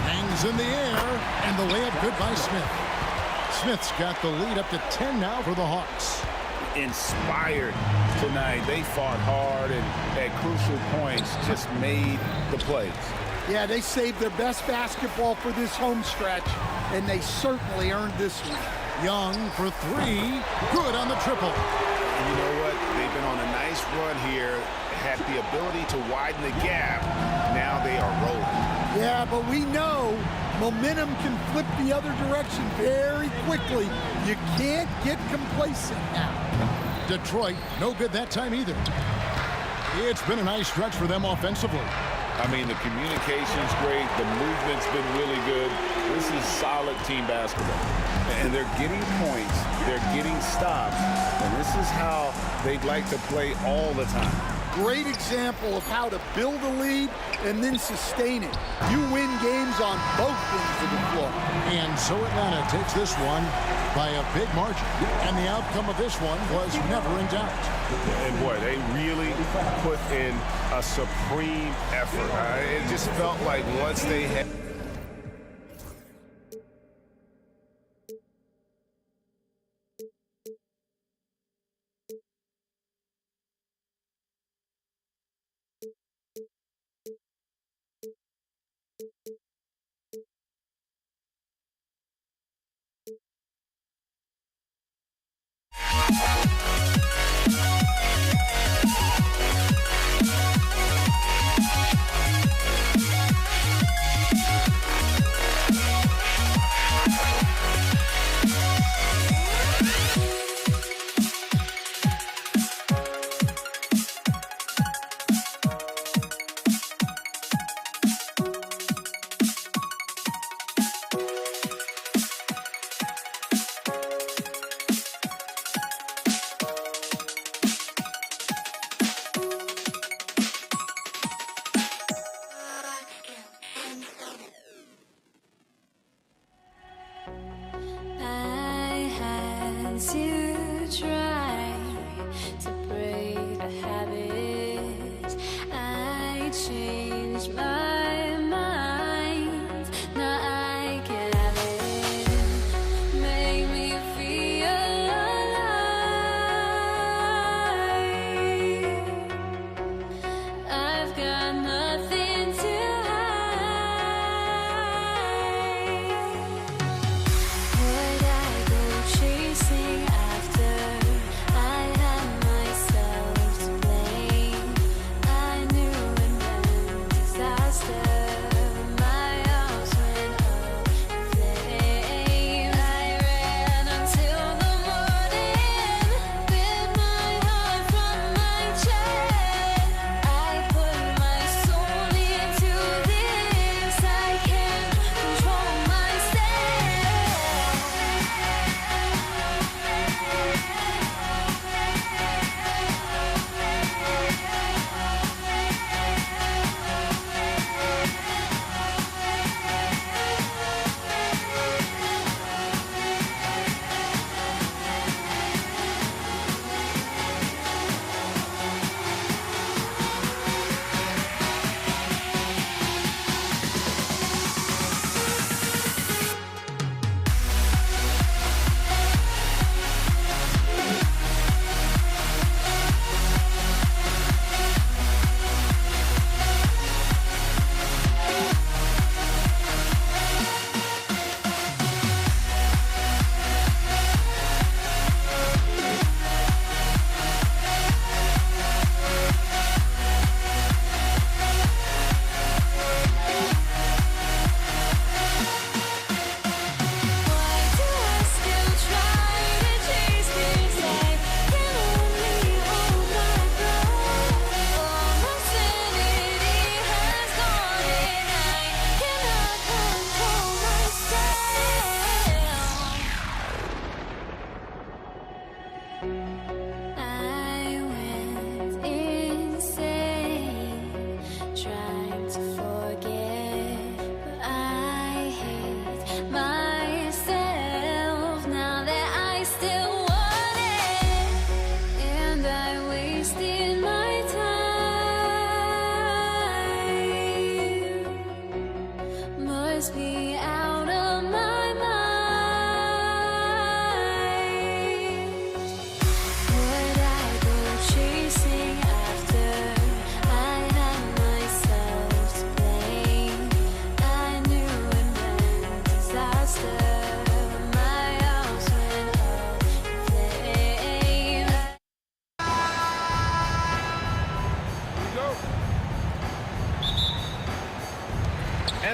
Hangs in the air, and the layup good by Smith. Smith's got the lead up to 10 now for the Hawks. Inspired tonight. They fought hard and at crucial points just made the plays. Yeah, they saved their best basketball for this home stretch, and they certainly earned this one. Young for three. Good on the triple. And you know what? They've been on a nice run here, had the ability to widen the gap. Now they are rolling. Yeah, but we know momentum can flip the other direction very quickly. You can't get complacent now. Detroit, no good that time either. It's been a nice stretch for them offensively. I mean, the communication's great. The movement's been really good. This is solid team basketball. And they're getting points. They're getting stops. And this is how they'd like to play all the time. Great example of how to build a lead and then sustain it. You win games on both ends of the floor. And so Atlanta takes this one by a big margin. And the outcome of this one was never in doubt. And boy, they really put in a supreme effort. It just felt like once they had...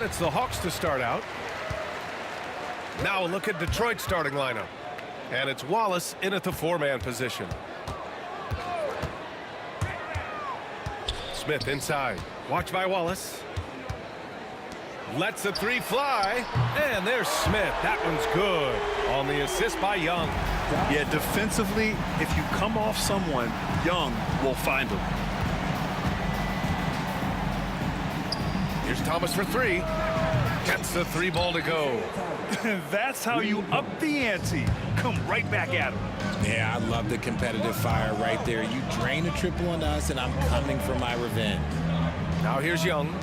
it's the Hawks to start out. Now a look at Detroit's starting lineup. And it's Wallace in at the 4-man position. Smith inside. Watch by Wallace. Lets the 3 fly. And there's Smith. That one's good. On the assist by Young. Yeah, defensively, if you come off someone, Young will find him. Here's Thomas for 3. Gets the 3 ball to go. That's how you up the ante. Come right back at him. Yeah, I love the competitive fire right there. You drain a triple on us, and I'm coming for my revenge. Now here's Young.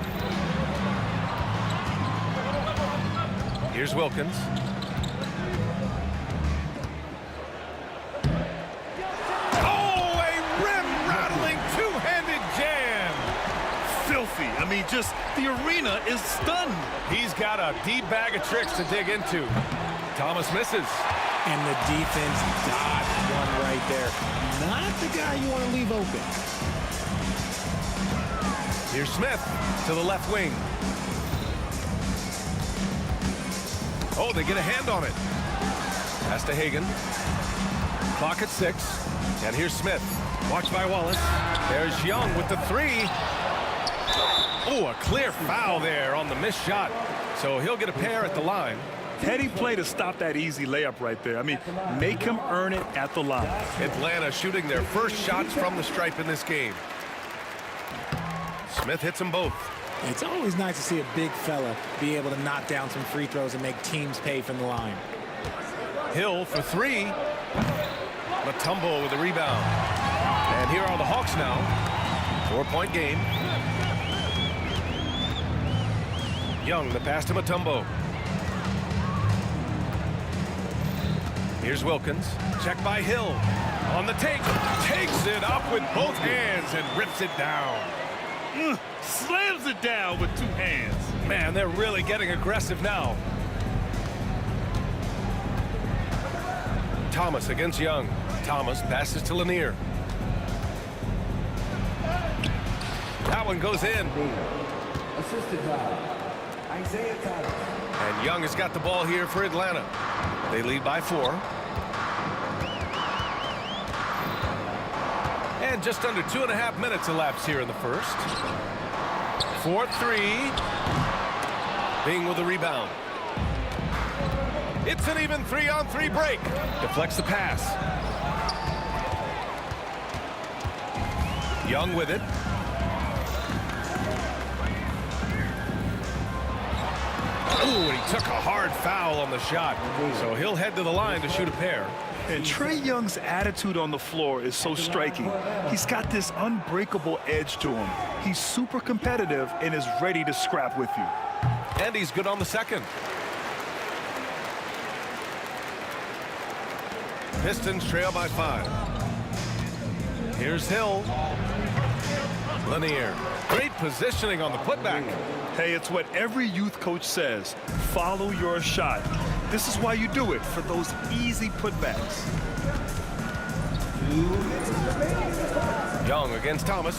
Here's Wilkins. Oh, a rim-rattling two-handed jam. Filthy. I mean, just the arena is stunned. He's got a deep bag of tricks to dig into. Thomas misses. And the defense dodged one right there. Not the guy you want to leave open. Here's Smith to the left wing. Oh, they get a hand on it. Pass to Hagan. Clock at 6. And here's Smith. Watch by Wallace. There's Young with the 3. Oh, a clear foul there on the missed shot. So he'll get a pair at the line. Heady play to stop that easy layup right there. I mean, make him earn it at the line. Atlanta shooting their first shots from the stripe in this game. Smith hits them both. It's always nice to see a big fella be able to knock down some free throws and make teams pay from the line. Hill for 3. Mutombo with the rebound. And here are the Hawks now. 4-point game. Young, the pass to Mutombo. Here's Wilkins. Check by Hill. On the take. Takes it up with both hands and rips it down. Slams it down with 2 hands. Man, they're really getting aggressive now. Thomas against Young. Thomas passes to Lanier. That one goes in. Assisted by Isaiah Thomas. And Young has got the ball here for Atlanta. They lead by 4. And just under 2.5 minutes elapsed here in the first. 4-3. Bing with the rebound. It's an even 3-on-3 break. Deflects the pass. Young with it. Ooh, and he took a hard foul on the shot. So he'll head to the line to shoot a pair. And Trae Young's attitude on the floor is so striking. He's got this unbreakable edge to him. He's super competitive and is ready to scrap with you. And he's good on the second. Pistons trail by 5. Here's Hill. Lanier. Great positioning on the putback. Hey, it's what every youth coach says. Follow your shot. This is why you do it, for those easy putbacks. Young against Thomas.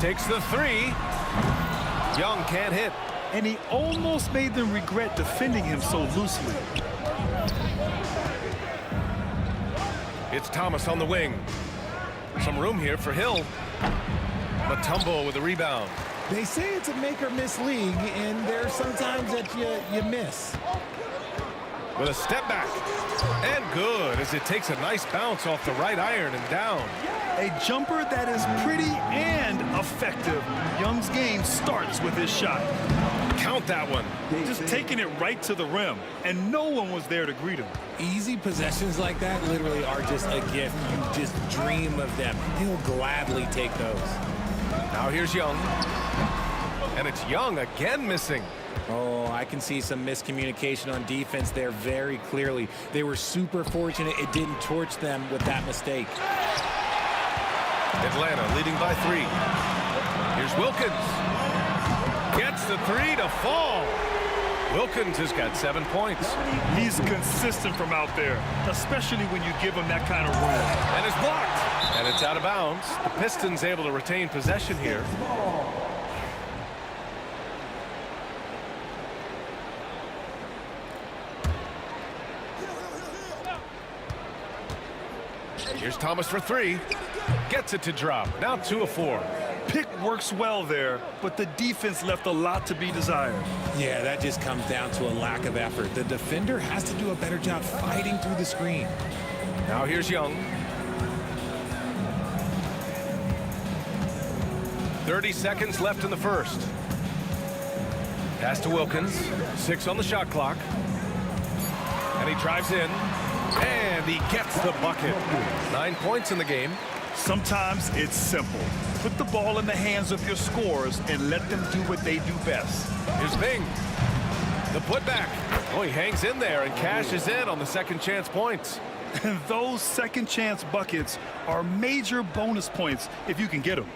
Takes the 3. Young can't hit. And he almost made them regret defending him so loosely. It's Thomas on the wing. Some room here for Hill. Mutombo with the rebound. They say it's a make-or-miss league, and there's sometimes that you miss. With a step back. And good, as it takes a nice bounce off the right iron and down. A jumper that is pretty and effective. Young's game starts with his shot. Count that one. Just taking it right to the rim, and no one was there to greet him. Easy possessions like that literally are just a gift. You just dream of them. He'll gladly take those. Now here's Young. And it's Young again missing. Oh, I can see some miscommunication on defense there very clearly. They were super fortunate it didn't torch them with that mistake. Atlanta leading by 3. Here's Wilkins. Gets the 3 to fall. Wilkins has got 7 points. He's consistent from out there, especially when you give him that kind of room. And it's blocked. And it's out of bounds. The Pistons able to retain possession here. Here's Thomas for three. Gets it to drop. Now 2 of 4. Pick works well there, but the defense left a lot to be desired. Yeah, that just comes down to a lack of effort. The defender has to do a better job fighting through the screen. Now here's Young. 30 seconds left in the first. Pass to Wilkins. 6 on the shot clock. And he drives in. And he gets the bucket. 9 points in the game. Sometimes it's simple. Put the ball in the hands of your scorers and let them do what they do best. Here's Bing. The putback. Oh, he hangs in there and cashes in on the second chance points. And those second chance buckets are major bonus points if you can get them.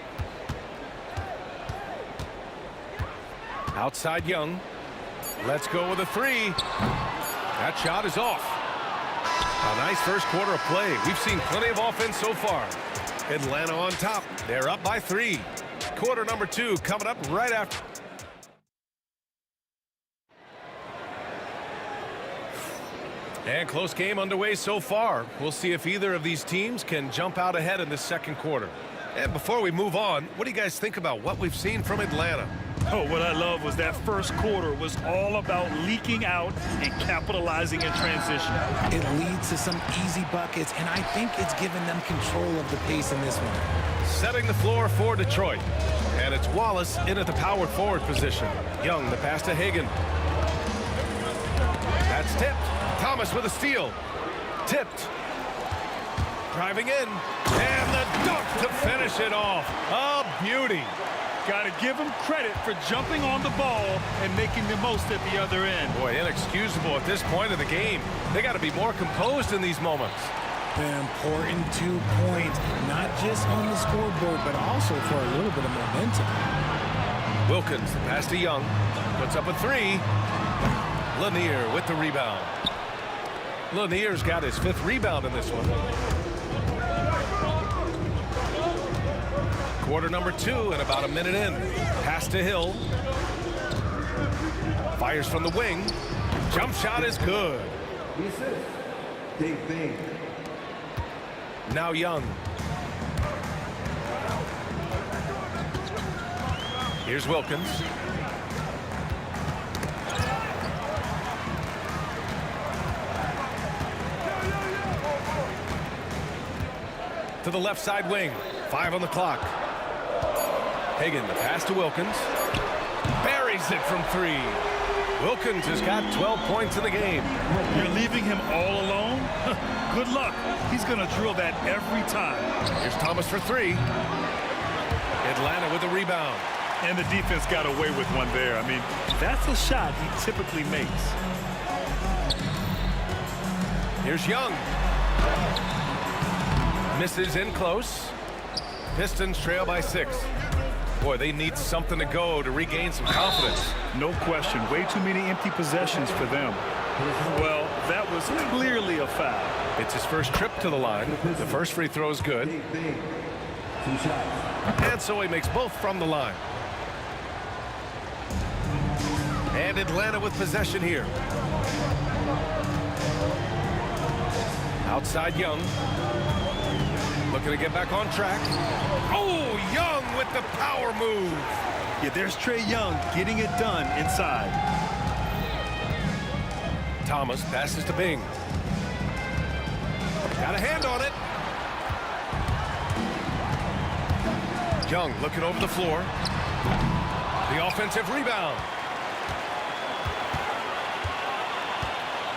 Outside Young. Let's go with a 3. That shot is off. A nice first quarter of play. We've seen plenty of offense so far. Atlanta on top. They're up by 3. Quarter number 2 coming up right after. And close game underway so far. We'll see if either of these teams can jump out ahead in the second quarter. And before we move on, what do you guys think about what we've seen from Atlanta? Oh, what I love was that first quarter was all about leaking out and capitalizing in transition. It leads to some easy buckets, and I think it's given them control of the pace in this one. Setting the floor for Detroit. And it's Wallace in at the power forward position. Young, the pass to Hagan. That's tipped. Thomas with a steal. Tipped. Driving in. And the dunk to finish it off. A beauty. Got to give him credit for jumping on the ball and making the most at the other end. Boy, inexcusable at this point of the game. They got to be more composed in these moments. An important 2 points, not just on the scoreboard, but also for a little bit of momentum. Wilkins, the pass to Young. Puts up a 3. Lanier with the rebound. Lanier's got his 5th rebound in this one. Quarter number 2 and about a minute in. Pass to Hill. Fires from the wing. Jump shot is good. Bing. Now Young. Here's Wilkins. To the left side wing. 5 on the clock. Hagan, the pass to Wilkins. Buries it from 3. Wilkins has got 12 points in the game. You're leaving him all alone? Good luck. He's going to drill that every time. Here's Thomas for 3. Atlanta with the rebound. And the defense got away with one there. I mean, that's a shot he typically makes. Here's Young. Misses in close. Pistons trail by 6. Boy, they need something to go to regain some confidence. No question. Way too many empty possessions for them. Well, that was clearly a foul. It's his first trip to the line. The first free throw is good. And so he makes both from the line. And Atlanta with possession here. Outside Young. Looking to get back on track. Oh, Young with the power move. Yeah, there's Trae Young getting it done inside. Thomas passes to Bing. Got a hand on it. Young looking over the floor. The offensive rebound.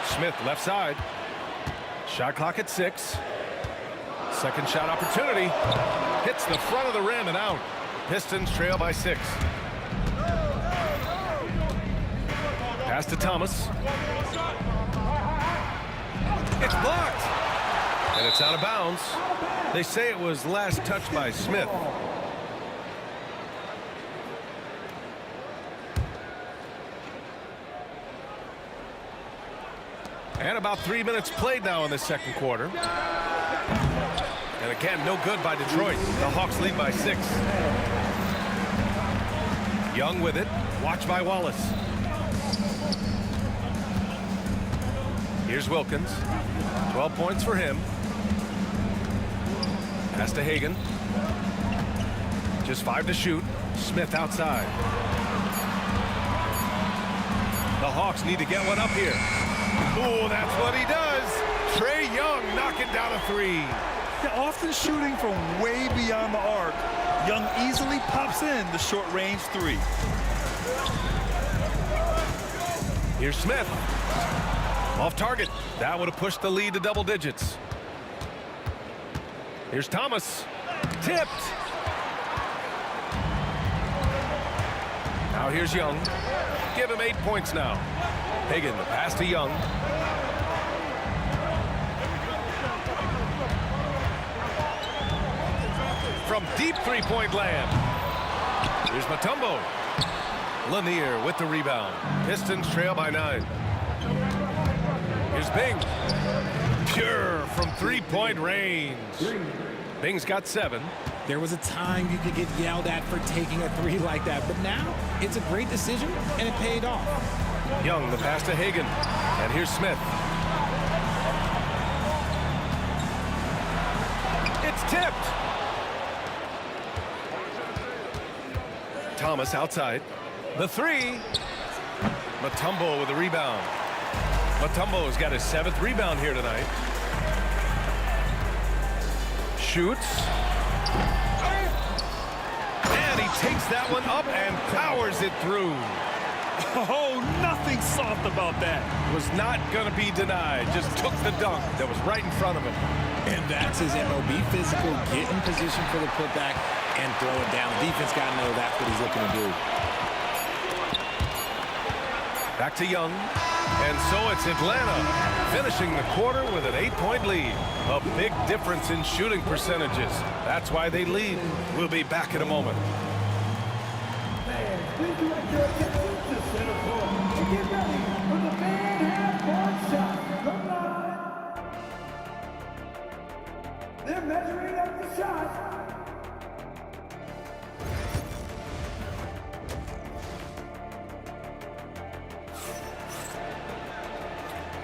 Smith left side. Shot clock at 6. Second shot opportunity. Hits the front of the rim and out. Pistons trail by 6. Pass to Thomas. It's blocked. And it's out of bounds. They say it was last touched by Smith. And about 3 minutes played now in the second quarter. And again, no good by Detroit. The Hawks lead by 6. Young with it. Watched by Wallace. Here's Wilkins. 12 points for him. Pass to Hagan. Just 5 to shoot. Smith outside. The Hawks need to get one up here. Oh, that's what he does. Trae Young knocking down a 3. Yeah, often shooting from way beyond the arc, Young easily pops in the short-range 3. Here's Smith. Off target. That would have pushed the lead to double digits. Here's Thomas. Tipped. Now here's Young. Give him 8 points now. Hagan, the pass to Young. From deep three-point land. Here's Mutombo. Lanier with the rebound. Pistons trail by 9. Here's Bing. Pure from three-point range. Bing's got 7. There was a time you could get yelled at for taking a 3 like that, but now it's a great decision, and it paid off. Young, the pass to Hagan. And here's Smith. It's tipped. Thomas outside. The 3. Mutombo with the rebound. Mutombo's got his 7th rebound here tonight. Shoots. And he takes that one up and powers it through. Oh, nothing soft about that. Was not going to be denied. Just took the dunk that was right in front of him. And that's his MO. Be physical, get in position for the putback, and throw it down. Defense got to know that's what he's looking to do. Back to Young. And so it's Atlanta finishing the quarter with an 8-point lead. A big difference in shooting percentages. That's why they lead. We'll be back in a moment. Please direct your attention to center court and get ready for the man half-court shot. Come on. They're measuring up the shot.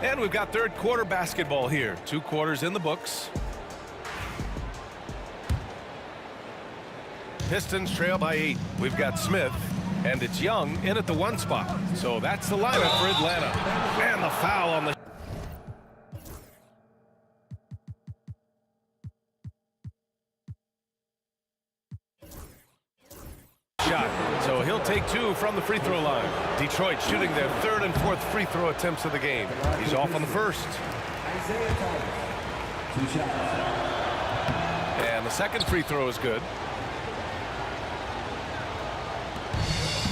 And we've got third quarter basketball here. 2 quarters in the books. Pistons trail by 8. We've got Smith, and it's Young in at the 1 spot. So that's the lineup for Atlanta. And the foul on the shot. So he'll take 2 from the free throw line. Detroit shooting their 3rd and 4th free throw attempts of the game. He's off on the 1st. And the 2nd free throw is good.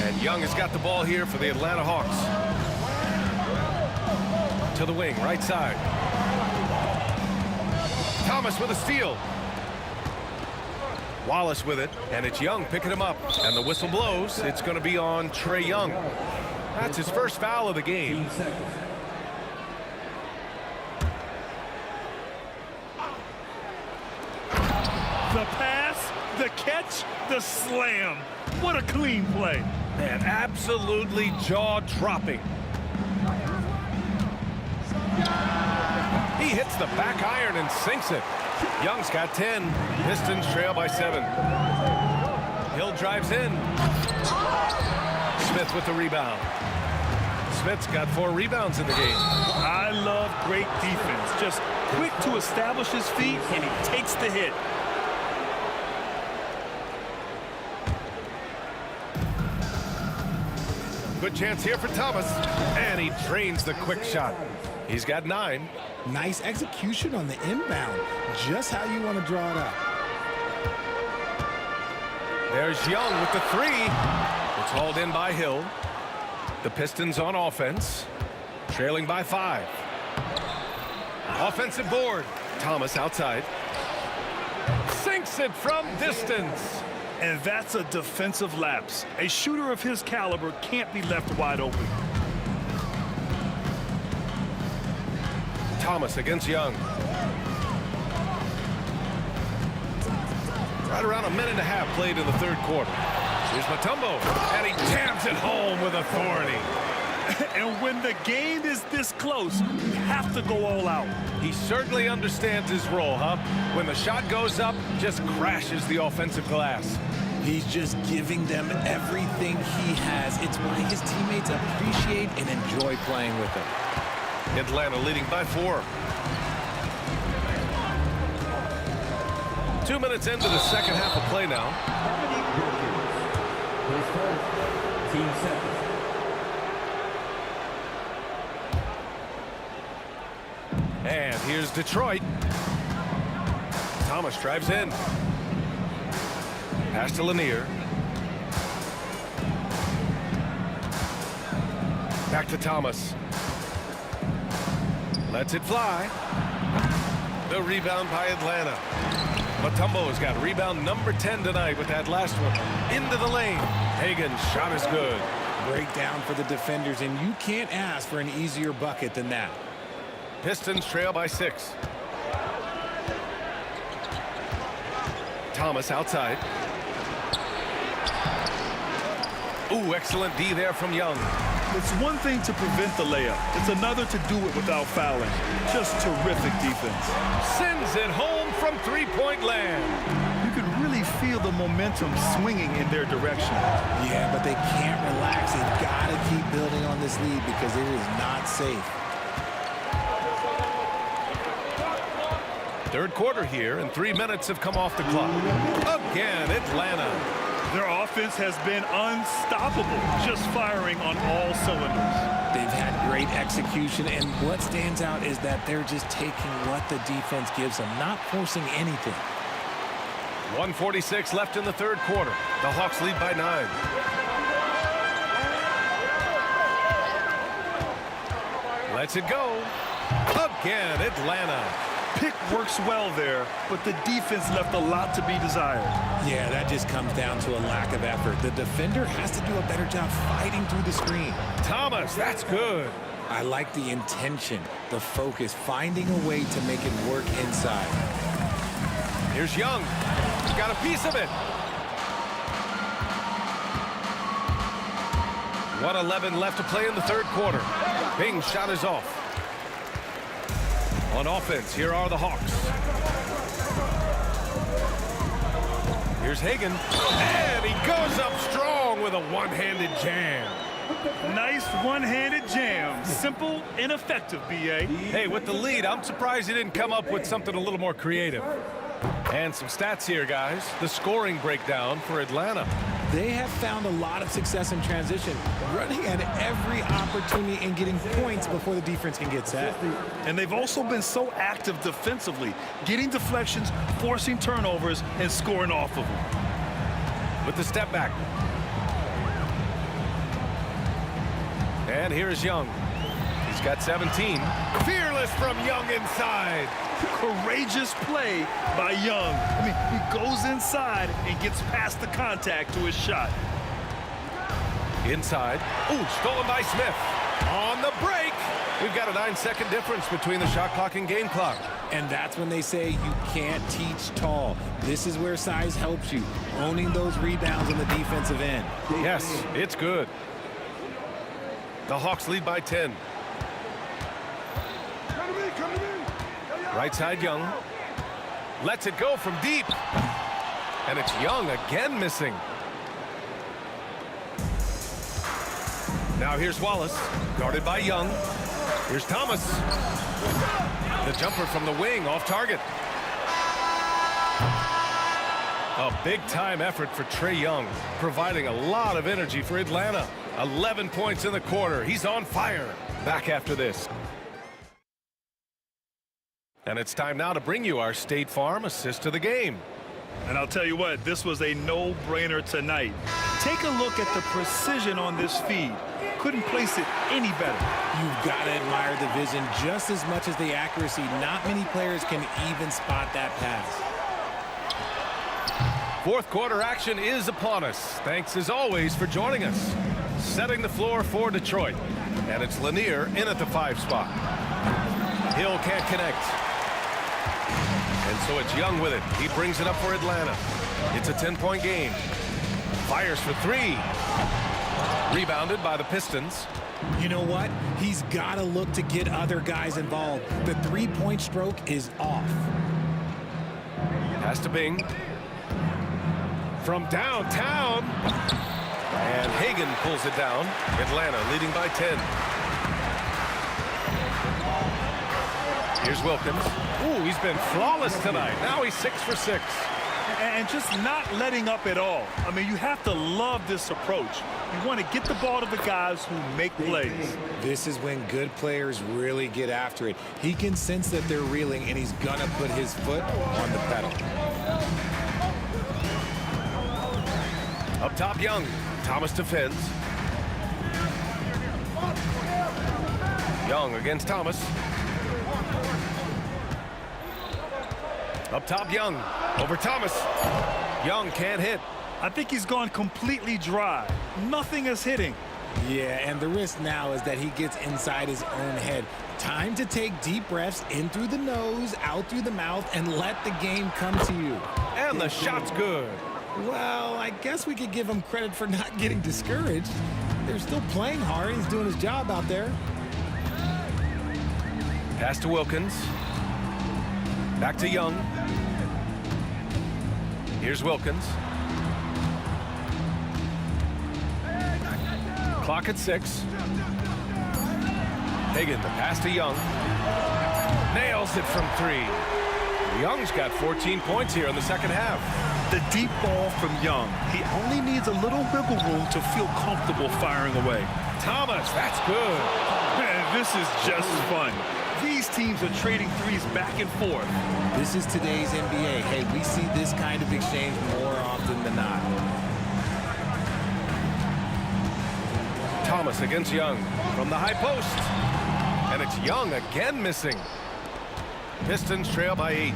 And Young has got the ball here for the Atlanta Hawks. To the wing, right side. Thomas with a steal. Wallace with it, and it's Young picking him up. And the whistle blows. It's going to be on Trae Young. That's his first foul of the game. The pass, the catch, the slam. What a clean play. Man, absolutely jaw-dropping. He hits the back iron and sinks it. Young's got 10. Pistons trail by 7. Hill drives in. Smith with the rebound. Smith's got 4 rebounds in the game. I love great defense. Just quick to establish his feet, and he takes the hit. Good chance here for Thomas. And he drains the quick shot. He's got 9. Nice execution on the inbound. Just how you want to draw it up. There's Young with the 3. It's hauled in by Hill. The Pistons on offense. Trailing by 5. Offensive board. Thomas outside. Sinks it from distance. And that's a defensive lapse. A shooter of his caliber can't be left wide open. Thomas against Young. Right around a minute and a half played in the 3rd quarter. Here's Mutombo, and he jams it home with authority. And when the game is this close, you have to go all out. He certainly understands his role, huh? When the shot goes up, just crashes the offensive glass. He's just giving them everything he has. It's why his teammates appreciate and enjoy playing with him. Atlanta leading by 4. 2 minutes into the second half of play now. Team 7. And here's Detroit. Thomas drives in. Pass to Lanier. Back to Thomas. Lets it fly. The rebound by Atlanta. Mutombo's got rebound number 10 tonight with that last one. Into the lane. Hagan's shot is good. Breakdown for the defenders, and you can't ask for an easier bucket than that. Pistons trail by 6. Thomas outside. Ooh, excellent D there from Young. It's one thing to prevent the layup. It's another to do it without fouling. Just terrific defense. Sends it home from three-point land. You can really feel the momentum swinging in their direction. Yeah, but they can't relax. They've got to keep building on this lead because it is not safe. Third quarter here, and 3 minutes have come off the clock. Again, Atlanta. Their offense has been unstoppable, just firing on all cylinders. They've had great execution, and what stands out is that they're just taking what the defense gives them, not forcing anything. 1:46 left in the third quarter. The Hawks lead by 9. Lets it go. Again, Atlanta. Pick works well there, but the defense left a lot to be desired. Yeah, that just comes down to a lack of effort. The defender has to do a better job fighting through the screen. Thomas, that's good. I like the intention, the focus, finding a way to make it work inside. Here's Young. He's got a piece of it. 1:11 left to play in the third quarter. Bing's shot is off. On offense, here are the Hawks. Here's Hagan. And he goes up strong with a one-handed jam. Nice one-handed jam. Simple and effective, B.A. Hey, with the lead, I'm surprised he didn't come up with something a little more creative. And some stats here, guys. The scoring breakdown for Atlanta. They have found a lot of success in transition, running at every opportunity and getting points before the defense can get set. And they've also been so active defensively, getting deflections, forcing turnovers, and scoring off of them. With the step back. And here's Young. He's got 17. Fearless from Young inside. Courageous play by Young. I mean, he goes inside and gets past the contact to his shot. Inside. Ooh, stolen by Smith. On the break. We've got a 9-second difference between the shot clock and game clock. And that's when they say you can't teach tall. This is where size helps you, owning those rebounds on the defensive end. Yes, it's good. The Hawks lead by 10. Right side, Young. Lets it go from deep. And it's Young again missing. Now here's Wallace, guarded by Young. Here's Thomas. The jumper from the wing, off target. A big-time effort for Trae Young, providing a lot of energy for Atlanta. 11 points in the quarter. He's on fire. Back after this. And it's time now to bring you our State Farm assist of the game. And I'll tell you what, this was a no-brainer tonight. Take a look at the precision on this feed. Couldn't place it any better. You've got to admire the vision just as much as the accuracy. Not many players can even spot that pass. Fourth quarter action is upon us. Thanks as always for joining us. Setting the floor for Detroit. And it's Lanier in at the 5 spot. Hill can't connect. And so it's Young with it. He brings it up for Atlanta. It's a 10-point game. Fires for 3. Rebounded by the Pistons. You know what? He's got to look to get other guys involved. The three-point stroke is off. Pass to Bing. From downtown. And Hagan pulls it down. Atlanta leading by 10. Here's Wilkins. Ooh, he's been flawless tonight. Now he's 6 for 6. And just not letting up at all. I mean, you have to love this approach. You want to get the ball to the guys who make plays. This is when good players really get after it. He can sense that they're reeling, and he's going to put his foot on the pedal. Up top, Young. Thomas defends. Young against Thomas. Up top, Young. Over Thomas. Young can't hit. I think he's gone completely dry. Nothing is hitting. Yeah, and the risk now is that he gets inside his own head. Time to take deep breaths in through the nose, out through the mouth, and let the game come to you. And the shot's good. Well, I guess we could give him credit for not getting discouraged. They're still playing hard. He's doing his job out there. Pass to Wilkins. Back to Young. Here's Wilkins. Clock at 6. Hagan, the pass to Young. Nails it from 3. Young's got 14 points here in the second half. The deep ball from Young. He only needs a little wiggle room to feel comfortable firing away. Thomas, that's good. Man, this is just fun. These teams are trading threes back and forth. This is today's NBA. Hey, we see this kind of exchange more often than not. Thomas against Young from the high post. And it's Young again missing. Pistons trail by 8.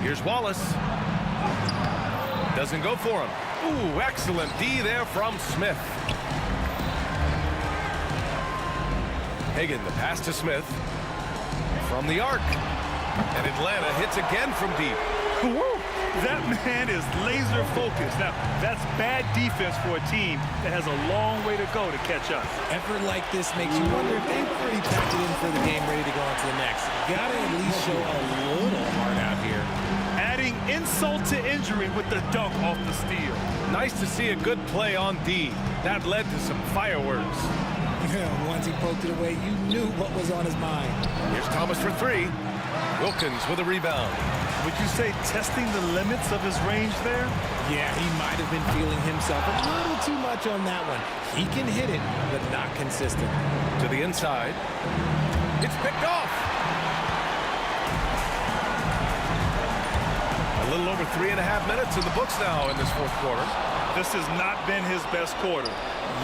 Here's Wallace. Doesn't go for him. Ooh, excellent D there from Smith. Hagan, the pass to Smith. From the arc. And Atlanta hits again from deep. Woo! That man is laser focused. Now, that's bad defense for a team that has a long way to go to catch up. Effort like this makes you wonder if they've already packed it in for the game, ready to go on to the next. Gotta at least show a little heart out here. Adding insult to injury with the dunk off the steal. Nice to see a good play on D. That led to some fireworks. Yeah, once he poked it away, you knew what was on his mind. Here's Thomas for 3. Wilkins with a rebound. Would you say testing the limits of his range there? Yeah, he might have been feeling himself a little too much on that one. He can hit it, but not consistent. To the inside. It's picked off. A little over 3.5 minutes in the books now in this fourth quarter. This has not been his best quarter.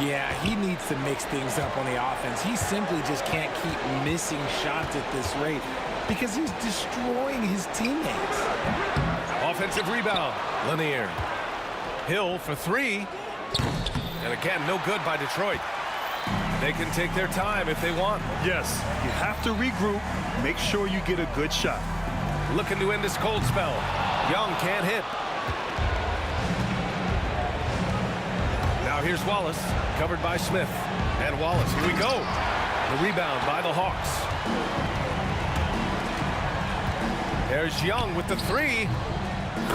Yeah, he needs to mix things up on the offense. He simply just can't keep missing shots at this rate because he's destroying his teammates. Offensive rebound. Lanier. Hill for 3. And again, no good by Detroit. They can take their time if they want. Yes, you have to regroup. Make sure you get a good shot. Looking to end this cold spell. Young can't hit. Now here's Wallace, covered by Smith. And Wallace, here we go. The rebound by the Hawks. There's Young with the 3.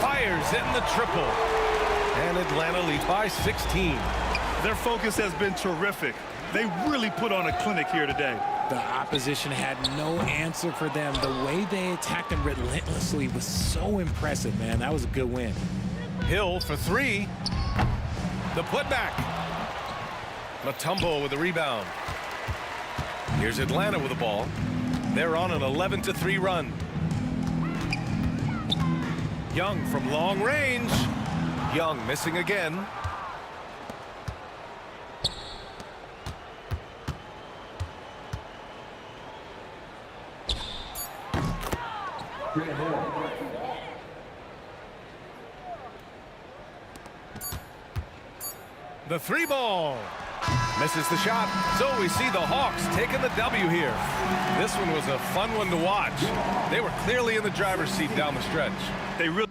Fires in the triple. And Atlanta leads by 16. Their focus has been terrific. They really put on a clinic here today. The opposition had no answer for them. The way they attacked them relentlessly was so impressive, man. That was a good win. Hill for 3. The putback. Mutombo with the rebound. Here's Atlanta with the ball. They're on an 11-3 run. Young from long range. Young missing again. The 3 ball. Misses the shot. So we see the Hawks taking the W here. This one was a fun one to watch. They were clearly in the driver's seat down the stretch. They really...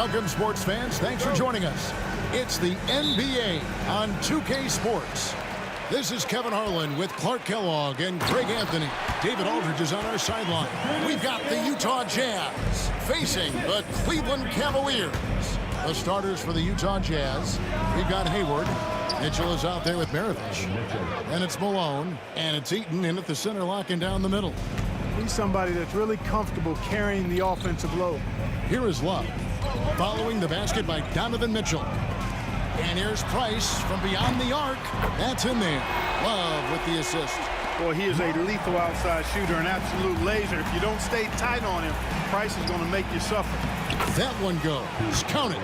Welcome, sports fans. Thanks for joining us. It's the NBA on 2K Sports. This is Kevin Harlan with Clark Kellogg and Greg Anthony. David Aldridge is on our sideline. We've got the Utah Jazz facing the Cleveland Cavaliers. The starters for the Utah Jazz, we've got Hayward. Mitchell is out there with Maravich. And it's Malone, and it's Eaton in at the center, locking down the middle. He's somebody that's really comfortable carrying the offensive load. Here is Love, following the basket by Donovan Mitchell. And here's Price from beyond the arc. That's in there. Love with the assist. Boy, he is a lethal outside shooter, an absolute laser. If you don't stay tight on him, Price is going to make you suffer. That one goes. Count it.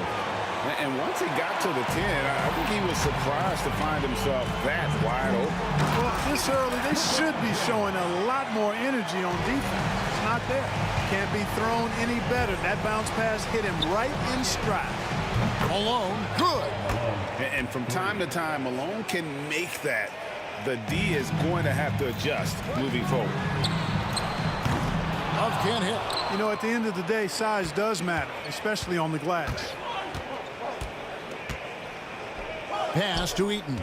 And once he got to the 10, I think he was surprised to find himself that wide open. Well, this early, they should be showing a lot more energy on defense. It's not there. Can't be thrown any better. That bounce pass hit him right in stride. Malone, good. And from time to time, Malone can make that. The D is going to have to adjust moving forward. Love can't hit. You know, at the end of the day, size does matter, especially on the glass. Pass to Eaton.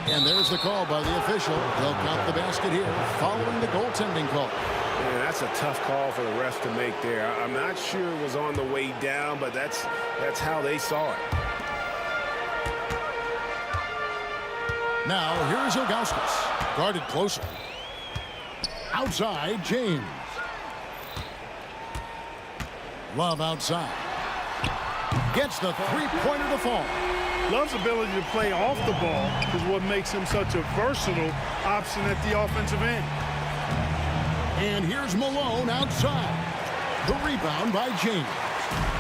And there's the call by the official. They'll count the basket here following the goaltending call. Yeah, that's a tough call for the ref to make there. I'm not sure it was on the way down, but that's how they saw it. Now, here's Ilgauskas. Guarded closer. Outside, James. Love outside. Gets the three-pointer to fall. Love's ability to play off the ball is what makes him such a versatile option at the offensive end. And here's Malone outside. The rebound by James.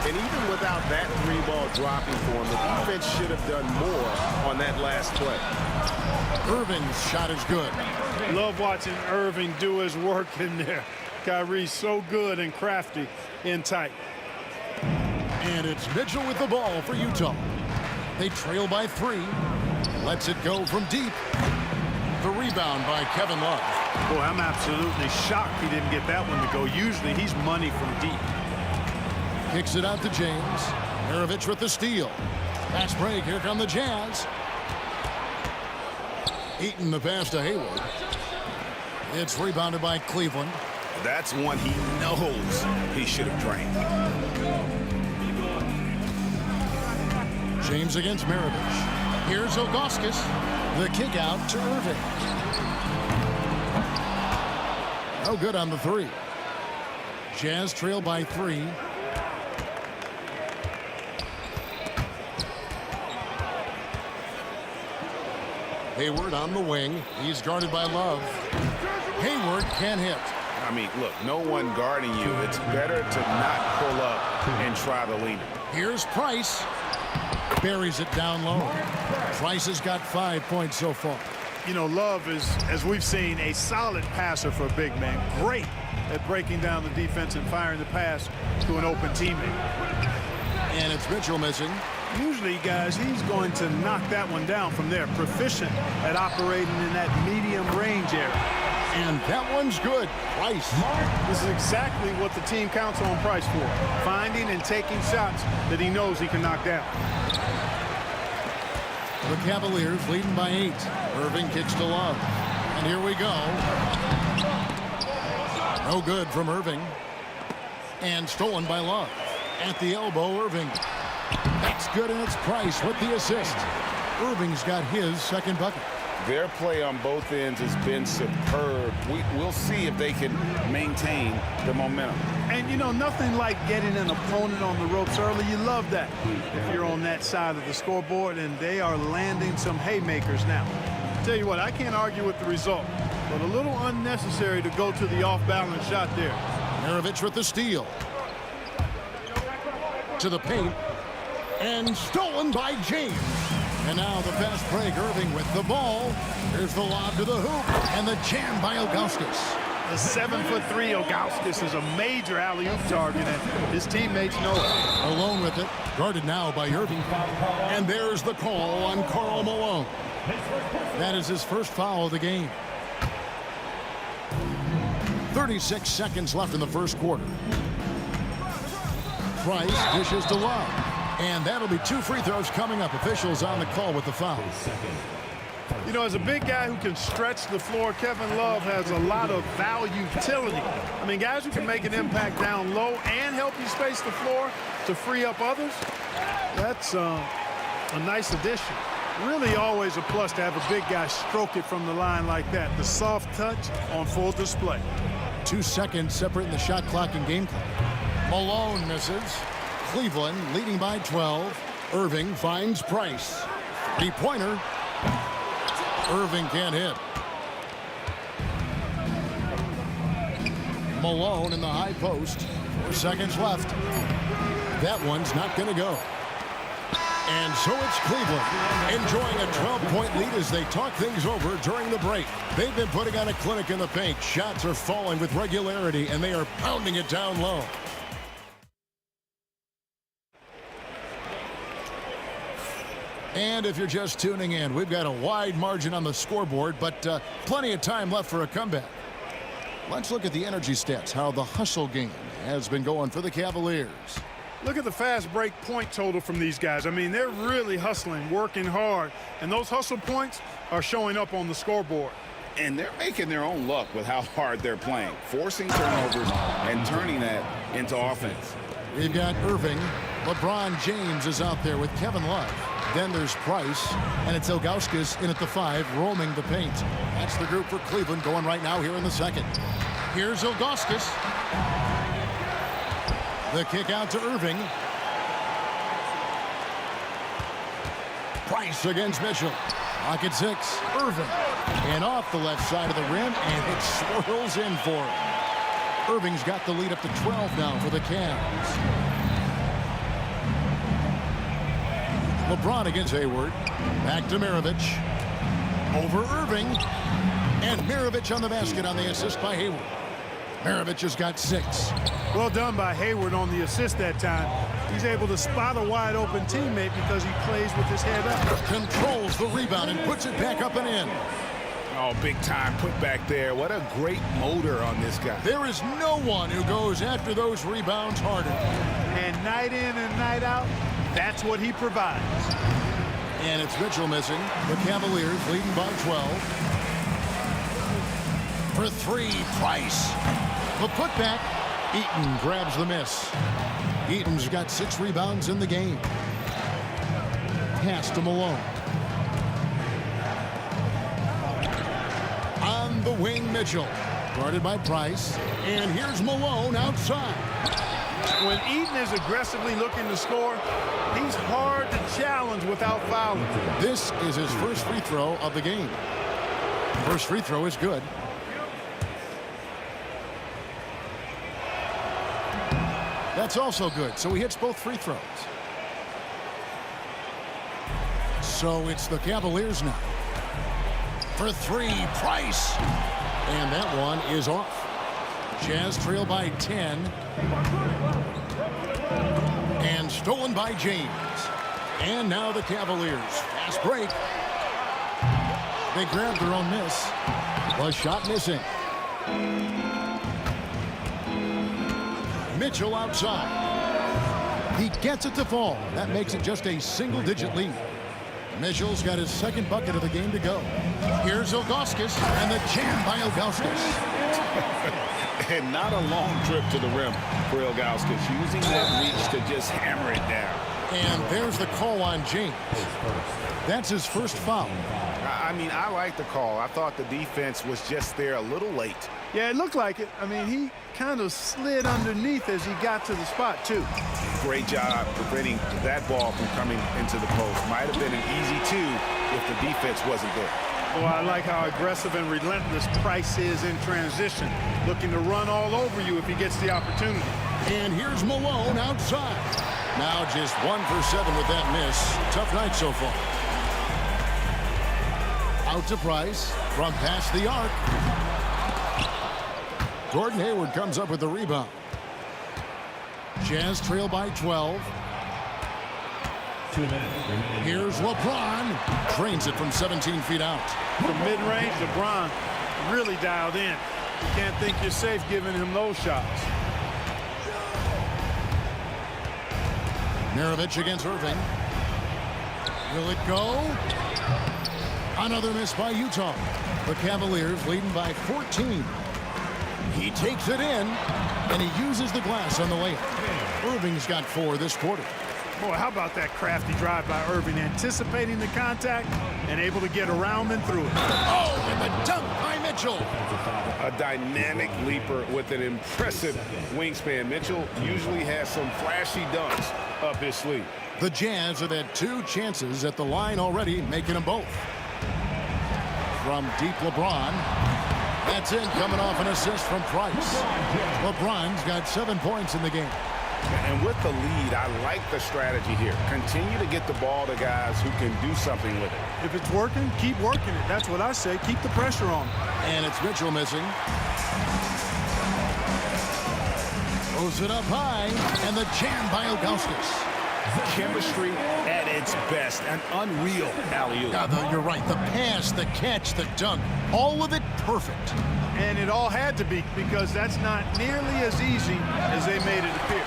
And even without that three ball dropping for him, the defense should have done more on that last play. Irving's shot is good. Love watching Irving do his work in there. Kyrie's so good and crafty in tight. And it's Mitchell with the ball for Utah. They trail by 3. Lets it go from deep. The rebound by Kevin Love. Boy, I'm absolutely shocked he didn't get that one to go. Usually he's money from deep. Kicks it out to James. Maravich with the steal. Pass break. Here come the Jazz. Eaton the pass to Hayward. It's rebounded by Cleveland. That's one he knows he should have drained. James against Maravich. Here's Ilgauskas. The kick out to Irving. No good on the 3. Jazz trail by 3. Hayward on the wing. He's guarded by Love. Hayward can't hit. I mean, look, no one guarding you. It's better to not pull up and try to lean it. Here's Price. Buries it down low. Price has got 5 points so far. You know, Love is, as we've seen, a solid passer for a big man. Great at breaking down the defense and firing the pass to an open teammate. And it's Mitchell missing. Usually, guys, he's going to knock that one down from there. Proficient at operating in that medium range area. And that one's good. Price. This is exactly what the team counts on Price for. Finding and taking shots that he knows he can knock down. The Cavaliers leading by 8. Irving kicks to Love. And here we go. No good from Irving. And stolen by Love. At the elbow, Irving. That's good, and it's Price with the assist. Irving's got his second bucket. Their play on both ends has been superb. We'll see if they can maintain the momentum. And, you know, nothing like getting an opponent on the ropes early. You love that if you're on that side of the scoreboard, and they are landing some haymakers now. Tell you what, I can't argue with the result, but a little unnecessary to go to the off-balance shot there. Maravich with the steal. To the paint. And stolen by James. And now the fast break. Irving with the ball. Here's the lob to the hoop. And the jam by Ilgauskas. The 7'3" Ilgauskas is a major alley-oop target, and his teammates know it. Alone with it. Guarded now by Irving. And there's the call on Karl Malone. That is his first foul of the game. 36 seconds left in the first quarter. Price dishes to Love. And that'll be 2 free throws coming up. Officials on the call with the foul. You know, as a big guy who can stretch the floor, Kevin Love has a lot of utility. I mean, guys who can make an impact down low and help you space the floor to free up others, that's a nice addition. Really always a plus to have a big guy stroke it from the line like that. The soft touch on full display. 2 seconds separating the shot clock and game clock. Malone misses. Cleveland leading by 12. Irving finds Price. 3-pointer. Irving can't hit. Malone in the high post. 4 seconds left. That one's not going to go. And so it's Cleveland enjoying a 12-point lead as they talk things over during the break. They've been putting on a clinic in the paint. Shots are falling with regularity, and they are pounding it down low. And if you're just tuning in, we've got a wide margin on the scoreboard, but plenty of time left for a comeback. Let's look at the energy stats, how the hustle game has been going for the Cavaliers. Look at the fast break point total from these guys. I mean, they're really hustling, working hard, and those hustle points are showing up on the scoreboard. And they're making their own luck with how hard they're playing, forcing turnovers and turning that into offense. We've got Irving. LeBron James is out there with Kevin Love. Then there's Price, and it's Ilgauskas in at the 5, roaming the paint. That's the group for Cleveland going right now here in the second. Here's Ilgauskas. The kick out to Irving. Price against Mitchell. Lock at 6. Irving. And off the left side of the rim, and it swirls in for him. Irving's got the lead up to 12 now for the Cavs. LeBron against Hayward. Back to Mirovic. Over Irving. And Mirovic on the basket on the assist by Hayward. Mirovic has got 6. Well done by Hayward on the assist that time. He's able to spot a wide open teammate because he plays with his head up. Controls the rebound and puts it back up and in. Oh, big time put back there. What a great motor on this guy. There is no one who goes after those rebounds harder. And night in and night out, that's what he provides. And it's Mitchell missing. The Cavaliers leading by 12. For 3, Price. The putback. Eaton grabs the miss. Eaton's got 6 rebounds in the game. Pass to Malone. On the wing, Mitchell. Guarded by Price. And here's Malone outside. When Eaton is aggressively looking to score, he's hard to challenge without fouling. This is his first free throw of the game. First free throw is good. That's also good. So he hits both free throws. So it's the Cavaliers now. For 3, Price. And that one is off. Jazz trail by 10. And stolen by James. And now the Cavaliers. Fast break. They grabbed their own miss. The shot missing. Mitchell outside. He gets it to fall. That makes it just a single-digit lead. Mitchell's got his second bucket of the game to go. Here's Ilgauskas, and the jam by Ilgauskas. And not a long trip to the rim for Ilgauskas, using that reach to just hammer it down. And there's the call on James. That's his first foul. I mean, I like the call. I thought the defense was just there a little late. Yeah, it looked like it. I mean, he kind of slid underneath as he got to the spot, too. Great job preventing that ball from coming into the post. Might have been an easy 2 if the defense wasn't there. Well, I like how aggressive and relentless Price is in transition, looking to run all over you if he gets the opportunity. And here's Malone outside. Now just 1 for 7 with that miss. Tough night so far. Out to Price from past the arc. Gordon Hayward comes up with the rebound. Jazz trail by 12. 2 minutes. Here's LeBron. Drains it from 17 feet out. From mid-range, LeBron really dialed in. You can't think you're safe giving him those shots. Maravich against Irving. Will it go? Another miss by Utah. The Cavaliers leading by 14. He takes it in, and he uses the glass on the layup. Irving's got 4 this quarter. Boy, how about that crafty drive by Irving, anticipating the contact and able to get around and through it. Oh, and the dunk by Mitchell. A dynamic leaper with an impressive wingspan. Mitchell usually has some flashy dunks up his sleeve. The Jazz have had 2 chances at the line already, making them both. From deep, LeBron. That's in, coming off an assist from Price. LeBron's got 7 points in the game. And with the lead, I like the strategy here. Continue to get the ball to guys who can do something with it. If it's working, keep working it. That's what I say. Keep the pressure on. And it's Mitchell missing. Throws it up high, and the jam by Ilgauskas. Chemistry at its best. An unreal alley-oop. Yeah, you're right. The pass, the catch, the dunk, all of it perfect. And it all had to be, because that's not nearly as easy as they made it appear.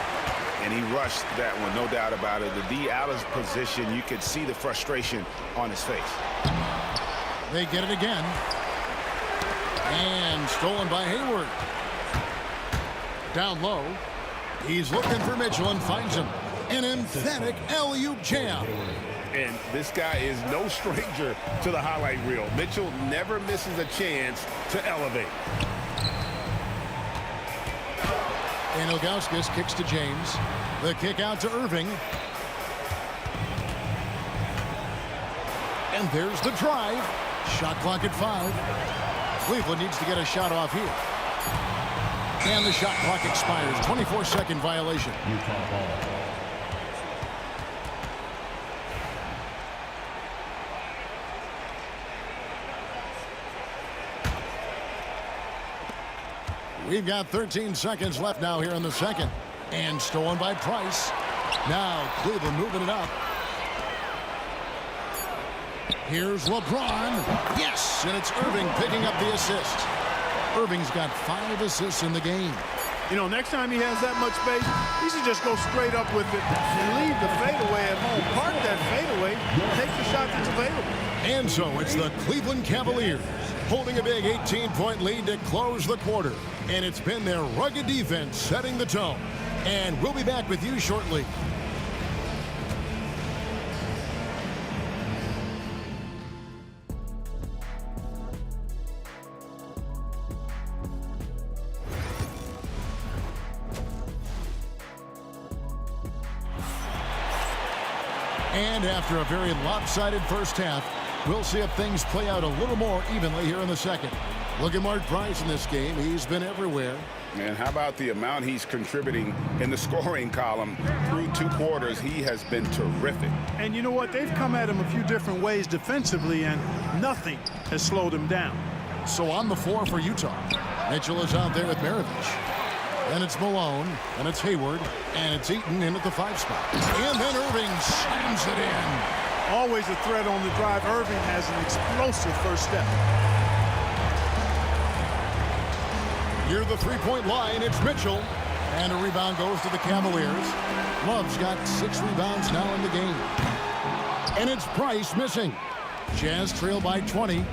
And he rushed that one, no doubt about it. The D out of position, you could see the frustration on his face. They get it again. And stolen by Hayward. Down low. He's looking for Mitchell and finds him. An emphatic alley-oop jam. And this guy is no stranger to the highlight reel. Mitchell never misses a chance to elevate. And Ilgauskas kicks to James. The kick out to Irving. And there's the drive. Shot clock at 5. Cleveland needs to get a shot off here. And the shot clock expires. 24-second violation. Utah ball. We've got 13 seconds left now here in the second. And stolen by Price. Now Cleveland moving it up. Here's LeBron. Yes, and it's Irving picking up the assist. Irving's got 5 assists in the game. You know, next time he has that much space, he should just go straight up with it and leave the fadeaway at home. Park that fadeaway, take the shot that's available. And so it's the Cleveland Cavaliers holding a big 18-point lead to close the quarter. And it's been their rugged defense setting the tone. And we'll be back with you shortly. And after a very lopsided first half, we'll see if things play out a little more evenly here in the second. Look at Mark Price in this game. He's been everywhere. And how about the amount he's contributing in the scoring column through 2 quarters? He has been terrific. And you know what? They've come at him a few different ways defensively, and nothing has slowed him down. So on the floor for Utah, Mitchell is out there with Maravich. Then it's Malone, and it's Hayward, and it's Eaton in at the 5 spot. And then Irving slams it in. Always a threat on the drive. Irving has an explosive first step. Near the 3-point line, it's Mitchell. And a rebound goes to the Cavaliers. Love's got 6 rebounds now in the game. And it's Price missing. Jazz trail by 20.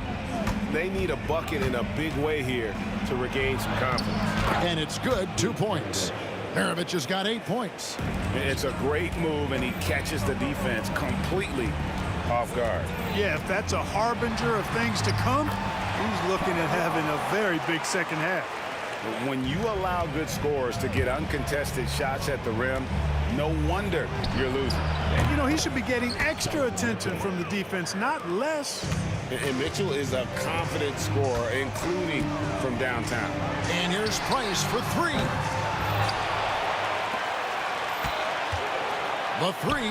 They need a bucket in a big way here to regain some confidence. And it's good, 2 points. Maravich has got 8 points. It's a great move, and he catches the defense completely off guard. Yeah, if that's a harbinger of things to come, he's looking at having a very big second half. When you allow good scorers to get uncontested shots at the rim, no wonder you're losing. And, you know, he should be getting extra attention from the defense, not less. And Mitchell is a confident scorer, including from downtown. And here's Price for 3. The 3.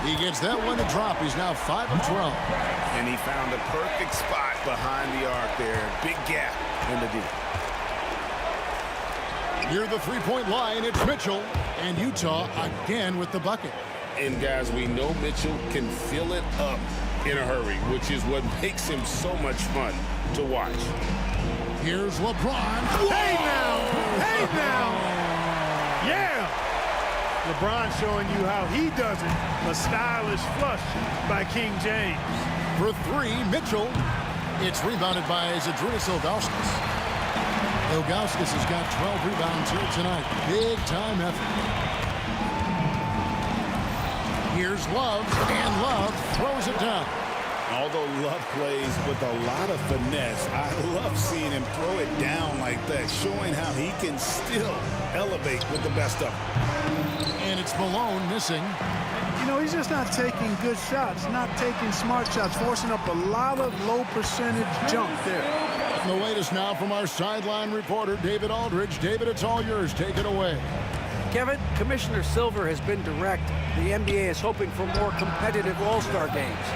He gets that one to drop. He's now 5 of 12. And he found a perfect spot behind the arc there. Big gap in the deep. Near the 3-point line, it's Mitchell. And Utah again with the bucket. And guys, we know Mitchell can fill it up in a hurry, which is what makes him so much fun to watch. Here's LeBron. Hey now! Hey now! Yeah! LeBron showing you how he does it. A stylish flush by King James. For three, Mitchell. It's rebounded by Zydrunas Ilgauskas. Ilgauskas has got 12 rebounds here tonight. Big time effort. Here's Love, and Love throws it down. Although Love plays with a lot of finesse, I love seeing him throw it down like that, showing how he can still elevate with the best of them. And it's Malone missing. You know, he's just not taking good shots, not taking smart shots, forcing up a lot of low percentage jump there. The latest now from our sideline reporter, David Aldridge. David, it's all yours. Take it away. Kevin, Commissioner Silver has been direct. The NBA is hoping for more competitive All-Star games.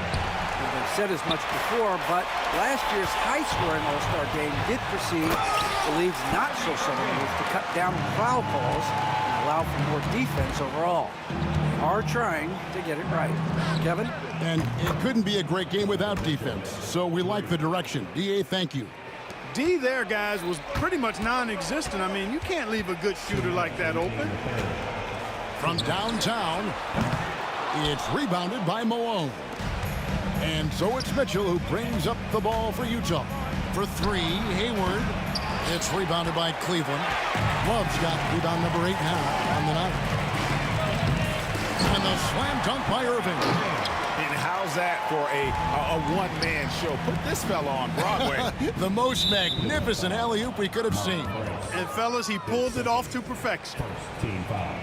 They've said as much before, but last year's high-scoring All-Star game did precede the league's not-so-subtle move to cut down foul calls and allow for more defense overall. They are trying to get it right. Kevin? And it couldn't be a great game without defense, so we like the direction. DA, thank you. D there, guys, was pretty much non-existent. I mean, you can't leave a good shooter like that open. From downtown, it's rebounded by Malone. And so it's Mitchell who brings up the ball for Utah. For three, Hayward. It's rebounded by Cleveland. Love's got rebound number 8 now on the night. And the slam dunk by Irving. And how's that for a one-man show? Put this fella on Broadway. The most magnificent alley-oop we could have seen. And fellas, he pulled it off to perfection. Team foul.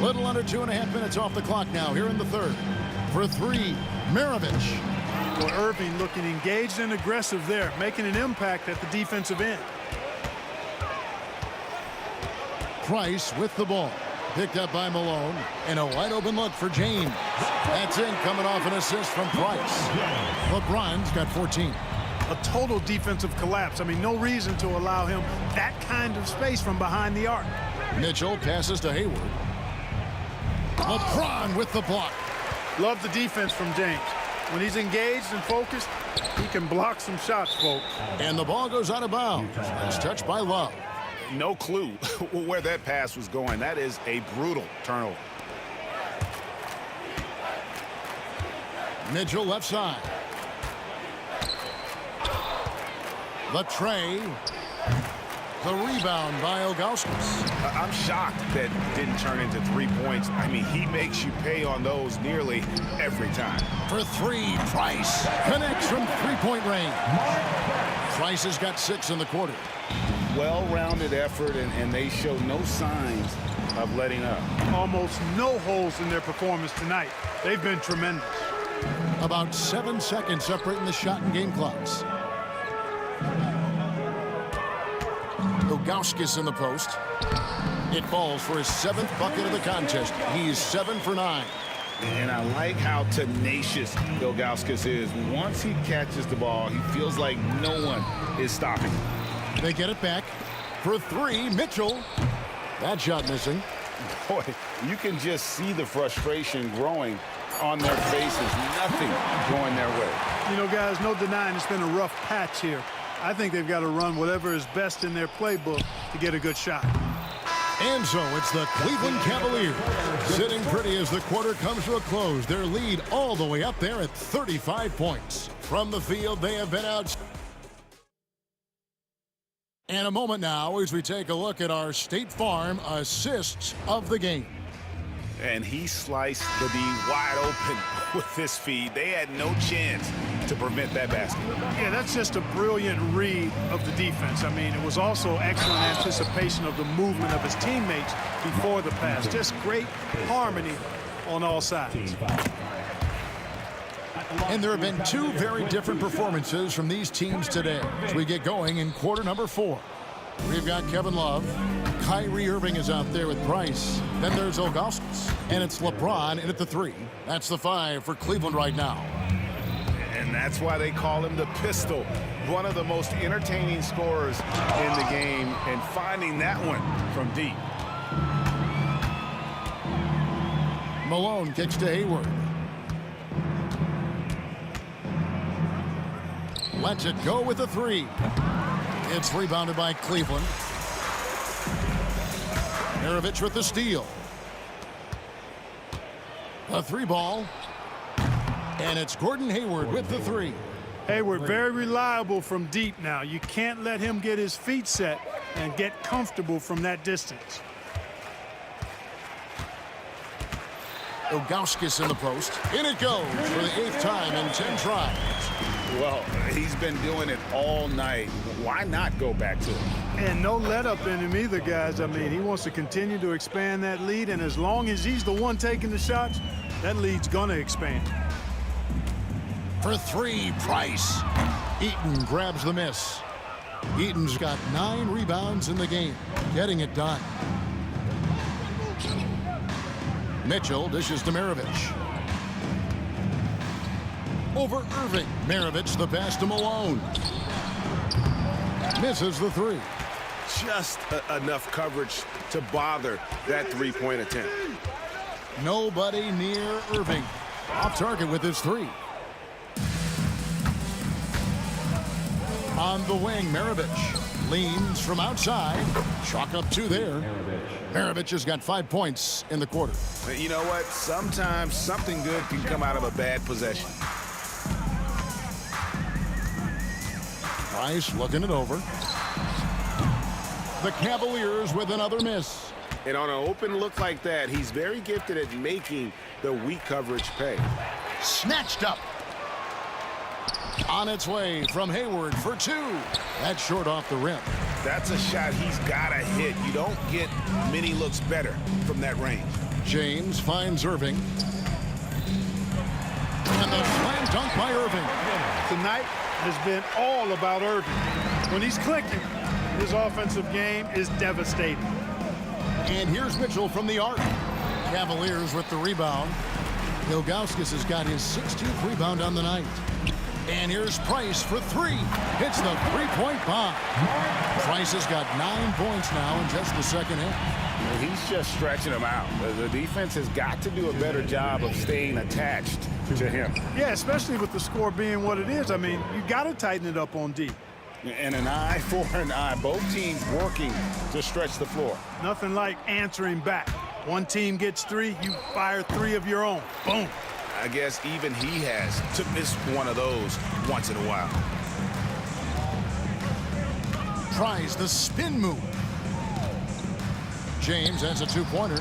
Little under 2.5 minutes off the clock now here in the third. For three, Maravich. Well, Irving looking engaged and aggressive there, making an impact at the defensive end. Price with the ball. Picked up by Malone. And a wide open look for James. That's in, coming off an assist from Price. LeBron's got 14. A total defensive collapse. I mean, no reason to allow him that kind of space from behind the arc. Mitchell passes to Hayward. LeBron with the block. Love the defense from James. When he's engaged and focused, he can block some shots, folks. And the ball goes out of bounds. It's touched by Love. No clue where that pass was going. That is a brutal turnover. Mitchell left side. The tray. The rebound by Ilgauskas. I'm shocked that didn't turn into 3 points. I mean, he makes you pay on those nearly every time. For three, Price connects from three-point range. Price has got 6 in the quarter. Well-rounded effort, and they show no signs of letting up. Almost no holes in their performance tonight. They've been tremendous. About 7 seconds separating the shot and game clocks. Ilgauskas in the post. It falls for his 7th bucket of the contest. He's 7 for 9. And I like how tenacious Ilgauskas is. Once he catches the ball, he feels like no one is stopping him. They get it back. For three, Mitchell. That shot missing. Boy, you can just see the frustration growing on their faces. Nothing going their way. You know, guys, no denying it's been a rough patch here. I think they've got to run whatever is best in their playbook to get a good shot. And so it's the Cleveland Cavaliers sitting pretty as the quarter comes to a close. Their lead all the way up there at 35 points. From the field, they have been out. And a moment now as we take a look at our State Farm assists of the game. And he sliced the D wide open with this feed. They had no chance to prevent that basket. Yeah, that's just a brilliant read of the defense. I mean, it was also excellent anticipation of the movement of his teammates before the pass. Just great harmony on all sides. And there have been 2 very different performances from these teams today as we get going in quarter number 4. We've got Kevin Love. Kyrie Irving is out there with Price. Then there's Ilgauskas. And it's LeBron in at the 3. That's the 5 for Cleveland right now. And that's why they call him the pistol. One of the most entertaining scorers in the game, and finding that one from deep. Malone kicks to Hayward. Lets it go with a 3. It's rebounded by Cleveland. Maravich with the steal. A 3-ball. And it's Gordon Hayward with the 3. Hayward very reliable from deep now. You can't let him get his feet set and get comfortable from that distance. Ilgauskas in the post. In it goes for the 8th time in 10 tries. Well, he's been doing it all night. Why not go back to it? And no let-up in him either, guys. I mean, he wants to continue to expand that lead, and as long as he's the one taking the shots, that lead's going to expand. For 3, Price. Eaton grabs the miss. Eaton's got 9 rebounds in the game, getting it done. Mitchell dishes to Maravich. Over Irving. Maravich the pass to Malone. Misses the 3. Just enough coverage to bother that three-point attempt. Nobody near Irving. Off target with his 3. On the wing, Maravich leans from outside. Chalk up 2 there. Maravich has got 5 points in the quarter. You know what? Sometimes something good can come out of a bad possession. Price looking it over. The Cavaliers with another miss. And on an open look like that, he's very gifted at making the weak coverage pay. Snatched up. On its way from Hayward for 2. That's short off the rim. That's a shot he's got to hit. You don't get many looks better from that range. James finds Irving. And the slam dunk by Irving. Tonight has been all about Irving. When he's clicking, his offensive game is devastating. And here's Mitchell from the arc. Cavaliers with the rebound. Ilgauskas has got his 16th rebound on the night. And here's Price for 3. Hits the 3-point bomb. Price has got 9 points now in just the second half. He's just stretching them out. The defense has got to do a better job of staying attached to him. Yeah, especially with the score being what it is. I mean, you got to tighten it up on D. And an eye for an eye. Both teams working to stretch the floor. Nothing like answering back. One team gets 3, you fire 3 of your own. Boom. I guess even he has to miss one of those once in a while. Tries the spin move. James has a 2-pointer.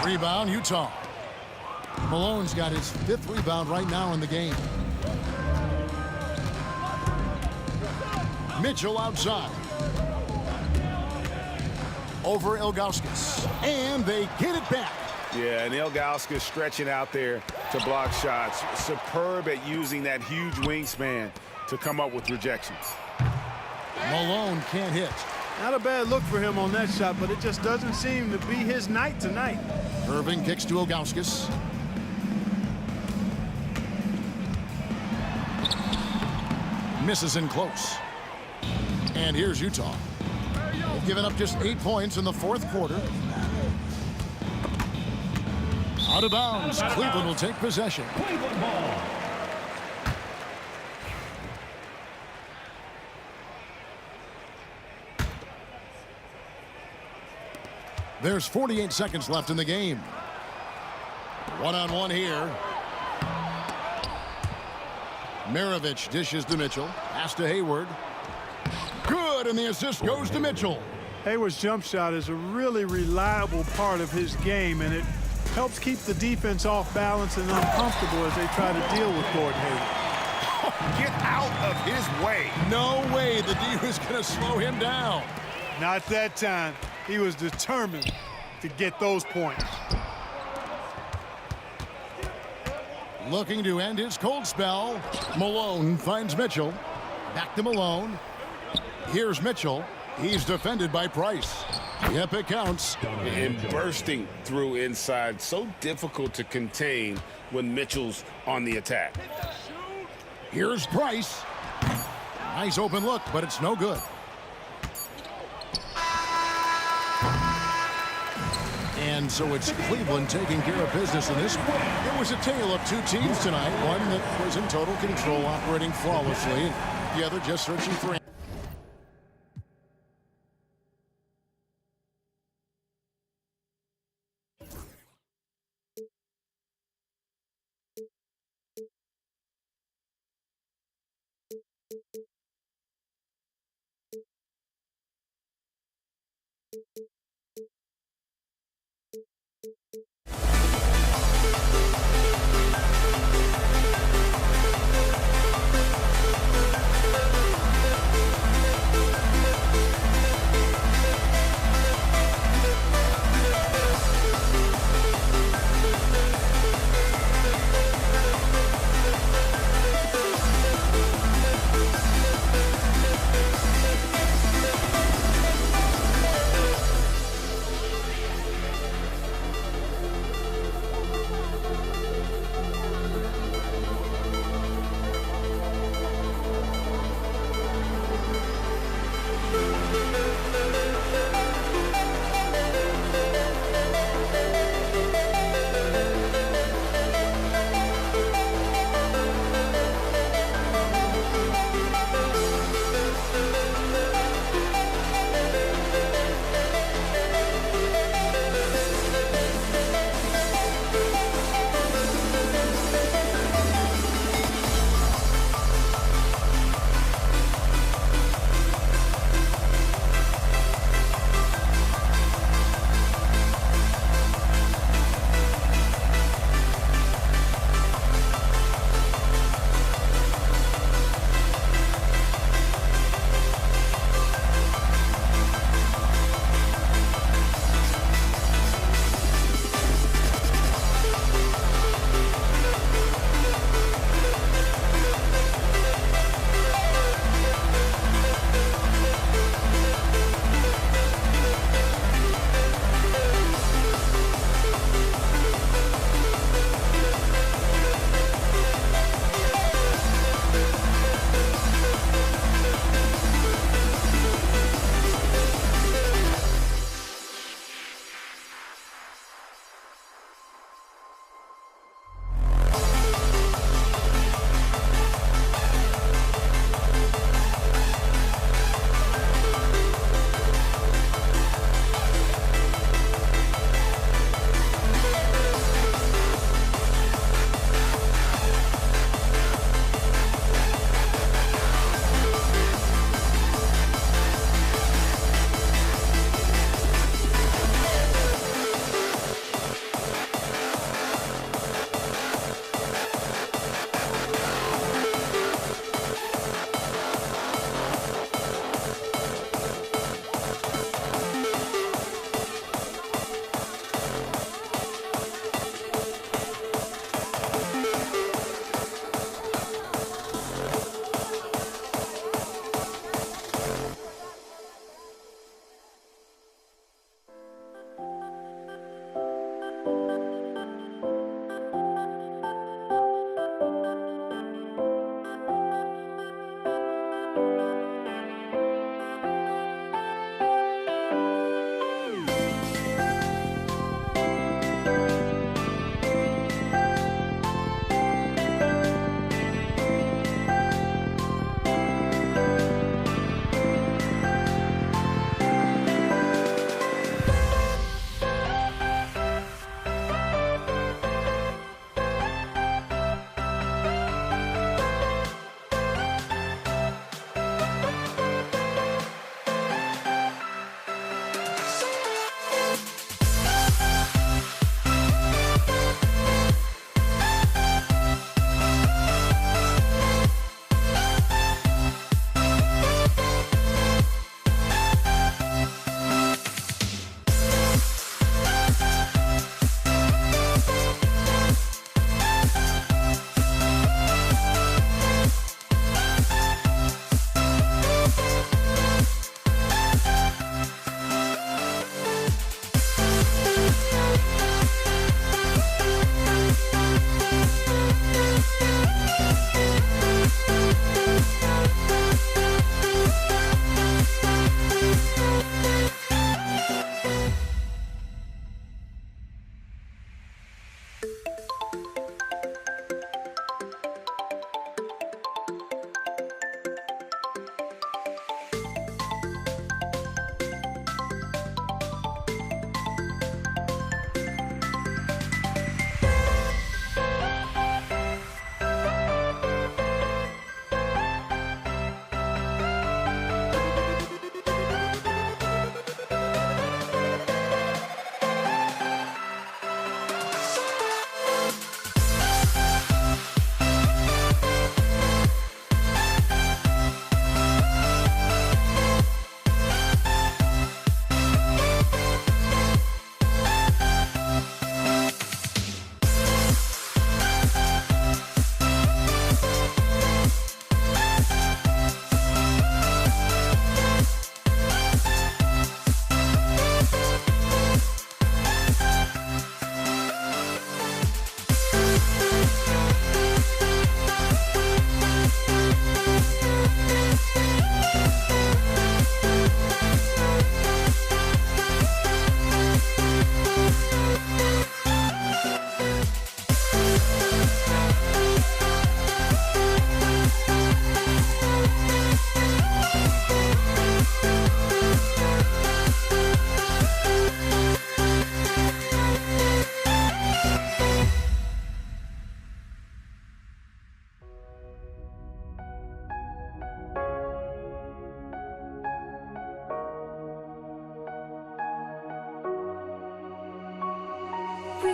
Rebound, Utah. Malone's got his 5th rebound right now in the game. Mitchell outside. Over Ilgauskas. And they get it back. Yeah, and Ilgauskas stretching out there to block shots. Superb at using that huge wingspan to come up with rejections. Malone can't hit. Not a bad look for him on that shot, but it just doesn't seem to be his night tonight. Irving kicks to Ilgauskas. Misses in close. And here's Utah. They've given up just 8 points in the 4th quarter. Out of bounds. Cleveland will take possession. Cleveland ball. There's 48 seconds left in the game. One-on-one here. Maravich dishes to Mitchell. Pass to Hayward. Good, and the assist goes to Mitchell. Hayward's jump shot is a really reliable part of his game, and it helps keep the defense off balance and uncomfortable as they try to deal with Gordon Hayward. Get out of his way. No way the D was going to slow him down. Not that time. He was determined to get those points. Looking to end his cold spell. Malone finds Mitchell. Back to Malone. Here's Mitchell. He's defended by Price. Yep, it counts. And bursting through inside. So difficult to contain when Mitchell's on the attack. Here's Price. Nice open look, but it's no good. And so it's Cleveland taking care of business in this one. It was a tale of 2 teams tonight. One that was in total control, operating flawlessly, and the other just searching for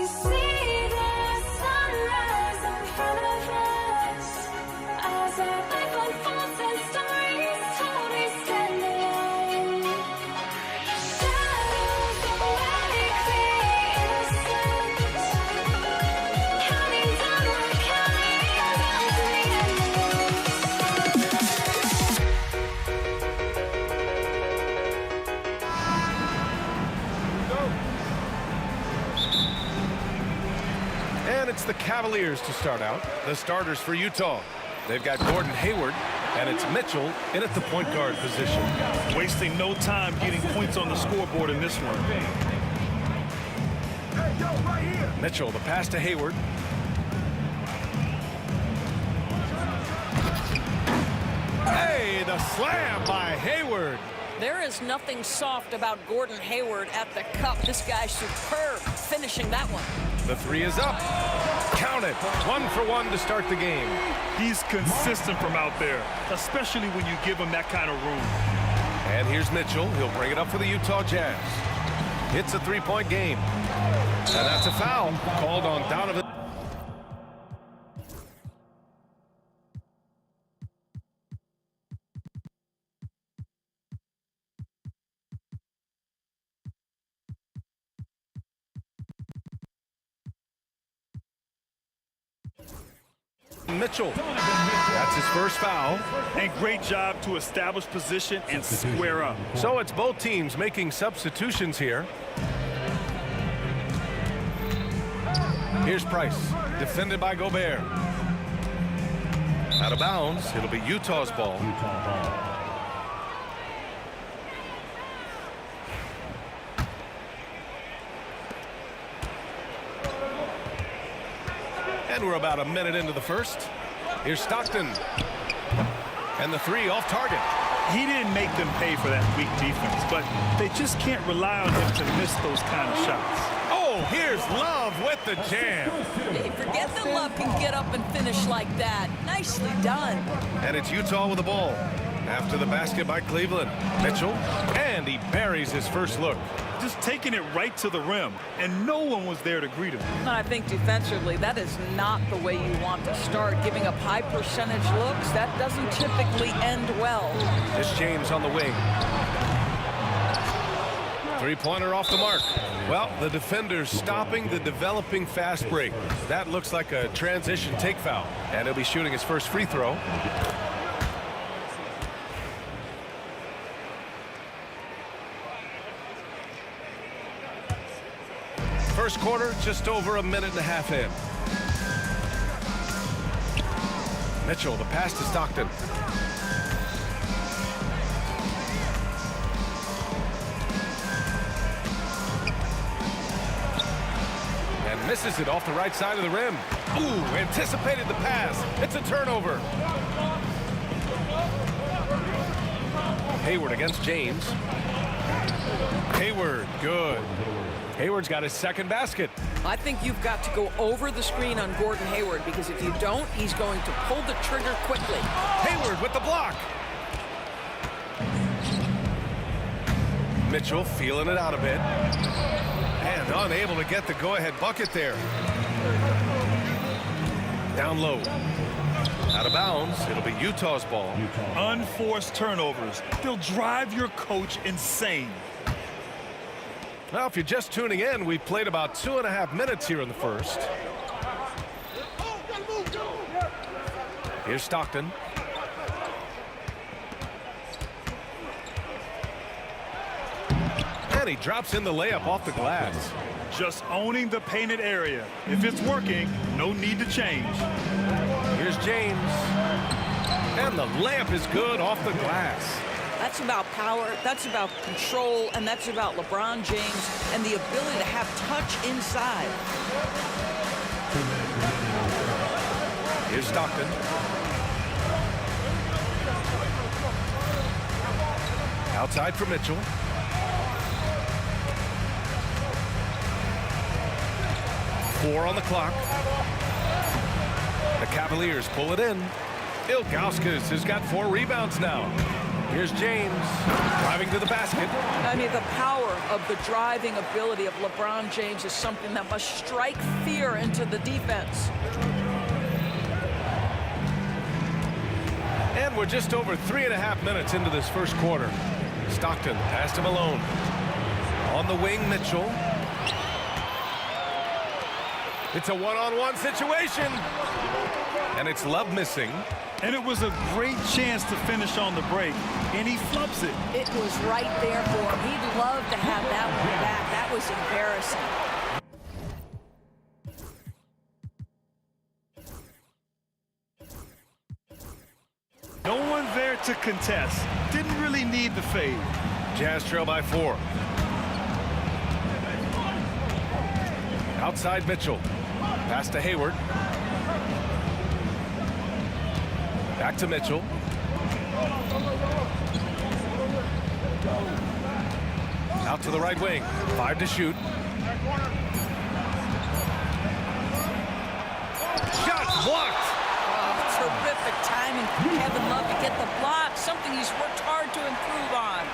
see the sunrise in front of us. As our life unfolds and stories told, we stand alone. Shadows already create innocence. Counting down, we're counting down to the And it's the Cavaliers to start out. The starters for Utah. They've got Gordon Hayward, and it's Mitchell in at the point guard position. Wasting no time getting points on the scoreboard in this one. Mitchell, the pass to Hayward. Hey, the slam by Hayward. There is nothing soft about Gordon Hayward at the cup. This guy's superb finishing that one. The three is up. Count it. 1 for 1 to start the game. He's consistent from out there, especially when you give him that kind of room. And here's Mitchell. He'll bring it up for the Utah Jazz. It's a three-point game. And that's a foul called on Donovan. Mitchell. That's his first foul. And great job to establish position and square up. So it's both teams making substitutions here. Here's Price, defended by Gobert. Out of bounds, it'll be Utah's ball. And we're about a minute into the first. Here's Stockton. And the three off target. He didn't make them pay for that weak defense, but they just can't rely on him to miss those kind of shots. Oh, here's Love with the jam. Hey, forget that Love can get up and finish like that. Nicely done. And it's Utah with the ball. After the basket by Cleveland. Mitchell, and he buries his first look. Just taking it right to the rim, and no one was there to greet him. And I think defensively, that is not the way you want to start. Giving up high percentage looks, that doesn't typically end well. This James on the wing. Three-pointer off the mark. Well, the defender's stopping the developing fast break. That looks like a transition take foul. And he'll be shooting his first free throw. First quarter, just over a minute and a half in. Mitchell, the pass to Stockton. And misses it off the right side of the rim. Ooh, anticipated the pass. It's a turnover. Hayward against James. Hayward, good. Hayward's got his second basket. I think you've got to go over the screen on Gordon Hayward, because if you don't, he's going to pull the trigger quickly. Hayward with the block. Mitchell feeling it out a bit. And unable to get the go-ahead bucket there. Down low. Out of bounds. It'll be Utah's ball. Unforced turnovers. They'll drive your coach insane. Well, if you're just tuning in, we played about 2.5 minutes here in the first. Here's Stockton. And he drops in the layup off the glass. Just owning the painted area. If it's working, no need to change. Here's James. And the layup is good off the glass. That's about power, that's about control, and that's about LeBron James and the ability to have touch inside. Here's Stockton. Outside for Mitchell. Four on the clock. The Cavaliers pull it in. Ilgauskas has got 4 rebounds now. Here's James driving to the basket. I mean, the power of the driving ability of LeBron James is something that must strike fear into the defense. And we're just over 3.5 minutes into this first quarter. Stockton passed him alone. On the wing, Mitchell. It's a one-on-one situation. And it's Love missing. And it was a great chance to finish on the break, and he flubs it. It was right there for him. He'd love to have that one back. That was embarrassing. No one there to contest. Didn't really need the fade. Jazz trail by 4. Outside Mitchell. Pass to Hayward. Back to Mitchell. Out to the right wing. 5 to shoot. Shot blocked. Terrific timing from Kevin Love to get the block, something he's worked hard to improve on.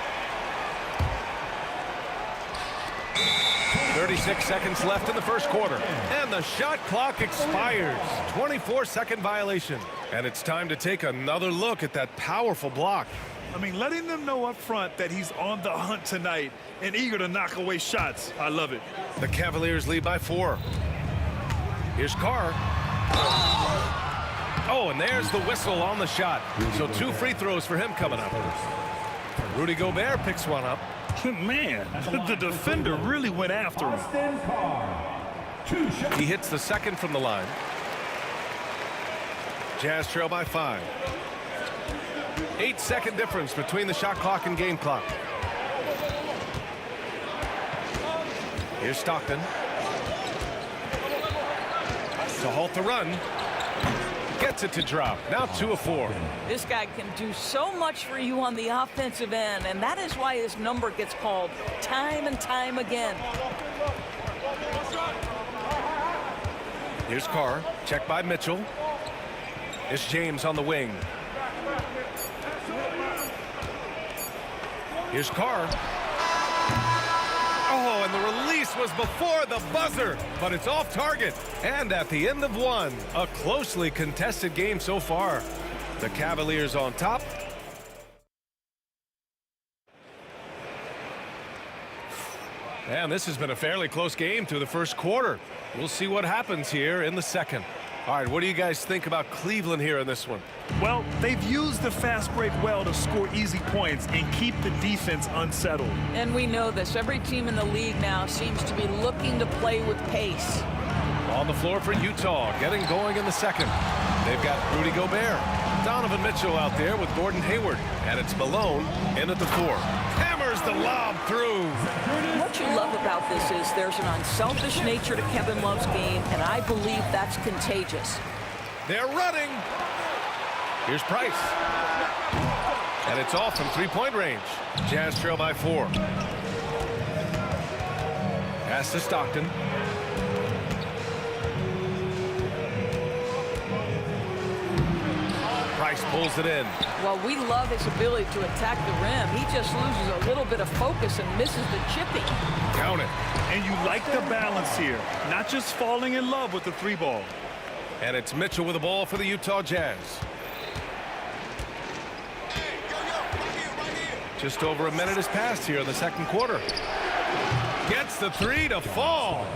36 seconds left in the first quarter. And the shot clock expires. 24-second violation. And it's time to take another look at that powerful block. I mean, letting them know up front that he's on the hunt tonight and eager to knock away shots. I love it. The Cavaliers lead by 4. Here's Carr. Oh, and there's the whistle on the shot. So 2 free throws for him coming up. Rudy Gobert picks one up. Man, the defender really went after him. He hits the second from the line. Jazz trail by 5. 8-second difference between the shot clock and game clock. Here's Stockton. To halt the run. Gets it to drop. Now 2 of 4. This guy can do so much for you on the offensive end, and that is why his number gets called time and time again. Here's Carr. Checked by Mitchell. It's James on the wing. Here's Carr. Oh, and the release was before the buzzer, but it's off target. And at the end of 1, a closely contested game so far. The Cavaliers on top. And this has been a fairly close game through the first quarter. We'll see what happens here in the second. All right, what do you guys think about Cleveland here in this one? Well, they've used the fast break well to score easy points and keep the defense unsettled. And we know this. Every team in the league now seems to be looking to play with pace. On the floor for Utah, getting going in the second. They've got Rudy Gobert. Donovan Mitchell out there with Gordon Hayward. And it's Malone in at the 4. Hammers the lob through. What you love about this is there's an unselfish nature to Kevin Love's game, and I believe that's contagious. They're running. Here's Price. And it's off from 3-point range. Jazz trail by 4. Pass to Stockton. Price pulls it in. Well, we love his ability to attack the rim. He just loses a little bit of focus and misses the chipping. Count it. And you like the balance here, not just falling in love with the 3-ball. And it's Mitchell with the ball for the Utah Jazz. Just over a minute has passed here in the second quarter. Gets the 3 to fall.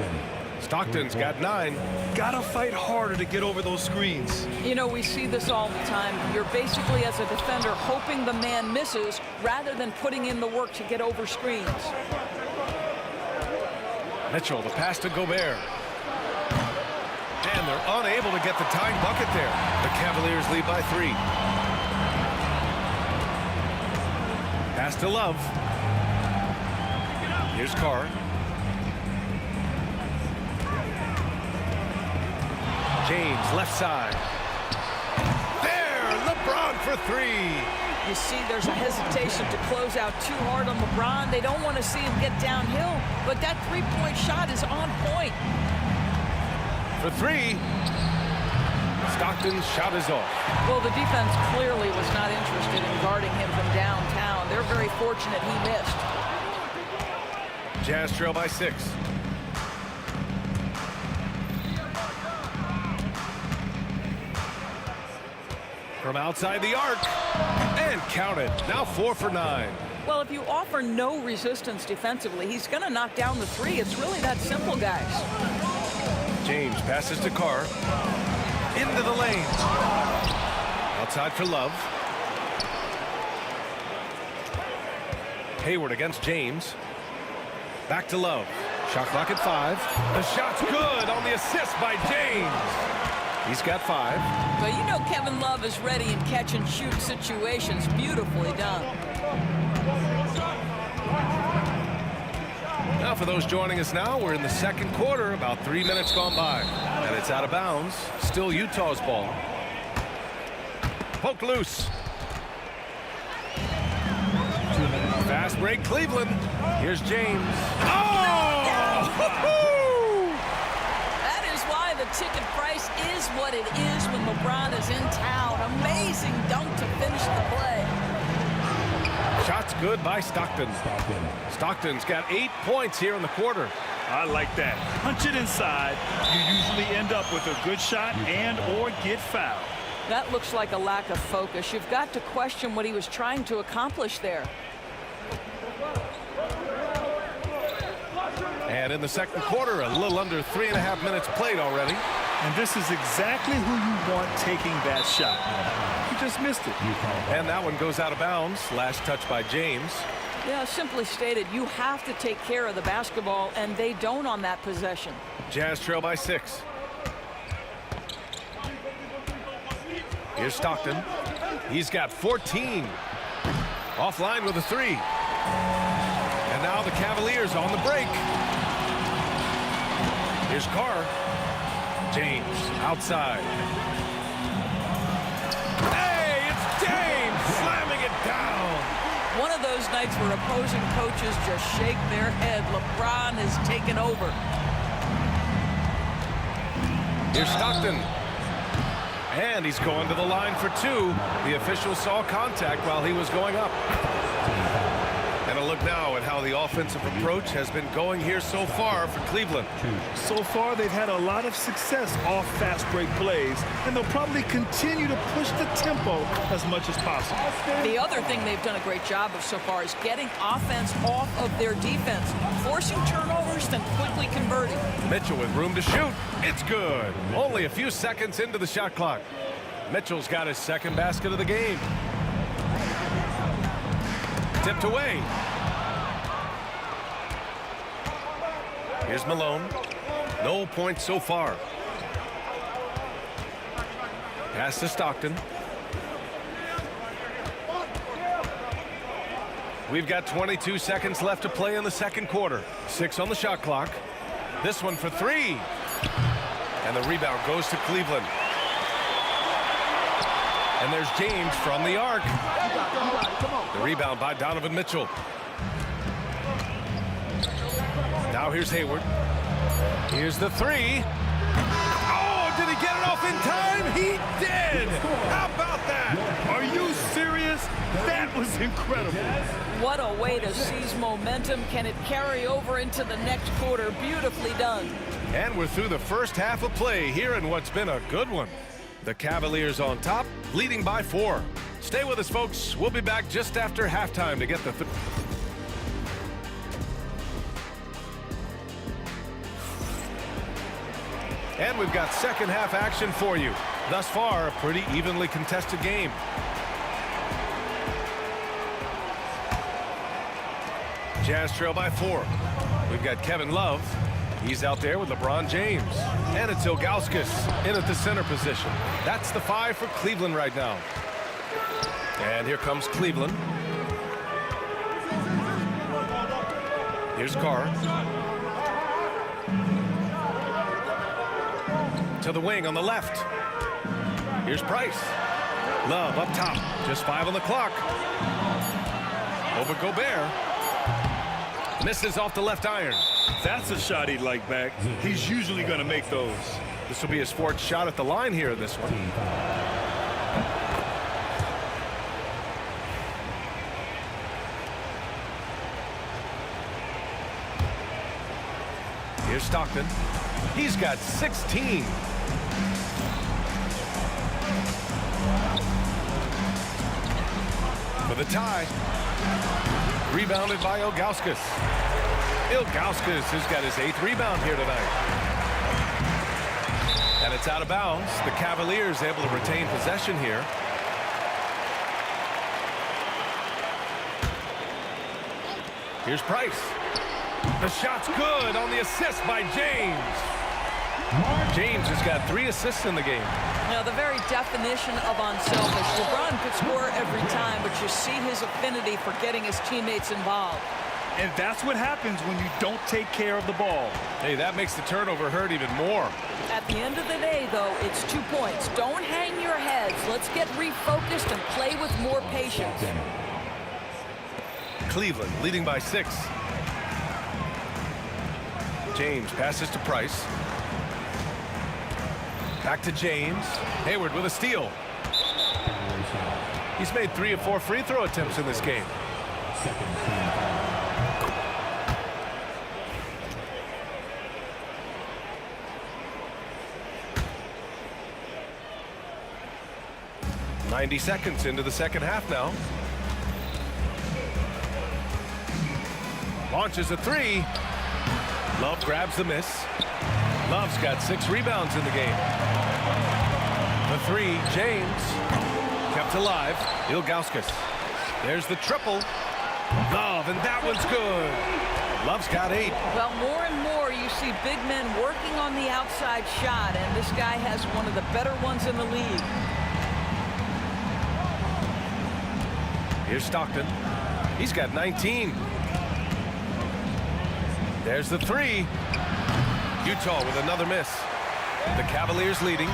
Stockton's got 9. Gotta fight harder to get over those screens. You know, we see this all the time. You're basically, as a defender, hoping the man misses rather than putting in the work to get over screens. Mitchell, the pass to Gobert. And they're unable to get the tying bucket there. The Cavaliers lead by 3. Pass to Love. Here's Carr. James, left side. There, LeBron for 3. You see, there's a hesitation to close out too hard on LeBron. They don't want to see him get downhill, but that 3-point shot is on point. For 3. Stockton's shot is off. Well, the defense clearly was not interested in guarding him from downtown. They're very fortunate he missed. Jazz trail by 6. From outside the arc. And counted. Now 4 for 9. Well, if you offer no resistance defensively, he's going to knock down the 3. It's really that simple, guys. James passes to Carr. Into the lane. Outside for Love. Hayward against James. Back to Love. Shot clock at 5. The shot's good on the assist by James. He's got 5. But you know Kevin Love is ready in catch-and-shoot situations. Beautifully done. Now for those joining us now, we're in the second quarter, about 3 minutes gone by. And it's out of bounds. Still Utah's ball. Poke loose. Fast break Cleveland. Here's James. Oh! That is why the ticket price is what it is when LeBron is in town. Amazing dunk to finish the play. Shot's good by Stockton. Stockton's got 8 points here in the quarter. I like that. Punch it inside. You usually end up with a good shot and or get fouled. That looks like a lack of focus. You've got to question what he was trying to accomplish there. And in the second quarter, a little under 3.5 minutes played already. And this is exactly who you want taking that shot. You just missed it. And that one goes out of bounds. Last touch by James. Yeah, simply stated, you have to take care of the basketball, and they don't on that possession. Jazz trail by 6. Here's Stockton. He's got 14. Offline with a 3. And now the Cavaliers on the break. Here's Carr. James outside. Hey, it's James slamming it down. One of those nights where opposing coaches just shake their head. LeBron has taken over. Here's Stockton. And he's going to the line for 2. The official saw contact while he was going up. And a look now at how the offensive approach has been going here so far for Cleveland. So far, they've had a lot of success off fast break plays, and they'll probably continue to push the tempo as much as possible. The other thing they've done a great job of so far is getting offense off of their defense, forcing turnovers, then quickly converting. Mitchell with room to shoot. It's good. Only a few seconds into the shot clock. Mitchell's got his second basket of the game. Tipped away. Here's Malone. No points so far. Pass to Stockton. We've got 22 seconds left to play in the second quarter. 6 on the shot clock. This one for 3. And the rebound goes to Cleveland. And there's James from the arc. The rebound by Donovan Mitchell. Now here's Hayward. Here's the 3. Oh, did he get it off in time? He did! How about that? Are you serious? That was incredible. What a way to seize momentum. Can it carry over into the next quarter? Beautifully done. And we're through the first half of play here in what's been a good one. The Cavaliers on top, leading by 4. Stay with us, folks. We'll be back just after halftime to get the... And we've got second half action for you. Thus far, a pretty evenly contested game. Jazz trail by 4. We've got Kevin Love. He's out there with LeBron James. And it's Ilgauskas in at the center position. That's the 5 for Cleveland right now. And here comes Cleveland. Here's Carr. To the wing on the left. Here's Price. Love up top. Just 5 on the clock. Over Gobert. Misses off the left iron. That's a shot he'd like back. He's usually going to make those. This will be his fourth shot at the line here in this one. Here's Stockton. He's got 16. For the tie. Rebounded by Ilgauskas. Ilgauskas has got his 8th rebound here tonight. And it's out of bounds. The Cavaliers able to retain possession here. Here's Price. The shot's good on the assist by James. James has got 3 assists in the game. Now, the very definition of unselfish. LeBron could score every time, but you see his affinity for getting his teammates involved. And that's what happens when you don't take care of the ball. Hey, that makes the turnover hurt even more. At the end of the day, though, it's 2 points. Don't hang your heads. Let's get refocused and play with more patience. Cleveland leading by 6. James passes to Price. Back to James. Hayward with a steal. He's made 3 of 4 free throw attempts in this game. "90 seconds into the second half now. Launches a 3. Love grabs the miss. Love's got 6 rebounds in the game. The 3, James. Kept alive. Ilgauskas. There's the triple. Love, and that one's good. Love's got 8. Well, more and more you see big men working on the outside shot, and this guy has one of the better ones in the league. Here's Stockton. He's got 19. There's the 3. Utah with another miss. The Cavaliers leading.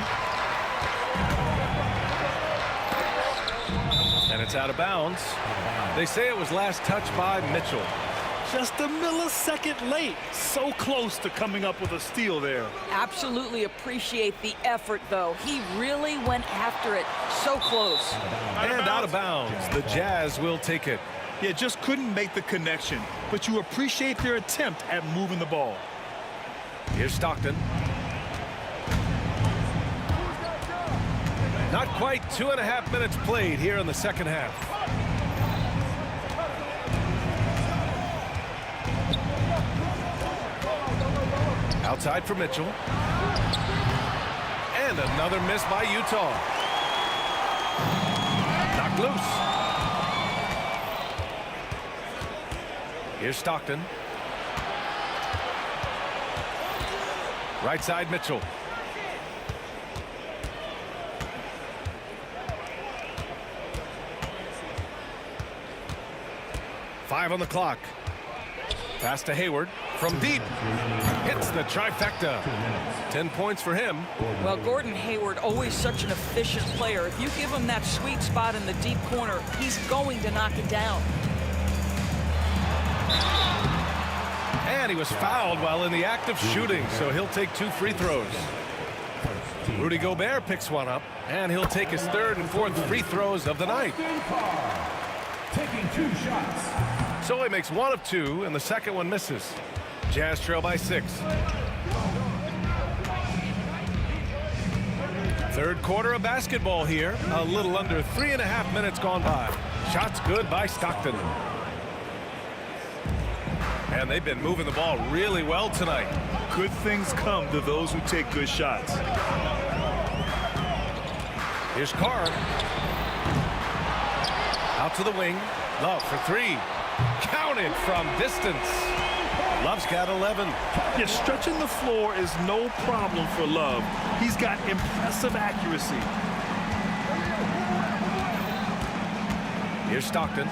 And it's out of bounds. They say it was last touched by Mitchell. Just a millisecond late. So close to coming up with a steal there. Absolutely appreciate the effort, though. He really went after it. So close. And out of bounds. The Jazz will take it. Yeah, just couldn't make the connection. But you appreciate their attempt at moving the ball. Here's Stockton. Not quite 2.5 minutes played here in the second half. Outside for Mitchell. And another miss by Utah. Knocked loose. Here's Stockton. Right side, Mitchell. Five on the clock. Pass to Hayward from deep. Hits the trifecta. 10 points for him. Well, Gordon Hayward, always such an efficient player. If you give him that sweet spot in the deep corner, he's going to knock it down. And he was fouled while in the act of shooting, so he'll take 2 free throws. Rudy Gobert picks one up, and he'll take his 3rd and 4th free throws of the night. Taking 2 shots. So he makes 1 of 2, and the second one misses. Jazz trail by 6. Third quarter of basketball here. A little under 3.5 minutes gone by. Shots good by Stockton. And they've been moving the ball really well tonight. Good things come to those who take good shots. Here's Carr. Out to the wing. Love for 3. Counted from distance. Love's got 11. Yeah, stretching the floor is no problem for Love. He's got impressive accuracy. Here's Stockton.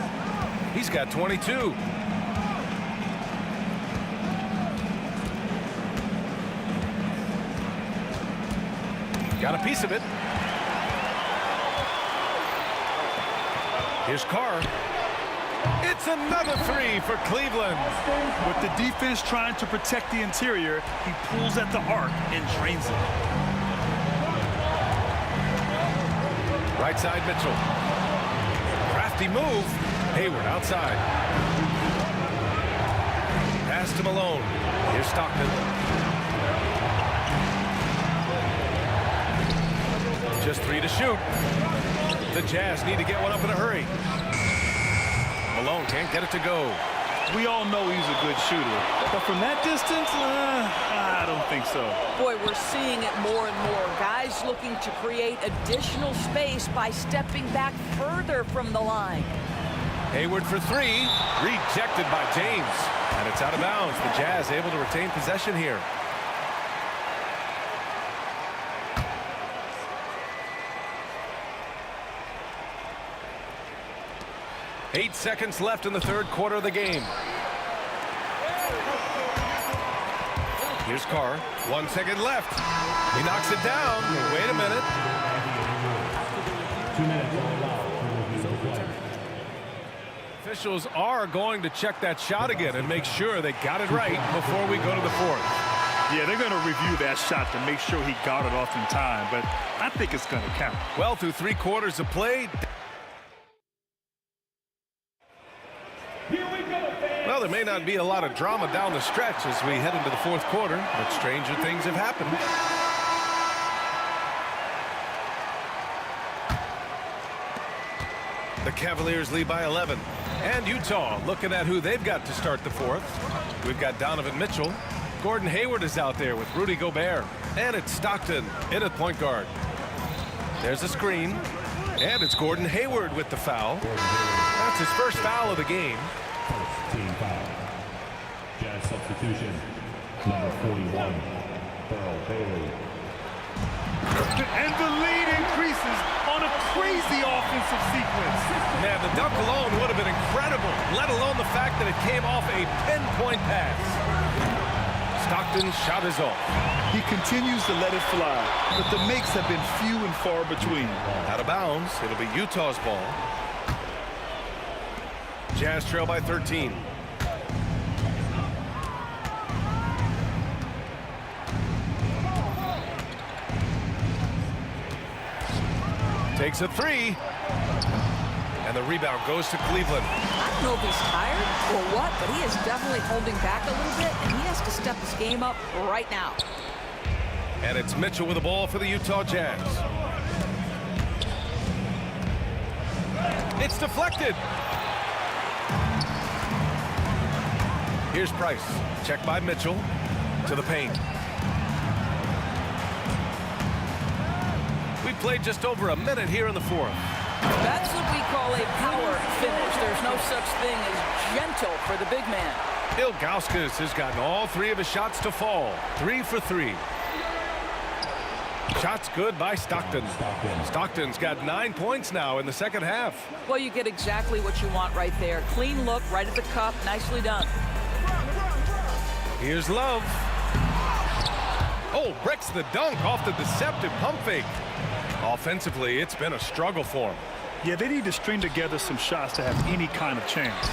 He's got 22. Got a piece of it. Here's Carr. It's another 3 for Cleveland. With the defense trying to protect the interior, he pulls at the arc and drains it. Right side, Mitchell. Crafty move. Hayward outside. Pass to Malone. Here's Stockton. Just 3 to shoot. The Jazz need to get one up in a hurry. Malone can't get it to go. We all know he's a good shooter, but from that distance, I don't think so. Boy, we're seeing it more and more. Guys looking to create additional space by stepping back further from the line. Hayward for 3. Rejected by James. And it's out of bounds. The Jazz able to retain possession here. Eight seconds left in the third quarter of the game. Here's Carr. 1 second left. He knocks it down. Wait a minute. 2 minutes allowed. Officials are going to check that shot again and make sure they got it right before we go to the fourth. Yeah, they're going to review that shot to make sure he got it off in time, but I think it's going to count. Well, through 3 quarters of play. Well, there may not be a lot of drama down the stretch as we head into the fourth quarter, but stranger things have happened. The Cavaliers lead by 11. And Utah looking at who they've got to start the fourth. We've got Donovan Mitchell. Gordon Hayward is out there with Rudy Gobert. And it's Stockton in at point guard. There's a screen. And it's Gordon Hayward with the foul. That's his first foul of the game. Team foul. Jazz substitution. Number 41, Earl Bailey. And the lead increases on a crazy offensive sequence. Man, the dunk alone would have been incredible, let alone the fact that it came off a pinpoint pass. Stockton's shot is off. He continues to let it fly, but the makes have been few and far between. Out of bounds. It'll be Utah's ball. Jazz trail by 13. Takes a 3. And the rebound goes to Cleveland. I don't know if he's tired or what, but he is definitely holding back a little bit, and he has to step his game up right now. And it's Mitchell with the ball for the Utah Jazz. It's deflected. Here's Price. Checked by Mitchell to the paint. We played just over a minute here in the fourth. That's what we call a power finish. There's no such thing as gentle for the big man. Ilgauskas has gotten all 3 of his shots to fall. 3 for 3. Shots good by Stockton. Stockton's got 9 points now in the second half. Well, you get exactly what you want right there. Clean look, right at the cup. Nicely done. Here's Love. Oh, breaks the dunk off the deceptive pump fake. Offensively, it's been a struggle for him. Yeah, they need to string together some shots to have any kind of chance.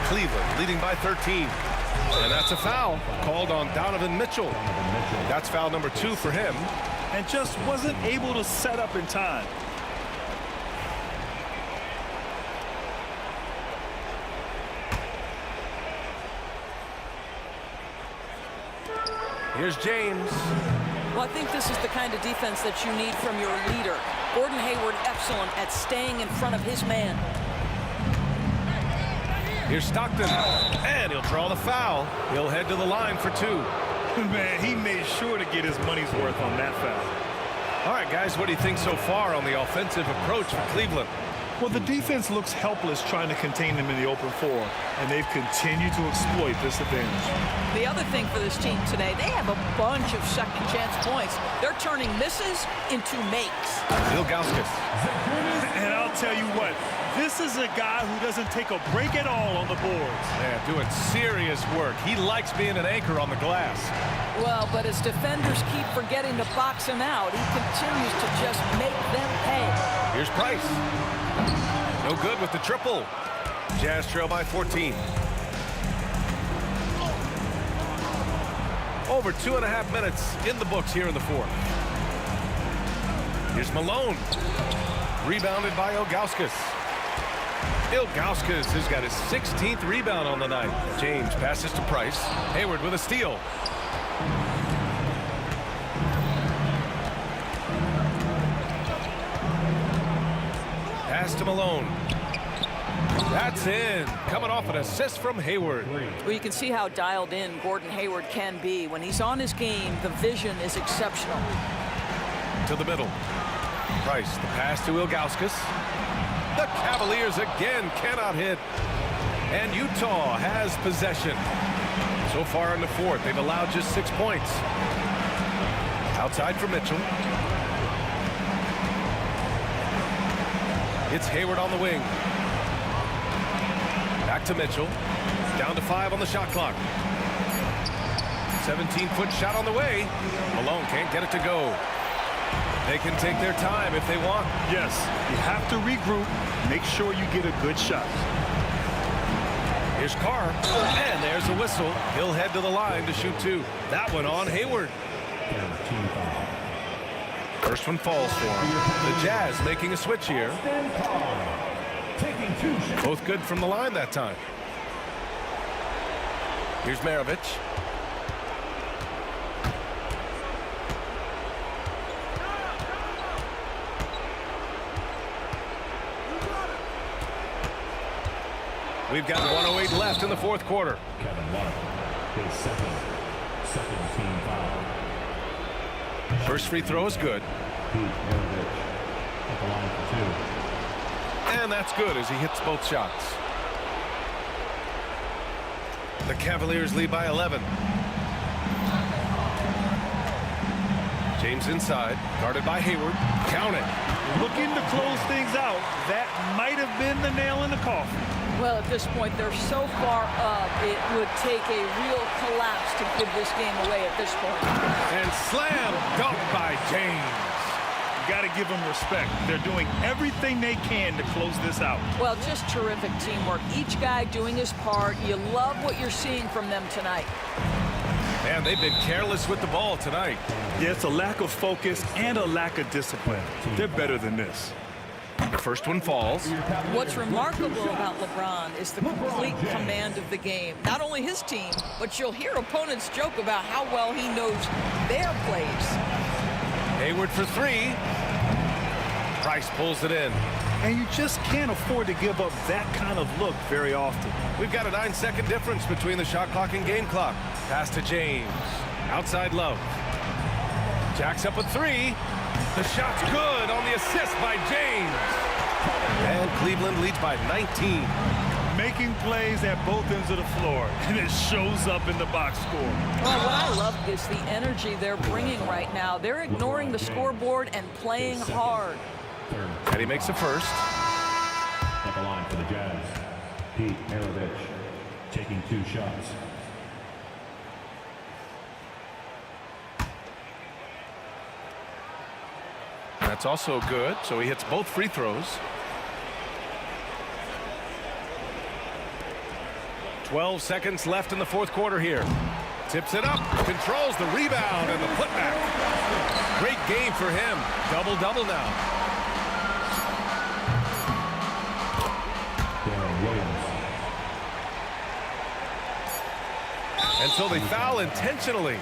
Cleveland leading by 13. And that's a foul called on Donovan Mitchell. That's foul number 2 for him. And just wasn't able to set up in time. Here's James. Well, I think this is the kind of defense that you need from your leader. Gordon Hayward, excellent at staying in front of his man. Here's Stockton. And he'll draw the foul. He'll head to the line for 2. Man, he made sure to get his money's worth on that foul. All right, guys, what do you think so far on the offensive approach for Cleveland? Well, the defense looks helpless trying to contain them in the open floor, and they've continued to exploit this advantage. The other thing for this team today, they have a bunch of second chance points. They're turning misses into makes. Ilgauskas. And I'll tell you what, this is a guy who doesn't take a break at all on the boards. Yeah, doing serious work. He likes being an anchor on the glass. Well, but as defenders keep forgetting to box him out, he continues to just make them pay. Here's Price. No good with the triple. Jazz trail by 14. Over 2.5 minutes in the books here in the fourth. Here's Malone. Rebounded by Ilgauskas. Ilgauskas has got his 16th rebound on the night. James passes to Price. Hayward with a steal. Pass to Malone. That's in. Coming off an assist from Hayward. Well, you can see how dialed in Gordon Hayward can be. When he's on his game, the vision is exceptional. To the middle. Price, the pass to Ilgauskas. The Cavaliers again cannot hit. And Utah has possession. So far in the fourth, they've allowed just 6 points. Outside for Mitchell. It's Hayward on the wing. Back to Mitchell. Down to 5 on the shot clock. 17-foot shot on the way. Malone can't get it to go. They can take their time if they want. Yes, you have to regroup. Make sure you get a good shot. Here's Carr, and there's a whistle. He'll head to the line to shoot 2. That one on Hayward. First one falls for him. The Jazz making a switch here. Both good from the line that time. Here's Maravich. We've got 1:08 left in the fourth quarter. Kevin Love, his second team foul. First free throw is good. Pete Maravich at the line for 2. And that's good as he hits both shots. The Cavaliers lead by 11. James inside, guarded by Hayward. Count it. Looking to close things out. That might have been the nail in the coffin. Well, at this point, they're so far up, it would take a real collapse to give this game away at this point. And slam dunk by James. You got to give them respect. They're doing everything they can to close this out. Well, just terrific teamwork. Each guy doing his part. You love what you're seeing from them tonight. Man, they've been careless with the ball tonight. Yeah, it's a lack of focus and a lack of discipline. They're better than this. The first one falls. What's remarkable about LeBron is the complete command of the game. Not only his team, but you'll hear opponents joke about how well he knows their plays. Hayward for 3. Price pulls it in. And you just can't afford to give up that kind of look very often. We've got a 9-second difference between the shot clock and game clock. Pass to James. Outside Love. Jacks up with 3. The shot's good on the assist by James. And Cleveland leads by 19. Making plays at both ends of the floor, and it shows up in the box score. Well, what I love is the energy they're bringing right now. They're ignoring the scoreboard and playing hard. And he makes the first. At the line for the Jazz, Pete Maravich taking 2 shots. That's also good, so he hits both free throws. 12 seconds left in the fourth quarter here. Tips it up, controls the rebound and the putback. Great game for him. Double-double now. And so they foul intentionally.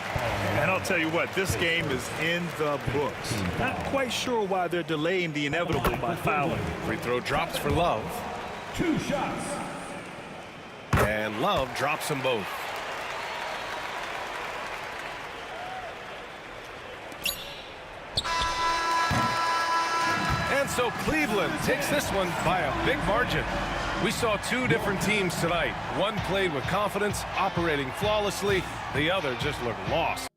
And I'll tell you what, this game is in the books. Not quite sure why they're delaying the inevitable by fouling. Free throw drops for Love. 2 shots. And Love drops them both. And so Cleveland takes this one by a big margin. We saw 2 different teams tonight. One played with confidence, operating flawlessly. The other just looked lost.